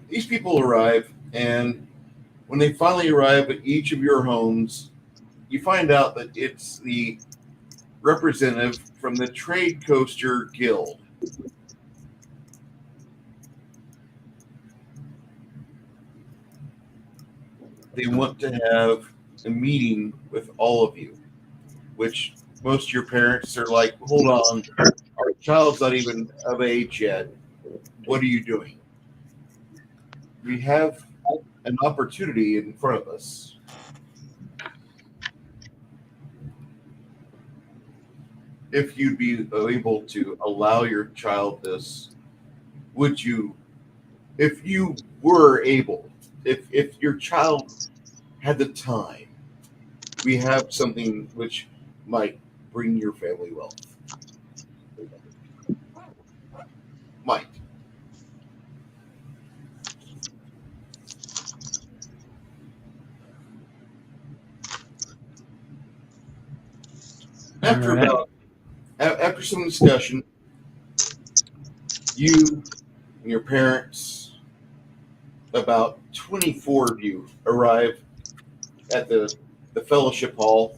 These people arrive, and when they finally arrive at each of your homes, you find out that it's the representative from the Trade Coaster Guild. They want to have a meeting with all of you, which most of your parents are like, hold on, our child's not even of age yet. What are you doing? We have an opportunity in front of us. If you'd be able to allow your child this, would you, if you were able, if your child had the time, we have something which might bring your family wealth. Might. After some discussion, you and your parents, about 24 of you, arrive at the fellowship hall,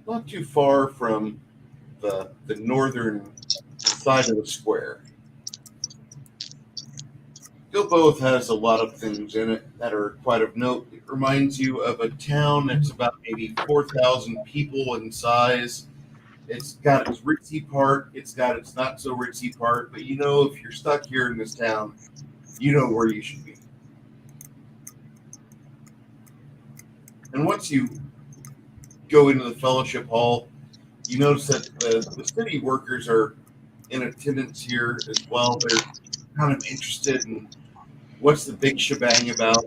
not too far from the northern side of the square. Gilboa has a lot of things in it that are quite of note. It reminds you of a town that's about maybe 4,000 people in size. It's got its ritzy part, it's got its not so ritzy part, but you know, if you're stuck here in this town, you know where you should be. And once you go into the fellowship hall, you notice that the city workers are in attendance here as well. They're kind of interested in what's the big shebang about.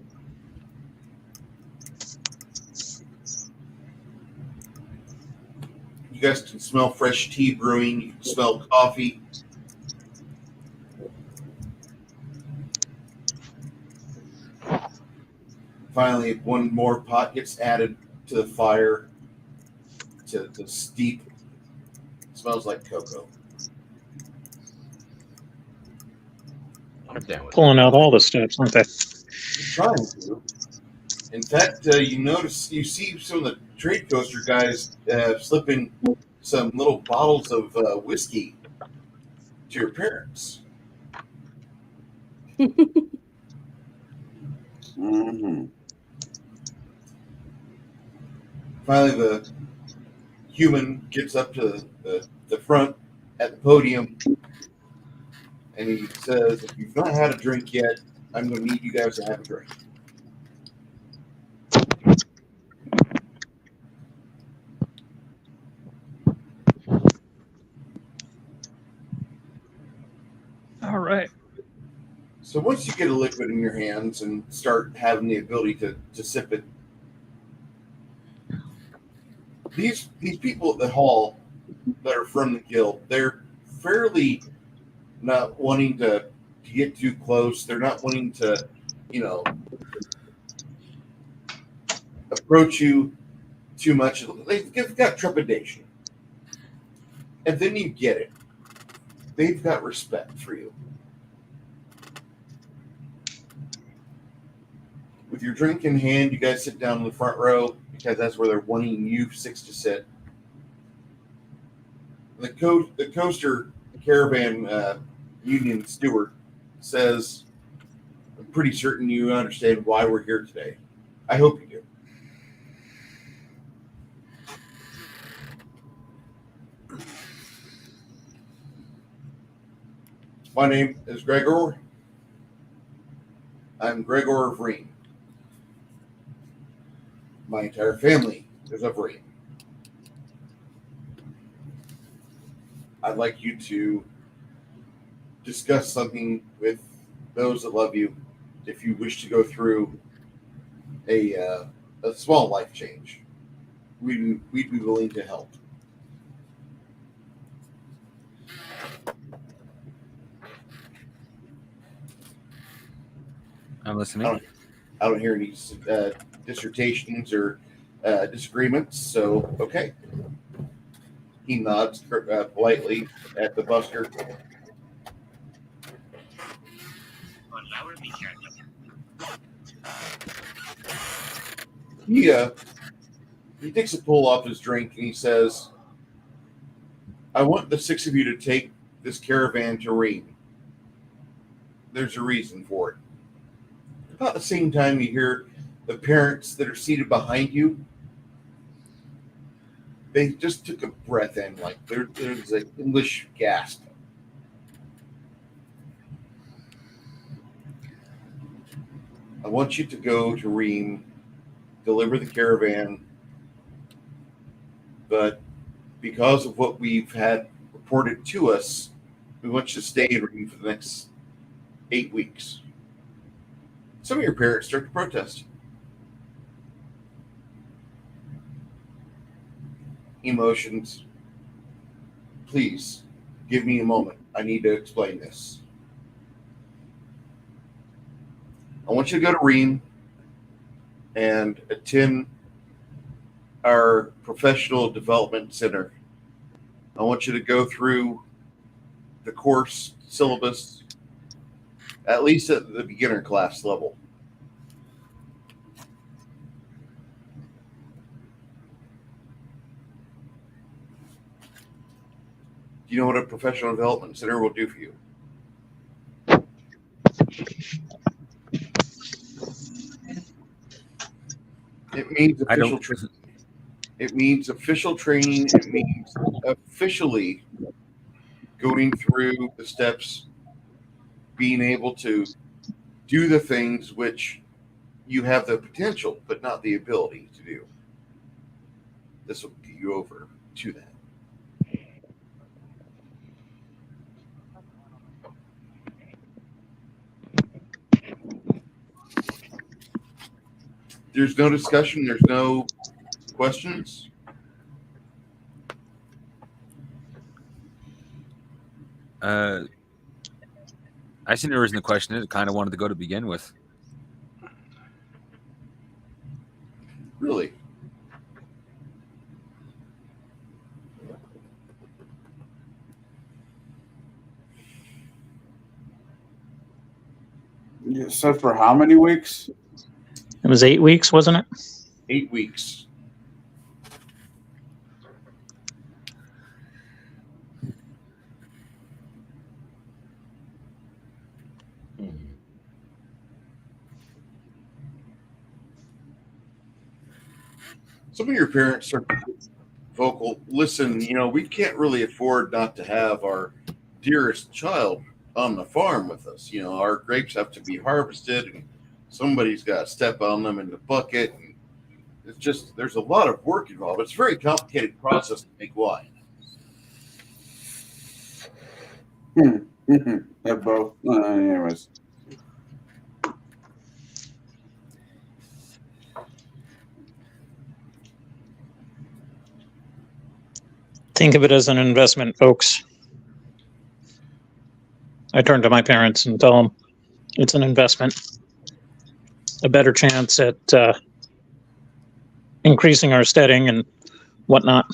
You guys can smell fresh tea brewing. You can smell coffee. Finally, one more pot gets added to the fire to steep. It smells like cocoa. I'm down with Pulling out all the steps, aren't they? Trying to. In fact, you see some of the trade coaster guys slipping some little bottles of whiskey to your parents. Mm-hmm. Finally, the human gets up to the front at the podium, and he says, if you've not had a drink yet, I'm going to need you guys to have a drink. All right. So once you get a liquid in your hands and start having the ability to sip it, these people at the hall that are from the guild, they're fairly not wanting to get too close. They're not wanting to, approach you too much. They've got trepidation. And then you get it. They've got respect for you. With your drink in hand, you guys sit down in the front row because that's where they're wanting you six to sit. The coaster caravan Union Stewart, says, I'm pretty certain you understand why we're here today. I hope you do. My name is Gregor. I'm Gregor of Reen. My entire family is of Reen. I'd like you to discuss something with those that love you if you wish to go through a small life change. We'd be willing to help. I'm listening. I don't hear any dissertations or disagreements, so okay. He nods politely at the busker. He takes a pull off his drink and he says, I want the six of you to take this caravan to Reen. There's a reason for it. About the same time you hear the parents that are seated behind you, they just took a breath in, like there's an English gasp. I want you to go to Reem, deliver the caravan, but because of what we've had reported to us, we want you to stay in Reem for the next 8 weeks. Some of your parents start to protest. Emotions. Please give me a moment. I need to explain this. I want you to go to Reem and attend our professional development center. I want you to go through the course syllabus, at least at the beginner class level. Do you know what a professional development center will do for you? It means official training. It means official training. It means officially going through the steps, being able to do the things which you have the potential but not the ability to do. This will get you over to that. There's no discussion. There's no questions. I see no reason to question it. I kind of wanted to go to begin with. Really? You said for how many weeks? It was 8 weeks, wasn't it? 8 weeks. Some of your parents are vocal. Listen, we can't really afford not to have our dearest child on the farm with us. Our grapes have to be harvested and somebody's got to step on them in the bucket. And it's just, there's a lot of work involved. It's a very complicated process to make wine. They're both, anyways. Think of it as an investment, folks. I turn to my parents and tell them it's an investment. A better chance at increasing our steading and whatnot.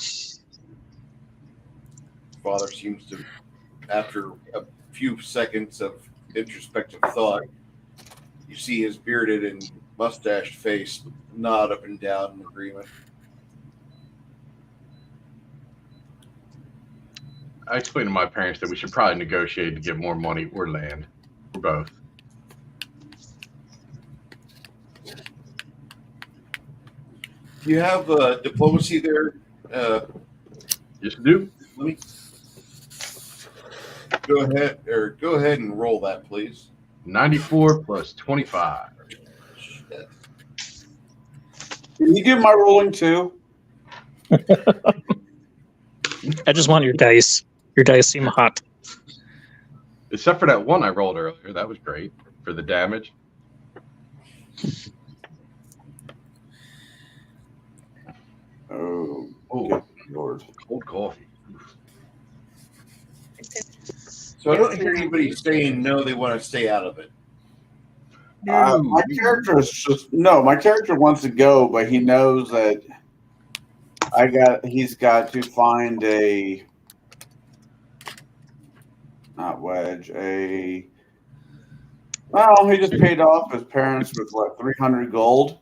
Father seems to, after a few seconds of introspective thought, you see his bearded and mustached face nod up and down in agreement. I explained to my parents that we should probably negotiate to get more money or land, or both. You have diplomacy there. Yes, we do. Let me go ahead and roll that, please. 94 plus 25. Shit. Can you do my rolling too? I just want your dice. Your dice seem hot. Except for that one I rolled earlier. That was great for the damage. Oh, Oh, Lord. cold coffee. So I don't hear anybody saying no. They want to stay out of it. My character is just my character wants to go, but he knows that he's got to find a not wedge, he just paid off his parents with what, 300 gold.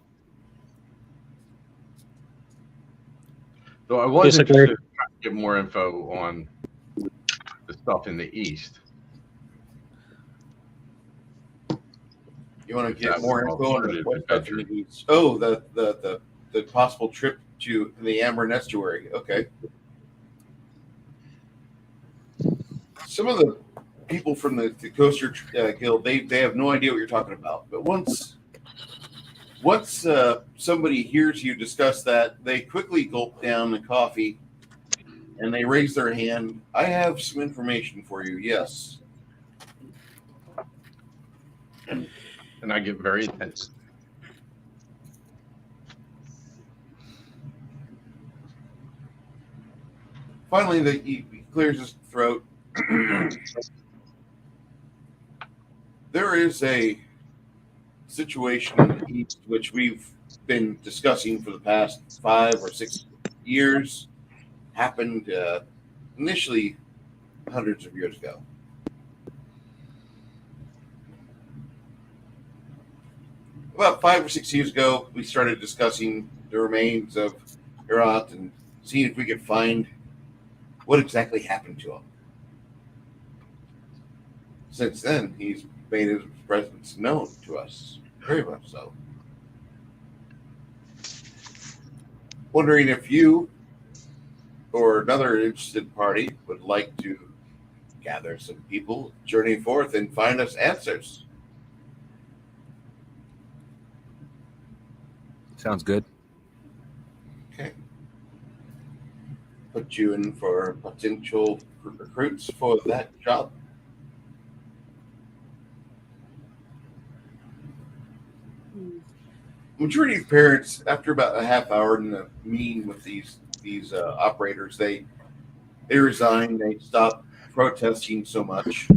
So I was Basically. interested in trying to get more info on the stuff in the east. You want to If get that more was info on alternative what stuff adventure. in the east. Oh, the possible trip to the Amber Estuary. Okay. Some of the people from the Coaster Guild, they have no idea what you're talking about. But once somebody hears you discuss that, they quickly gulp down the coffee and they raise their hand. I have some information for you. Yes. And I get very intense. Finally, he clears his throat. There is a situation in the East which we've been discussing for the past 5 or 6 years. Happened initially hundreds of years ago. About 5 or 6 years ago, we started discussing the remains of Herat and seeing if we could find what exactly happened to him. Since then, he's made his presence known to us, very much so. Wondering if you or another interested party would like to gather some people, journey forth, and find us answers. Sounds good. Okay. Put you in for potential recruits for that job. Majority of parents, after about a half hour in the meeting with these operators, they resign. They stop protesting so much.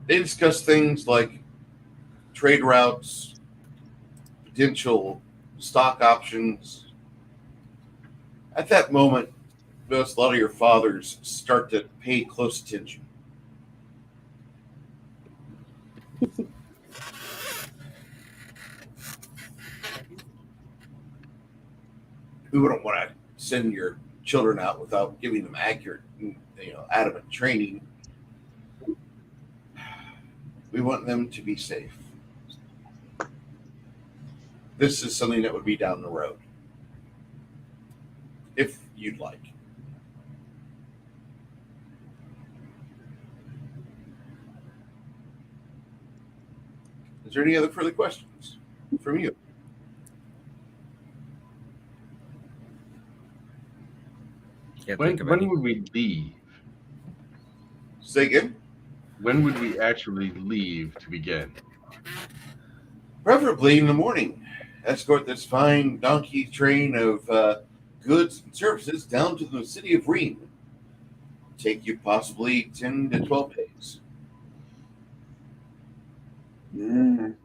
They discuss things like trade routes, potential stock options. At that moment, notice a lot of your fathers start to pay close attention. We wouldn't want to send your children out without giving them accurate, adamant training. We want them to be safe. This is something that would be down the road, if you'd like. Is there any other further questions from you? When would we leave? Say again? When would we actually leave to begin? Preferably in the morning. Escort this fine donkey train of goods and services down to the city of Reen. Take you possibly 10 to 12 days.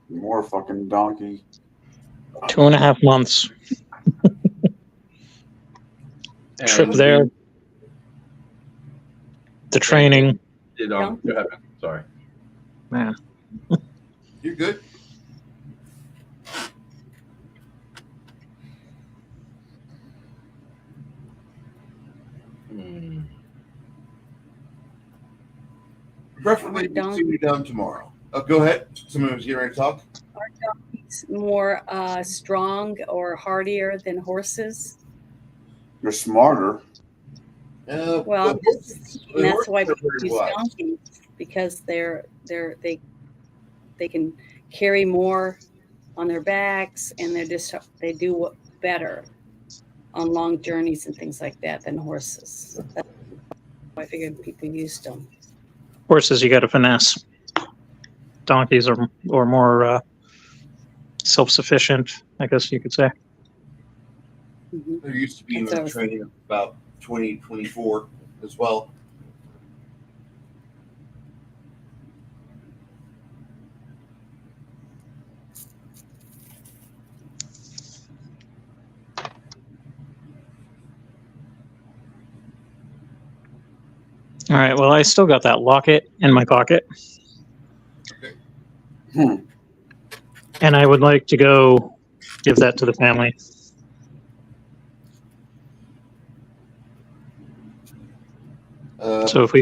More fucking donkey. 2.5 months. Trip there. The training. Go ahead, man. Sorry. Man. You're good. Preferably we'll see you down tomorrow. Go ahead. Someone was getting ready to talk. Are donkeys more strong or hardier than horses? They're smarter. Well, and that's why people use donkeys, because they can carry more on their backs, and they do better on long journeys and things like that than horses. That's why I figured people used them. Horses, you got to finesse. Donkeys are more self-sufficient, I guess you could say. Mm-hmm. There used to be no training about 2024 as well. All right. Well, I still got that locket in my pocket. Okay. And I would like to go give that to the family. So if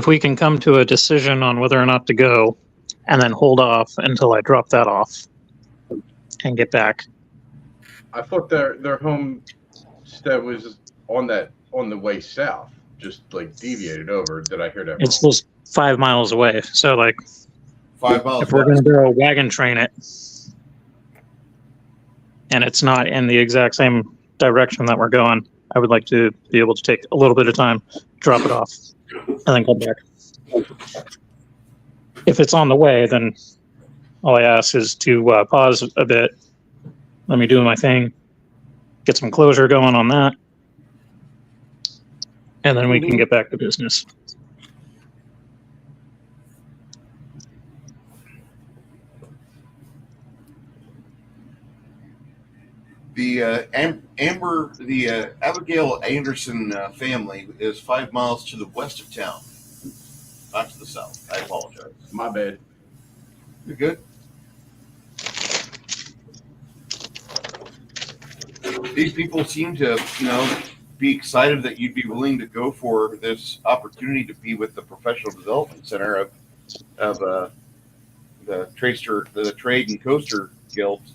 we can come to a decision on whether or not to go, and then hold off until I drop that off and get back. I thought their homestead was on the way south, just like deviated over. Did I hear that? It's just 5 miles away. So like 5 miles. If we're going to go wagon train it, and it's not in the exact same direction that we're going, I would like to be able to take a little bit of time, drop it off, and then come back. If it's on the way, then all I ask is to pause a bit, let me do my thing, get some closure going on that, and then we can get back to business. The Abigail Anderson family is 5 miles to the west of town, not to the south. I apologize. My bad. You're good. These people seem to, be excited that you'd be willing to go for this opportunity to be with the Professional Development Center of the Trade and Coaster Guilds.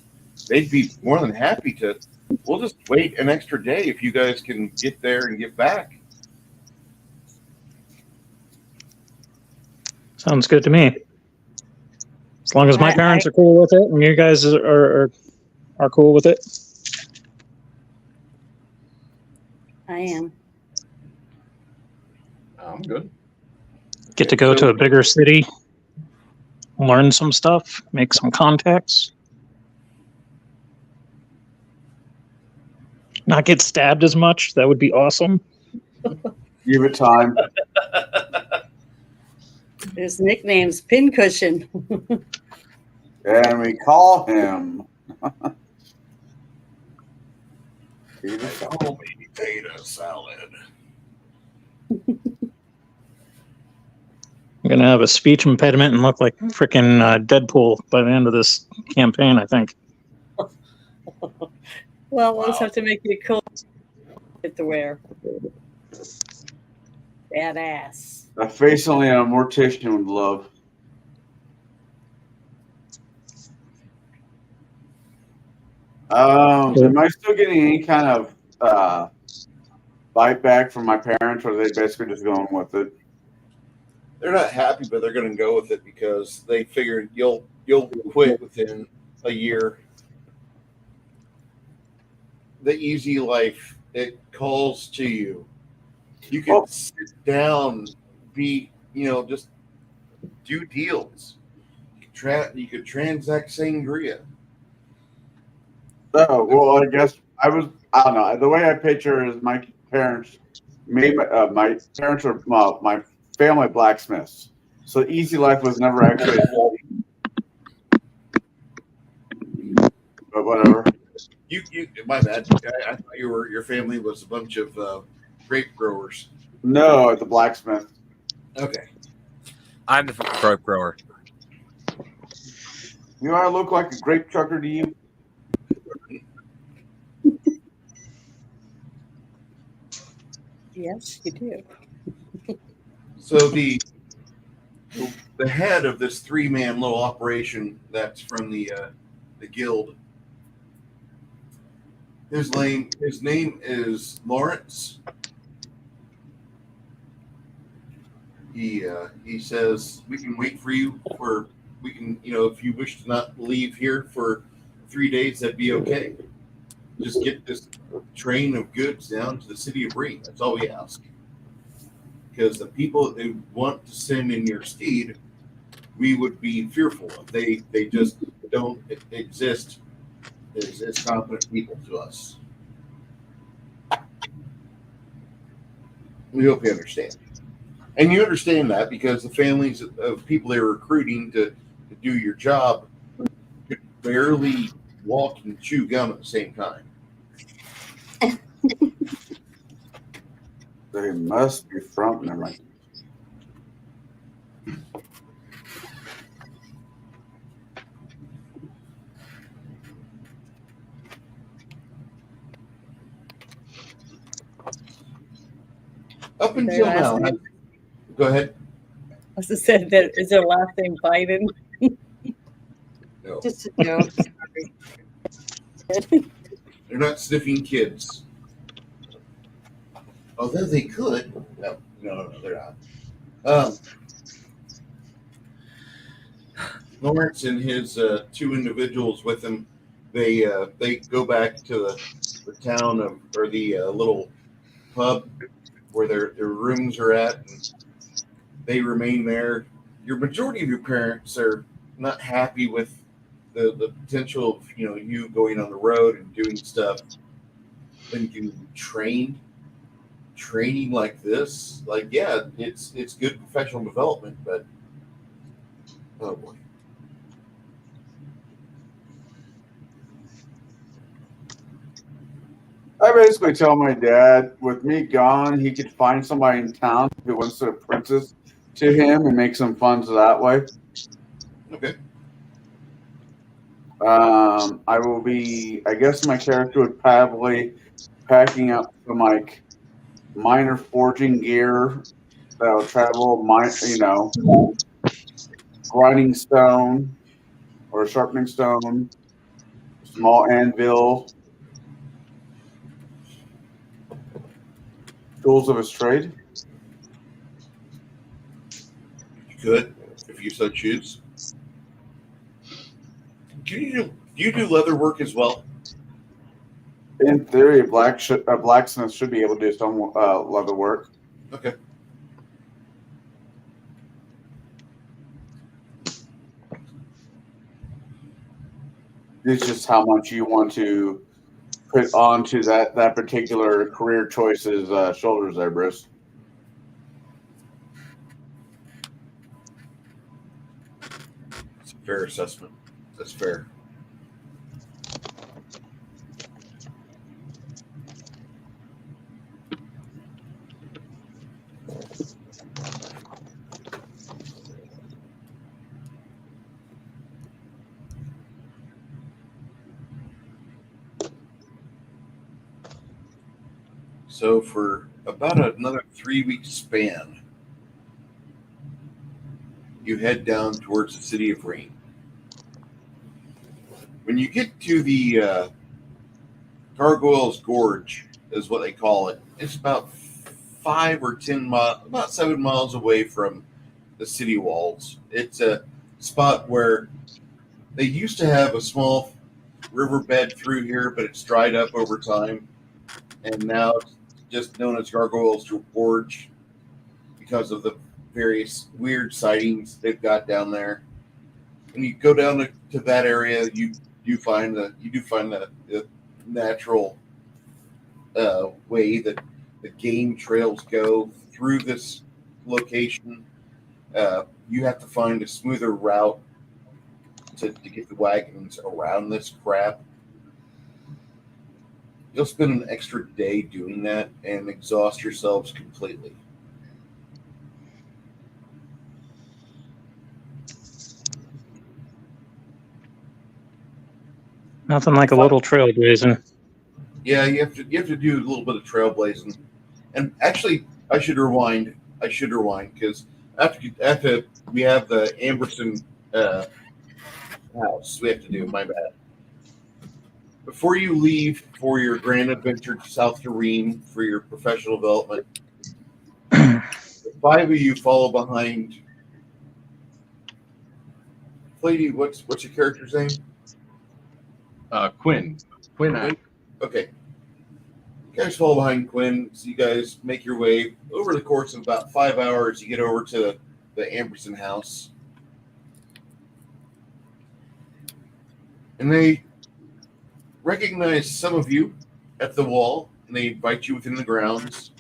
They'd be more than happy to. We'll just wait an extra day if you guys can get there and get back. Sounds good to me. As long as my parents are cool with it and you guys are cool with it. I am. I'm good. Get to go to a bigger city, learn some stuff, make some contacts. Not get stabbed as much. That would be awesome. Give it time. His nickname's Pincushion. And we call him. Call me Beta Salad. I'm going to have a speech impediment and look like freaking Deadpool by the end of this campaign, I think. Well, we'll just have to make you cool to wear. Badass. A face only a mortician would love. Am I still getting any kind of bite back from my parents, or are they basically just going with it? They're not happy, but they're going to go with it because they figured you'll quit within a year. The easy life, it calls to you. You can sit down, just do deals. You could transact sangria. Oh, well, I guess I don't know. The way I picture is my parents, my parents are my family blacksmiths. So easy life was never actually but whatever. You my bad. I thought your family was a bunch of grape growers. No, the blacksmith. Okay. I'm the grape grower. You know, I look like a grape chucker to you. Yes, you do. So the head of this 3-man little operation that's from the guild. His name is Lawrence. He says we can wait for you for we can if you wish to not leave here for 3 days, that'd be okay. Just get this train of goods down to the city of Bree. That's all we ask. Because the people who want to send in your steed, we would be fearful of. They just don't exist as competent people to us. We hope you understand. And you understand that because the families of people they're recruiting to do your job could barely walk and chew gum at the same time. They must be from. Never mind. Up until now, go ahead. I just said that is their last name Biden. No, Just a joke. they're not sniffing kids. Although they could. No, they're not. Lawrence and his 2 individuals with him, they go back to the town of or the little pub where their rooms are at, and they remain there. Your majority of your parents are not happy with the potential of you going on the road and doing stuff. Then you training like this, like yeah, it's good professional development, but oh boy. I basically tell my dad, with me gone, he could find somebody in town who wants to apprentice to him and make some funds that way. Okay. I will be. I guess my character would probably packing up some like minor forging gear that'll travel. Grinding stone or sharpening stone, small anvil, tools of his trade. You could, if you so choose. Do you do leather work as well? In theory, a blacksmith should be able to do some leather work. Okay. It's just how much you want to put onto that particular career choice's shoulders there, Bruce. It's a fair assessment. That's fair. So for about another 3-week span, you head down towards the city of Rain. When you get to the Gargoyle's Gorge, is what they call it. It's about 5 or 10 miles, about 7 miles away from the city walls. It's a spot where they used to have a small riverbed through here, but it's dried up over time, and now it's just known as Gargoyle's Gorge because of the various weird sightings they've got down there. When you go down to that area, you do find the natural way that the game trails go through this location. You have to find a smoother route to get the wagons around this crap. You'll spend an extra day doing that and exhaust yourselves completely. Nothing like a little trailblazing. Yeah, you have to do a little bit of trailblazing. And actually, I should rewind because after we have the Amberson house, we have to do. My bad. Before you leave for your grand adventure to South Doreen for your professional development, the 5 of you follow behind. Lady, what's your character's name? Quinn. Quinn. Okay. You guys follow behind Quinn, so you guys make your way over the course of about 5 hours. You get over to the Amberson house, and they recognize some of you at the wall, and they invite you within the grounds.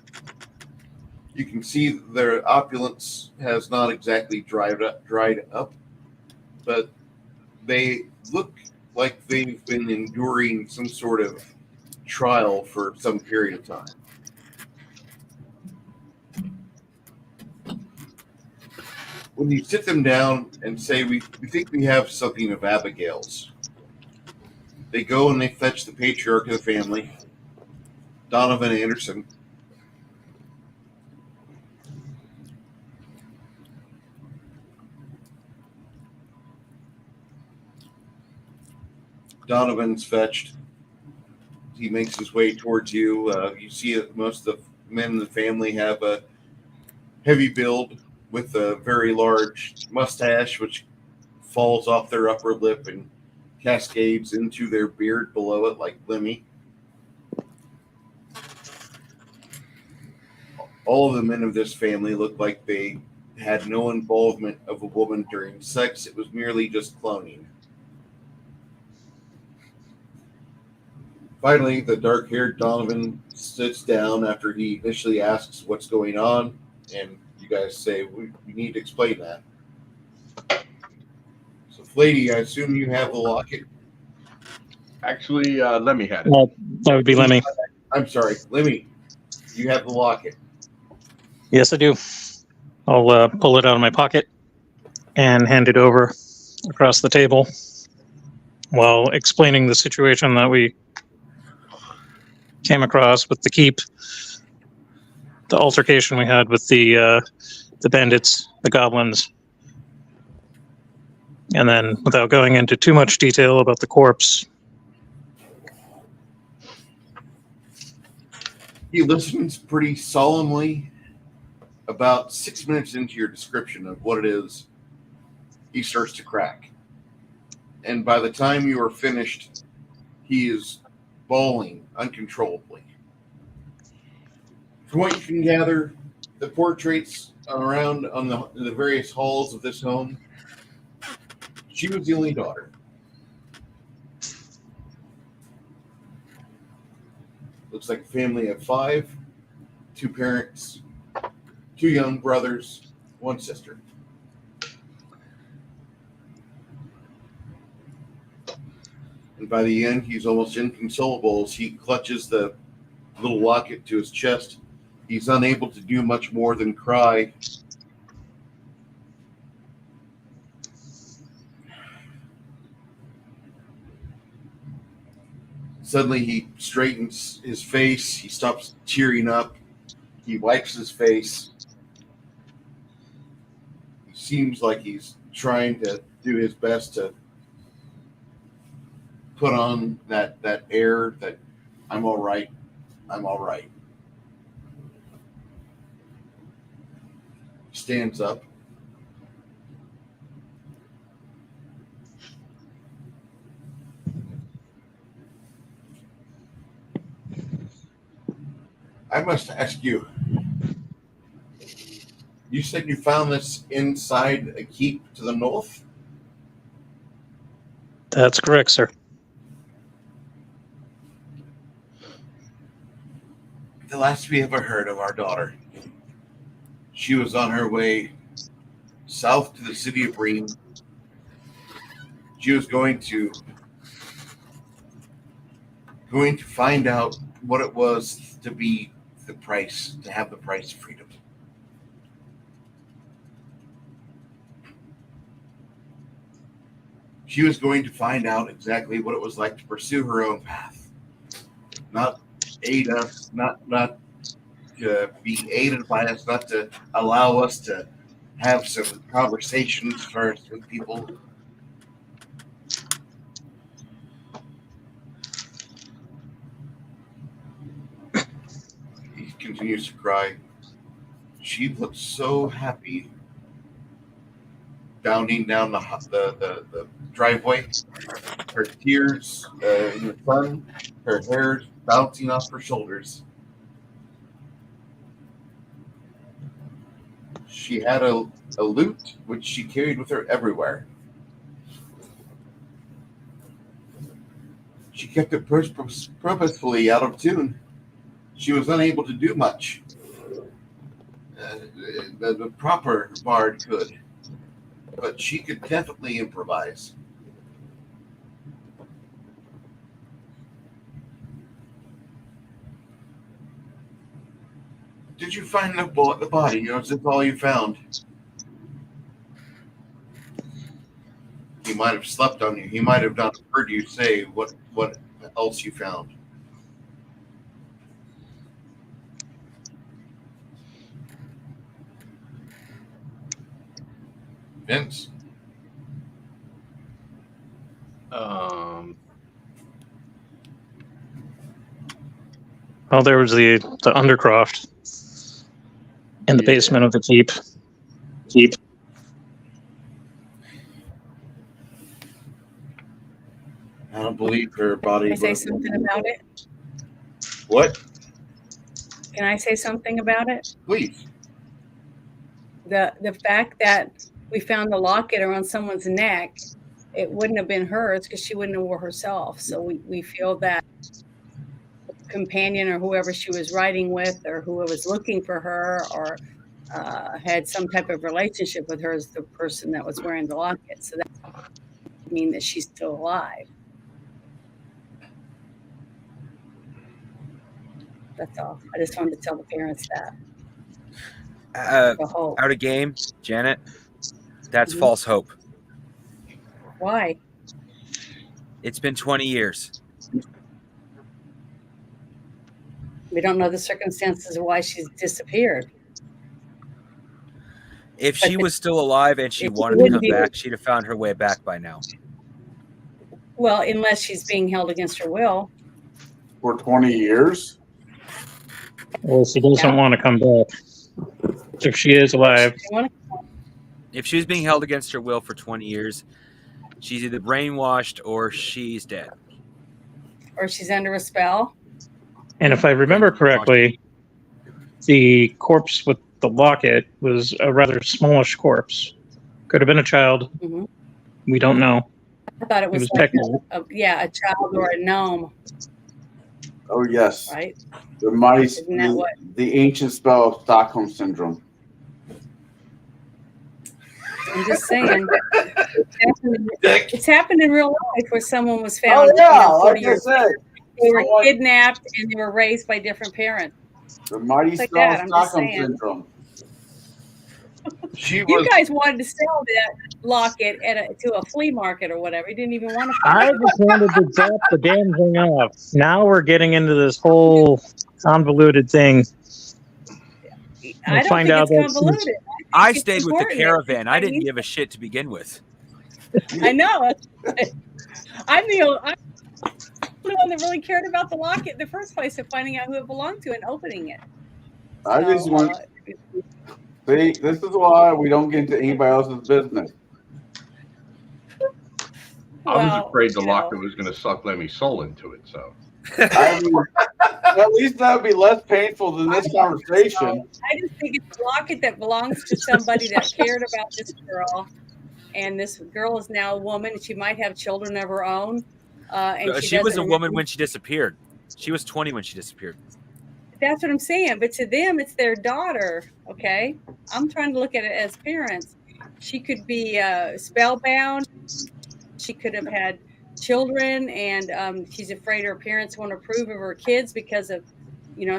You can see their opulence has not exactly dried up, but they look like they've been enduring some sort of trial for some period of time. When you sit them down and say, we think we have something of Abigail's, they go and they fetch the patriarch of the family, Donovan Anderson. Donovan's fetched. He makes his way towards you. You see that most of the men in the family have a heavy build with a very large mustache, which falls off their upper lip and cascades into their beard below it like Lemmy. All of the men of this family look like they had no involvement of a woman during sex. It was merely just cloning. Finally, the dark-haired Donovan sits down after he initially asks what's going on, and you guys say, we need to explain that. So, Flady, I assume you have the locket? Actually, Lemmy had it. That would be Lemmy. I'm sorry, Lemmy, you have the locket. Yes, I do. I'll pull it out of my pocket and hand it over across the table while explaining the situation that we came across with the keep, the altercation we had with the bandits, the goblins, and then without going into too much detail about the corpse. He listens pretty solemnly. About 6 minutes into your description of what it is, he starts to crack. And by the time you are finished, he is bawling uncontrollably. From what you can gather, the portraits around on the various halls of this home, she was the only daughter. Looks like a family of 5, 2 parents, 2 young brothers, 1 sister. And by the end, he's almost inconsolable as he clutches the little locket to his chest. He's unable to do much more than cry. Suddenly, he straightens his face. He stops tearing up. He wipes his face. He seems like he's trying to do his best to put on that air that I'm all right. I'm all right. Stands up. I must ask you, you said you found this inside a keep to the north? That's correct, sir. The last we ever heard of our daughter, she was on her way south to the city of Bream. She was going to find out what it was to be the price, to have the price of freedom. She was going to find out exactly what it was like to pursue her own path, not aid us, not to be aided by us, not to allow us to have some conversations first with people. He continues to cry. She looked so happy bounding down the driveway, her tears in the sun, her hair bouncing off her shoulders. She had a lute which she carried with her everywhere. She kept it purposefully out of tune. She was unable to do much. The proper bard could, but she could definitely improvise. Did you find the body, or is this all you found? He might have slept on you. He might have not heard you say what else you found. Vince? Well, there was the Undercroft in the basement of the keep. I don't believe her body. Can I say something about it? What? Can I say something about it? Please. The fact that we found the locket around someone's neck, it wouldn't have been hers because she wouldn't have wore herself. So we feel that companion or whoever she was riding with or who was looking for her or had some type of relationship with her is the person that was wearing the locket. So that would mean that she's still alive. That's all. I just wanted to tell the parents that. Out of game, Janet. That's false hope. Why? It's been 20 years. We don't know the circumstances of why she's disappeared. If she was still alive and she wanted to come back, she'd have found her way back by now. Well, unless she's being held against her will. For 20 years? Well, she doesn't want to come back. If she is alive. If she's being held against her will for 20 years, she's either brainwashed or she's dead. Or she's under a spell. And if I remember correctly, the corpse with the locket was a rather smallish corpse. Could have been a child. Mm-hmm. We don't know. I thought it was like a child or a gnome. Oh, yes. Right? The mice, Isn't that what? the ancient spell of Stockholm Syndrome. I'm just saying. It's happened in real life where someone was found 40 years later. They were kidnapped and they were raised by different parents. The mighty like spell that, of I'm just Stockholm saying. Syndrome. You guys wanted to sell that locket to a flea market or whatever. You didn't even want to. I just wanted to drop the damn thing off. Now we're getting into this whole convoluted thing. I don't think it's convoluted. I stayed with the caravan. I didn't give a shit to begin with. I know. I'm the one that really cared about the locket in the first place of finding out who it belonged to and opening it. I just want. See, this is why we don't get into anybody else's business. I was afraid the locket was going to suck Lemmy's soul into it. So I mean, at least that would be less painful than this conversation. I just think it's a locket that belongs to somebody that cared about this girl, and this girl is now a woman, and she might have children of her own. And she was a woman when she disappeared. She was 20 when she disappeared. That's what I'm saying. But to them, it's their daughter. Okay, I'm trying to look at it as parents. She could be spellbound. She could have had children, and she's afraid her parents won't approve of her kids because of,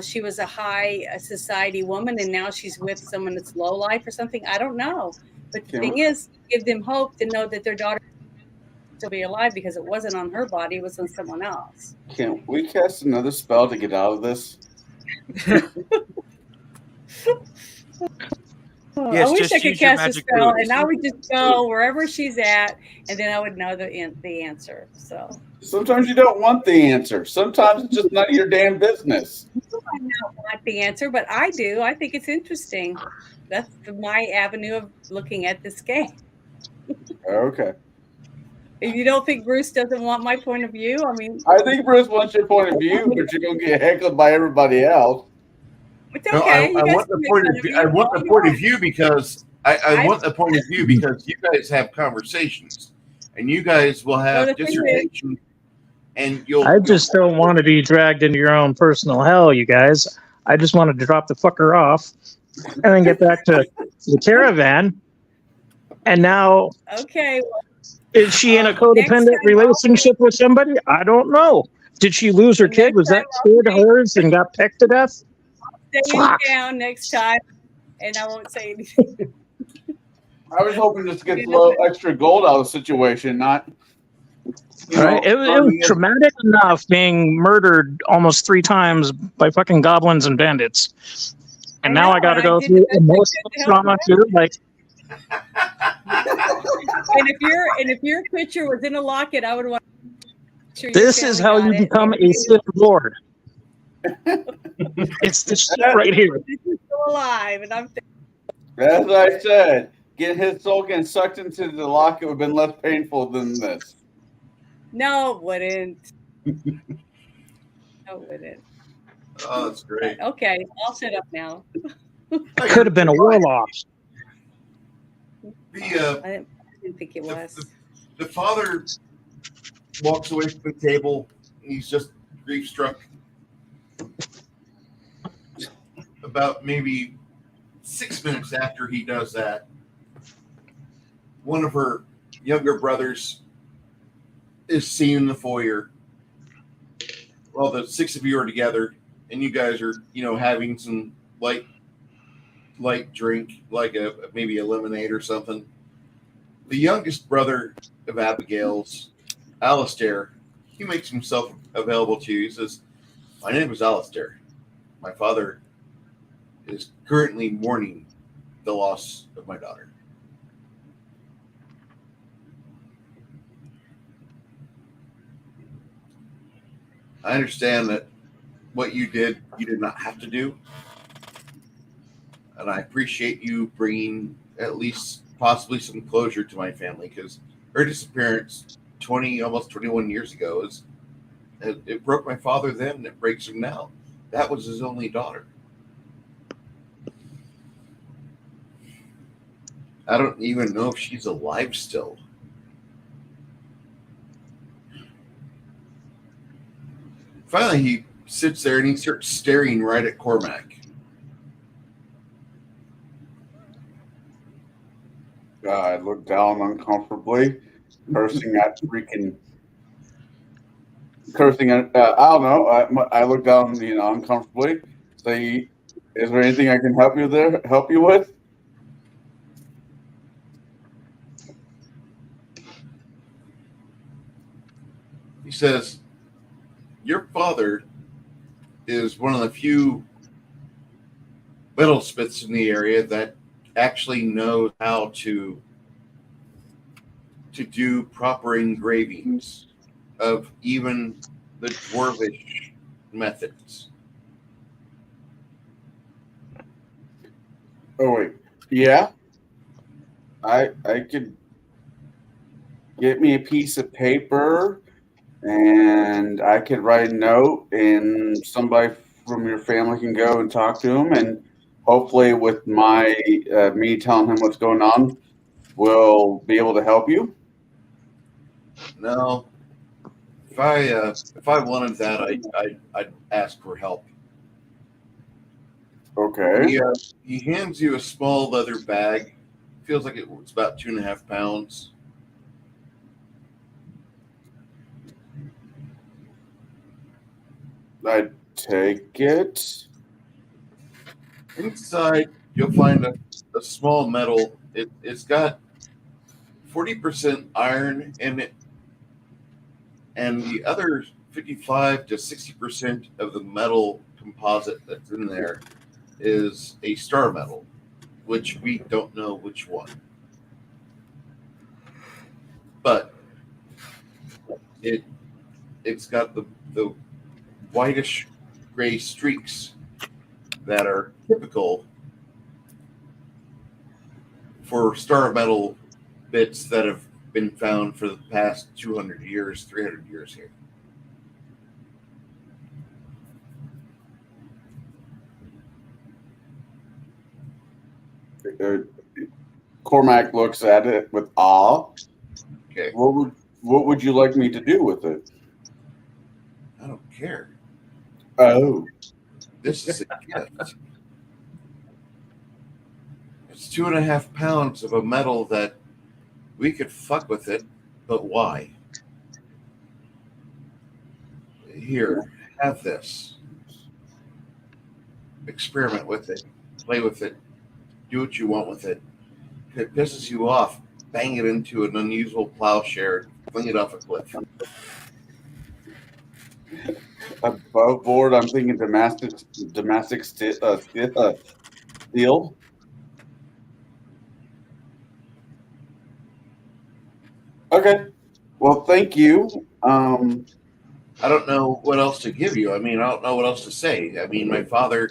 she was a high society woman, and now she's with someone that's low life or something. I don't know. But the thing is, give them hope to know that their daughter. still be alive because it wasn't on her body; it was on someone else. Can we cast another spell to get out of this? Yes, I wish just I could use your cast a magic spell, moves. and I would just go wherever she's at, and then I would know the answer. So Sometimes you don't want the answer. Sometimes it's just none of your damn business. I don't want the answer, but I do. I think it's interesting. That's my avenue of looking at this game. Okay. If you don't think Bruce doesn't want my point of view, I mean, I think Bruce wants your point of view, but you're gonna get heckled by everybody else. it's No, okay. You I guys want can the make point fun of of view. me I want all the you point of want. view because I want the point of view because you guys have conversations and you guys will Well, have the thing is, dissertation and you'll I just don't want to be dragged into your own personal hell, you guys. I just wanted to drop the fucker off and then get back to the caravan. And now, okay, well, is she in a next codependent time relationship with somebody? I don't know. Did she lose her kid? next Was time that kid hers and got pecked to death? stay Fuck. down next time, and I won't say anything. I was hoping just to get a You know, little extra gold out of the situation, not Right? It was turning it. traumatic enough being murdered almost 3 times by fucking goblins and bandits. And now I got to and I go did the through best I emotional could to help trauma you. too. Like, And if your picture was in a locket, I would want to make sure your this is family how got you it. become a Sith Lord. It's this shit right here. This is still alive, and I'm As I said, his soul getting sucked into the locket would have been less painful than this. no, it wouldn't. No, it wouldn't. Oh, that's great. Okay, I'll shut up now. Could have been a warlock. I didn't think it was. The father walks away from the table. He's just grief struck. About maybe 6 minutes after he does that, one of her younger brothers is seen in the foyer. Well, the 6 of you are together, and you guys are, having some light drink, like maybe a lemonade or something. The youngest brother of Abigail's, Alistair, he makes himself available to you. He says, "My name is Alistair. My father is currently mourning the loss of my daughter." I understand that what you did not have to do. And I appreciate you bringing at least possibly some closure to my family, because her disappearance 20, almost 21 years ago it broke my father then, and it breaks him now. That was his only daughter. I don't even know if she's alive still. Finally, he sits there and he starts staring right at Cormac. I look down uncomfortably, cursing at I don't know. I look down, uncomfortably. Say, "Is there anything I can help you with?" He says, "Your father is one of the few metalsmiths in the area that actually knows how to do proper engravings of even the dwarvish methods." Oh wait, yeah. I could get me a piece of paper, and I could write a note, and somebody from your family can go and talk to him, and hopefully, with me telling him what's going on, we'll be able to help you. No, if I wanted that, I'd ask for help. Okay. He hands you a small leather bag. Feels like it's about 2.5 pounds. I take it. Inside, you'll find a small metal. It's got 40% iron in it and the other 55 to 60% of the metal composite that's in there is a star metal, which we don't know which one. But it's got the whitish gray streaks that are typical for star metal bits that have been found for the past 200 years, 300 years here. Cormac looks at it with awe. Okay. What would you like me to do with it? I don't care. Oh, This is a gift. It's 2.5 pounds of a metal that we could fuck with it, but why? Here, have this. Experiment with it. Play with it. Do what you want with it. If it pisses you off, bang it into an unusual plowshare, fling it off a cliff. above board. I'm thinking Damascus steel. Okay. Well, thank you. I don't know what else to give you. I mean, I don't know what else to say. I mean, my father,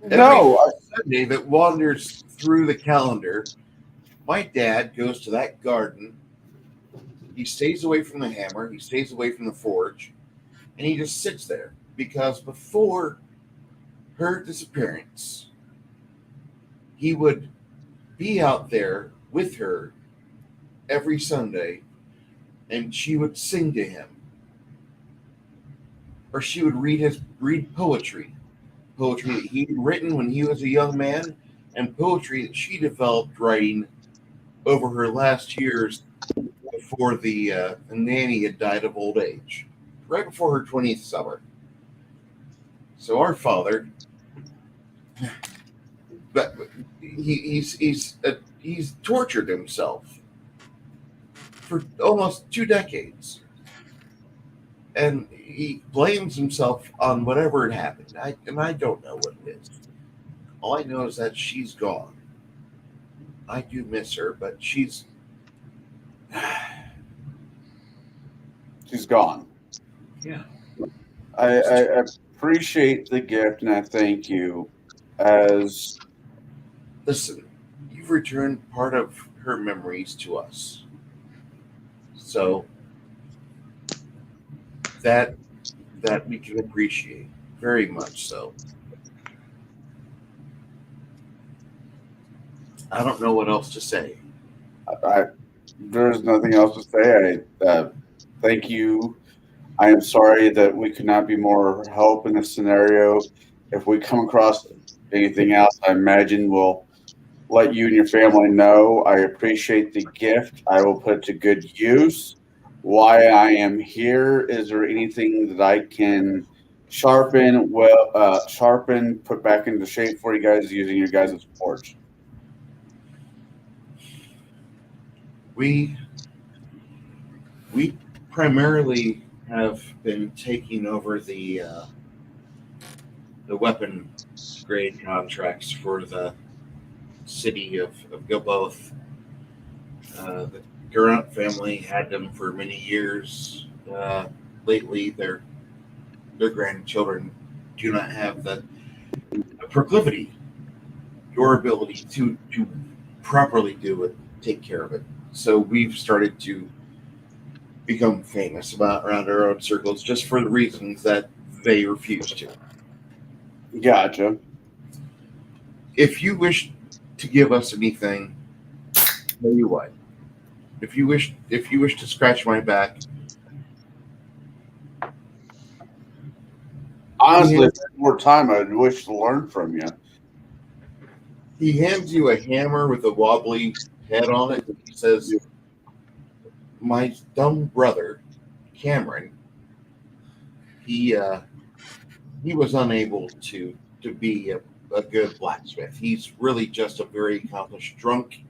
every Sunday that wanders through the calendar, my dad goes to that garden. He stays away from the hammer. He stays away from the forge. And he just sits there. Because before her disappearance, he would be out there with her every Sunday, and she would sing to him. Or she would read poetry that he'd written when he was a young man, and poetry that she developed writing over her last years before the nanny had died of old age, right before her 20th summer. So our father, but he's tortured himself for almost 2 decades. And he blames himself on whatever had happened. I don't know what it is. All I know is that she's gone. I do miss her, but she's gone. Yeah. I appreciate the gift and I thank you. As listen, you've returned part of her memories to us. So that we can appreciate very much so. I don't know what else to say. There's nothing else to say. Thank you. I am sorry that we could not be more help in this scenario. If we come across anything else, I imagine we'll let you and your family know. I appreciate the gift. I will put it to good use. Why I am here, is there anything that I can sharpen, put back into shape for you guys using your guys' forge? We primarily have been taking over the weapon grade contracts for the city of Gilboth. The Durant family had them for many years. Lately, their grandchildren do not have the proclivity or ability to properly do it, take care of it. So we've started to become famous around our own circles just for the reasons that they refuse to. Gotcha. If you wish to give us anything, tell you what. If you wish to scratch my back, honestly, if there's more time, I'd wish to learn from you. He hands you a hammer with a wobbly head on it. He says, "My dumb brother, Cameron, he was unable to be a good blacksmith. He's really just a very accomplished drunk,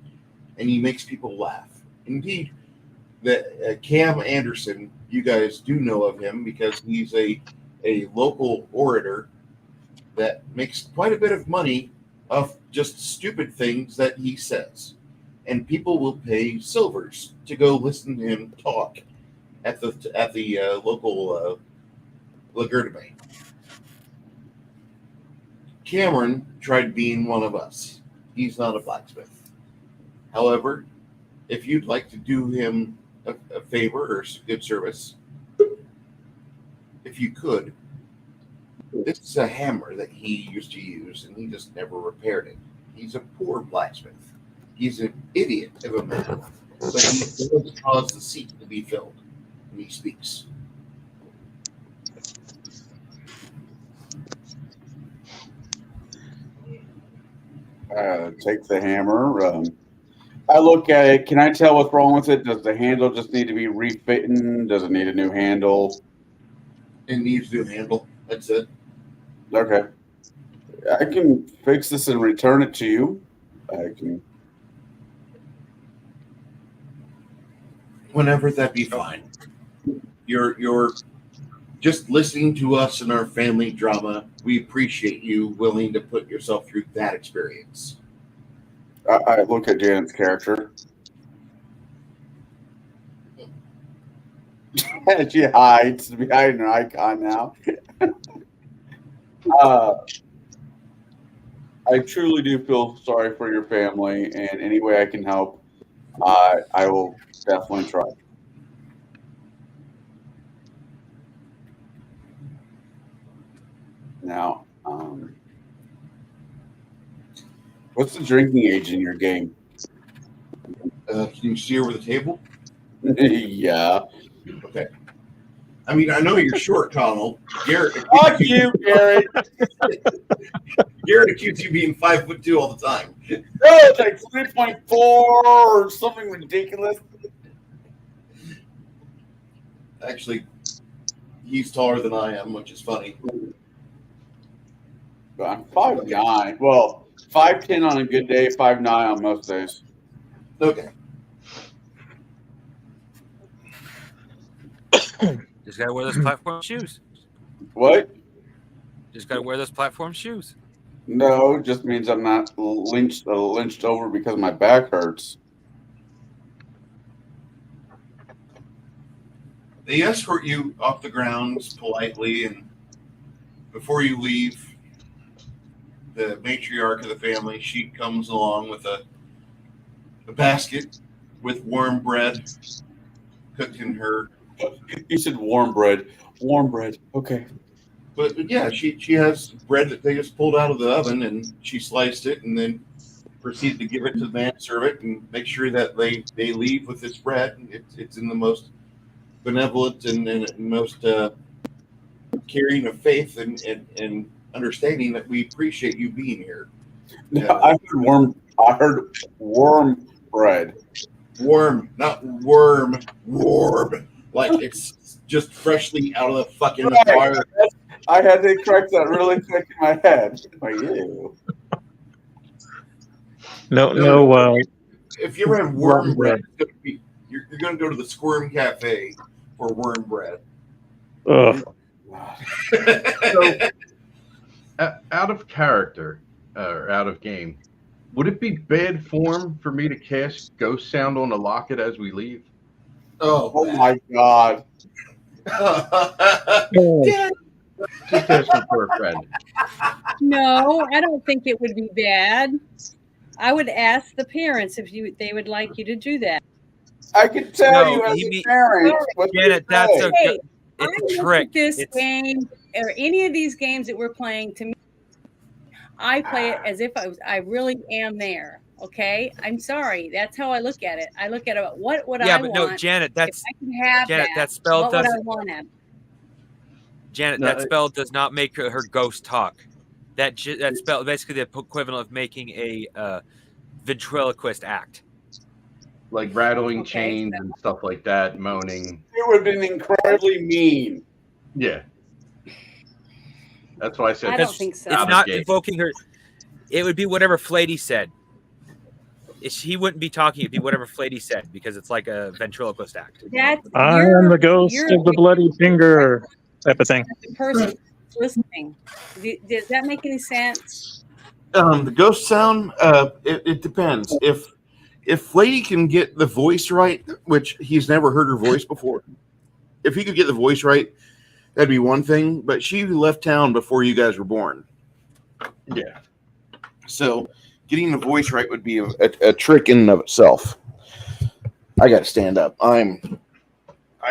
and he makes people laugh. Indeed, that Cam Anderson, you guys do know of him because he's a local orator that makes quite a bit of money off just stupid things that he says. And people will pay silvers to go listen to him talk at the local Lagertime. Cameron tried being one of us. He's not a blacksmith. However, if you'd like to do him a favor or good service, if you could, this is a hammer that he used to use, and he just never repaired it. He's a poor blacksmith. He's an idiot of a man, but he does cause the seat to be filled when he speaks. Take the hammer. I look at it. Can I tell what's wrong with it? Does the handle just need to be refitting? Does it need a new handle? It needs a new handle. That's it. Okay. I can fix this and return it to you. I can. Whenever that be fine. You're just listening to us and our family drama. We appreciate you willing to put yourself through that experience. I look at Janet's character. She hides behind an icon now. I truly do feel sorry for your family, and any way I can help, I will definitely try. Now, what's the drinking age in your game? Can you see over the table? Yeah. Okay. I mean, I know you're short, Connell. Garrett. Fuck you, Garrett. Garrett accused you being 5'2" all the time. No, it's like 3.4 or something ridiculous. Actually, he's taller than I am, which is funny. But I'm 5'9". Well, 5'10" on a good day, 5'9" on most days. Okay. Just gotta wear those platform shoes. What? Just gotta wear those platform shoes. No, just means I'm not lynched over because my back hurts. They escort you off the grounds politely, and before you leave, the matriarch of the family, she comes along with a basket with warm bread cooked in her. You said warm bread. Warm bread. Okay. But yeah, she has bread that they just pulled out of the oven, and she sliced it and then proceeded to give it to the manservant and make sure that they leave with this bread. It's in the most benevolent and most caring of faith and understanding that we appreciate you being here. No, I heard warm bread. Warm, not worm. Warm. Like it's just freshly out of the fucking fire. I had to correct that really quick in my head. Like, ew. No. If you ever have worm bread, you're going to go to the Squirm Cafe for worm bread. Ugh. So, out of character or out of game, would it be bad form for me to cast Ghost Sound on the locket as we leave? Oh my god. Yeah. Just asking for a friend. No, I don't think it would be bad. I would ask the parents if they would like you to do that. I can tell you as a parent. Janet, that's a Hey, it's a I trick. look at this game or any of these games that we're playing. To me, I play it as if I really am there. Okay, I'm sorry. That's how I look at it. I look at it. What would I but want? no, Janet, that's if I can have Janet. that spell what would does. I want it? Janet, No, that spell does not make her ghost talk. That spell basically the equivalent of making a ventriloquist act. Like rattling chains and stuff like that, moaning. It would have been incredibly mean. Yeah. That's why I said I don't think so. It's not invoking her. It would be whatever Flady said. he wouldn't be talking. It'd be whatever Flady said because it's like a ventriloquist act. That's I am the ghost you're of the bloody finger, type of thing. the person listening. Does that make any sense? The ghost sound, it depends. If Flady can get the voice right, which he's never heard her voice before, if he could get the voice right, that'd be one thing. But she left town before you guys were born. Yeah. So getting the voice right would be a trick in and of itself. I got to stand up. I'm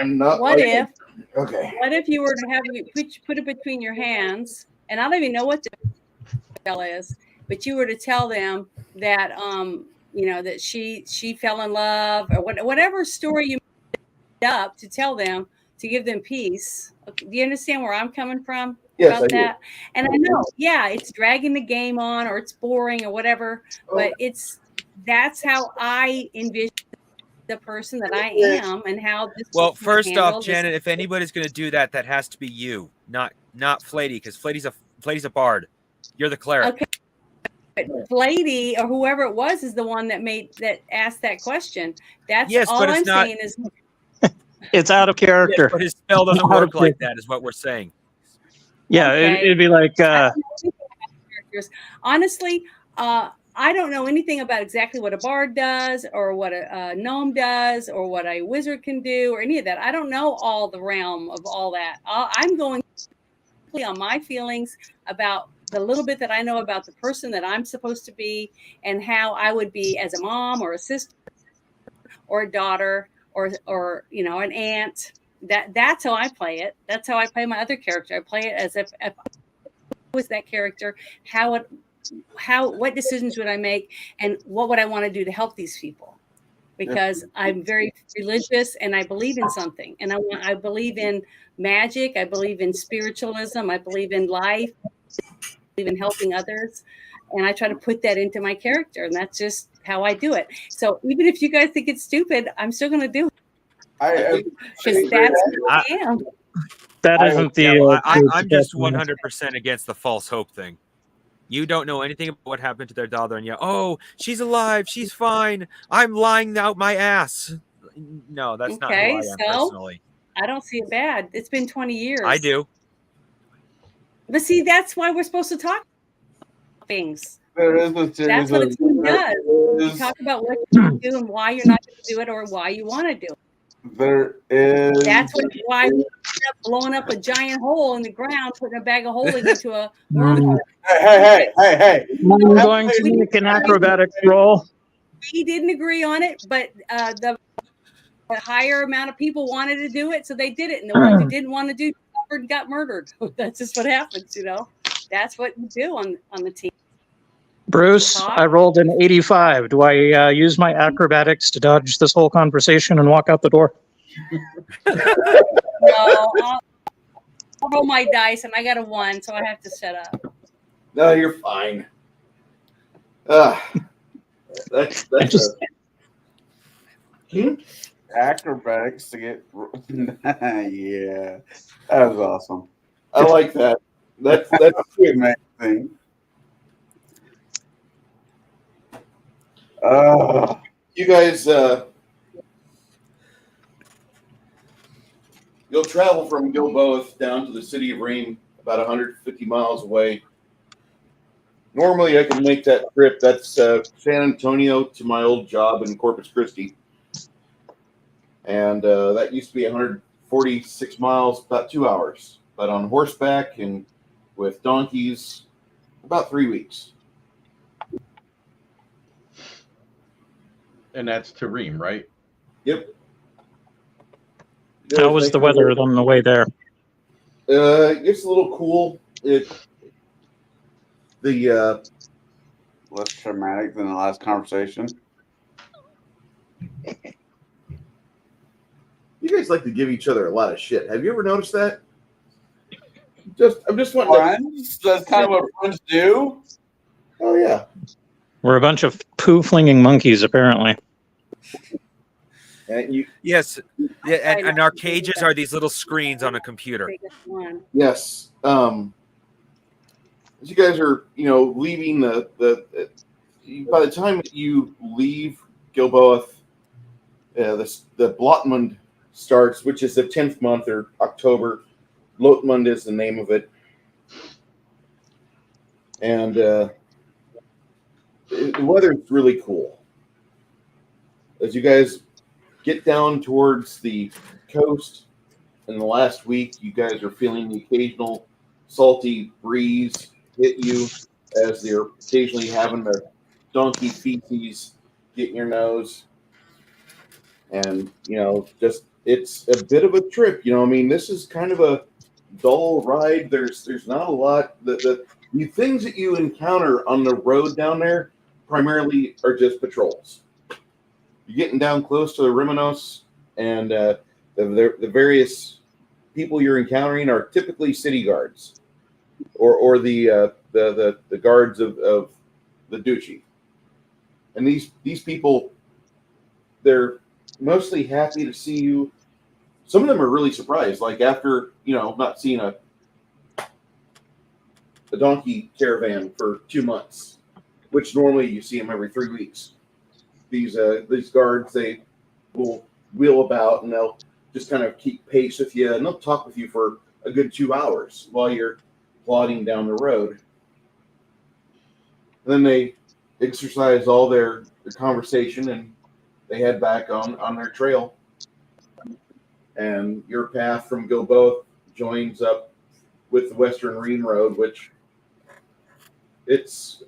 not. What if? Okay. What if you were to have put it between your hands, and I don't even know what the hell is, but you were to tell them that that she fell in love or whatever story you made up to tell them to give them peace. Okay, do you understand where I'm coming from? Yes, About I do. that? And I know, yeah, it's dragging the game on or it's boring or whatever, but that's how I envision the person that I am and how this. Well, first handle off, Janet, if anybody's going to do that, that has to be you, not Flady, because Flady's a bard. You're the cleric. Okay. But Flady or whoever it was is the one that asked that question. That's Yes, all but it's I'm not- saying is It's out of character. Yes, but his spell doesn't Out of work like character. that, is what we're saying. Yeah, Okay. it'd be like, characters. Honestly, I don't know anything about exactly what a bard does or what a gnome does or what a wizard can do or any of that. I don't know all the realm of all that. I'm going on my feelings about the little bit that I know about the person that I'm supposed to be and how I would be as a mom or a sister or a daughter or an aunt. That's how I play it. That's how I play my other character. I play it as if I was that character. What decisions would I make and what would I want to do to help these people? Because I'm very religious and I believe in something. And I believe in magic. I believe in spiritualism. I believe in life. I believe in helping others. And I try to put that into my character. And that's just how I do it. So even if you guys think it's stupid, I'm still going to do it. Because that's who I am. that isn't the. I'm just 100% against the false hope thing. You don't know anything about what happened to their daughter, and she's alive, she's fine. I'm lying out my ass. No, that's not who I am personally. I don't see it bad. It's been 20 years. I do. But see, that's why we're supposed to talk about things. That's what a team does. You talk about what you do and why you're not going to do it or why you want to do it. That's why we end up blowing up a giant hole in the ground, putting a bag of holding into a wormhole. Hey. I'm going to make an acrobatics roll. We didn't agree on it, but the higher amount of people wanted to do it, so they did it. And the ones who didn't want to do it got murdered. That's just what happens, That's what you do on the team. Bruce, I rolled an 85. Do I use my acrobatics to dodge this whole conversation and walk out the door? No, I'll roll my dice, and I got a 1, so I have to shut up. No, you're fine. That's acrobatics to get. Yeah, that was awesome. I like that. That's amazing. You guys, you'll travel from Gilboa down to the city of Ream, about 150 miles away. Normally, I can make that trip. That's San Antonio to my old job in Corpus Christi. And that used to be 146 miles, about 2 hours. But on horseback and with donkeys, about 3 weeks. And that's to Ream, right? Yep. How was the weather on the way there? It's a little cool. Less traumatic than the last conversation. You guys like to give each other a lot of shit. Have you ever noticed that? I'm just wanting friends? That's kind of what friends do. Oh yeah. We're a bunch of poo-flinging monkeys, apparently. Yes, and our cages are these little screens on a computer. Yes. As you guys are, leaving the by the time you leave Gilboa, the Blotmund starts, which is the 10th month or October. Lotmund is the name of it. And the weather's really cool. As you guys get down towards the coast in the last week, you guys are feeling the occasional salty breeze hit you as they're occasionally having the donkey feces get in your nose. And, just it's a bit of a trip. I mean, this is kind of a dull ride. There's not a lot. The things that you encounter on the road down there primarily are just patrols. You're getting down close to the Riminos, and the various people you're encountering are typically city guards, or the guards of the duchy. And these people, they're mostly happy to see you. Some of them are really surprised, like after not seeing a donkey caravan for 2 months, which normally you see them every 3 weeks. These guards, they will wheel about and they'll just kind of keep pace with you, and they'll talk with you for a good 2 hours while you're plodding down the road. And then they exercise all their conversation and they head back on their trail. And your path from Gilboa joins up with the Western Rhine Road, which it's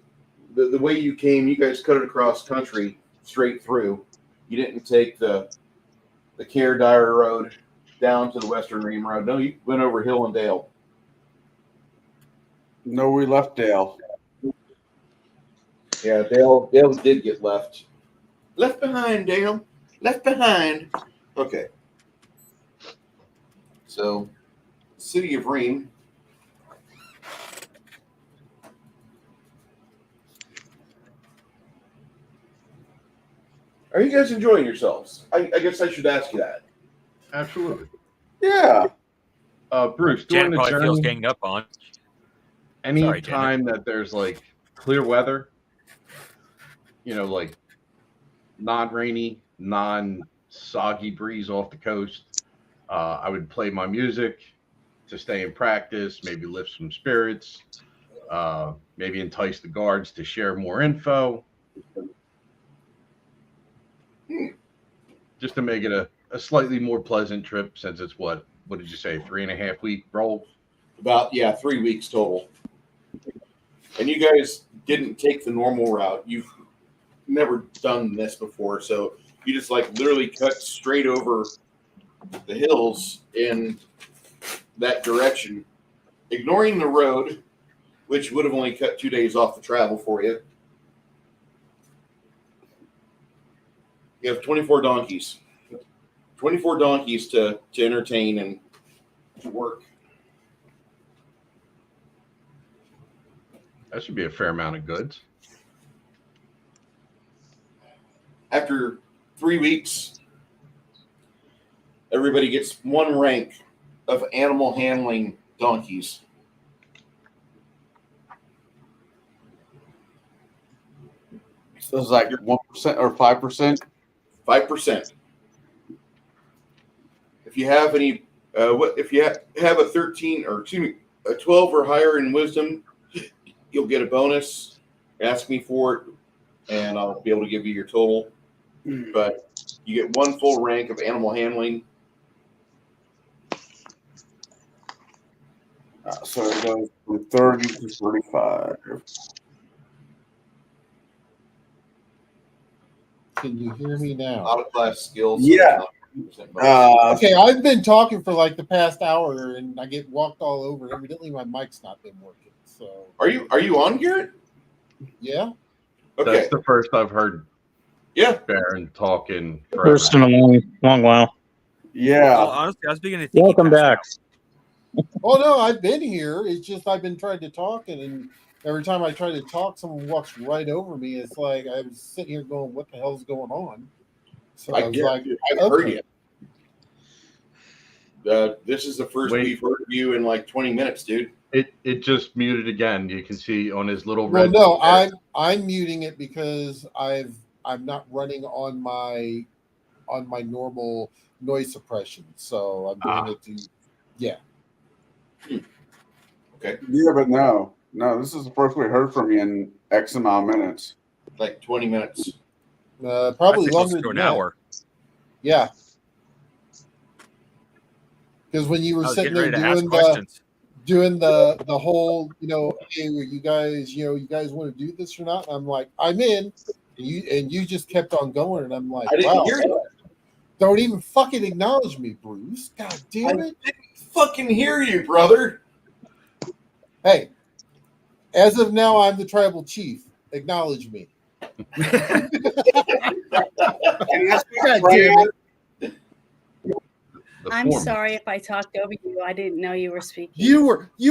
the way you came. You guys cut it across country straight through. You didn't take the Care Dyer Road down to the Western Rhine Road. No, you went over hill and dale. No, we left Dale. Yeah, Dale did get left. Left behind, Dale. Left behind. Okay. So, city of Rheims. Are you guys enjoying yourselves? I guess I should ask you that. Absolutely. Yeah. Bruce, Janet during the probably feels journey, ganged up on. any Sorry, Janet. time that there's like clear weather, like non-rainy, non-soggy breeze off the coast, I would play my music to stay in practice, maybe lift some spirits, maybe entice the guards to share more info, just to make it a slightly more pleasant trip, since it's what did you say, 3.5 week roll? About 3 weeks total. And you guys didn't take the normal route. You've never done this before, so you just literally cut straight over the hills in that direction, ignoring the road, which would have only cut 2 days off the travel for you. You have 24 donkeys. 24 donkeys to entertain and to work. That should be a fair amount of goods. After 3 weeks, everybody gets 1 rank of animal handling donkeys. So it's like 1% or 5%? 5%. If you have any, if you have a 13 or a 12 or higher in wisdom, you'll get a bonus. Ask me for it, and I'll be able to give you your total. But you get 1 full rank of animal handling. So it goes from 30 to 45. Can you hear me now? Out of class skills. Yeah. Okay, I've been talking for the past hour, and I get walked all over. Evidently, my mic's not been working. So, are you on, Garrett? Yeah. Okay. That's the first I've heard. Yeah. Baron talking. First in a long while. Yeah. Well, honestly, I was beginning to think. Welcome back. Oh no, I've been here. It's just I've been trying to talk, and every time I try to talk, someone walks right over me. It's like I was sitting here going, "What the hell's going on?" So I was like, I heard you. This is the first Wait. we've heard of you in like 20 minutes, dude. It just muted again. You can see on his little Well, red. no, I'm muting it because I'm not running on my normal noise suppression, so I'm doing it to Okay. Yeah, but no. This is the first we heard from you in X amount of minutes. Like 20 minutes. probably That's close longer to than an that. hour. Yeah, because when you were I was sitting getting there ready to ask doing questions. the whole, hey, you guys want to do this or not? And I'm like, I'm in. And you just kept on going, and I'm like, I didn't wow, hear that. don't even fucking acknowledge me, Bruce. God damn it. I didn't fucking hear you, brother. Hey, as of now, I'm the tribal chief. Acknowledge me. God damn it. I'm sorry if I talked over you. I didn't know you were speaking. You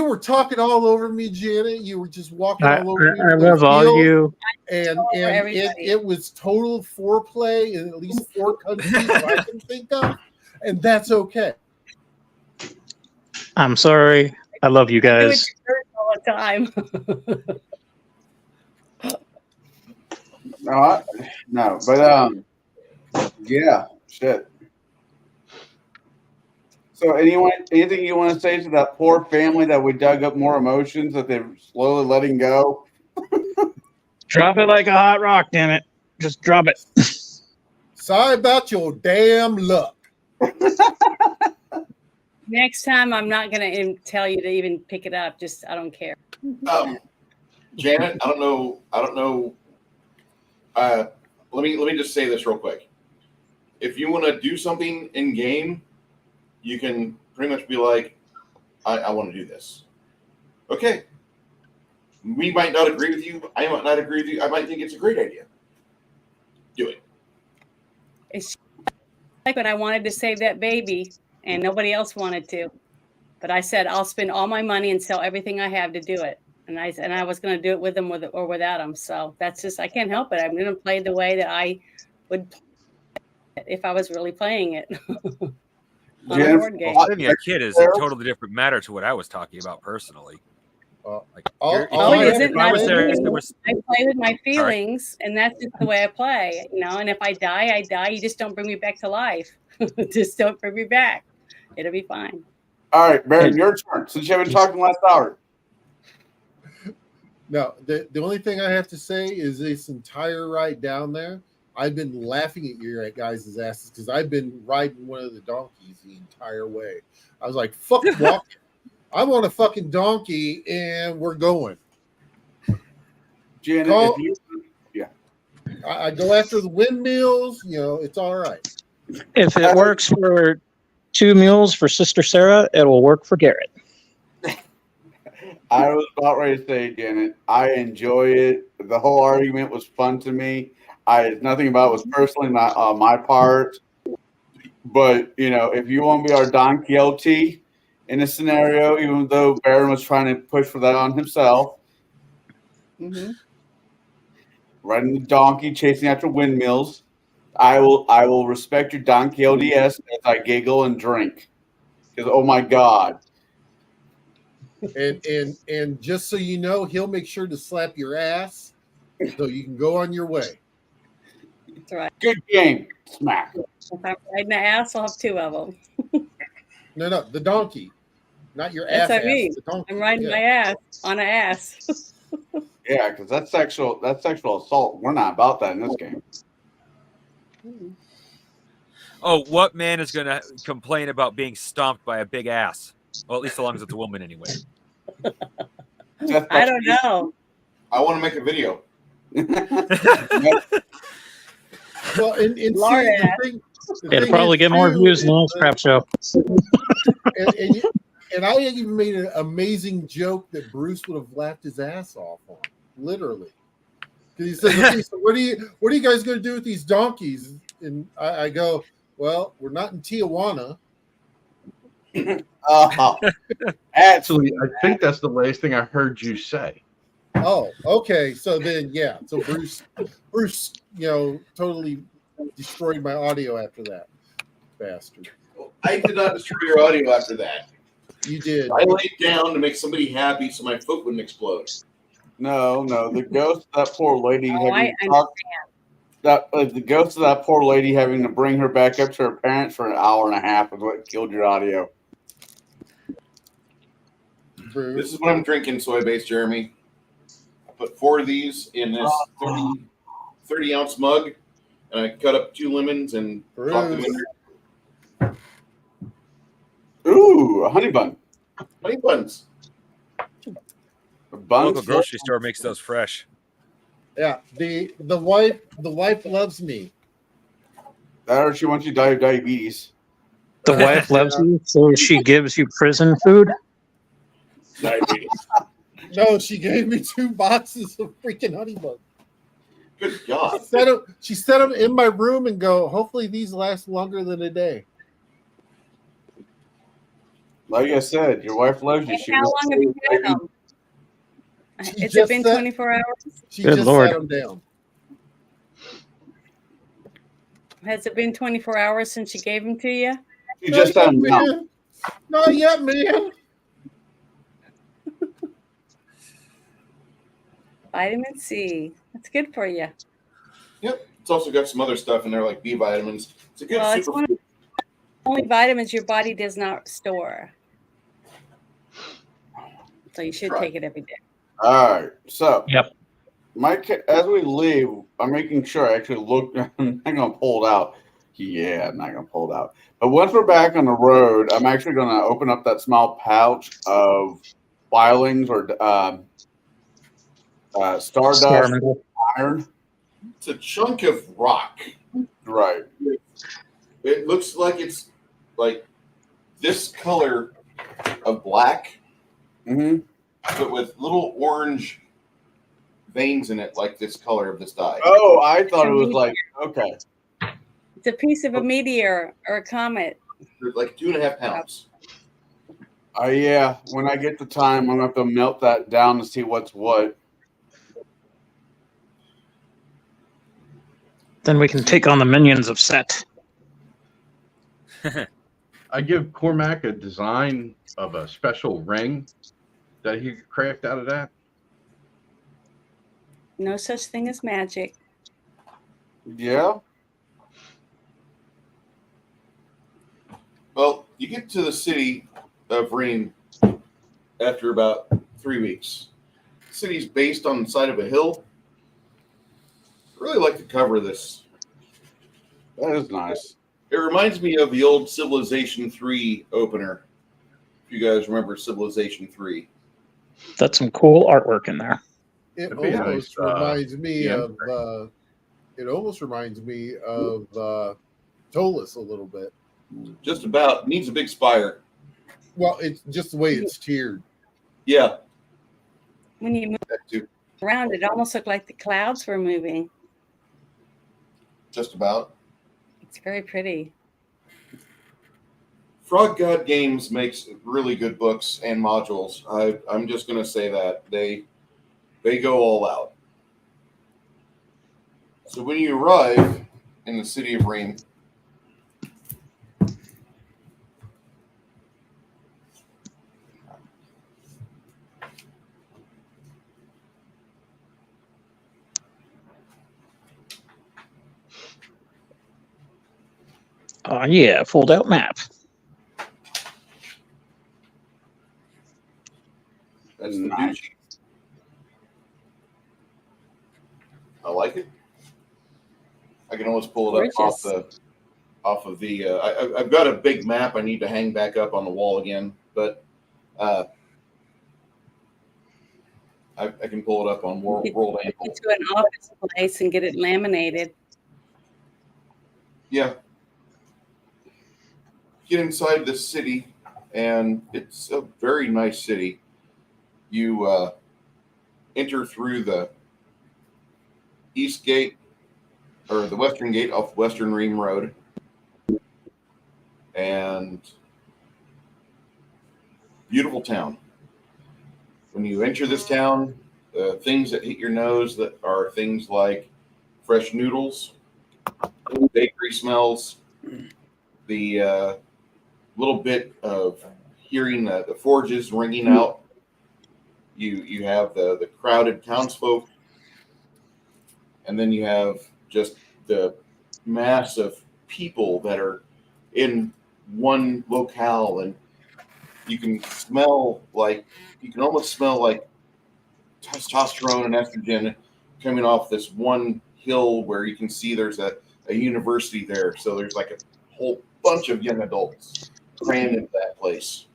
were talking all over me, Janet. You were just walking all over me. I love all you. And it was total foreplay in at least 4 countries that I can think of, and that's okay. I'm sorry. I love you I do it guys. to Kurt all the time. No, but yeah, shit. So anything you want to say to that poor family that we dug up more emotions that they're slowly letting go? Drop it like a hot rock, damn it. Just drop it. Sorry about your damn luck. Next time, I'm not going to tell you to even pick it up. Just, I don't care. Janet, I don't know. Let me just say this real quick. If you want to do something in game, you can pretty much be like, I want to do this. Okay. We might not agree with you. I might not agree with you. I might think it's a great idea. Do it. It's like when I wanted to save that baby and nobody else wanted to. But I said, I'll spend all my money and sell everything I have to do it. And I was going to do it with them or without them. So that's just, I can't help it. I'm going to play the way that I would play it if I was really playing it. On a board game. Having a kid is a totally different matter to what I was talking about personally. Like, It isn't. I play with my feelings, and that's just the way I play. And if I die, I die. You just don't bring me back to life. Just don't bring me back. It'll be fine. All right, Baron, your turn. Since you haven't talked in the last hour. No, the only thing I have to say is this entire ride down there, I've been laughing at your guys' asses because I've been riding one of the donkeys the entire way. I was like, fuck walking. I'm on a fucking donkey and we're going. Janet, I go after the windmills, it's all right. If it works for 2 mules for Sister Sarah, it will work for Garrett. I was about ready to say, Janet, I enjoy it. The whole argument was fun to me. Nothing about it was personally my part. But, if you want to be our Don Quixote in a scenario, even though Baron was trying to push for that on himself, riding the donkey, chasing after windmills, I will respect your Don Quixote-esque as I giggle and drink. Because, oh my God. And just so you know, he'll make sure to slap your ass so you can go on your way. That's right. Good game. Smack. If I'm riding the ass, I'll have 2 of them. No, the donkey, not your That's ass. what I mean. The donkey. I'm riding my ass on an ass. Yeah, because that's sexual assault. We're not about that in this game. Oh, what man is going to complain about being stomped by a big ass? Well, at least as long as it's a woman anyway. I don't know. I want to make a video. Well, and see, the thing It'll probably get more views than the Scrap Show. And I even made an amazing joke that Bruce would have laughed his ass off on, literally. Because he says, "Okay, so what are you guys going to do with these donkeys?" And I go, "Well, we're not in Tijuana." Actually, I think that's the last thing I heard you say. Oh, okay. So then, yeah. So Bruce, totally destroyed my audio after that, bastard. I did not destroy your audio after that. You did. I laid down to make somebody happy so my foot wouldn't explode. No, the ghost of that poor lady Oh, I having to talk, the ghost of that poor lady having to bring her back up to her parents for an hour and a half is what killed your audio. This is what I'm drinking, soy base, Jeremy. I put 4 of these in this 30 ounce mug, and I cut up 2 lemons and dropped them in there. Ooh, a honey bun. Honey buns. Local grocery store makes those fresh. Yeah, the wife loves me. That or she wants you to die of diabetes. The wife loves you, so she gives you prison food. Diabetes. No, she gave me 2 boxes of freaking honey buns. Good God. She set them in my room and go, hopefully these last longer than a day. Like I said, your wife loves you. She How long have you had them? Has it been 24 hours? She Good just Lord. sat them down. Has it been 24 hours since she gave them to you? You just found out. Not yet, man. Vitamin C. That's good for you. Yep. It's also got some other stuff in there like B vitamins. It's a good Well, it's superfood. one of the only vitamins your body does not store. So you should take it every day. All right. So, Yep. as we leave, I'm making sure I actually look. I'm not going to pull it out. Yeah, I'm not going to pull it out. But once we're back on the road, I'm actually going to open up that small pouch of filings or stardust iron. It's a chunk of rock. Right. It looks like it's like this color of black, but with little orange veins in it, like this color of this dye. Oh, I thought it was like, okay. It's a piece of a meteor or a comet. Like 2.5 pounds. Yeah, when I get the time, I'm going to have to melt that down to see what's what. Then we can take on the minions of Set. I give Cormac a design of a special ring that he could craft out of that. No such thing as magic. Yeah. Well, you get to the city of Ream after about 3 weeks. The city's based on the side of a hill. I really like the cover of this. That is nice. It reminds me of the old Civilization 3 opener. If you guys remember Civilization 3. That's some cool artwork in there. It That'd be a almost nice, reminds me yeah. of. It almost reminds me of Tolus a little bit. Just about. Needs a big spire. Well, it's just the way it's tiered. Yeah. When you move That too. around, it almost looked like the clouds were moving. Just about. It's very pretty. Frog God Games makes really good books and modules. I'm just going to say that. They go all out. So when you arrive in the city of Ream, Oh, yeah, fold out map. that's the Duchy. I like it. I can almost pull it up off of the. I've got a big map I need to hang back up on the wall again, but I can pull it up on World Anvil. Get to an office place and get it laminated. Yeah. Get inside this city, and it's a very nice city. You enter through the east gate, or the western gate off Western Ream Road, and beautiful town. When you enter this town, things that hit your nose that are things like fresh noodles, bakery smells, the little bit of hearing the forges ringing out. You have the crowded townsfolk, and then you have just the mass of people that are in one locale, and you can almost smell like testosterone and estrogen coming off this one hill where you can see there's a university there. So there's like a whole bunch of young adults crammed into that place.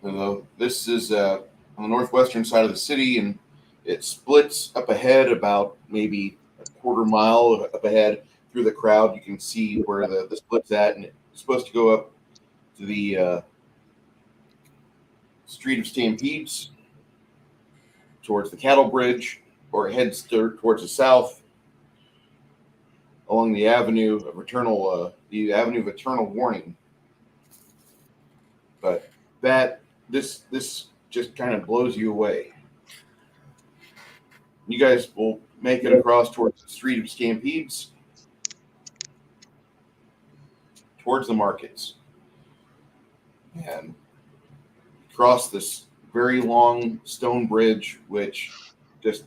So this is on the northwestern side of the city, and it splits up ahead about maybe a quarter mile up ahead through the crowd. You can see where the split's at, and it's supposed to go up to the Street of Stampedes towards the Cattle Bridge, or it heads towards the south along the Avenue of Eternal Warning. But this just kind of blows you away. You guys will make it across towards the Street of Stampedes, towards the markets, and cross this very long stone bridge, which just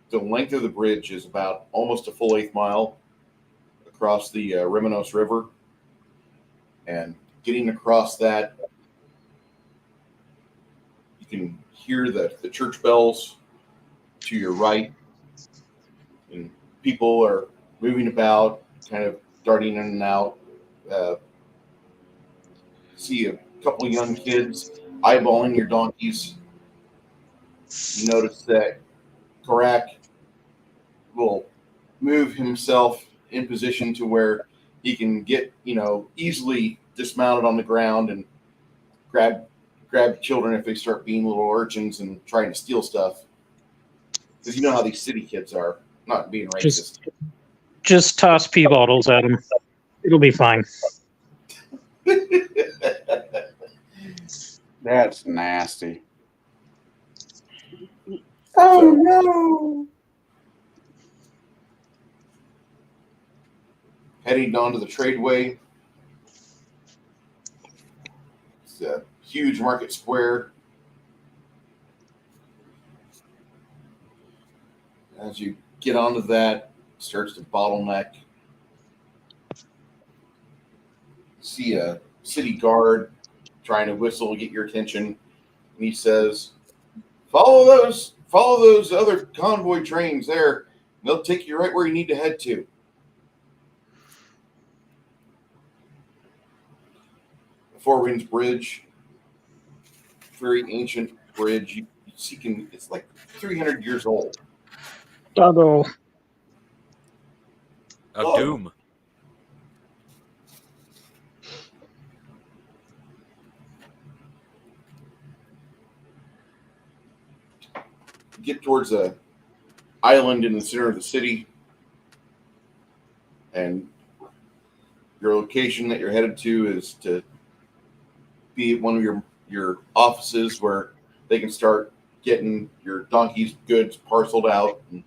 the length of the bridge is about almost a full 1/8 mile across the Rimanos River. And getting across that, you can hear the church bells to your right, and people are moving about, kind of darting in and out. See a couple of young kids eyeballing your donkeys. You notice that Karak will move himself in position to where he can get, easily dismounted on the ground and grab children if they start being little urchins and trying to steal stuff. Because you know how these city kids are, not being racist. Just toss pea bottles at him. It'll be fine. That's nasty. Oh no! Heading down to the Tradeway. It's a huge market square. As you get onto that, it starts to bottleneck. See a city guard trying to whistle to get your attention, and he says, follow those other convoy trains there. They'll take you right where you need to head to. The Four Winds Bridge, very ancient bridge. It's like 300 years old. Doggo. Of doom. Get towards a island in the center of the city, and your location that you're headed to is to be at one of your offices where they can start getting your donkey's goods parceled out. And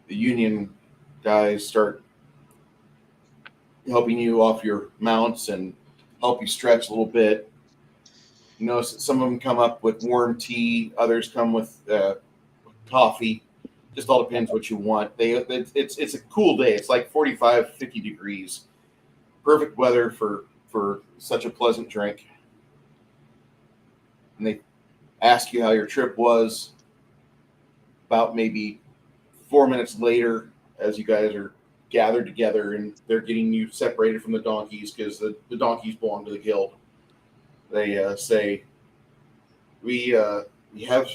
the union guys start helping you off your mounts and help you stretch a little bit. You notice that some of them come up with warm tea, others come with coffee. Just all depends what you want. It's a cool day. It's like 45, 50 degrees. Perfect weather for such a pleasant drink. And they ask you how your trip was. About maybe 4 minutes later, as you guys are gathered together and they're getting you separated from the donkeys because the donkeys belong to the guild. They say, we have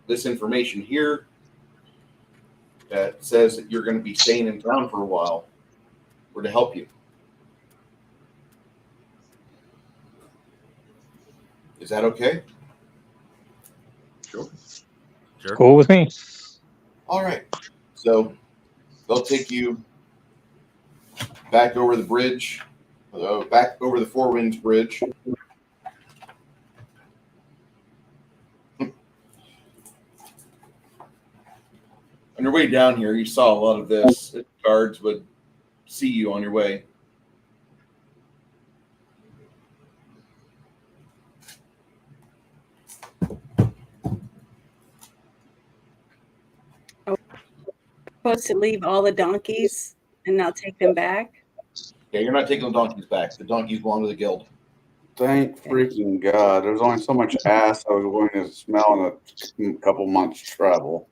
this information here that says that you're going to be staying in town for a while. We're to help you. Is that okay? Sure. Cool with me. All right. So they'll take you back over the bridge, back over the Four Winds Bridge. On your way down here, you saw a lot of this. guards would see you on your way. Supposed to leave all the donkeys and not take them back. Yeah, you're not taking the donkeys back. The donkeys belong to the guild. Thank freaking God. There's only so much ass I was going to smell in a couple months travel.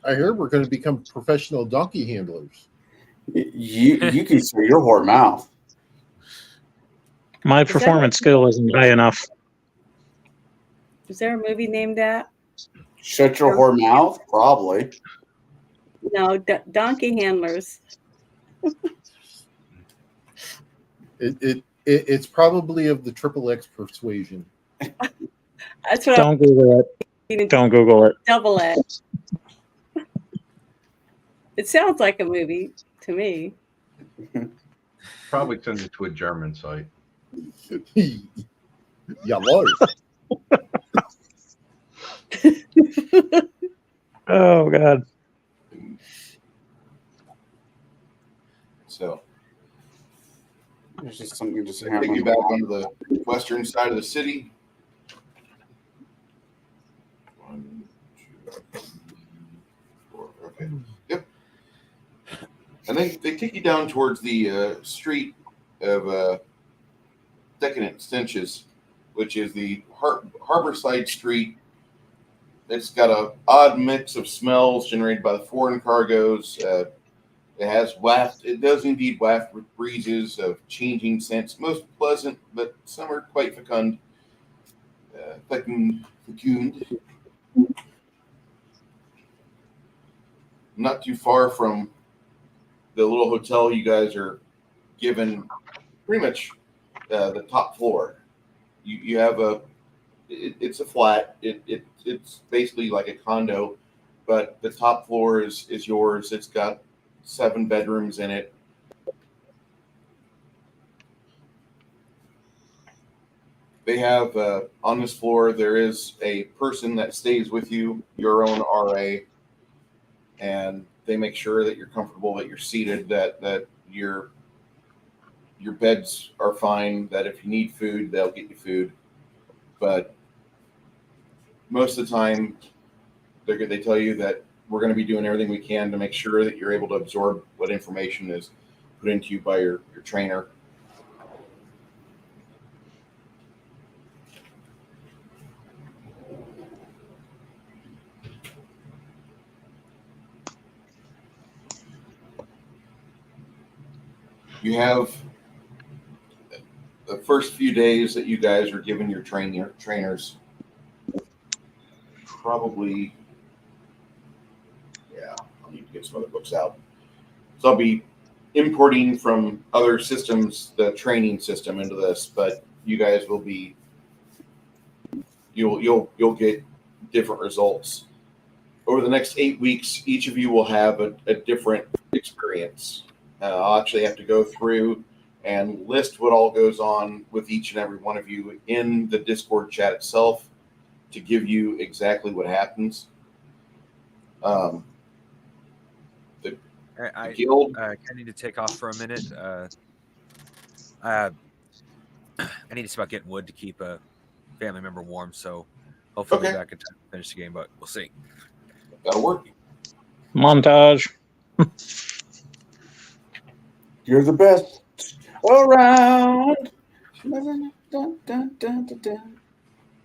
I heard we're going to become professional donkey handlers. You can say your whore mouth. My performance skill isn't high enough. Is there a movie named that? Shut your whore mouth? Probably. No, donkey handlers. It's probably of the XXX persuasion. That's what Don't Google it. Don't Google it. Double X. It sounds like a movie to me. Probably send it to a German site. Jawohl. Oh God. So there's just something just take happening. you back onto the western side of the city. 1, 2, 3, 4. Okay. Yep. And they take you down towards the street of Decadent Stenches, which is the Harborside Street. It's got an odd mix of smells generated by the foreign cargoes. It has waft. It does indeed waft with breezes of changing scents, most pleasant, but some are quite fecund. Fecund. Not too far from the little hotel you guys are given, pretty much the top floor. You have it's a flat. It's basically like a condo, but the top floor is yours. It's got 7 bedrooms in it. They have on this floor there is a person that stays with you, your own RA, and they make sure that you're comfortable, that you're seated, that your beds are fine, that if you need food, they'll get you food. But most of the time, they tell you that we're going to be doing everything we can to make sure that you're able to absorb what information is put into you by your trainer. You have the first few days that you guys are giving your trainers. Probably, yeah, I'll need to get some other books out. So I'll be importing from other systems the training system into this, but you guys will be, you'll get different results. Over the next 8 weeks, each of you will have a different experience. I'll actually have to go through and list what all goes on with each and every one of you in the Discord chat itself to give you exactly what happens. The guild. I need to take off for a minute. I need to see about getting wood to keep a family member warm, so hopefully we'll be back in time to finish the game, but we'll see. That'll work. Montage. You're the best around.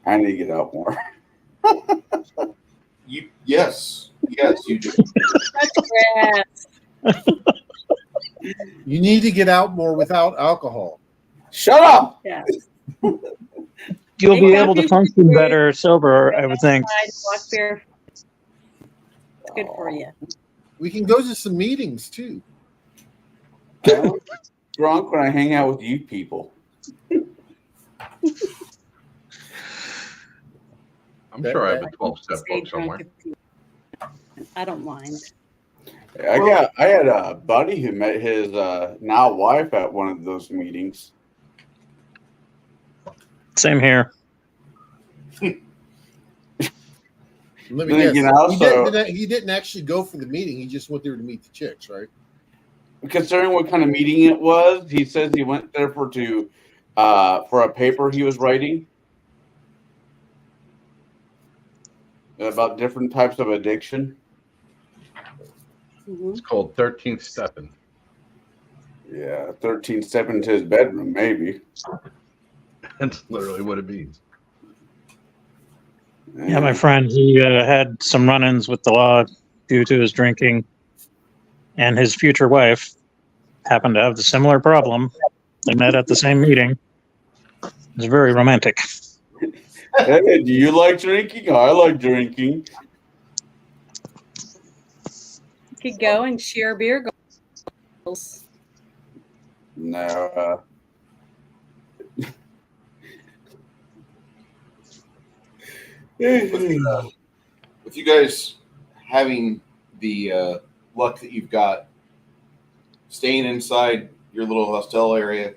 I need to get out more. Yes, you do. You need to get out more without alcohol. Shut up. Yeah. You'll be able to function better sober, I would think. Black beer. It's good for you. We can go to some meetings too. I'm drunk when I hang out with you people. I'm sure I have a 12-step book somewhere. I don't mind. I had a buddy who met his now wife at one of those meetings. Same here. Let me Then guess. again, also, He didn't actually go for the meeting. He just went there to meet the chicks, right? considering what kind of meeting it was, he says he went there for a paper he was writing about different types of addiction. It's called 13th Stepping. Yeah, 13 step into his bedroom, maybe. That's literally what it means. Yeah, my friend, he had some run-ins with the law due to his drinking, and his future wife happened to have the similar problem. They met at the same meeting. It was very romantic. Hey, do you like drinking? I like drinking. Could go and share beer goals. No. With you guys having the luck that you've got, staying inside your little hostel area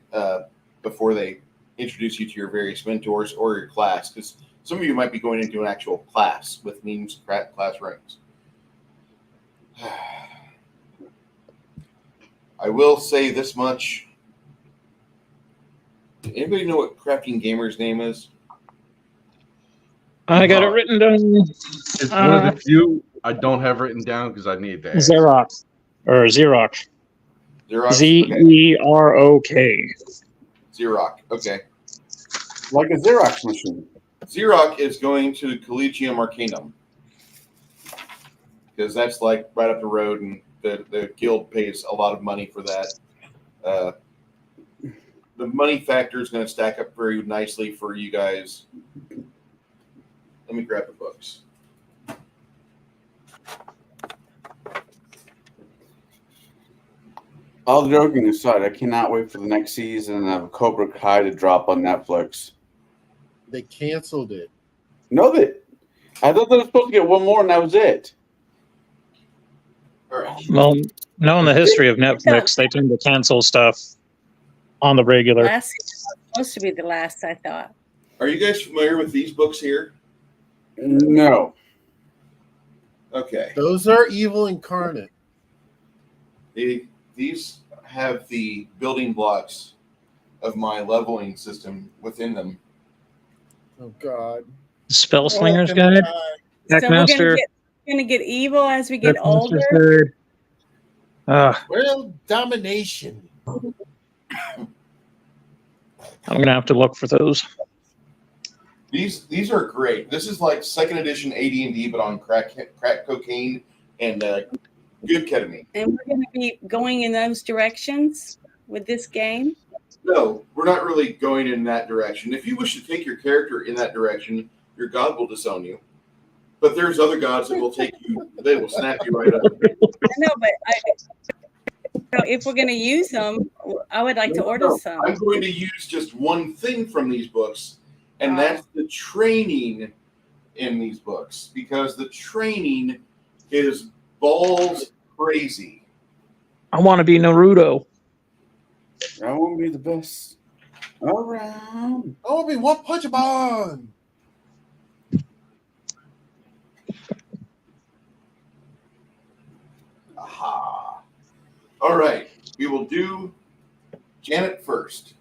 before they introduce you to your various mentors or your class, because some of you might be going into an actual class with means class ranks. I will say this much. Anybody know what Crafting Gamer's name is? I got it written down. It's one of the few I don't have written down because I need to ask. Xerox. Or Xerox. Xerox? Zerok. Xerox. Okay. Like a Xerox machine. Xerox is going to Collegium Arcanum because that's like right up the road, and the guild pays a lot of money for that. The money factor is going to stack up very nicely for you guys. Let me grab the books. All joking aside, I cannot wait for the next season of Cobra Kai to drop on Netflix. They canceled it. No, I thought they were supposed to get one more, and that was it. All right. Well, knowing the history of Netflix, they tend to cancel stuff on the regular. Last season was supposed to be the last, I thought. Are you guys familiar with these books here? No. Okay. Those are evil incarnate. These have the building blocks of my leveling system within them. Oh God. Spell Slinger's Guide. So Hackmaster. we're gonna get evil as we get older. Guide. World domination. I'm gonna have to look for those. These are great. This is like second edition AD&D, but on crack cocaine and good ketamine. And we're going to be going in those directions with this game. No, we're not really going in that direction. If you wish to take your character in that direction, your god will disown you. But there's other gods that will take you. They will snap you right up. I know, but if we're going to use them, I would like to order some. I'm going to use just one thing from these books, and that's the training in these books, because the training is balls crazy. I want to be Naruto. I want to be the best around. I want to be One Punch Man. Aha. All right. We will do Janet first.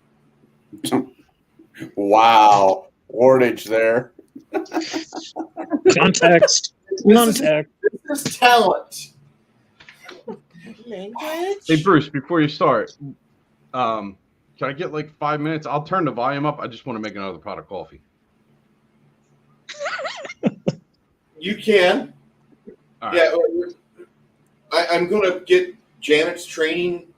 Wow. Wordage there. Context. Context. This is talent. Language. Hey, Bruce, before you start, can I get like 5 minutes? I'll turn the volume up. I just want to make another pot of coffee. You can. All Yeah. I'm going to get Janet's training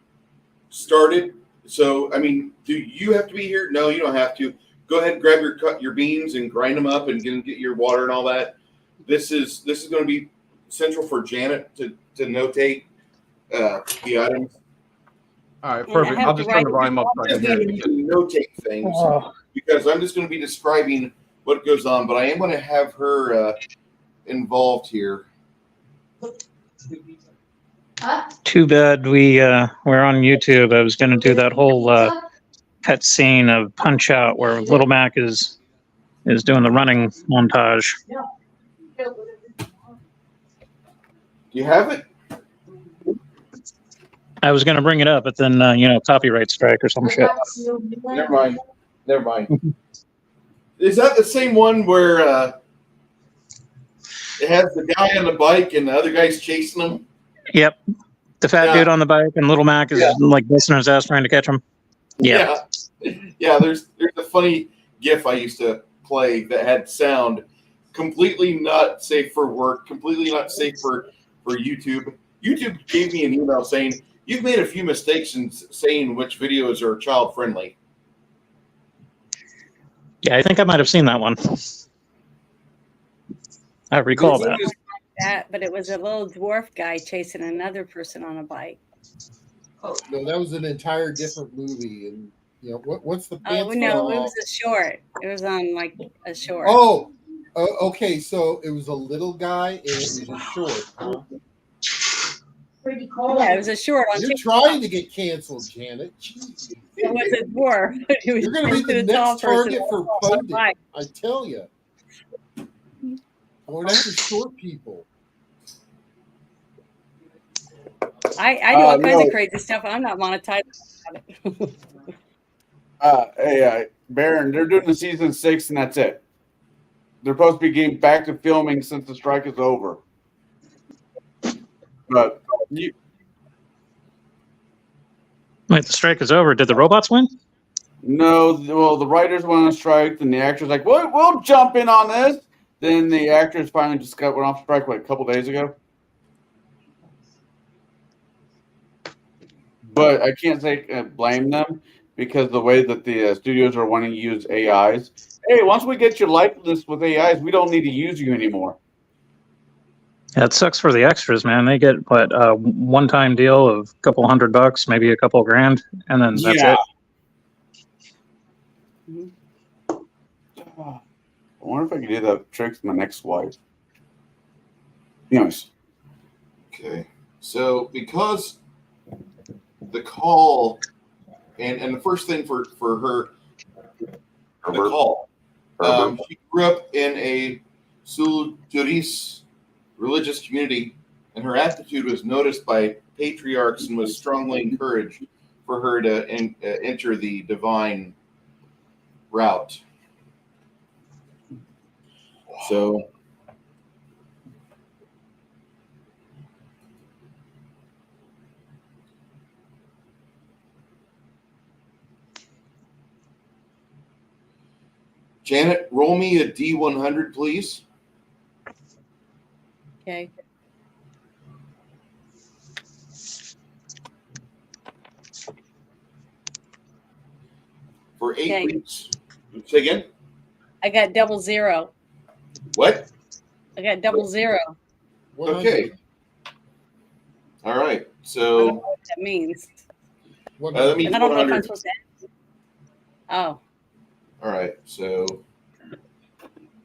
started. So, I mean, do you have to be here? No, you don't have to. Go ahead and grab your beans and grind them up and get your water and all that. This is going to be central for Janet to notate the items. All right, perfect. I'll just turn the volume up so I can hear it. To notate things because I'm just going to be describing what goes on, but I am going to have her involved here. Too bad we're on YouTube. I was going to do that whole cut scene of Punch Out where Little Mac is doing the running montage. You have it? I was going to bring it up, but then copyright strike or some shit. Never mind. Never mind. Is that the same one where it has the guy on the bike and the other guy's chasing him? Yep, the fat dude on the bike, and Little Mac is like busting his ass trying to catch him. Yeah. There's a funny GIF I used to play that had sound completely not safe for work, completely not safe for YouTube. YouTube gave me an email saying you've made a few mistakes in saying which videos are child friendly. Yeah, I think I might have seen that one. I recall that. But it was a little dwarf guy chasing another person on a bike. Oh no, that was an entire different movie. And what's the? Oh no, it was a short. It was on like a short. Oh, okay. So it was a little guy and it was a short. Huh? Pretty cool. Yeah, it was a short. You're trying to get canceled, Janet. Jeez. It was a dwarf. You're going to be the next target for pundit. I tell you. Going after short people. I do all kinds of crazy stuff. I'm not monetized about it. Hey, Baron, they're doing the season 6 and that's it. They're supposed to be getting back to filming since the strike is over. But wait, the strike is over. Did the robots win? No, well, the writers went on strike, and the actors like, we'll jump in on this. Then the actors finally just went off strike a couple days ago. But I can't say blame them because the way that the studios are wanting to use AIs. Hey, once we get your likeness with AIs, we don't need to use you anymore. Yeah, it sucks for the extras, man. They get a one-time deal of a couple $100, maybe a couple grand, and then that's it. I wonder if I could do that trick with my next wife. Anyways. Okay. So because the call and the first thing for her, the call, she grew up in a Sul-Juris religious community, and her attitude was noticed by patriarchs and was strongly encouraged for her to enter the divine route. So Janet, roll me a D100, please. Okay. For 8 weeks. Say again? I got 00. What? I got 00. Okay. All right. So I don't know what that means. That means I don't know if I'm 100. supposed to. Oh. All right. So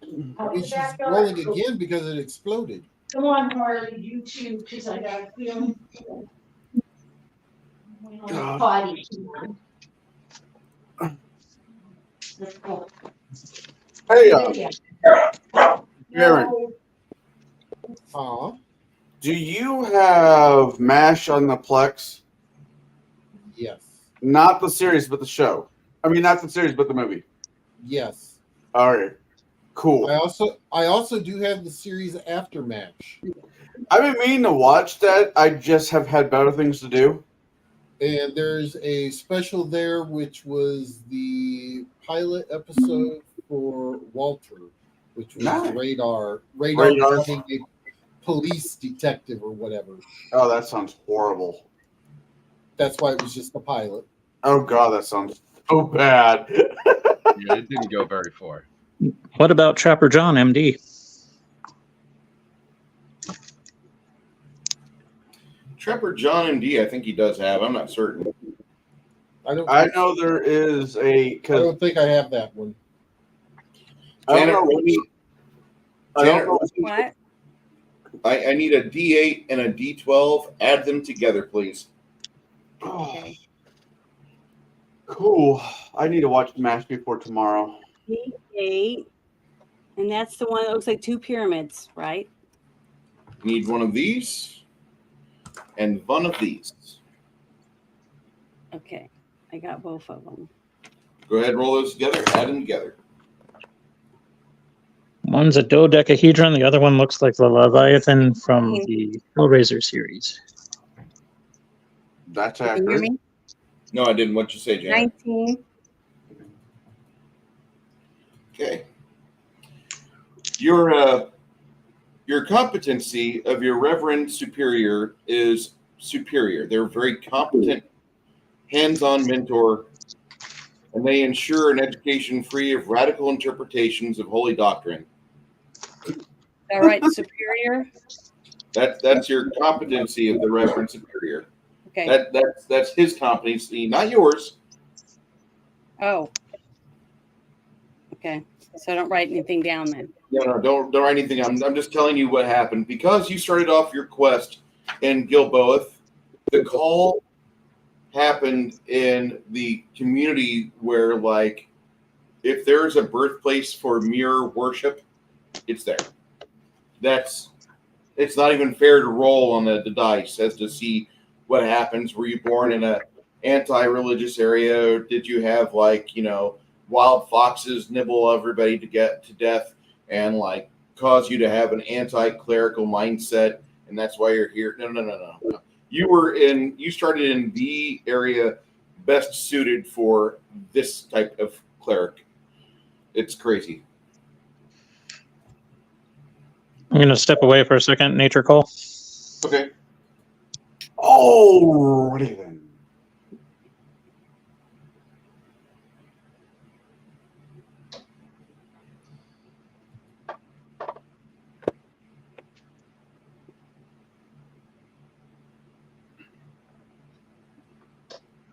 She's rolling again because it exploded. Come on, Harley, you too, because I got a feeling. Potty. Let's go. Hey, Aaron. Do you have MASH on the Plex? Yes. Not the series, but the show. I mean, not the series, but the movie. Yes. All right. Cool. I also do have the series after MASH. I've been meaning to watch that. I just have had better things to do. And there's a special there, which was the pilot episode for Walter, which was Radar becoming a police detective or whatever. Oh, that sounds horrible. That's why it was just the pilot. Oh, God, that sounds so bad. Yeah, it didn't go very far. What about Trapper John, MD? Trapper John MD, I think he does have. I'm not certain. I know there is a. I don't think I have that one. Janet, What? I need a D8 and a D12. Add them together, please. Okay. Cool. I need to watch MASH before tomorrow. 8, and that's the one that looks like 2 pyramids, right? Need one of these. and one of these. Okay, I got both of them. Go ahead and roll those together. Add them together. One's a dodecahedron. The other one looks like the Leviathan from the Hellraiser series. That's Can you hear accurate. me? No, I didn't. What'd you say, Janet? 19. Okay. Your competency of your reverend superior is superior. They're very competent, hands-on mentor, and they ensure an education free of radical interpretations of holy doctrine. All right, superior. That's your competency of the reverend superior. Okay. That's his competency, not yours. Oh. Okay. So I don't write anything down then. No, don't write anything. I'm just telling you what happened because you started off your quest in Gilboath. The call happened in the community where, like, if there's a birthplace for mirror worship, it's there. It's not even fair to roll on the dice as to see what happens. Were you born in a anti-religious area, or did you have, like, wild foxes nibble everybody to get to death and, like, cause you to have an anti-clerical mindset, and that's why you're here? No. You started in the area best suited for this type of cleric. It's crazy. I'm going to step away for a second. Nature call. Okay. Alrighty then.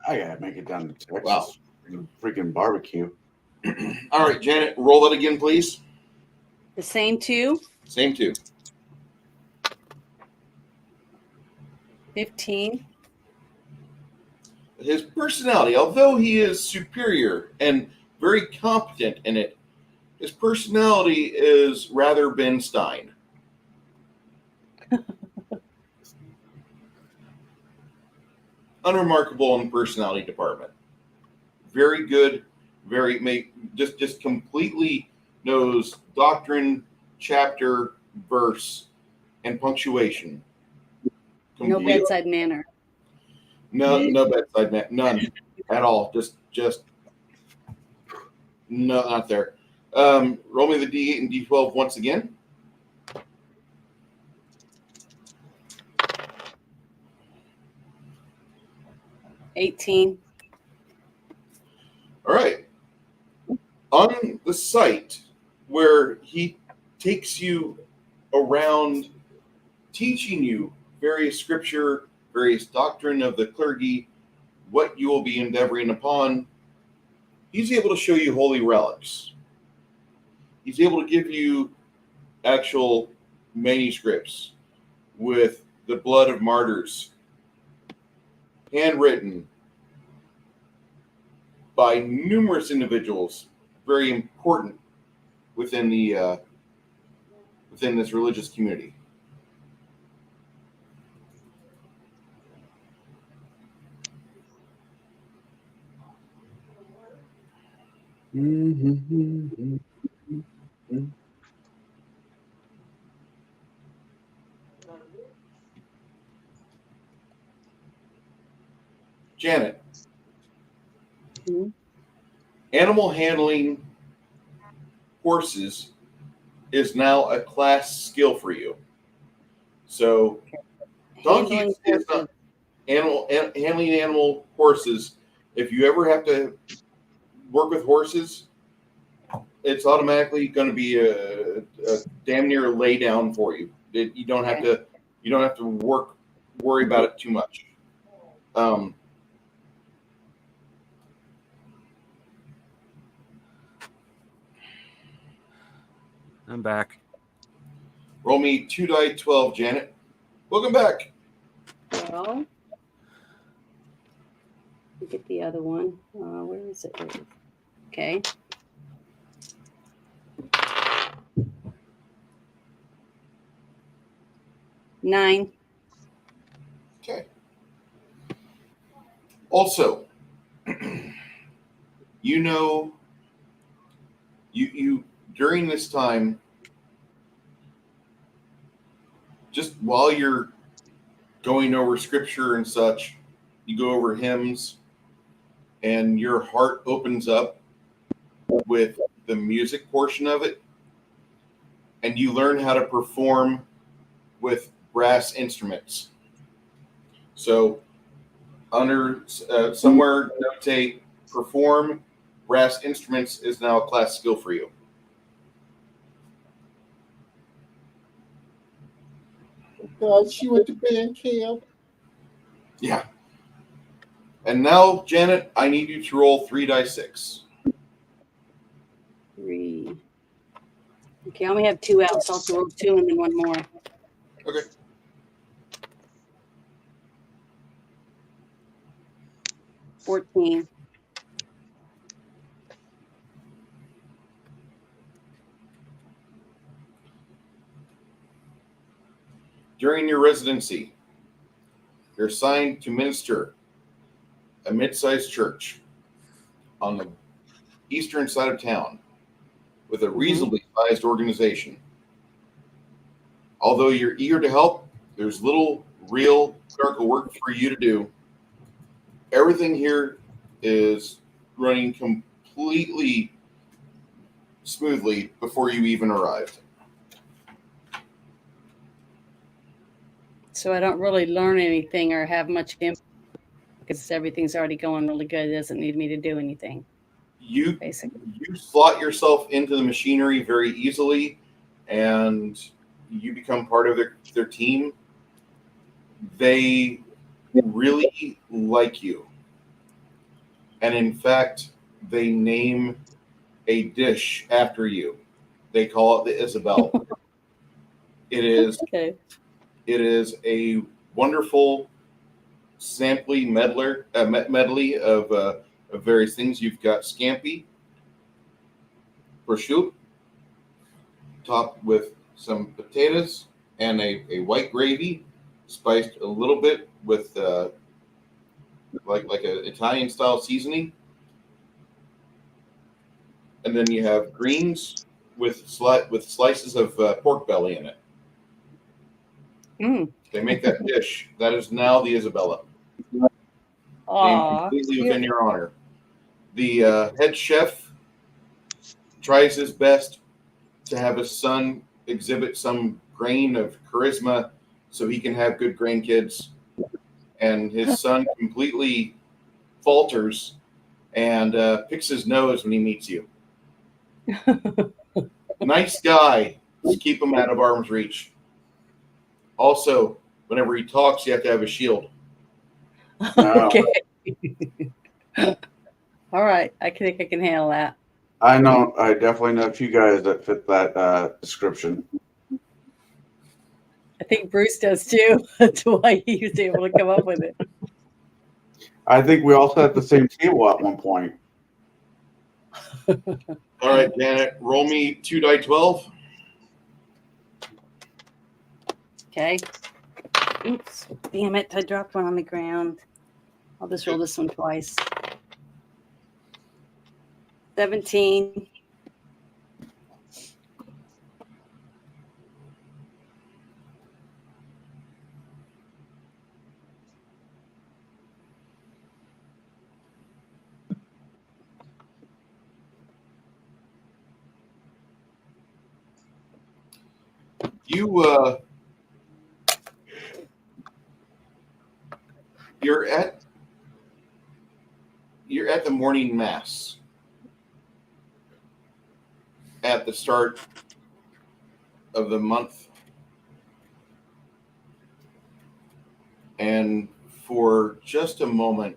I gotta make it down to Texas. Wow. Freaking barbecue. All right, Janet, roll that again, please. The same two? Same two. 15. His personality, although he is superior and very competent in it, his personality is rather Ben Stein. Unremarkable in the personality department. Very good, just completely knows doctrine, chapter, verse, and punctuation. No bedside manner. No bedside manner. None at all. Just no, not there. Roll me the D8 and D12 once again. $18. All right. On the site where he takes you around teaching you various scripture, various doctrine of the clergy, what you will be endeavoring upon, he's able to show you holy relics. He's able to give you actual manuscripts with the blood of martyrs, handwritten by numerous individuals, very important within the within this religious community. Janet, animal handling horses is now a class skill for you. So donkeys is not handling animal horses. If you ever have to work with horses, it's automatically going to be a damn near lay down for you. You don't have to worry about it too much. I'm back. Roll me 2 die 12, Janet. Welcome back. Well, get the other one. Where is it? Okay. $9. Okay. Also, you during this time, just while you're going over scripture and such, you go over hymns, and your heart opens up with the music portion of it, and you learn how to perform with brass instruments. So, under somewhere notate perform brass instruments is now a class skill for you. God, she went to band camp. Yeah. And now, Janet, I need you to roll 3 die 6. 3. Okay, I only have 2 out, so I'll have to roll 2 and then 1 more. Okay. $14. During your residency, you're assigned to minister a mid-sized church on the eastern side of town with a reasonably sized organization. Although you're eager to help, there's little real clerical work for you to do. Everything here is running completely smoothly before you even arrived. So I don't really learn anything or have much input because everything's already going really good. It doesn't need me to do anything. You basically. You slot yourself into the machinery very easily, and you become part of their team. They really like you. And in fact, they name a dish after you. They call it the Isabel. It is Okay. It is a wonderful sampling medley of various things. You've got scampi, prosciutto, topped with some potatoes and a white gravy, spiced a little bit with like an Italian style seasoning. And then you have greens with slices of pork belly in it. Mm. They make that dish. That is now the Isabella. Named Aw, completely cute. within your honor. The head chef tries his best to have his son exhibit some grain of charisma so he can have good grandkids. And his son completely falters and picks his nose when he meets you. Nice guy. Just keep him out of arm's reach. Also, whenever he talks, you have to have a shield. Okay. All right. I think I can handle that. I definitely know a few guys that fit that description. I think Bruce does too. That's why he was able to come up with it. I think we all sat at the same table at one point. All right, Janet, roll me 2 die 12. Okay. Oops. Damn it. I dropped one on the ground. I'll just roll this one twice. 17. You're at the morning mass at the start of the month, and for just a moment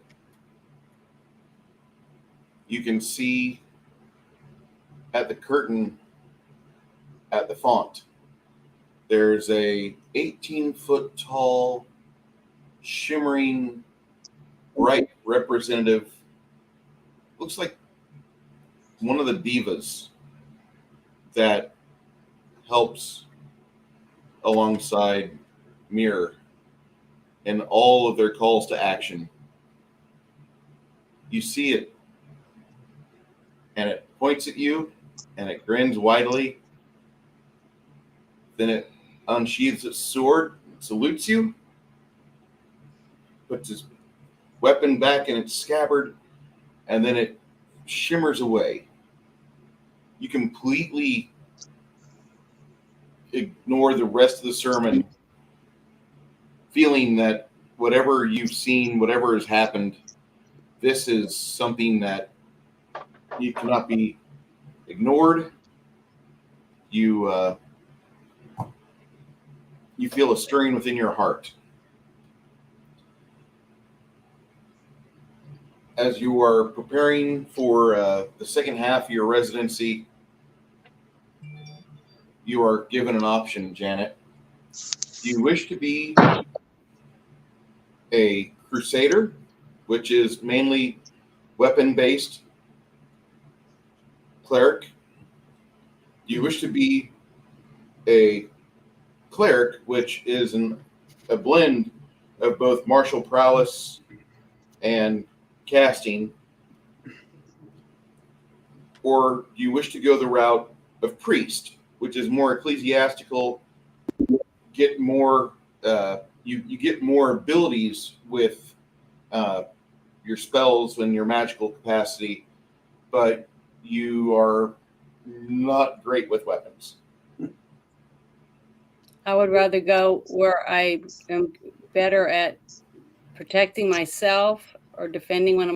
you can see at the curtain at the font there's a 18-foot tall shimmering bright representative, looks like one of the divas that helps alongside Mirror in all of their calls to action. You see it, and it points at you, and it grins widely. Then it unsheathes its sword, salutes you, puts its weapon back in its scabbard, and then it shimmers away. You completely ignore the rest of the sermon, feeling that whatever you've seen, whatever has happened, this is something that you cannot be ignored. You feel a stirring within your heart. As you are preparing for the second half of your residency, you are given an option, Janet. Do you wish to be a crusader, which is mainly weapon-based cleric? Do you wish to be a cleric, which is a blend of both martial prowess and casting? Or do you wish to go the route of priest, which is more ecclesiastical, get more you get more abilities with your spells and your magical capacity, but you are not great with weapons? I would rather go where I am better at protecting myself or defending one of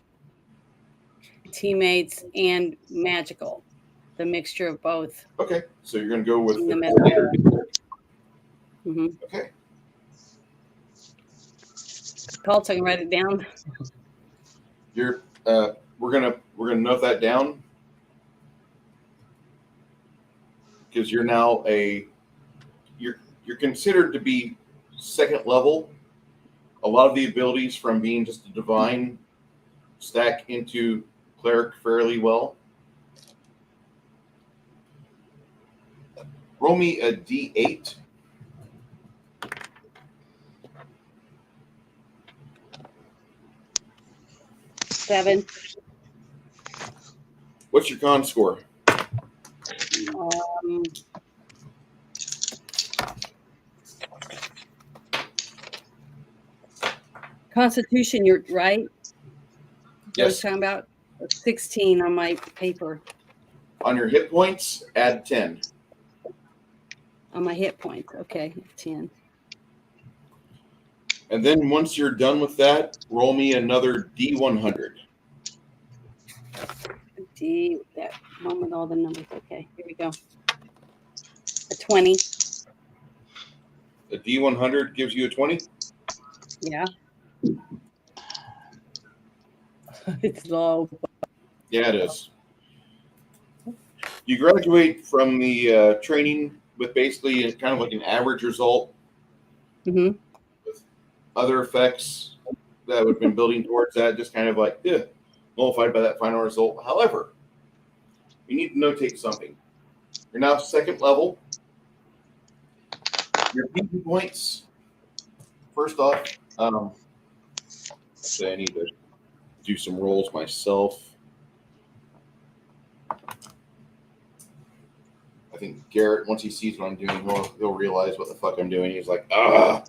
my teammates and magical, the mixture of both. Okay, so you're going to go with In the the middle. crusader. Okay. Call so I can write it down. You're we're gonna note that down, because you're now you're considered to be second level. A lot of the abilities from being just a divine stack into cleric fairly well. Roll me a D8. Seven. What's your con score? Constitution, you're right. What Yes. are you talking about? 16 on my paper. On your hit points, add 10. On my hit points. Okay, 10. And then once you're done with that, roll me another D100. D, that one with all the numbers. Okay, here we go. A 20. A D100 gives you a 20? Yeah. It's low. Yeah, it is. You graduate from the training with basically kind of like an average result. Mm-hmm. With other effects that would have been building towards that, just kind of like nullified by that final result. However, you need to notate something. You're now second level. Your PP points. First off, actually, I need to do some rolls myself. I think Garrett, once he sees what I'm doing, he'll realize what the fuck I'm doing. He's like, ah.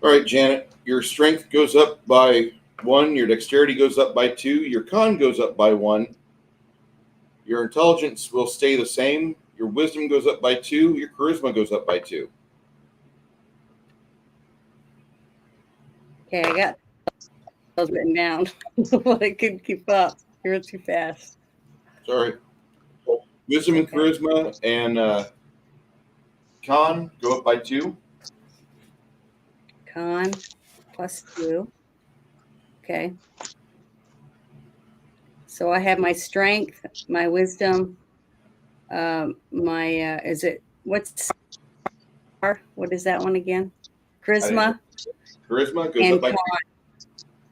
All right, Janet, your strength goes up by 1, your dexterity goes up by 2, your con goes up by 1, your intelligence will stay the same, your wisdom goes up by 2, your charisma goes up by 2. Okay, I got those written down. I couldn't keep up. You're too fast. Sorry. Wisdom and charisma and con go up by 2. Con +2. Okay. So I have my strength, my wisdom, my is it what is that one again? Charisma. Charisma goes And up by 2. con.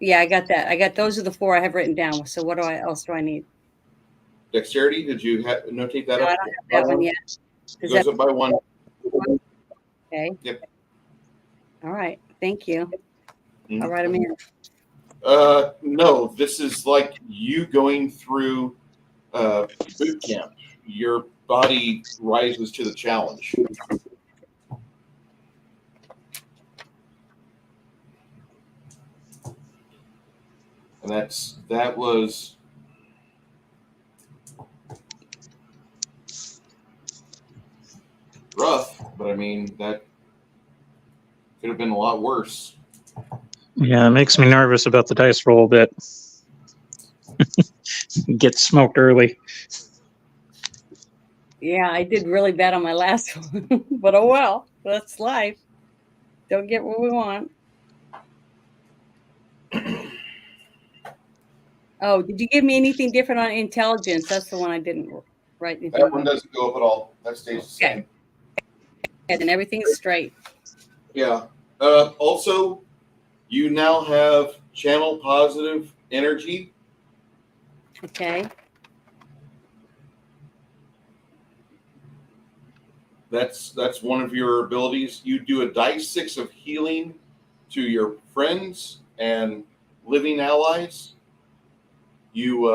Yeah, I got that. I got those are the 4 I have written down. So what else do I need? Dexterity, did you notate that No, up? I don't have that one yet. It goes up by 1. Okay. Yep. All right. Thank you. Mhm. I'll write them in. No, this is like you going through boot camp. Your body rises to the challenge. And that was rough, but I mean that could have been a lot worse. Yeah, it makes me nervous about the dice roll a bit. Get smoked early. Yeah, I did really bad on my last one, but oh well, that's life. Don't get what we want. Oh, did you give me anything different on intelligence? That's the one I didn't write anything. That one about. doesn't go up at all. That stays the same. And everything's straight. Yeah. Also, you now have channel positive energy. Okay. That's one of your abilities. You do a dice 6 of healing to your friends and living allies. You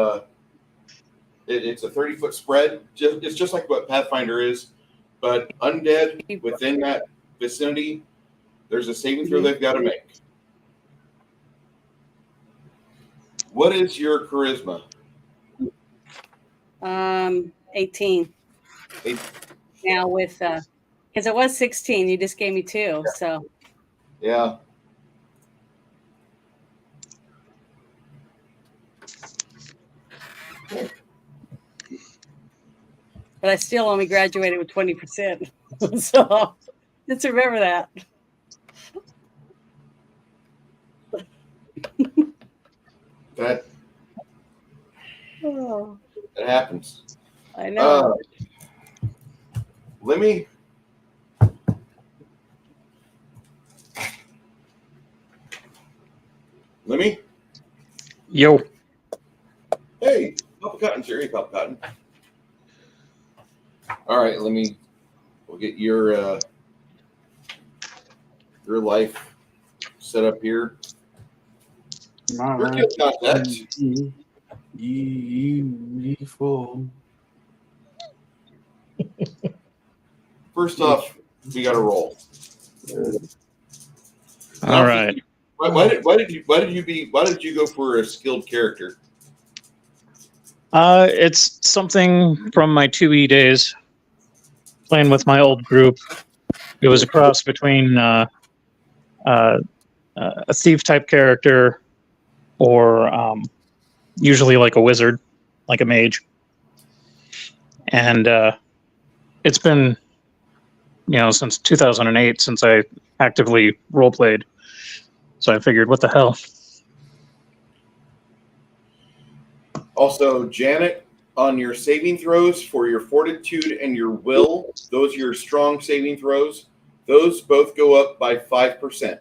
it's a 30-foot spread. It's just like what Pathfinder is, but undead within that vicinity, there's a saving throw they've got to make. What is your charisma? 18. Now with because it was 16, you just gave me 2, so Yeah. but I still only graduated with 20%. So just remember that. That Oh, happens. I know. Let me Yo. Hey, Papa Cotton's here. Hey, Papa Cotton. All right, we'll get your life set up here. Your kid's got that. Beautiful. First off, we got to roll. All right. Why did you go for a skilled character? It's something from my 2E days, playing with my old group. It was a cross between a thief type character or usually like a wizard, like a mage. And it's been, since 2008 since I actively role played. So I figured, what the hell? Also, Janet, on your saving throws for your fortitude and your will, those are your strong saving throws. Those both go up by 5%.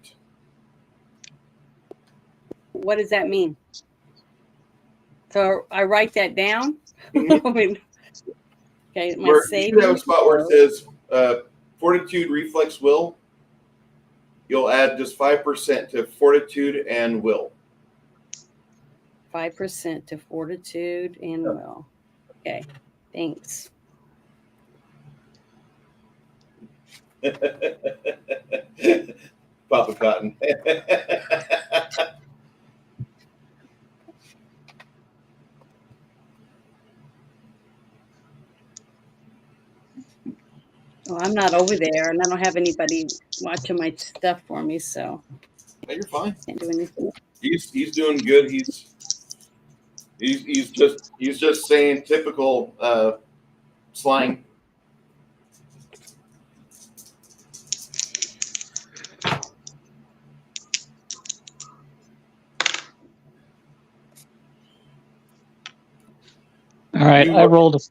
What does that mean? So I write that down? Mm-hmm. I mean, okay, my You saving. should have a spot where it says fortitude, reflex, will. You'll add just 5% to fortitude and will. 5% to fortitude and will. Okay, thanks. Papa Cotton. Well, I'm not over there, and I don't have anybody watching my stuff for me, so No, you're fine. can't do anything. He's doing good. He's just saying typical slang. right, You I rolled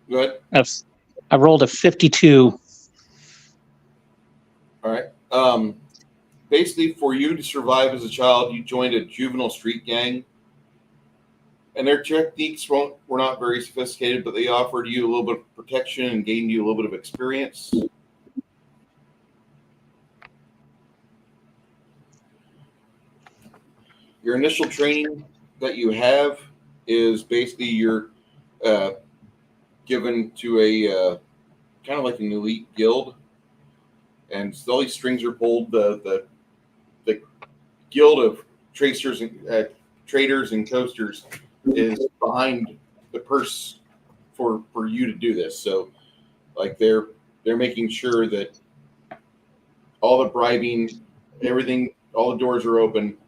good. I rolled a 52. All right. Basically, for you to survive as a child, you joined a juvenile street gang, and their techniques were not very sophisticated, but they offered you a little bit of protection and gained you a little bit of experience. Your initial training that you have is basically you're given to a kind of like an elite guild, and all these strings are pulled. The guild of tracers and traders and coasters is behind the purse for you to do this. So, like they're making sure that all the bribing, everything, all the doors are open.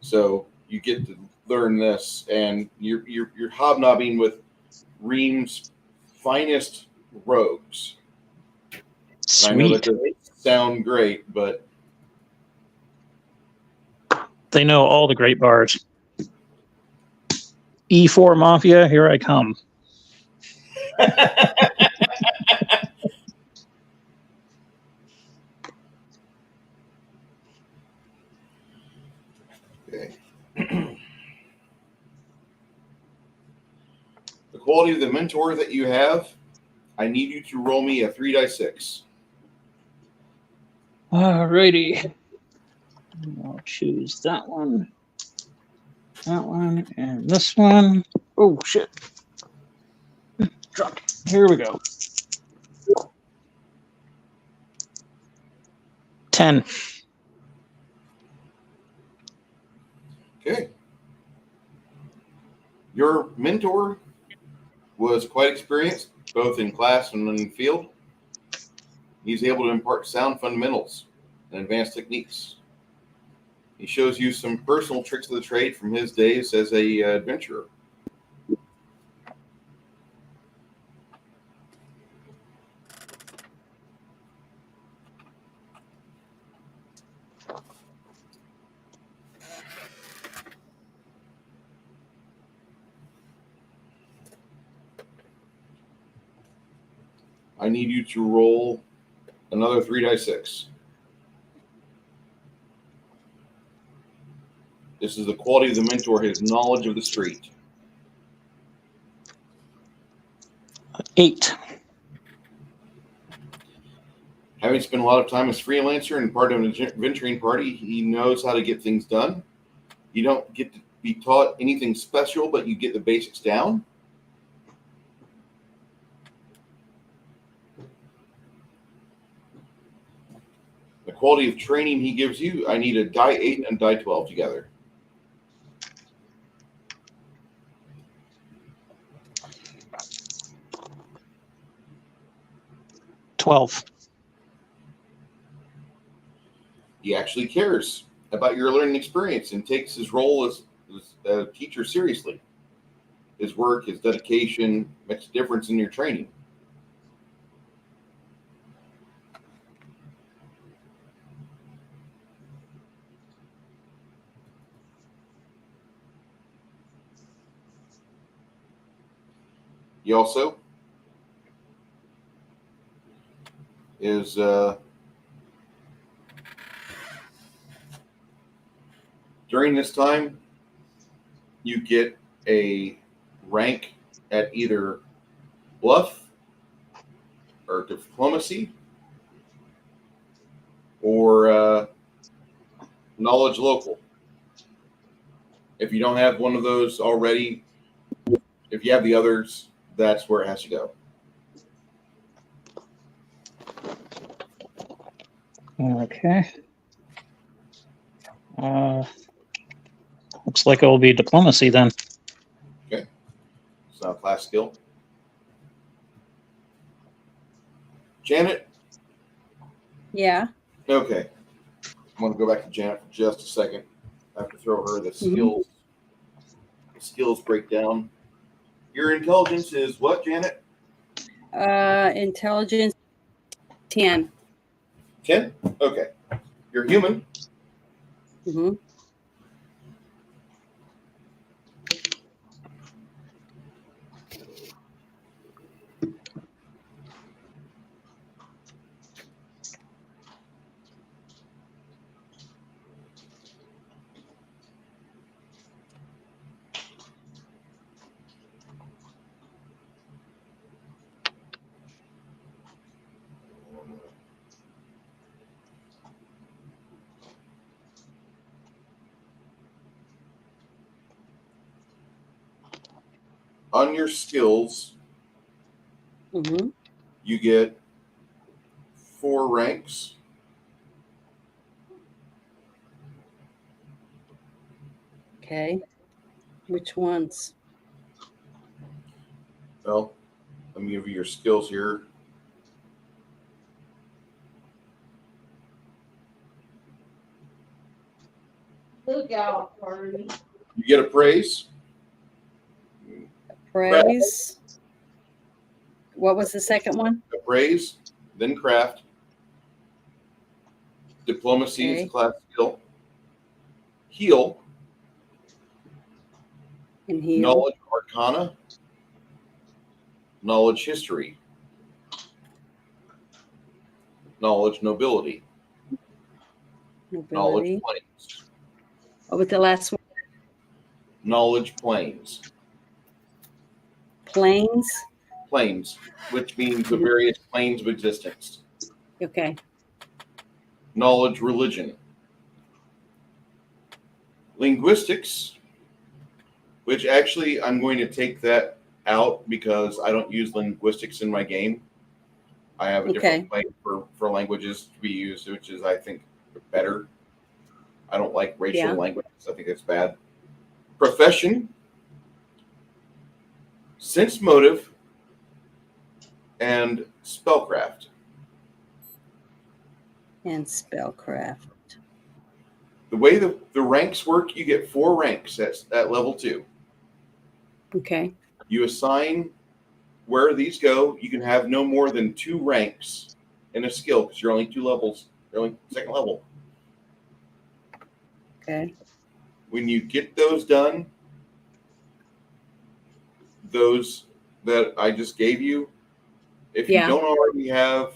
So you get to learn this, and you're hobnobbing with Ream's finest rogues. And I know that Sweet. doesn't sound great, but They know all the great bars. E4 Mafia, here I come. okay. The quality of the mentor that you have, I need you to roll me a 3d6. Alrighty. I'll choose that one, and this one. Oh, shit. Drop. Here we go. 10. Okay. Your mentor was quite experienced, both in class and in the field. He's able to impart sound fundamentals and advanced techniques. He shows you some personal tricks of the trade from his days as a adventurer. I need you to roll another 3d6. This is the quality of the mentor, his knowledge of the street. 8. Having spent a lot of time as freelancer and part of an adventuring party, he knows how to get things done. You don't get to be taught anything special, but you get the basics down. The quality of training he gives you, I need a die 8 and die 12 together. $12. He actually cares about your learning experience and takes his role as a teacher seriously. His work, his dedication makes a difference in your training. He also is during this time, you get a rank at either bluff or diplomacy or knowledge local. If you don't have one of those already, if you have the others, that's where it has to go. Okay. Looks like it will be diplomacy then. Okay. It's not a class skill. Janet? Yeah. Okay. I'm going to go back to Janet for just a second. I have to throw her the skills. The skills breakdown. Your intelligence is what, Janet? Intelligence 10. 10? Okay. You're human. Mm-hmm. on your skills, Mm-hmm. you get 4 ranks. Okay. Which ones? Well, let me give you your skills here. Look out, Party. You get appraise, Praise. What was the second one? appraise, then craft. Diplomacy is Okay. a class skill. Heal, And heal. knowledge arcana, knowledge history, knowledge nobility, knowledge Nobility. planes, What was the last one? knowledge planes. Planes. Planes, which means the various planes of existence. Okay. Knowledge religion. Linguistics, which actually I'm going to take that out because I don't use linguistics in my game. I have a different way for languages to be used, which is, I think, better. I don't like racial languages. I think that's bad. Profession, sense motive, and spellcraft. And spellcraft. The way the ranks work, you get 4 ranks at level 2. Okay. You assign where these go. You can have no more than 2 ranks in a skill because you're only 2 levels. You're only 2nd level. Okay. When you get those done, those that I just gave you, if you don't already have,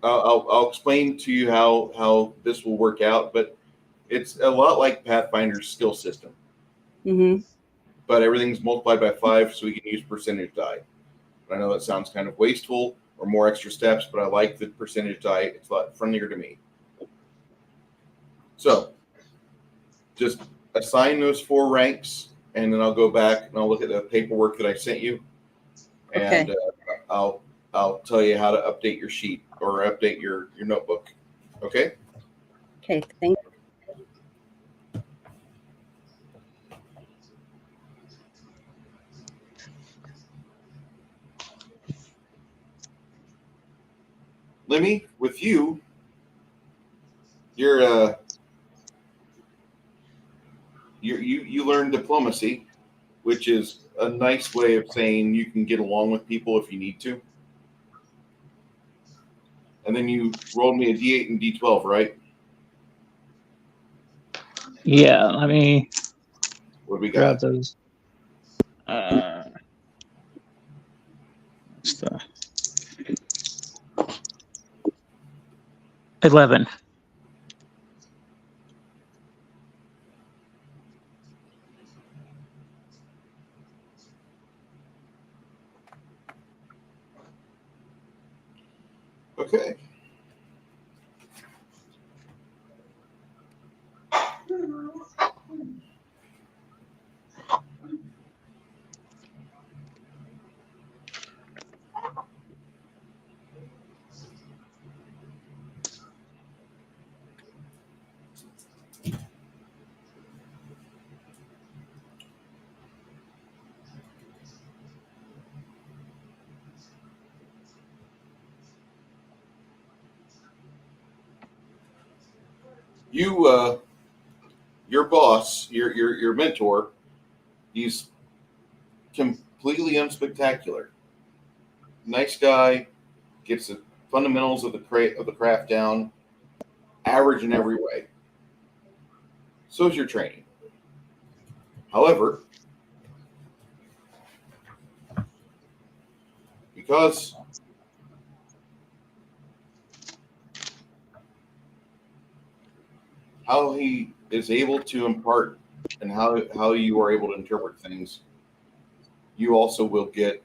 I'll explain to you how this will work out, but it's a lot like Pathfinder's skill system. Mm-hmm. But everything's multiplied by 5, so we can use percentage die. I know that sounds kind of wasteful or more extra steps, but I like the percentage die. It's a lot friendlier to me. So just assign those 4 ranks, and then I'll go back and I'll look at the paperwork that I sent you, and I'll tell you how to update your sheet or update your notebook. Okay? Okay, thank you. Lemmy, with you, you learn diplomacy, which is a nice way of saying you can get along with people if you need to. And then you rolled me a D8 and D12, right? Yeah, let me What do we grab got? those. What's the 11. Okay. Your boss, your mentor, he's completely unspectacular. Nice guy, gets the fundamentals of the craft down, average in every way. So is your training. However, because how he is able to impart and how you are able to interpret things, you also will get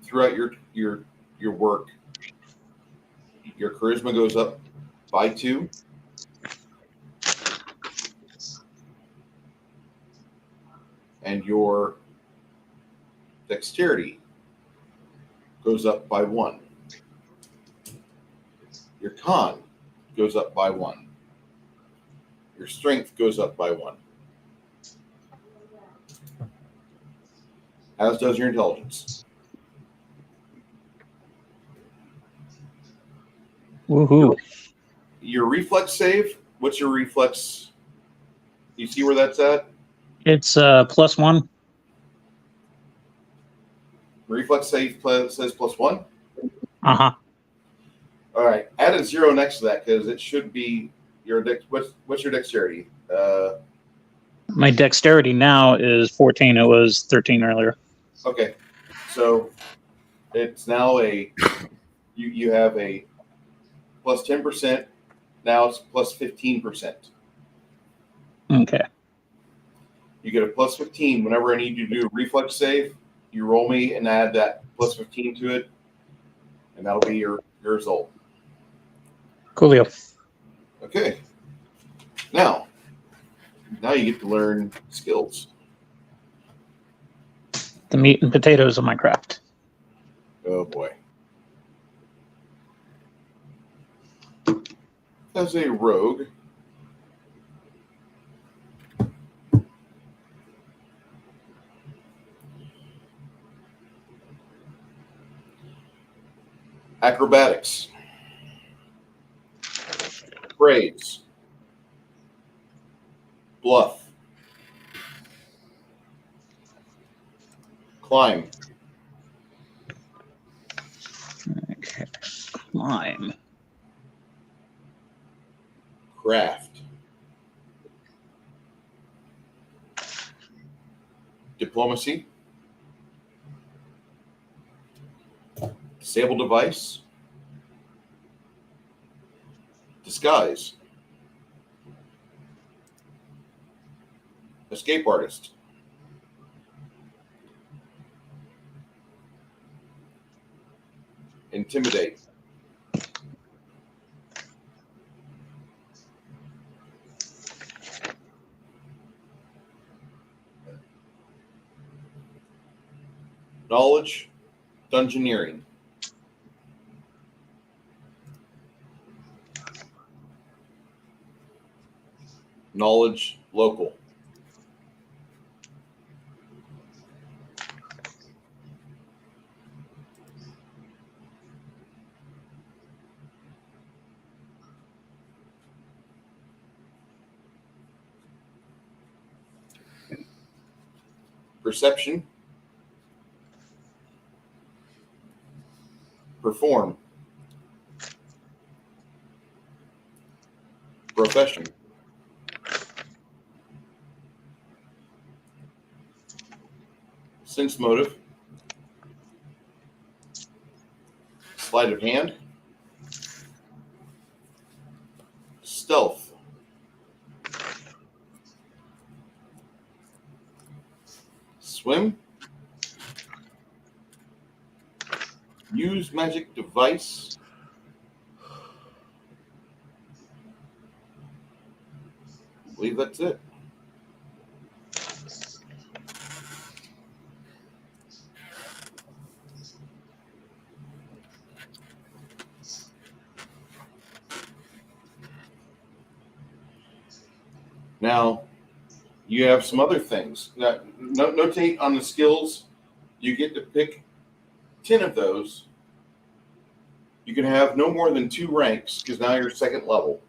throughout your work. Your charisma goes up by 2. and your dexterity goes up by 1. Your con goes up by 1. Your strength goes up by 1. As does your intelligence. Woohoo. Your reflex save, what's your reflex? You see where that's at? It's +1. Reflex save says +1. Uh-huh. All right, add a 0 next to that because it should be your what's your dexterity? My dexterity now is 14. It was 13 earlier. Okay, so it's now you have a plus 10%. Now it's plus 15%. Okay. You get a plus 15 whenever I need you to do a reflex save. You roll me and add that plus 15 to it, and that'll be your result. Coolio. Okay. Now you get to learn skills. The meat and potatoes of my craft. Oh boy. As a rogue, acrobatics, praise, bluff, climb, Okay. Climb. craft, diplomacy, disable device, disguise, escape artist, intimidate, knowledge, dungeoneering, knowledge, local, perception, perform, profession, sense motive, sleight of hand, stealth, swim, use magic device, I believe that's it. Now, you have some other things. Now, notate on the skills, you get to pick 10 of those. You can have no more than 2 ranks because now you're second level.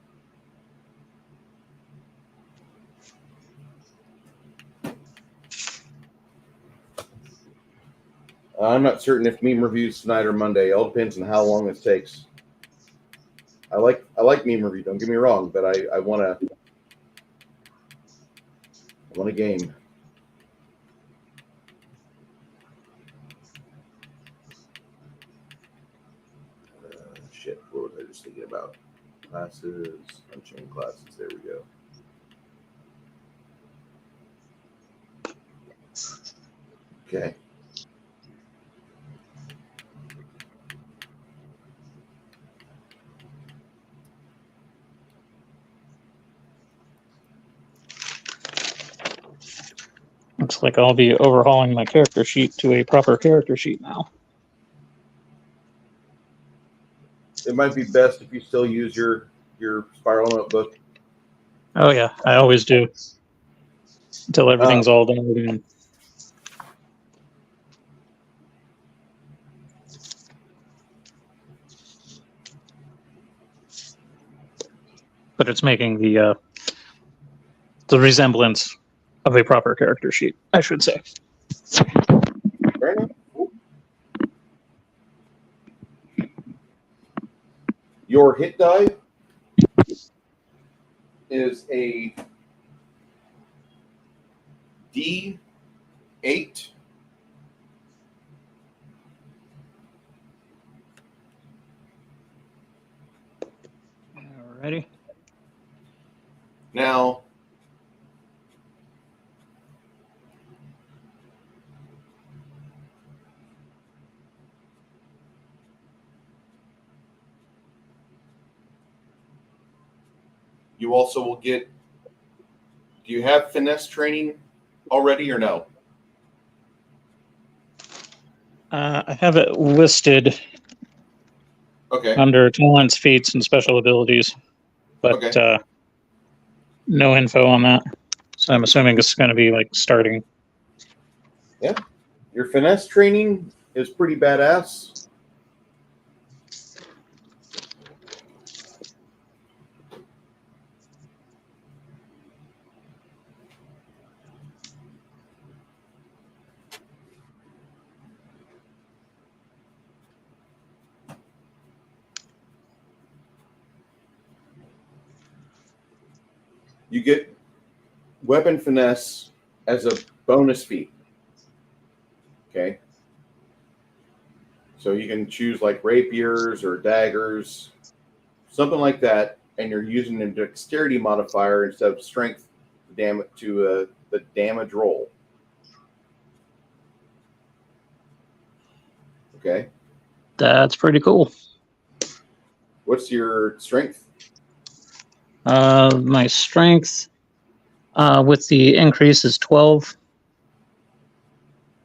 I'm not certain if meme reviews tonight or Monday. It all depends on how long this takes. I like meme review. Don't get me wrong, but I want a game. Shit, what was I just thinking about? Classes, unchained classes. There we go. Okay. Looks like I'll be overhauling my character sheet to a proper character sheet now. It might be best if you still use your spiral notebook. Oh yeah, I always do. Until everything's all done again. But it's making the resemblance of a proper character sheet, I should say. Fair enough. Your hit die is a D8. Alrighty. Now, you also will get. Do you have finesse training already or no? I have it listed Okay. under talents, feats, and special abilities, but Okay. no info on that. So I'm assuming it's going to be like starting. Yeah. Your finesse training is pretty badass. You get weapon finesse as a bonus feat. Okay. So you can choose like rapiers or daggers, something like that, and you're using a dexterity modifier instead of strength damage to the damage roll. Okay. That's pretty cool. What's your strength? My strength with the increase is 12.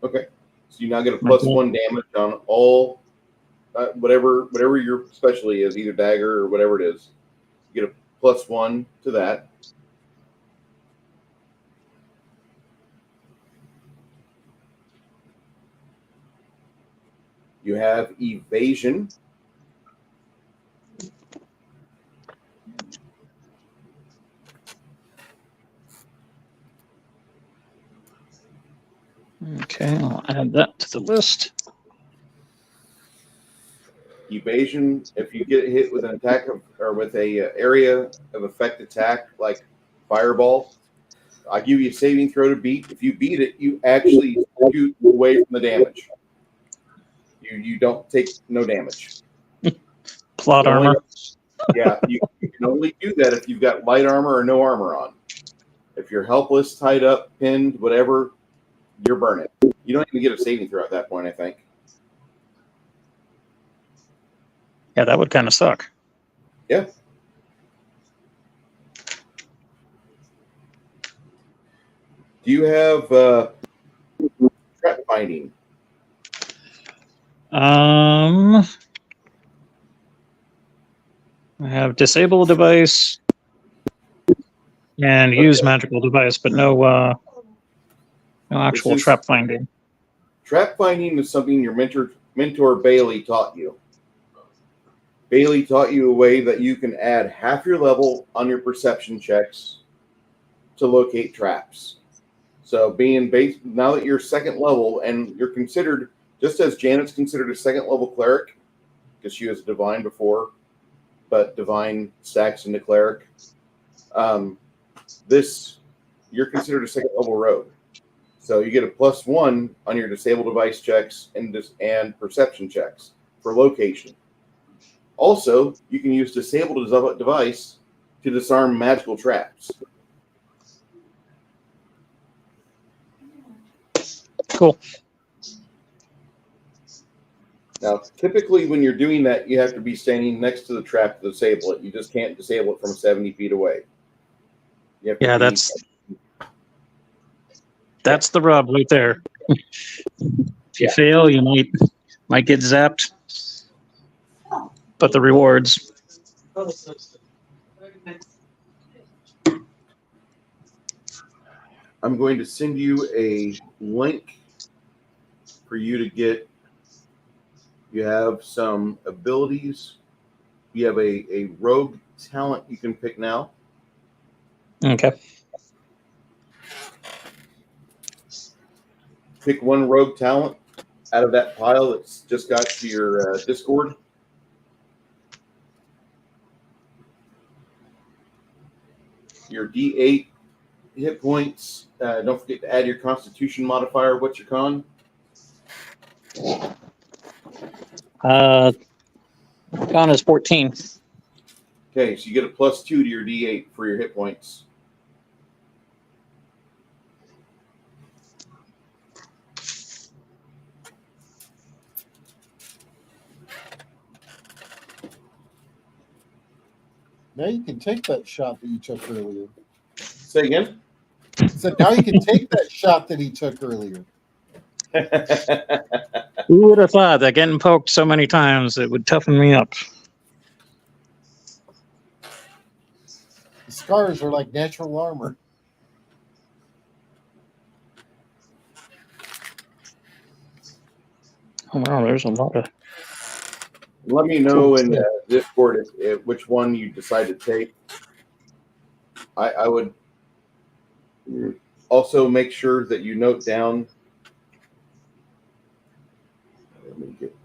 Okay. So you now get a +1 damage on all whatever your specialty is, either dagger or whatever it is. You get a +1 to that. You have evasion. Okay, I'll add that to the list. Evasion, if you get hit with an attack or with a area of effect attack like fireball, I give you a saving throw to beat. If you beat it, you actually shoot away from the damage. You don't take no damage. Plot armor. Yeah, you can only do that if you've got light armor or no armor on. If you're helpless, tied up, pinned, whatever, you're burning. You don't even get a saving throw at that point, I think. Yeah, that would kind of suck. Yeah. Do you have trap finding? I have disable device and use magical device, but no actual trap finding. Trap finding is something your mentor Bailey taught you. Bailey taught you a way that you can add half your level on your perception checks to locate traps. So being based now that you're second level and you're considered, just as Janet's considered a second level cleric, because she was a divine before, but divine stacks into cleric. You're considered a second level rogue. So you get a +1 on your disable device checks and perception checks for location. Also, you can use disable device to disarm magical traps. Cool. Now, typically when you're doing that, you have to be standing next to the trap to disable it. You just can't disable it from 70 feet away. Yeah, that's That's the rub right there. If you fail, you might get zapped. But the rewards. I'm going to send you a link for you to get. You have some abilities. You have a rogue talent you can pick now. Okay. Pick one rogue talent out of that pile that's just got to your Discord. Your D8 hit points. Don't forget to add your Constitution modifier. What's your con? Con is 14. Okay, so you get a +2 to your D8 for your hit points. Now you can take that shot that you took earlier. Say again? So now you can take that shot that he took earlier. Who would have thought that getting poked so many times it would toughen me up? The scars are like natural armor. Oh wow, there's a lot of. Let me know in Discord if which one you decide to take. I would also make sure that you note down. Let me get.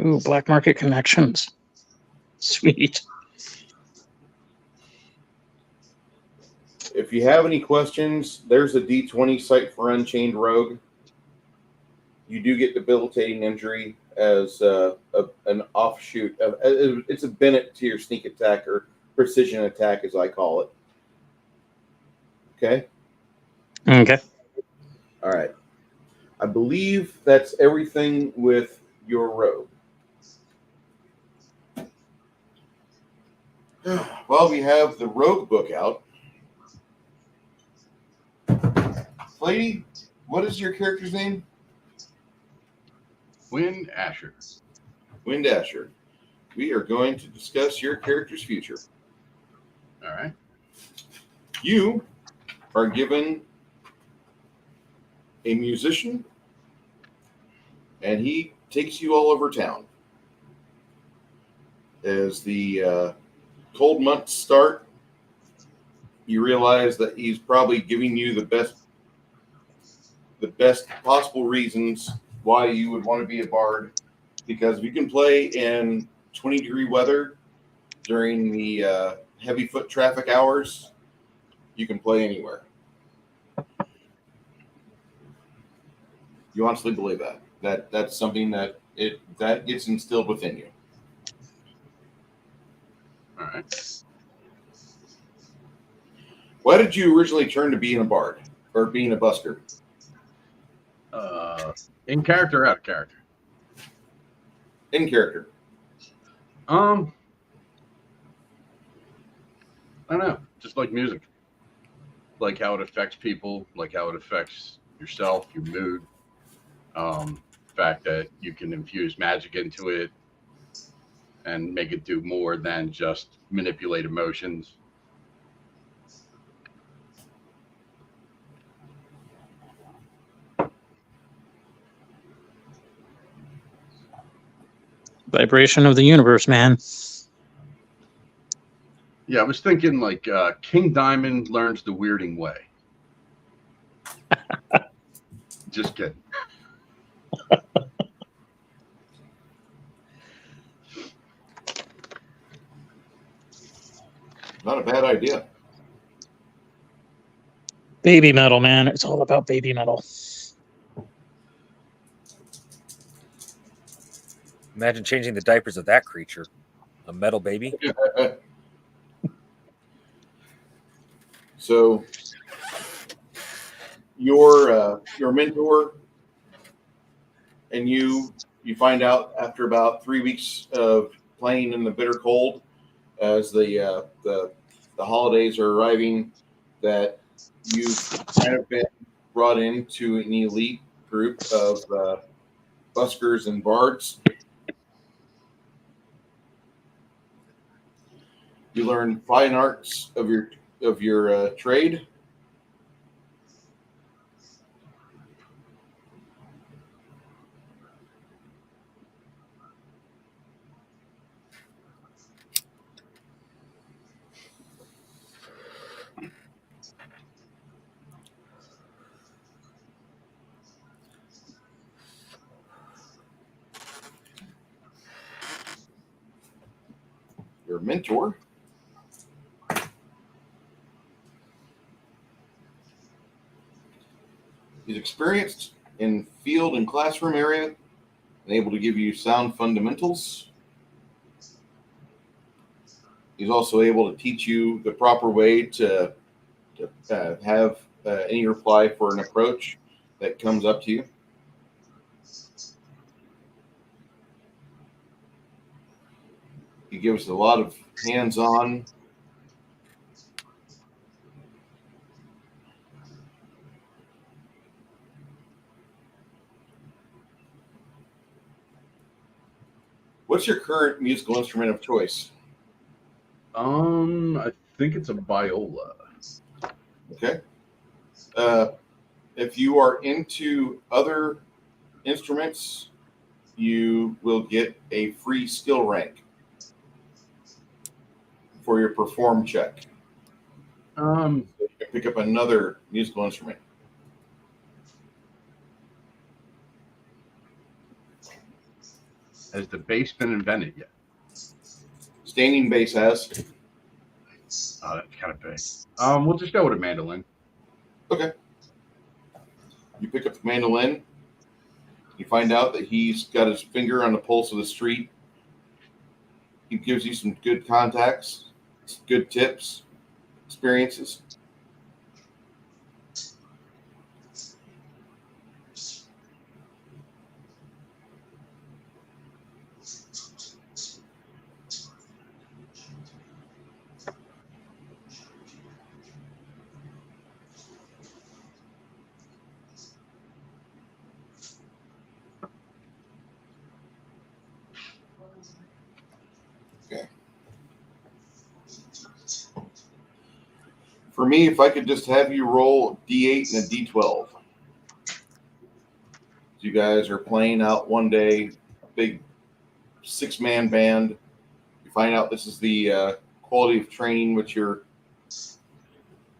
Ooh, black market connections. Sweet. If you have any questions, there's a D20 site for Unchained Rogue. You do get debilitating injury as an offshoot. It's a Bennett to your sneak attack or precision attack, as I call it. Okay? Okay. All right. I believe that's everything with your rogue. Well, we have the rogue book out. Lady, what is your character's name? Wind Asher. Wind Asher. We are going to discuss your character's future. All right. You are given a musician, and he takes you all over town. As the cold months start, you realize that he's probably giving you the best possible reasons why you would want to be a bard, because if you can play in 20-degree weather during the heavy foot traffic hours, you can play anywhere. You honestly believe that that's something that gets instilled within you. All right. Why did you originally turn to being a bard or being a busker? In character or out of character? In character. I don't know. Just like music. Like how it affects people, like how it affects yourself, your mood. The fact that you can infuse magic into it and make it do more than just manipulate emotions. Vibration of the universe, man. Yeah, I was thinking like King Diamond learns the weirding way. Just kidding. Not a bad idea. Baby metal, man. It's all about baby metal. Imagine changing the diapers of that creature. A metal baby. So your mentor and you find out after about 3 weeks of playing in the bitter cold, as the the holidays are arriving, that you've kind of been brought into an elite group of buskers and bards. You learn fine arts of your trade. Your mentor is experienced in field and classroom area and able to give you sound fundamentals. He's also able to teach you the proper way to have any reply for an approach that comes up to you. He gives a lot of hands-on What's your current musical instrument of choice? I think it's a viola. Okay. If you are into other instruments, you will get a free skill rank for your perform check. So you can pick up another musical instrument. Has the bass been invented yet? Standing bass has. Oh, that's kind of big. We'll just go with a mandolin. Okay. You pick up the mandolin. You find out that he's got his finger on the pulse of the street. He gives you some good contacts, some good tips, experiences. Okay. For me, if I could just have you roll a D8 and a D12. You guys are playing out one day, big 6-man band. You find out this is the quality of training which you're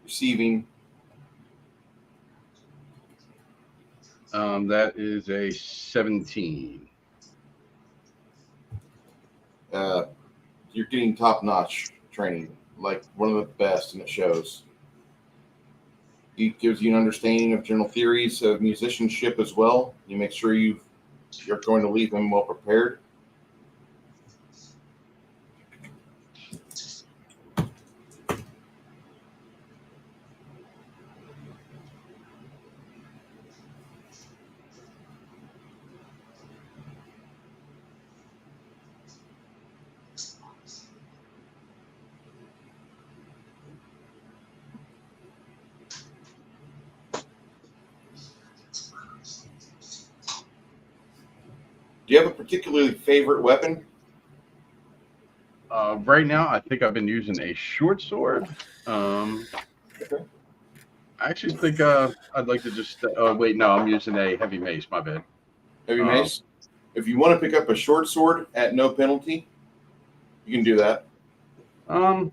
receiving. That is a 17. You're getting top-notch training, like one of the best, and it shows. He gives you an understanding of general theories of musicianship as well. You make sure you're going to leave them well prepared. Do you have a particularly favorite weapon? Right now, I think I've been using a short sword. Okay. I actually think I'd like to just. Wait, no, I'm using a heavy mace. My bad. Heavy mace? If you want to pick up a short sword at no penalty, you can do that. No,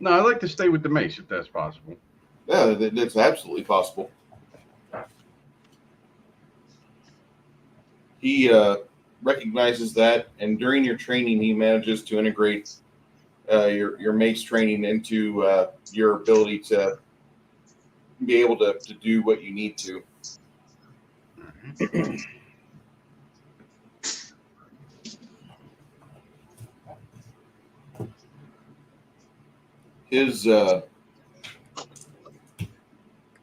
I'd like to stay with the mace if that's possible. Yeah, that's absolutely possible. He recognizes that, and during your training, he manages to integrate your mace training into your ability to be able to do what you need to. His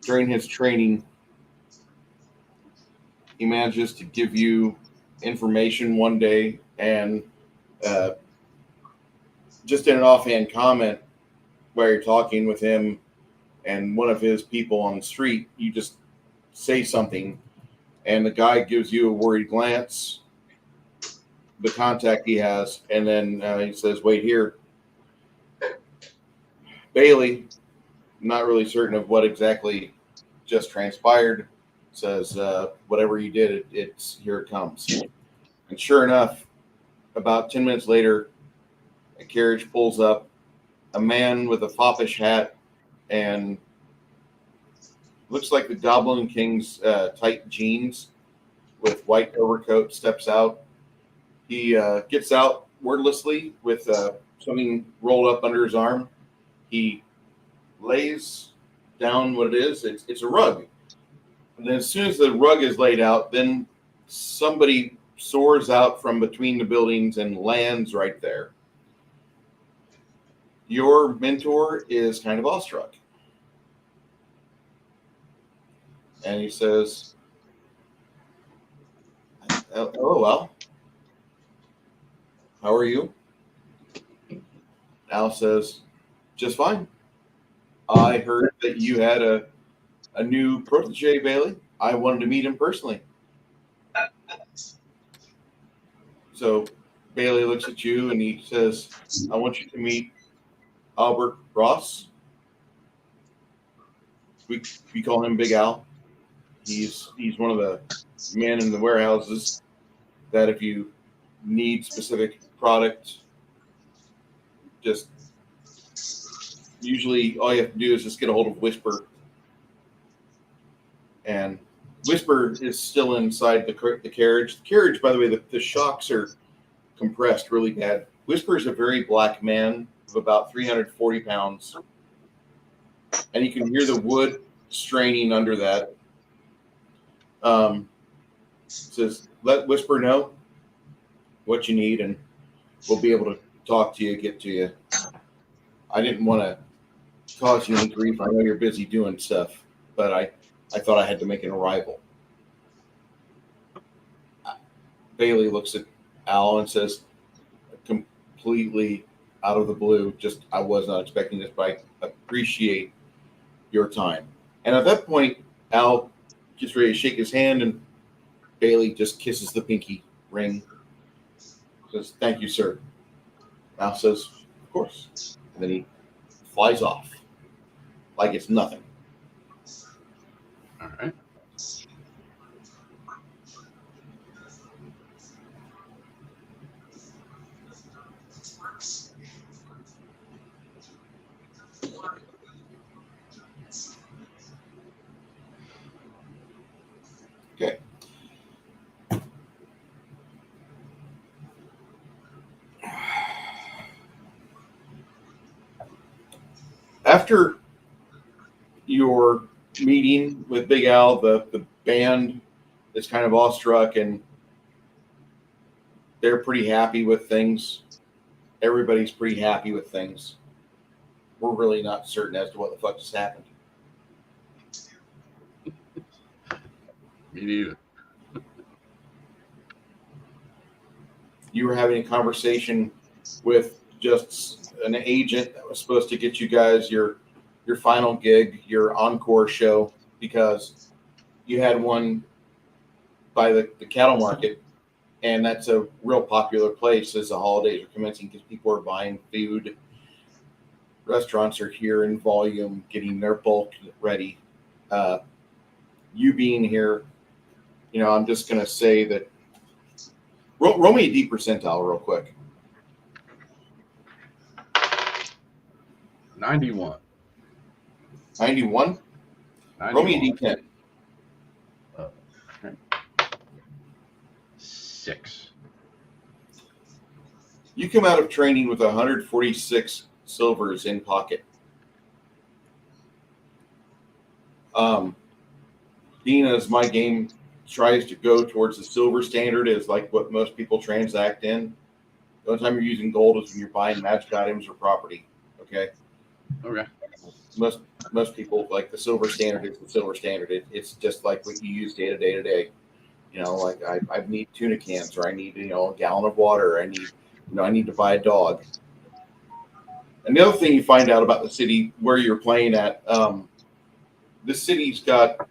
during his training, he manages to give you information one day, and just in an offhand comment, while you're talking with him and one of his people on the street, you just say something, and the guy gives you a worried glance, the contact he has, and then he says, "Wait here." Bailey, not really certain of what exactly just transpired, says, "Whatever you did, it's here it comes." And sure enough, about 10 minutes later, a carriage pulls up, a man with a foppish hat and looks like the Goblin King's tight jeans with white overcoat steps out. He gets out wordlessly with something rolled up under his arm. He lays down what it is. It's a rug. And then as soon as the rug is laid out, then somebody soars out from between the buildings and lands right there. Your mentor is kind of awestruck. And he says, "Oh, well, how are you?" Al says, "Just fine. I heard that you had a new protege, Bailey. I wanted to meet him personally." So Bailey looks at you and he says, "I want you to meet Albert Ross. We call him Big Al. He's one of the men in the warehouses that if you need specific product, just usually all you have to do is just get a hold of Whisper. And Whisper is still inside the carriage. The carriage, by the way, the shocks are compressed really bad. Whisper is a very black man of about 340 pounds. And you can hear the wood straining under that. Says, "Let Whisper know what you need, and we'll be able to talk to you, get to you. I didn't want to cause you any grief. I know you're busy doing stuff, but I thought I had to make an arrival." Bailey looks at Al and says, completely out of the blue, just, "I was not expecting this, but I appreciate your time." And at that point, Al gets ready to shake his hand, and Bailey just kisses the pinky ring. Says, "Thank you, sir." Al says, "Of course." And then he flies off like it's nothing. All right. Okay. After your meeting with Big Al, the band is kind of awestruck and they're pretty happy with things. Everybody's pretty happy with things. We're really not certain as to what the fuck just happened. Me neither. You were having a conversation with just an agent that was supposed to get you guys your final gig, your encore show, because you had one by the cattle market, and that's a real popular place as the holidays are commencing because people are buying food. Restaurants are here in volume, getting their bulk ready. You being here, I'm just going to say that. Roll me a D percentile real quick. 91. 91? Roll me a D10. 6. You come out of training with 146 silvers in pocket. Being as my game tries to go towards the silver standard is like what most people transact in. The only time you're using gold is when you're buying magic items or property. Okay. Okay. Most people, like, the silver standard is the silver standard. It's just like what you use day to day. Like I need tuna cans, or I need a gallon of water. I need to buy a dog. And the other thing you find out about the city where you're playing at, the city's got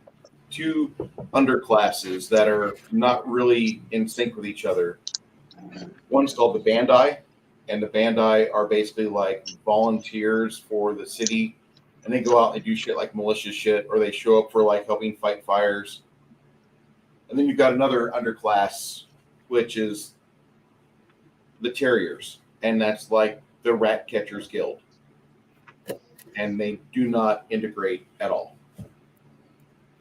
two underclasses that are not really in sync with each other. One's called the Bandai, and the Bandai are basically like volunteers for the city, and they go out and do shit like militia shit, or they show up for like helping fight fires. And then you've got another underclass, which is the Terriers, and that's like the Rat Catchers Guild, and they do not integrate at all.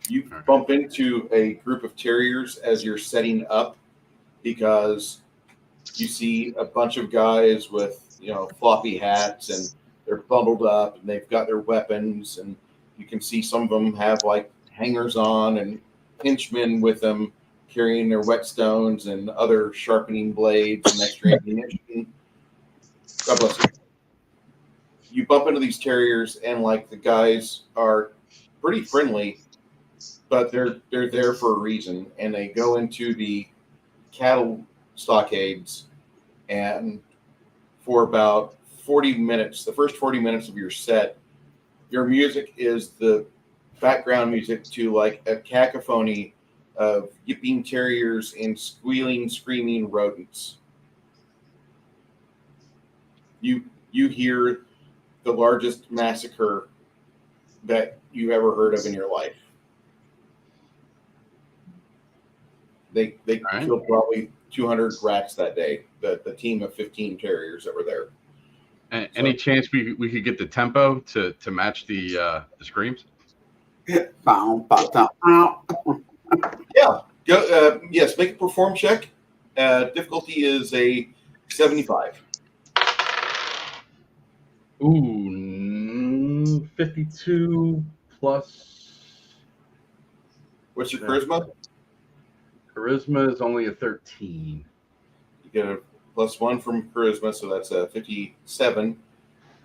You bump into a group of Terriers as you're setting up because you see a bunch of guys with, floppy hats, and they're bundled up and they've got their weapons, and you can see some of them have like hangers on and henchmen with them carrying their whetstones and other sharpening blades and extra ammunition. God bless you. You bump into these Terriers, and like the guys are pretty friendly, but they're there for a reason, and they go into the cattle stockades, and for about 40 minutes, the first 40 minutes of your set, your music is the background music to like a cacophony of yipping Terriers and squealing, screaming rodents. You hear the largest massacre that you ever heard of in your life. They killed probably 200 rats that day. The team of 15 Terriers that were there. Any chance we could get the tempo to match the screams? Yeah. Yes. Make a perform check. Difficulty is a 75. Ooh, 52 plus. What's your charisma? Charisma is only a 13. You get a +1 from charisma, so that's a 57.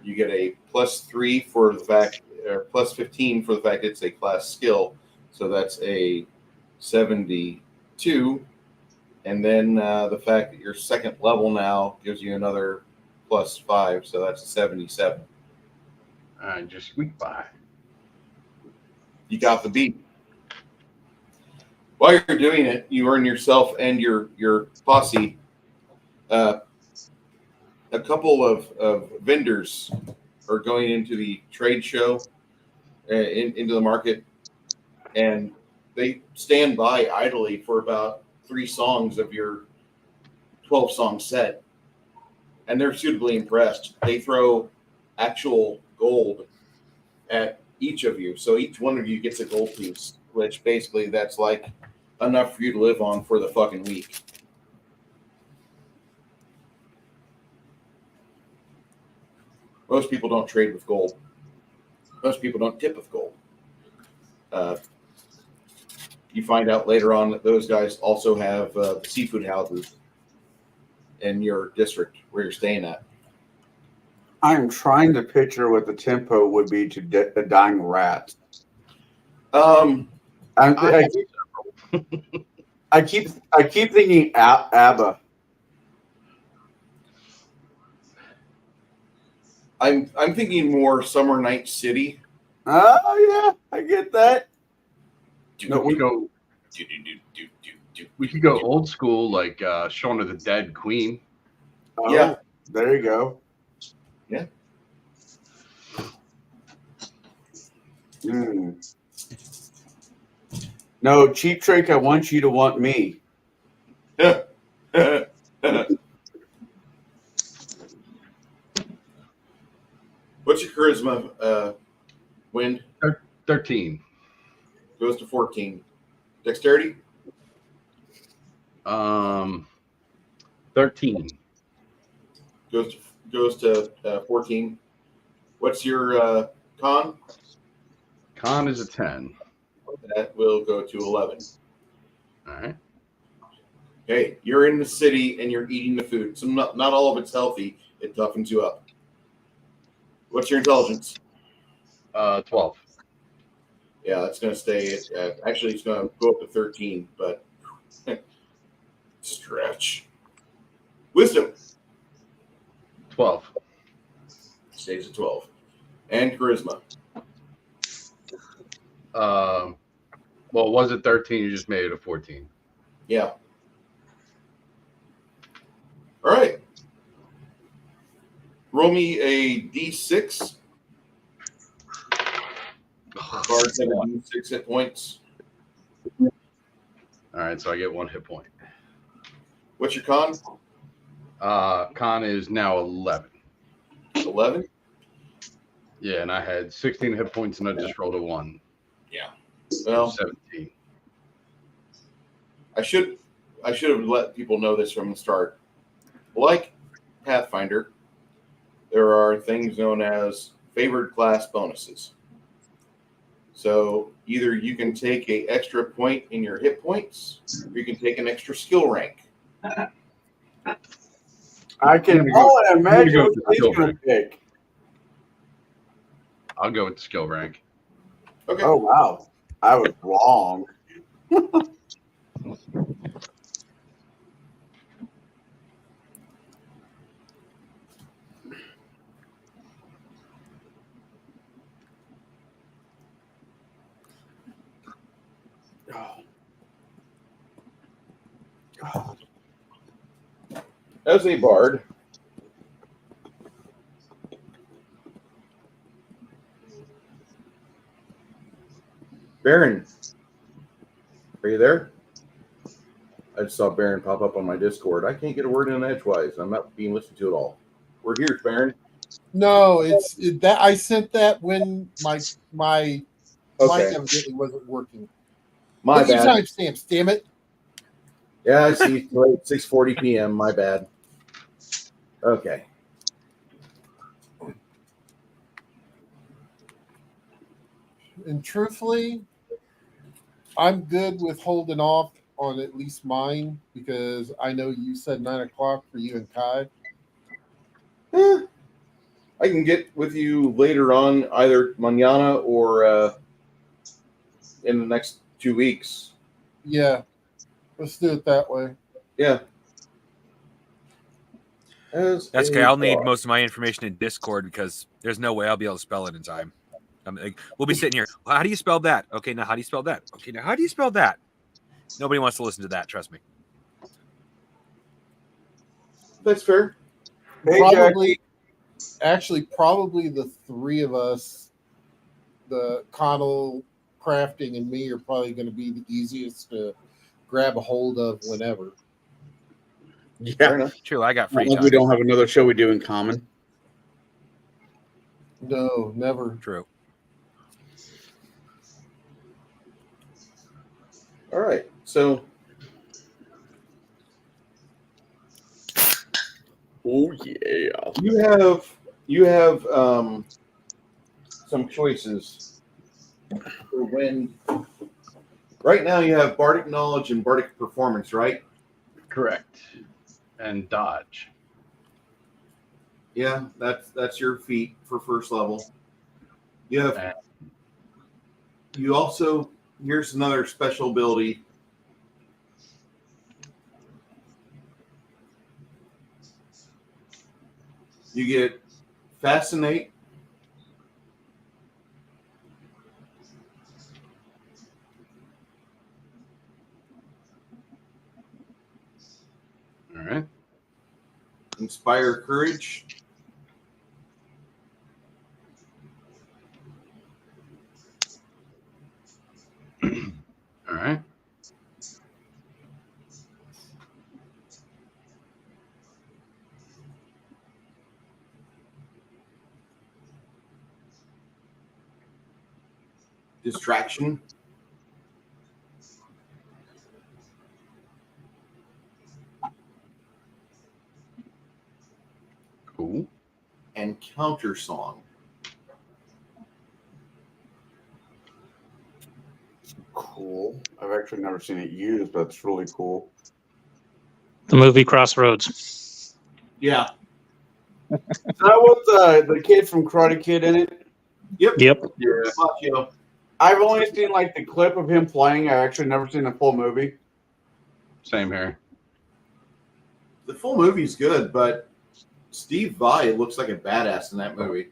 You get a +3 for the fact, or +15 for the fact it's a class skill, so that's a 72. And then the fact that you're second level now gives you another +5, so that's a 77. I just squeaked by. You got the beat. While you're doing it, you earn yourself and your posse a couple of vendors are going into the trade show, into the market, and they stand by idly for about 3 songs of your 12-song set, and they're suitably impressed. They throw actual gold at each of you, so each one of you gets a gold piece, which basically that's like enough for you to live on for the fucking week. Most people don't trade with gold. Most people don't tip with gold. You find out later on that those guys also have seafood houses in your district where you're staying at. I'm trying to picture what the tempo would be to a dying rat. I keep thinking ABBA. I'm thinking more Summer Night City. Oh yeah, I get that. No, we could go old school like Shaun of the Dead, Queen. Oh, yeah, there you go. Yeah. No, Cheap Trick, I want you to want me. What's your charisma, Wind? 13. Goes to 14. Dexterity? 13. Goes to 14. What's your con? Con is a 10. That will go to 11. All right. Okay, you're in the city and you're eating the food. So not all of it's healthy. It toughens you up. What's your intelligence? 12. Yeah, that's going to stay. Actually, it's going to go up to 13, but stretch. Wisdom. 12. Stays at 12. And charisma. Well, it was at 13. You just made it a 14. Yeah. All right. Roll me a d6. Bard's have a d6 hit points. All right, so I get 1 hit point. What's your con? Con is now 11. 11? Yeah, and I had 16 hit points, and I just rolled a 1. Yeah. Well, 17. I should have let people know this from the start. Like Pathfinder, there are things known as favored class bonuses. So either you can take an extra point in your hit points, or you can take an extra skill rank. I can only imagine what he's skill going to rank. pick. I'll go with the skill rank. Okay. Oh, wow. I was wrong. As a bard, Baron, are you there? I just saw Baron pop up on my Discord. I can't get a word in edgewise. I'm not being listened to at all. We're here, Baron. No, that I sent that when my mic Okay. evidently wasn't working. My Look at your bad. timestamps, damn it. Yeah, I see. It's late, 6:40 p.m. My bad. Okay. And truthfully, I'm good with holding off on at least mine because I know you said 9 o'clock for you and Kai. I can get with you later on, either mañana or in the next 2 weeks. Yeah, let's do it that way. Yeah. That's okay. I'll need most of my information in Discord because there's no way I'll be able to spell it in time. We'll be sitting here. Well, how do you spell that? Okay, now how do you spell that? Okay, now how do you spell that? Nobody wants to listen to that. Trust me. That's fair. Probably the three of us, the Connell, Crafting, and me, are probably going to be the easiest to grab a hold of whenever. Yeah, true. I got free We time. don't have another show we do in common. No, never. True. All right. So, oh yeah, you have some choices for when. Right now, you have Bardic Knowledge and Bardic Performance, right? Correct. And dodge. Yeah, that's your feat for first level. You have. You also, here's another special ability. You get Fascinate. All right. Inspire Courage. All right. Distraction. Cool. And Counter Song. Cool. I've actually never seen it used, but it's really cool. The movie Crossroads. Yeah. Is that what the kid from Karate Kid in it? Yep. Yep. Yeah. I've only seen like the clip of him playing. I actually never seen the full movie. Same here. The full movie's good, but Steve Vai looks like a badass in that movie.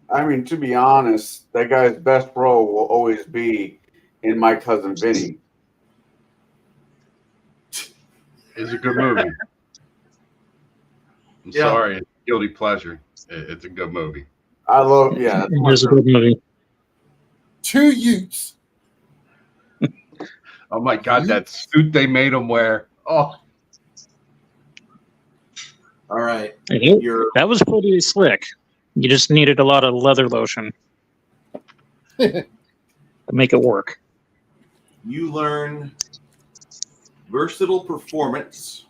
I mean, to be honest, that guy's best role will always be in My Cousin Vinny. It's a good movie. I'm Yeah. sorry, it's guilty pleasure. It's a good movie. I love, yeah. It is a good movie. 2 Utes. Oh my God, that suit they made him wear. Oh, All right. That was pretty slick. You just needed a lot of leather lotion to make it work. You learn versatile performance.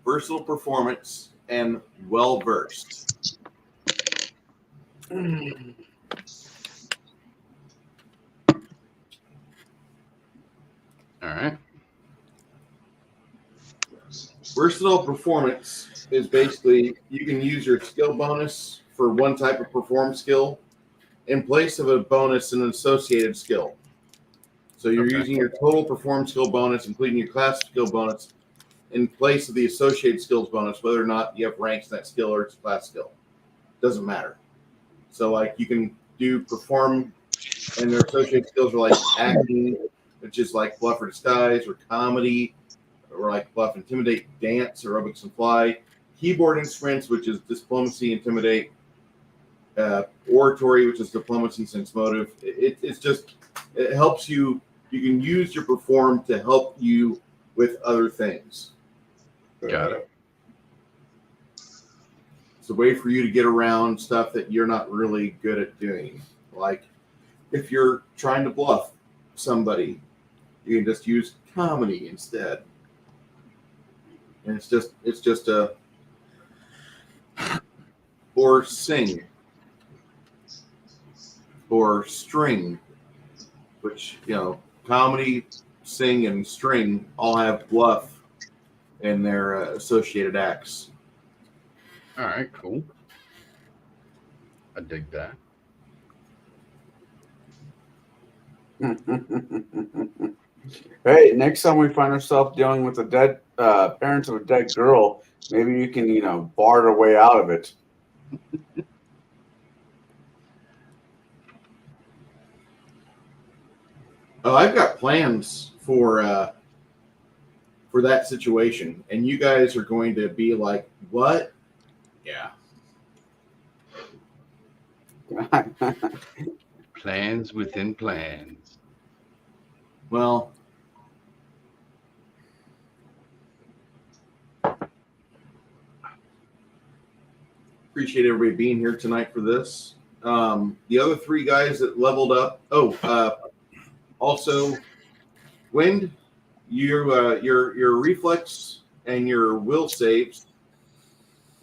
Versatile performance and well versed. all right. Versatile performance is basically you can use your skill bonus for one type of perform skill in place of a bonus and an associated skill. So you're using your total perform skill bonus, including your class skill bonus, in place of the associated skills bonus, whether or not you have ranks in that skill or it's a class skill. Doesn't matter. So like you can do perform, and their associated skills are like acting, which is like bluff or disguise, or comedy, or like bluff, intimidate, dance, aerobics, and fly. Keyboard instruments, which is diplomacy, intimidate. Oratory, which is diplomacy, sense motive. It's just, it helps you. You can use your perform to help you with other things. Got it. It's a way for you to get around stuff that you're not really good at doing. Like if you're trying to bluff somebody, you can just use comedy instead. And it's just a, or sing, or string, which, you know, comedy, sing, and string all have bluff in their associated acts. All right, cool. I dig that. Hey, next time we find ourselves dealing with a dead parents of a dead girl, maybe you can, bard our way out of it. Oh, I've got plans for that situation, and you guys are going to be like, "What?" Yeah. Plans within plans. Well, appreciate everybody being here tonight for this. The other 3 guys that leveled up. Also, Wind, your reflex and your will saves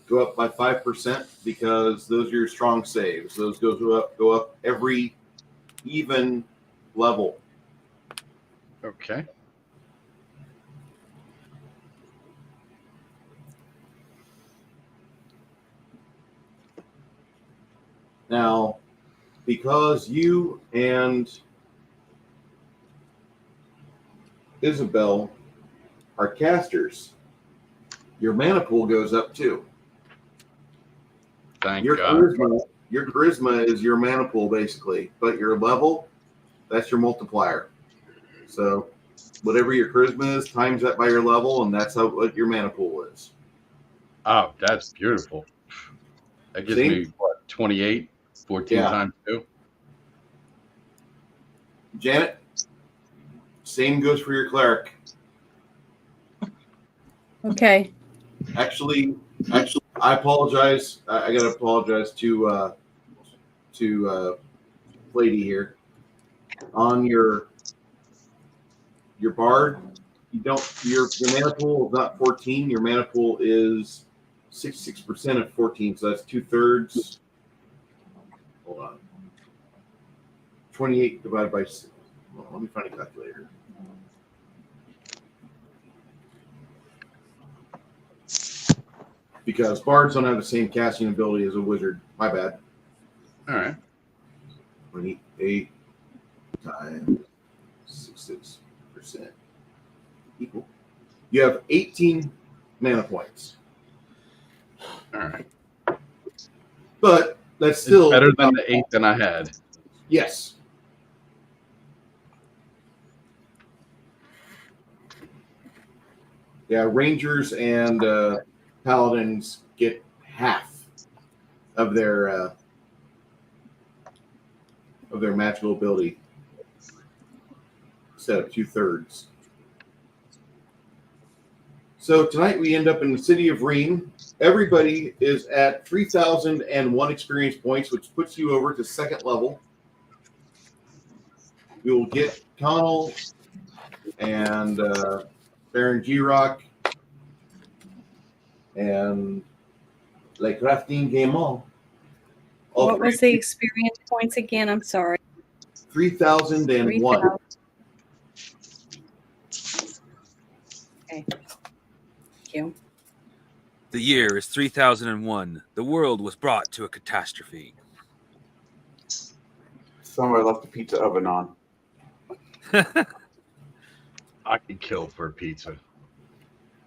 go up by 5% because those are your strong saves. Those go up every even level. Okay. Now, because you and Isabel are casters, your mana pool goes up too. Thank Your God. charisma is your mana pool basically, but your level, that's your multiplier. So whatever your charisma is, times that by your level, and that's what your mana pool is. Oh, that's beautiful. That gives me, what, 28? 14 times 2? Janet, same goes for your cleric. Okay. Actually, I apologize. I got to apologize to Lady here. On your bard, you don't your mana pool is not 14. Your mana pool is 66% of 14, so that's 2/3. Hold on. 28 divided by 6. Well, let me find a calculator. Because bards don't have the same casting ability as a wizard. My bad. All right. 28 times 66% equal You have 18 mana points. All right. But that's still better than the 8 than I had. Yes. Yeah, Rangers and Paladins get half of their magical ability instead of 2/3. So tonight we end up in the city of Ream. Everybody is at 3,001 experience points, which puts you over to second level. We will get Connell and Baron G-Rock and Le Crafting Gaimon. What was the experience points again? I'm sorry. 3,001. Okay. Thank you. The year is 3001. The world was brought to a catastrophe. Somebody left the pizza oven on. I could kill for a pizza.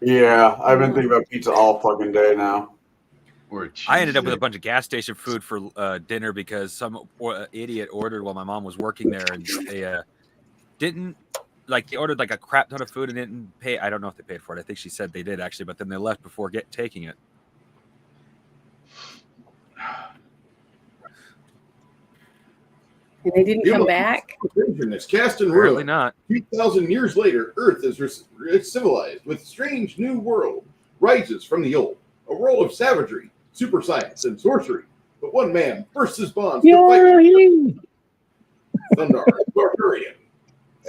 Yeah, I've been thinking about pizza all fucking day now. Or I ended up with a bunch of gas station food for dinner because some idiot ordered while my mom was working there, and they didn't they ordered like a crap ton of food and didn't pay. I don't know if they paid for it. I think she said they did actually, but then they left before taking it. And they didn't come back? It's cast in Apparently ruin. not. 2,000 years later, Earth is civilized with strange new world rises from the old. A world of savagery, super science, and sorcery. But one man bursts his bonds to fight Thundar, Barbarian,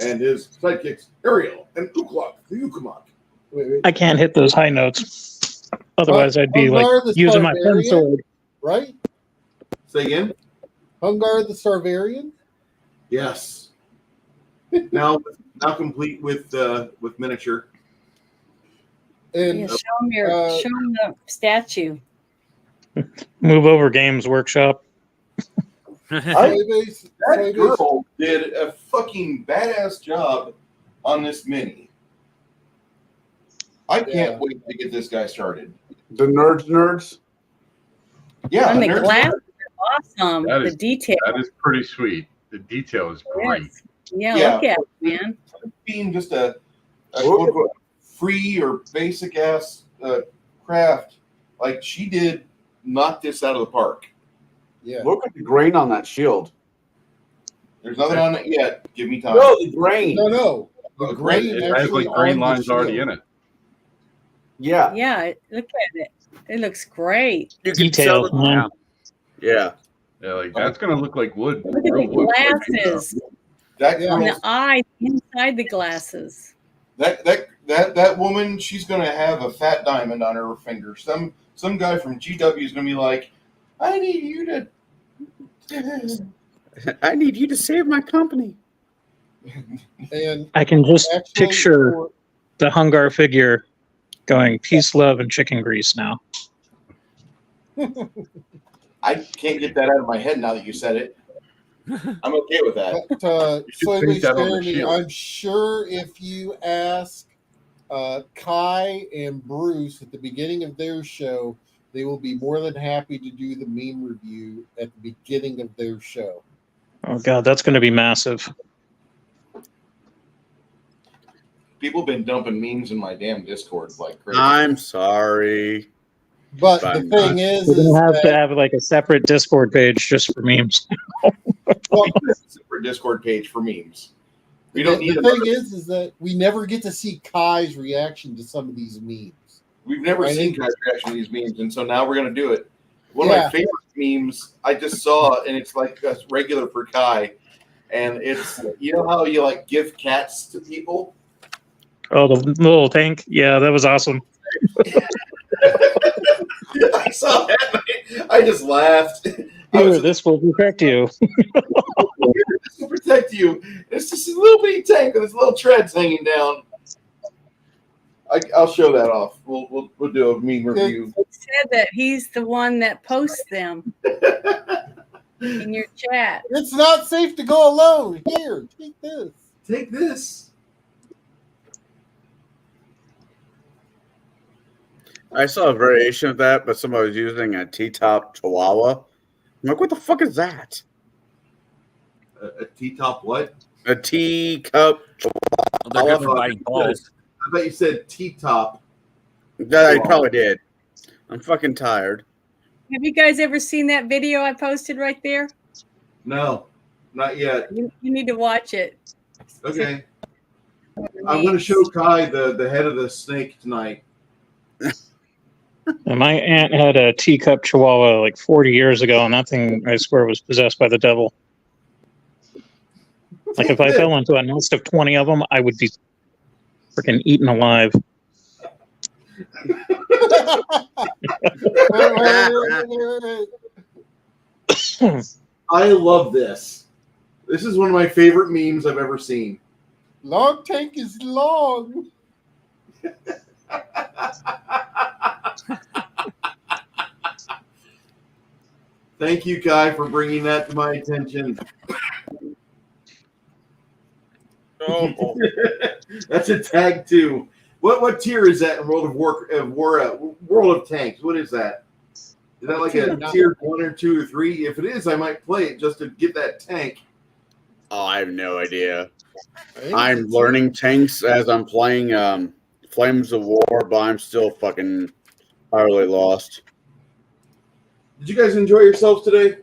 and his sidekicks Ariel and Uklok, the Ukamak. I can't hit those high notes. Otherwise, I'd be like Hungar the using my pen Starvarian, sword. right? Say again? Hungar the Starvarian? Yes. now complete with miniature. And Yeah, show 'em the statue. Move over, Games Workshop. That girl did a fucking badass job on this mini. I can't wait to get this guy started. The nerds. Yeah, And the nerds glasses are awesome. That The is- detail. That is pretty sweet. The detail is great. Yeah, Yeah. look at it, man. being just a quote unquote free or basic ass craft, like she did, knock this out of the park. Yeah. Look at the grain on that shield. There's nothing on it yet. Give me time. No, the grain. No. The grain It has actually like green on the lines already shield. in it. Yeah. Yeah, look at it. It looks great. You can Detail, tell it man. now. Yeah. Yeah, like that's gonna look like wood. Look at real the wood. glasses That and girl's, the eyes inside the glasses. that woman, she's gonna have a fat diamond on her finger. Some guy from GW is gonna be like, I need you to. I need you to save my company. And I can just actually, picture the Hungar figure going peace, love, and chicken grease now. I can't get that out of my head now that you said it. I'm okay with that. But, You should Soy paint that on the Jeremy, shield. I'm sure if you ask Kai and Bruce at the beginning of their show, they will be more than happy to do the meme review at the beginning of their show. Oh god, that's going to be massive. People have been dumping memes in my damn Discord like crazy. I'm sorry. But But the I'm thing not. is We're going to have to that, have like a separate Discord page just for memes. well, Separate Discord page for memes. We the don't need thing another. is that we never get to see Kai's reaction to some of these memes. We've never I seen think- Kai's reaction to these memes, and so now we're gonna do it. One of Yeah. my favorite memes I just saw, and it's like that's regular for Kai, and it's you know how you like give cats to people. Oh, the little tank. Yeah, that was awesome. I saw that. And I just laughed. I Here, was, this will protect you. this will protect you. It's just a little bitty tank with its little treads hanging down. I'll show that off. We'll do a meme review. He said that he's the one that posts them in your chat. It's not safe to go alone. Here, take this. Take this. I saw a variation of that, but somebody was using a T-top Chihuahua. I'm like, what the fuck is that? A T-top what? A teacup Well, they're good for biting balls. I bet you said T-top. That I probably did. I'm fucking tired. Have you guys ever seen that video I posted right there? No, not yet. You need to watch it. Okay. I'm going to show Kai the head of the snake tonight. And my aunt had a teacup chihuahua like 40 years ago, and that thing, I swear, was possessed by the devil. Like, if I fell into a nest of 20 of them, I would be freaking eaten alive. I love this. This is one of my favorite memes I've ever seen. Long tank is long. Thank you, Kai, for bringing that to my attention. Oh. That's a tag too. What tier is that in World of Tanks? What is that? Is that like a tier 1 or 2 or 3? If it is, I might play it just to get that tank. Oh, I have no idea. I'm learning tanks as I'm playing Flames of War, but I'm still fucking utterly lost. Did you guys enjoy yourselves today?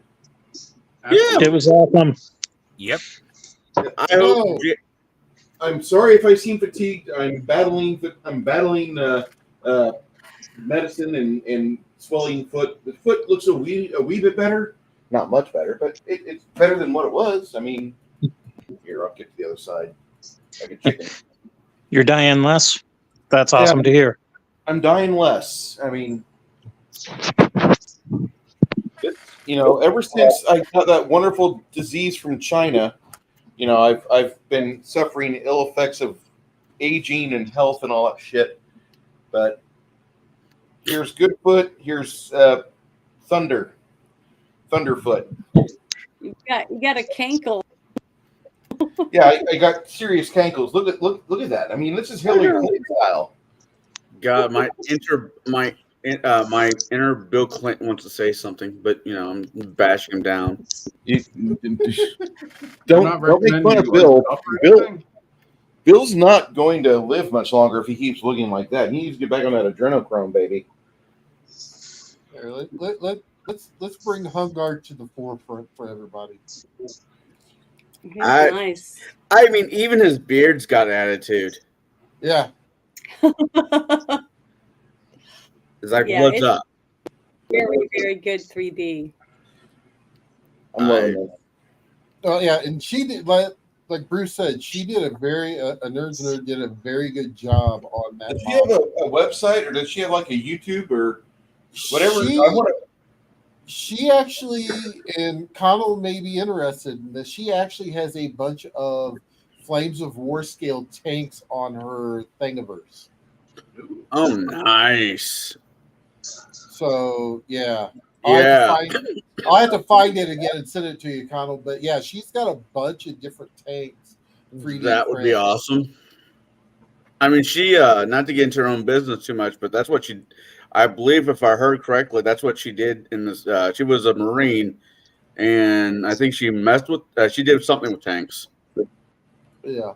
Yeah, it was awesome. Yep. I hope. I'm sorry if I seem fatigued. I'm battling medicine and swelling foot. The foot looks a wee bit better. Not much better, but it's better than what it was. I mean, here, I'll get to the other side. Like a chicken. You're dying less? That's awesome to hear. I'm dying less. I mean, ever since I got that wonderful disease from China, I've been suffering ill effects of aging and health and all that shit. But here's Goodfoot. Here's Thunderfoot. You got a cankle. Yeah, I got serious cankles. Look at that. I mean, this is Hillary Clinton style. God, my inner Bill Clinton wants to say something, but I'm bashing him down. Don't make fun of Bill. Bill's not going to live much longer if he keeps looking like that. He needs to get back on that adrenochrome, baby. Here, let's bring Hungard to the forefront for everybody. Nice. I mean, even his beard's got attitude. Yeah. It's like, what's up? Very, very good 3D. I'm loving it. Oh yeah, and she did like Bruce said, she did a Nerds Nerd did a very good job on that. Does she have a website, or does she have like a YouTube or whatever? She actually, and Connell may be interested in this, she actually has a bunch of Flames of War scale tanks on her Thingiverse. Oh, nice. So, yeah. Yeah. I'll have to find it again and send it to you, Connell. But, yeah, she's got a bunch of different tanks. That would be awesome. I mean, she, not to get into her own business too much, but that's what she... I believe, if I heard correctly, that's what she did in this. She was a Marine, and I think she messed with. She did something with tanks. Yeah.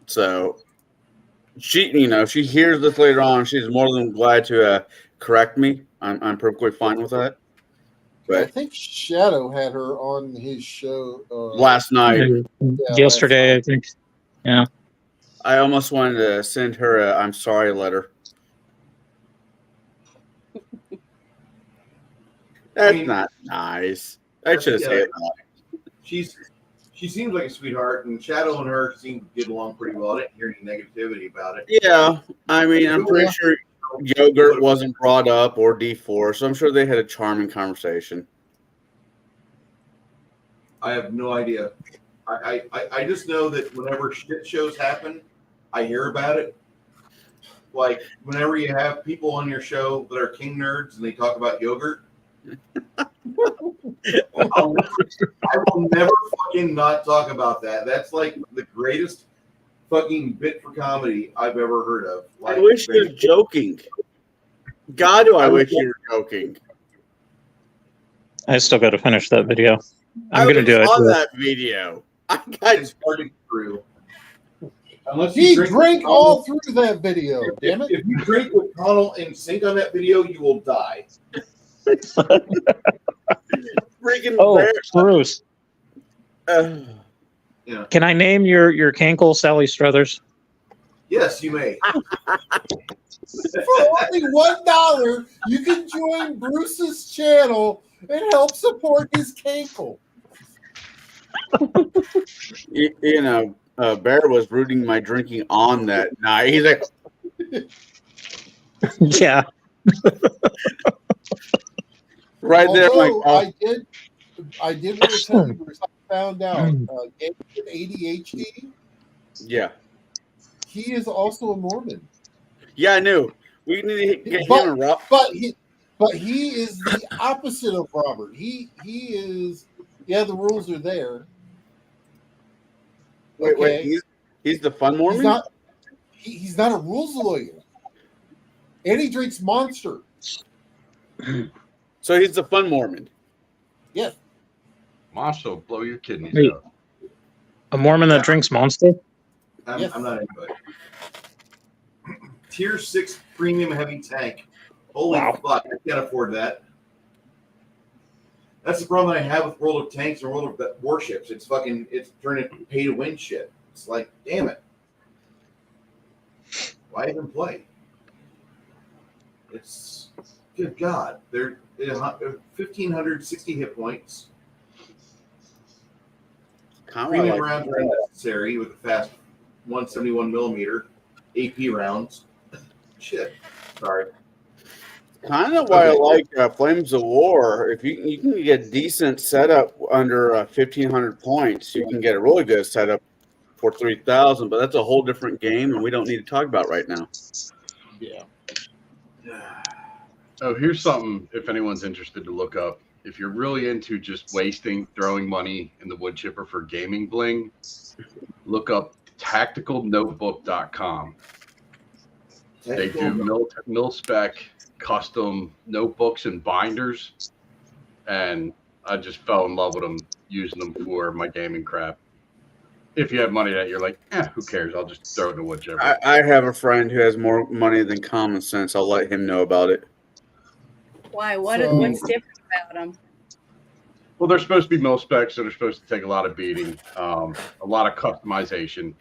So she hears this later on. She's more than glad to correct me. I'm perfectly fine with that. But I think Shadow had her on his show last night. Yesterday, I think. Yeah. I almost wanted to send her a "I'm sorry" letter. That's not nice. I should have said it. She seems like a sweetheart, and Shadow and her seem to get along pretty well. I didn't hear any negativity about it. Yeah, I mean, I'm pretty sure Yogurt wasn't brought up or D4, so I'm sure they had a charming conversation. I have no idea. I just know that whenever shit shows happen, I hear about it. Like whenever you have people on your show that are king nerds and they talk about yogurt, I will never fucking not talk about that. That's like the greatest fucking bit for comedy I've ever heard of. Like, I wish he was joking. God, do I wish you were joking. I still got to finish that video. I'm I gonna was do it. on that video. I got It's hard to get through. Unless He you drank with all Connell. through that video. Damn it! If you drink with Connell and sync on that video, you will die. freaking Oh, bear. Bruce, Yeah. can I name your cankle Sally Struthers? Yes, you may. For only $1, you can join Bruce's channel and help support his cankle. You know, Bear was rooting my drinking on that night. He's like, Yeah. right there. I'm like, Although oh, I did want to tell you, Bruce, I found out Gabe with ADHD, yeah. he is also a Mormon. Yeah, I knew. We need to get But- him and Rob. But he is the opposite of Robert. He is, yeah, the rules are there. Wait, Okay. he's the fun Mormon? He's not a rules lawyer. And he drinks Monster. So he's the fun Mormon. Yes. Monster will blow your kidneys Wait. out. A Mormon that drinks Monster? I'm Yes. not into it. Tier 6 premium heavy tank. Holy fuck, I can't afford that. That's the problem I have with World of Tanks and World of Warships. It's turning pay to win shit. It's like, damn it. Why even play? It's good God. They're 1,560 hit points. Premium rounds are necessary with a fast 171 millimeter AP rounds. Shit. Sorry. Kind of why I like Flames of War. If you can get decent setup under 1,500 points, you can get a really good setup for 3,000. But that's a whole different game, and we don't need to talk about right now. Yeah. Oh, here's something if anyone's interested to look up. If you're really into just throwing money in the wood chipper for gaming bling, look up tacticalnotebook.com. They do mil spec custom notebooks and binders, and I just fell in love with them, using them for my gaming crap. If you have money that you're like, who cares? I'll just throw it in the wood chipper. I have a friend who has more money than common sense. I'll let him know about it. Why? So- What's different about them? Well, they're supposed to be mil specs, so they're supposed to take a lot of beating, a lot of customization.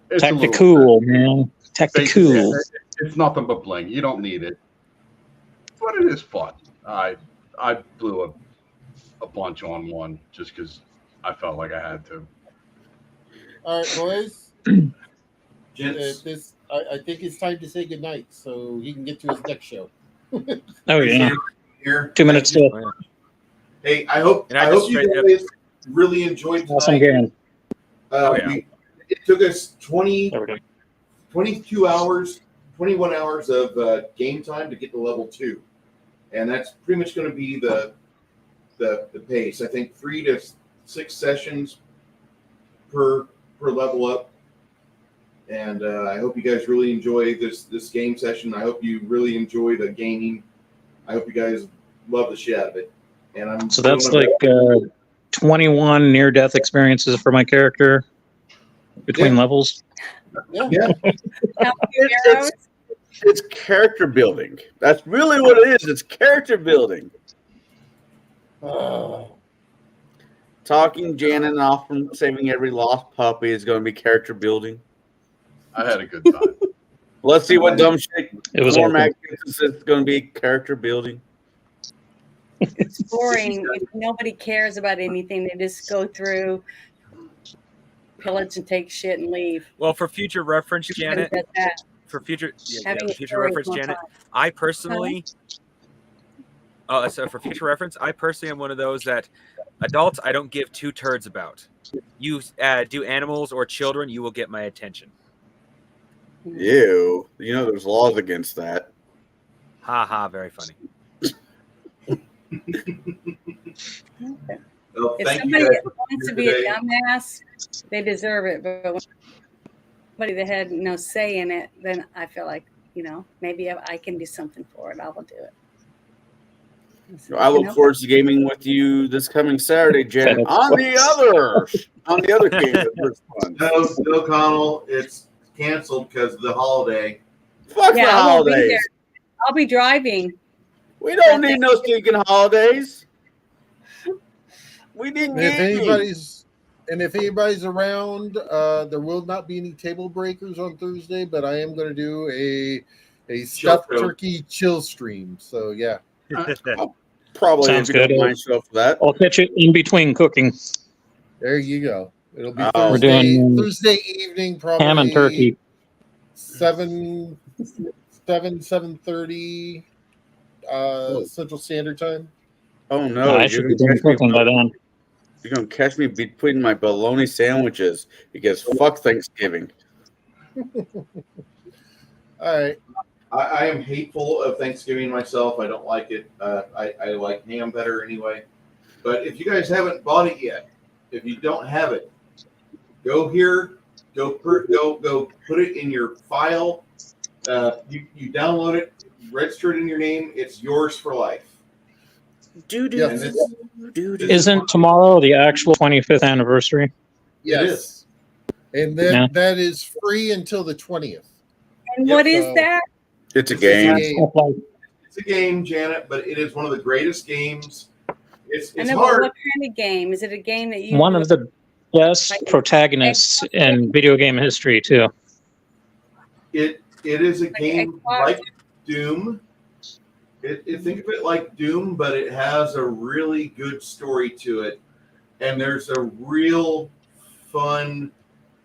It's a little- Tactical, man. Tactical. It's nothing but bling. You don't need it, but it is fun. I blew a bunch on one just because I felt like I had to. All right, boys. Gents. I think it's time to say goodnight so he can get to his next show. Oh, yeah. Here. 2 minutes still. Hey, I hope And I I just hope you straight up- guys really enjoyed tonight. Awesome game. It took us There we go. 22 hours, 21 hours of game time to get to level 2, and that's pretty much going to be the pace. I think 3 to 6 sessions per level up, and I hope you guys really enjoy this game session. I hope you really enjoy the gaming. I hope you guys love the shit out of it. And So that's like 21 near-death experiences for my character between levels. Yeah. It's character building. That's really what it is. It's character building. Talking Janet off from saving every lost puppy is going to be character building. I had a good time. Let's see what dumb shit It was Cormac thinks is going to be character building. It's boring if nobody cares about anything. They just go through, pillage and take shit and leave. Well, for future reference, Janet. Does that. For future, Having for a future story reference, is more Janet. fun. I personally. So for future reference, I personally am one of those that adults I don't give 2 turds about. You do animals or children, you will get my attention. Ew. You know there's laws against that. Ha ha, very funny. Well, If thank you somebody guys for wants to being be here a dumbass, they deserve it. But when somebody that had no say in it, then I feel like, maybe I can do something for it. I will do it. I look forward to gaming with you this coming Saturday, Janet. On the other game, the first one. No, Connell, it's canceled because of the holiday. Fuck the I won't be holidays. there. I'll be driving. We don't need no stinking holidays. We need And if gaming. anybody's around, there will not be any table breakers on Thursday, but I am going to do a stuffed turkey chill stream. So yeah. Probably Sounds if you good. don't mind show up for that. I'll catch it in between cooking. There you go. It'll be We're doing Thursday evening, probably ham and turkey. 7:30 Central Standard Time. Oh no, I should be doing cooking by then. You're gonna catch me between my bologna sandwiches because fuck Thanksgiving. All right. I am hateful of Thanksgiving myself. I don't like it. I like ham better anyway. But if you guys haven't bought it yet, if you don't have it, go here, go put it in your file. You download it, register it in your name. It's yours for life. Isn't tomorrow the actual 25th anniversary? Yes. It is. And that is free until the 20th. And what is that? It's a game. It's a game, Janet, but it is one of the greatest games. It's I know, hard. but what kind of game? Is it a game that you One of the best protagonists in video game history, too. It is a game like Doom. Think of it like Doom, but it has a really good story to it, and there's a real fun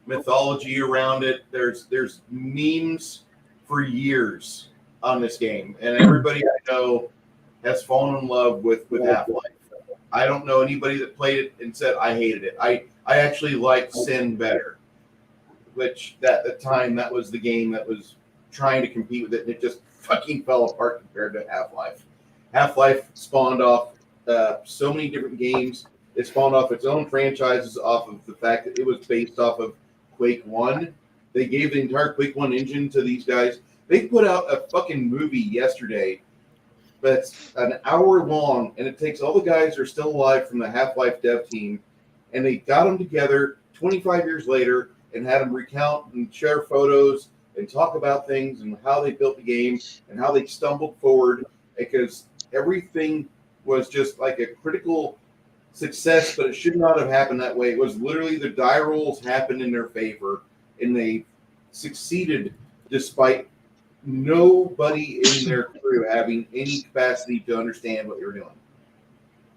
mythology around it. There's memes for years on this game, and everybody I know has fallen in love with Half-Life. I don't know anybody that played it and said I hated it. I actually liked Sin better, which at the time that was the game that was trying to compete with it, and it just fucking fell apart compared to Half-Life. Half-Life spawned off so many different games. It spawned off its own franchises off of the fact that it was based off of Quake 1. They gave the entire Quake 1 engine to these guys. They put out a fucking movie yesterday that's an hour long, and it takes all the guys that are still alive from the Half-Life dev team, and they got them together 25 years later and had them recount and share photos and talk about things and how they built the game and how they stumbled forward, because everything was just like a critical success, but it should not have happened that way. It was literally the die rolls happened in their favor, and they succeeded despite nobody in their crew having any capacity to understand what they were doing.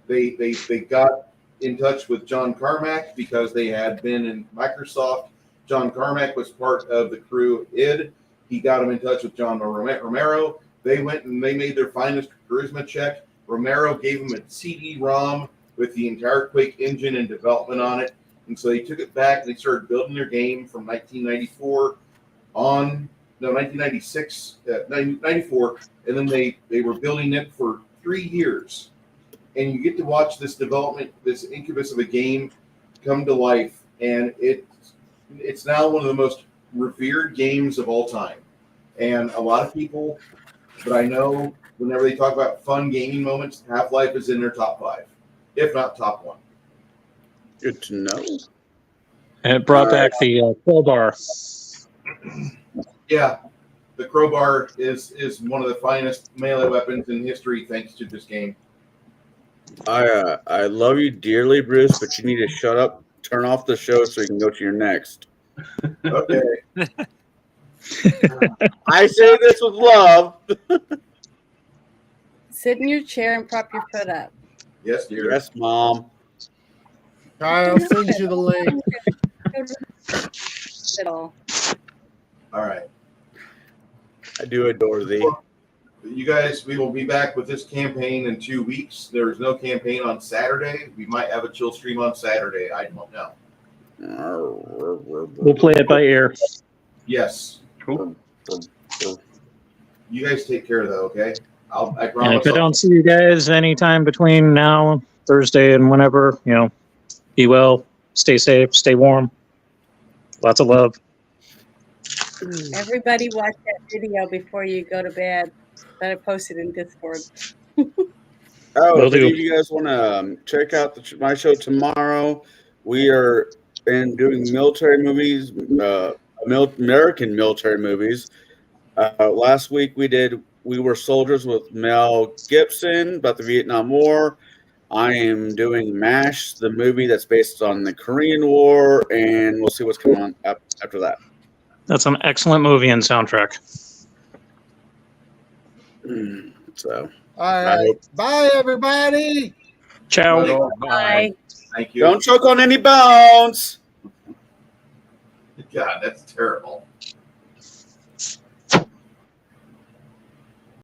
They got in touch with John Carmack because they had been in Microsoft. John Carmack was part of the crew at id. He got him in touch with John Romero. They went and they made their finest charisma check. Romero gave him a CD-ROM with the entire Quake engine and development on it. And so they took it back and they started building their game from 1996, 94, and then they were building it for 3 years. And you get to watch this development, this incubus of a game come to life, and it's now one of the most revered games of all time. And a lot of people that I know, whenever they talk about fun gaming moments, Half-Life is in their top 5, if not top 1. Good to know. And it brought back the crowbar. Yeah, the crowbar is one of the finest melee weapons in history thanks to this game. I love you dearly, Bruce, but you need to shut up, turn off the show so you can go to your next. Okay. I say this with love. Sit in your chair and prop your foot up. Yes, dear. Yes, Mom. I'll send you the link. At all. All right. I do adore thee. You guys, we will be back with this campaign in 2 weeks. There is no campaign on Saturday. We might have a chill stream on Saturday. I don't know. We'll play it by ear. Yes. Cool. You guys take care, though, okay? I And promise. if I don't see you guys anytime between now, Thursday, and whenever, be well, stay safe, stay warm. Lots of love. Everybody watch that video before you go to bed that I posted in Discord. Oh, Will if any do. of you guys want to check out my show tomorrow, we are doing military movies, American military movies. Last week We Were Soldiers with Mel Gibson about the Vietnam War. I am doing MASH, the movie that's based on the Korean War, and we'll see what's coming on after that. That's an excellent movie and soundtrack. So, All right. Bye, everybody. Ciao. Bye. Thank you. Don't choke on any bones. God, that's terrible.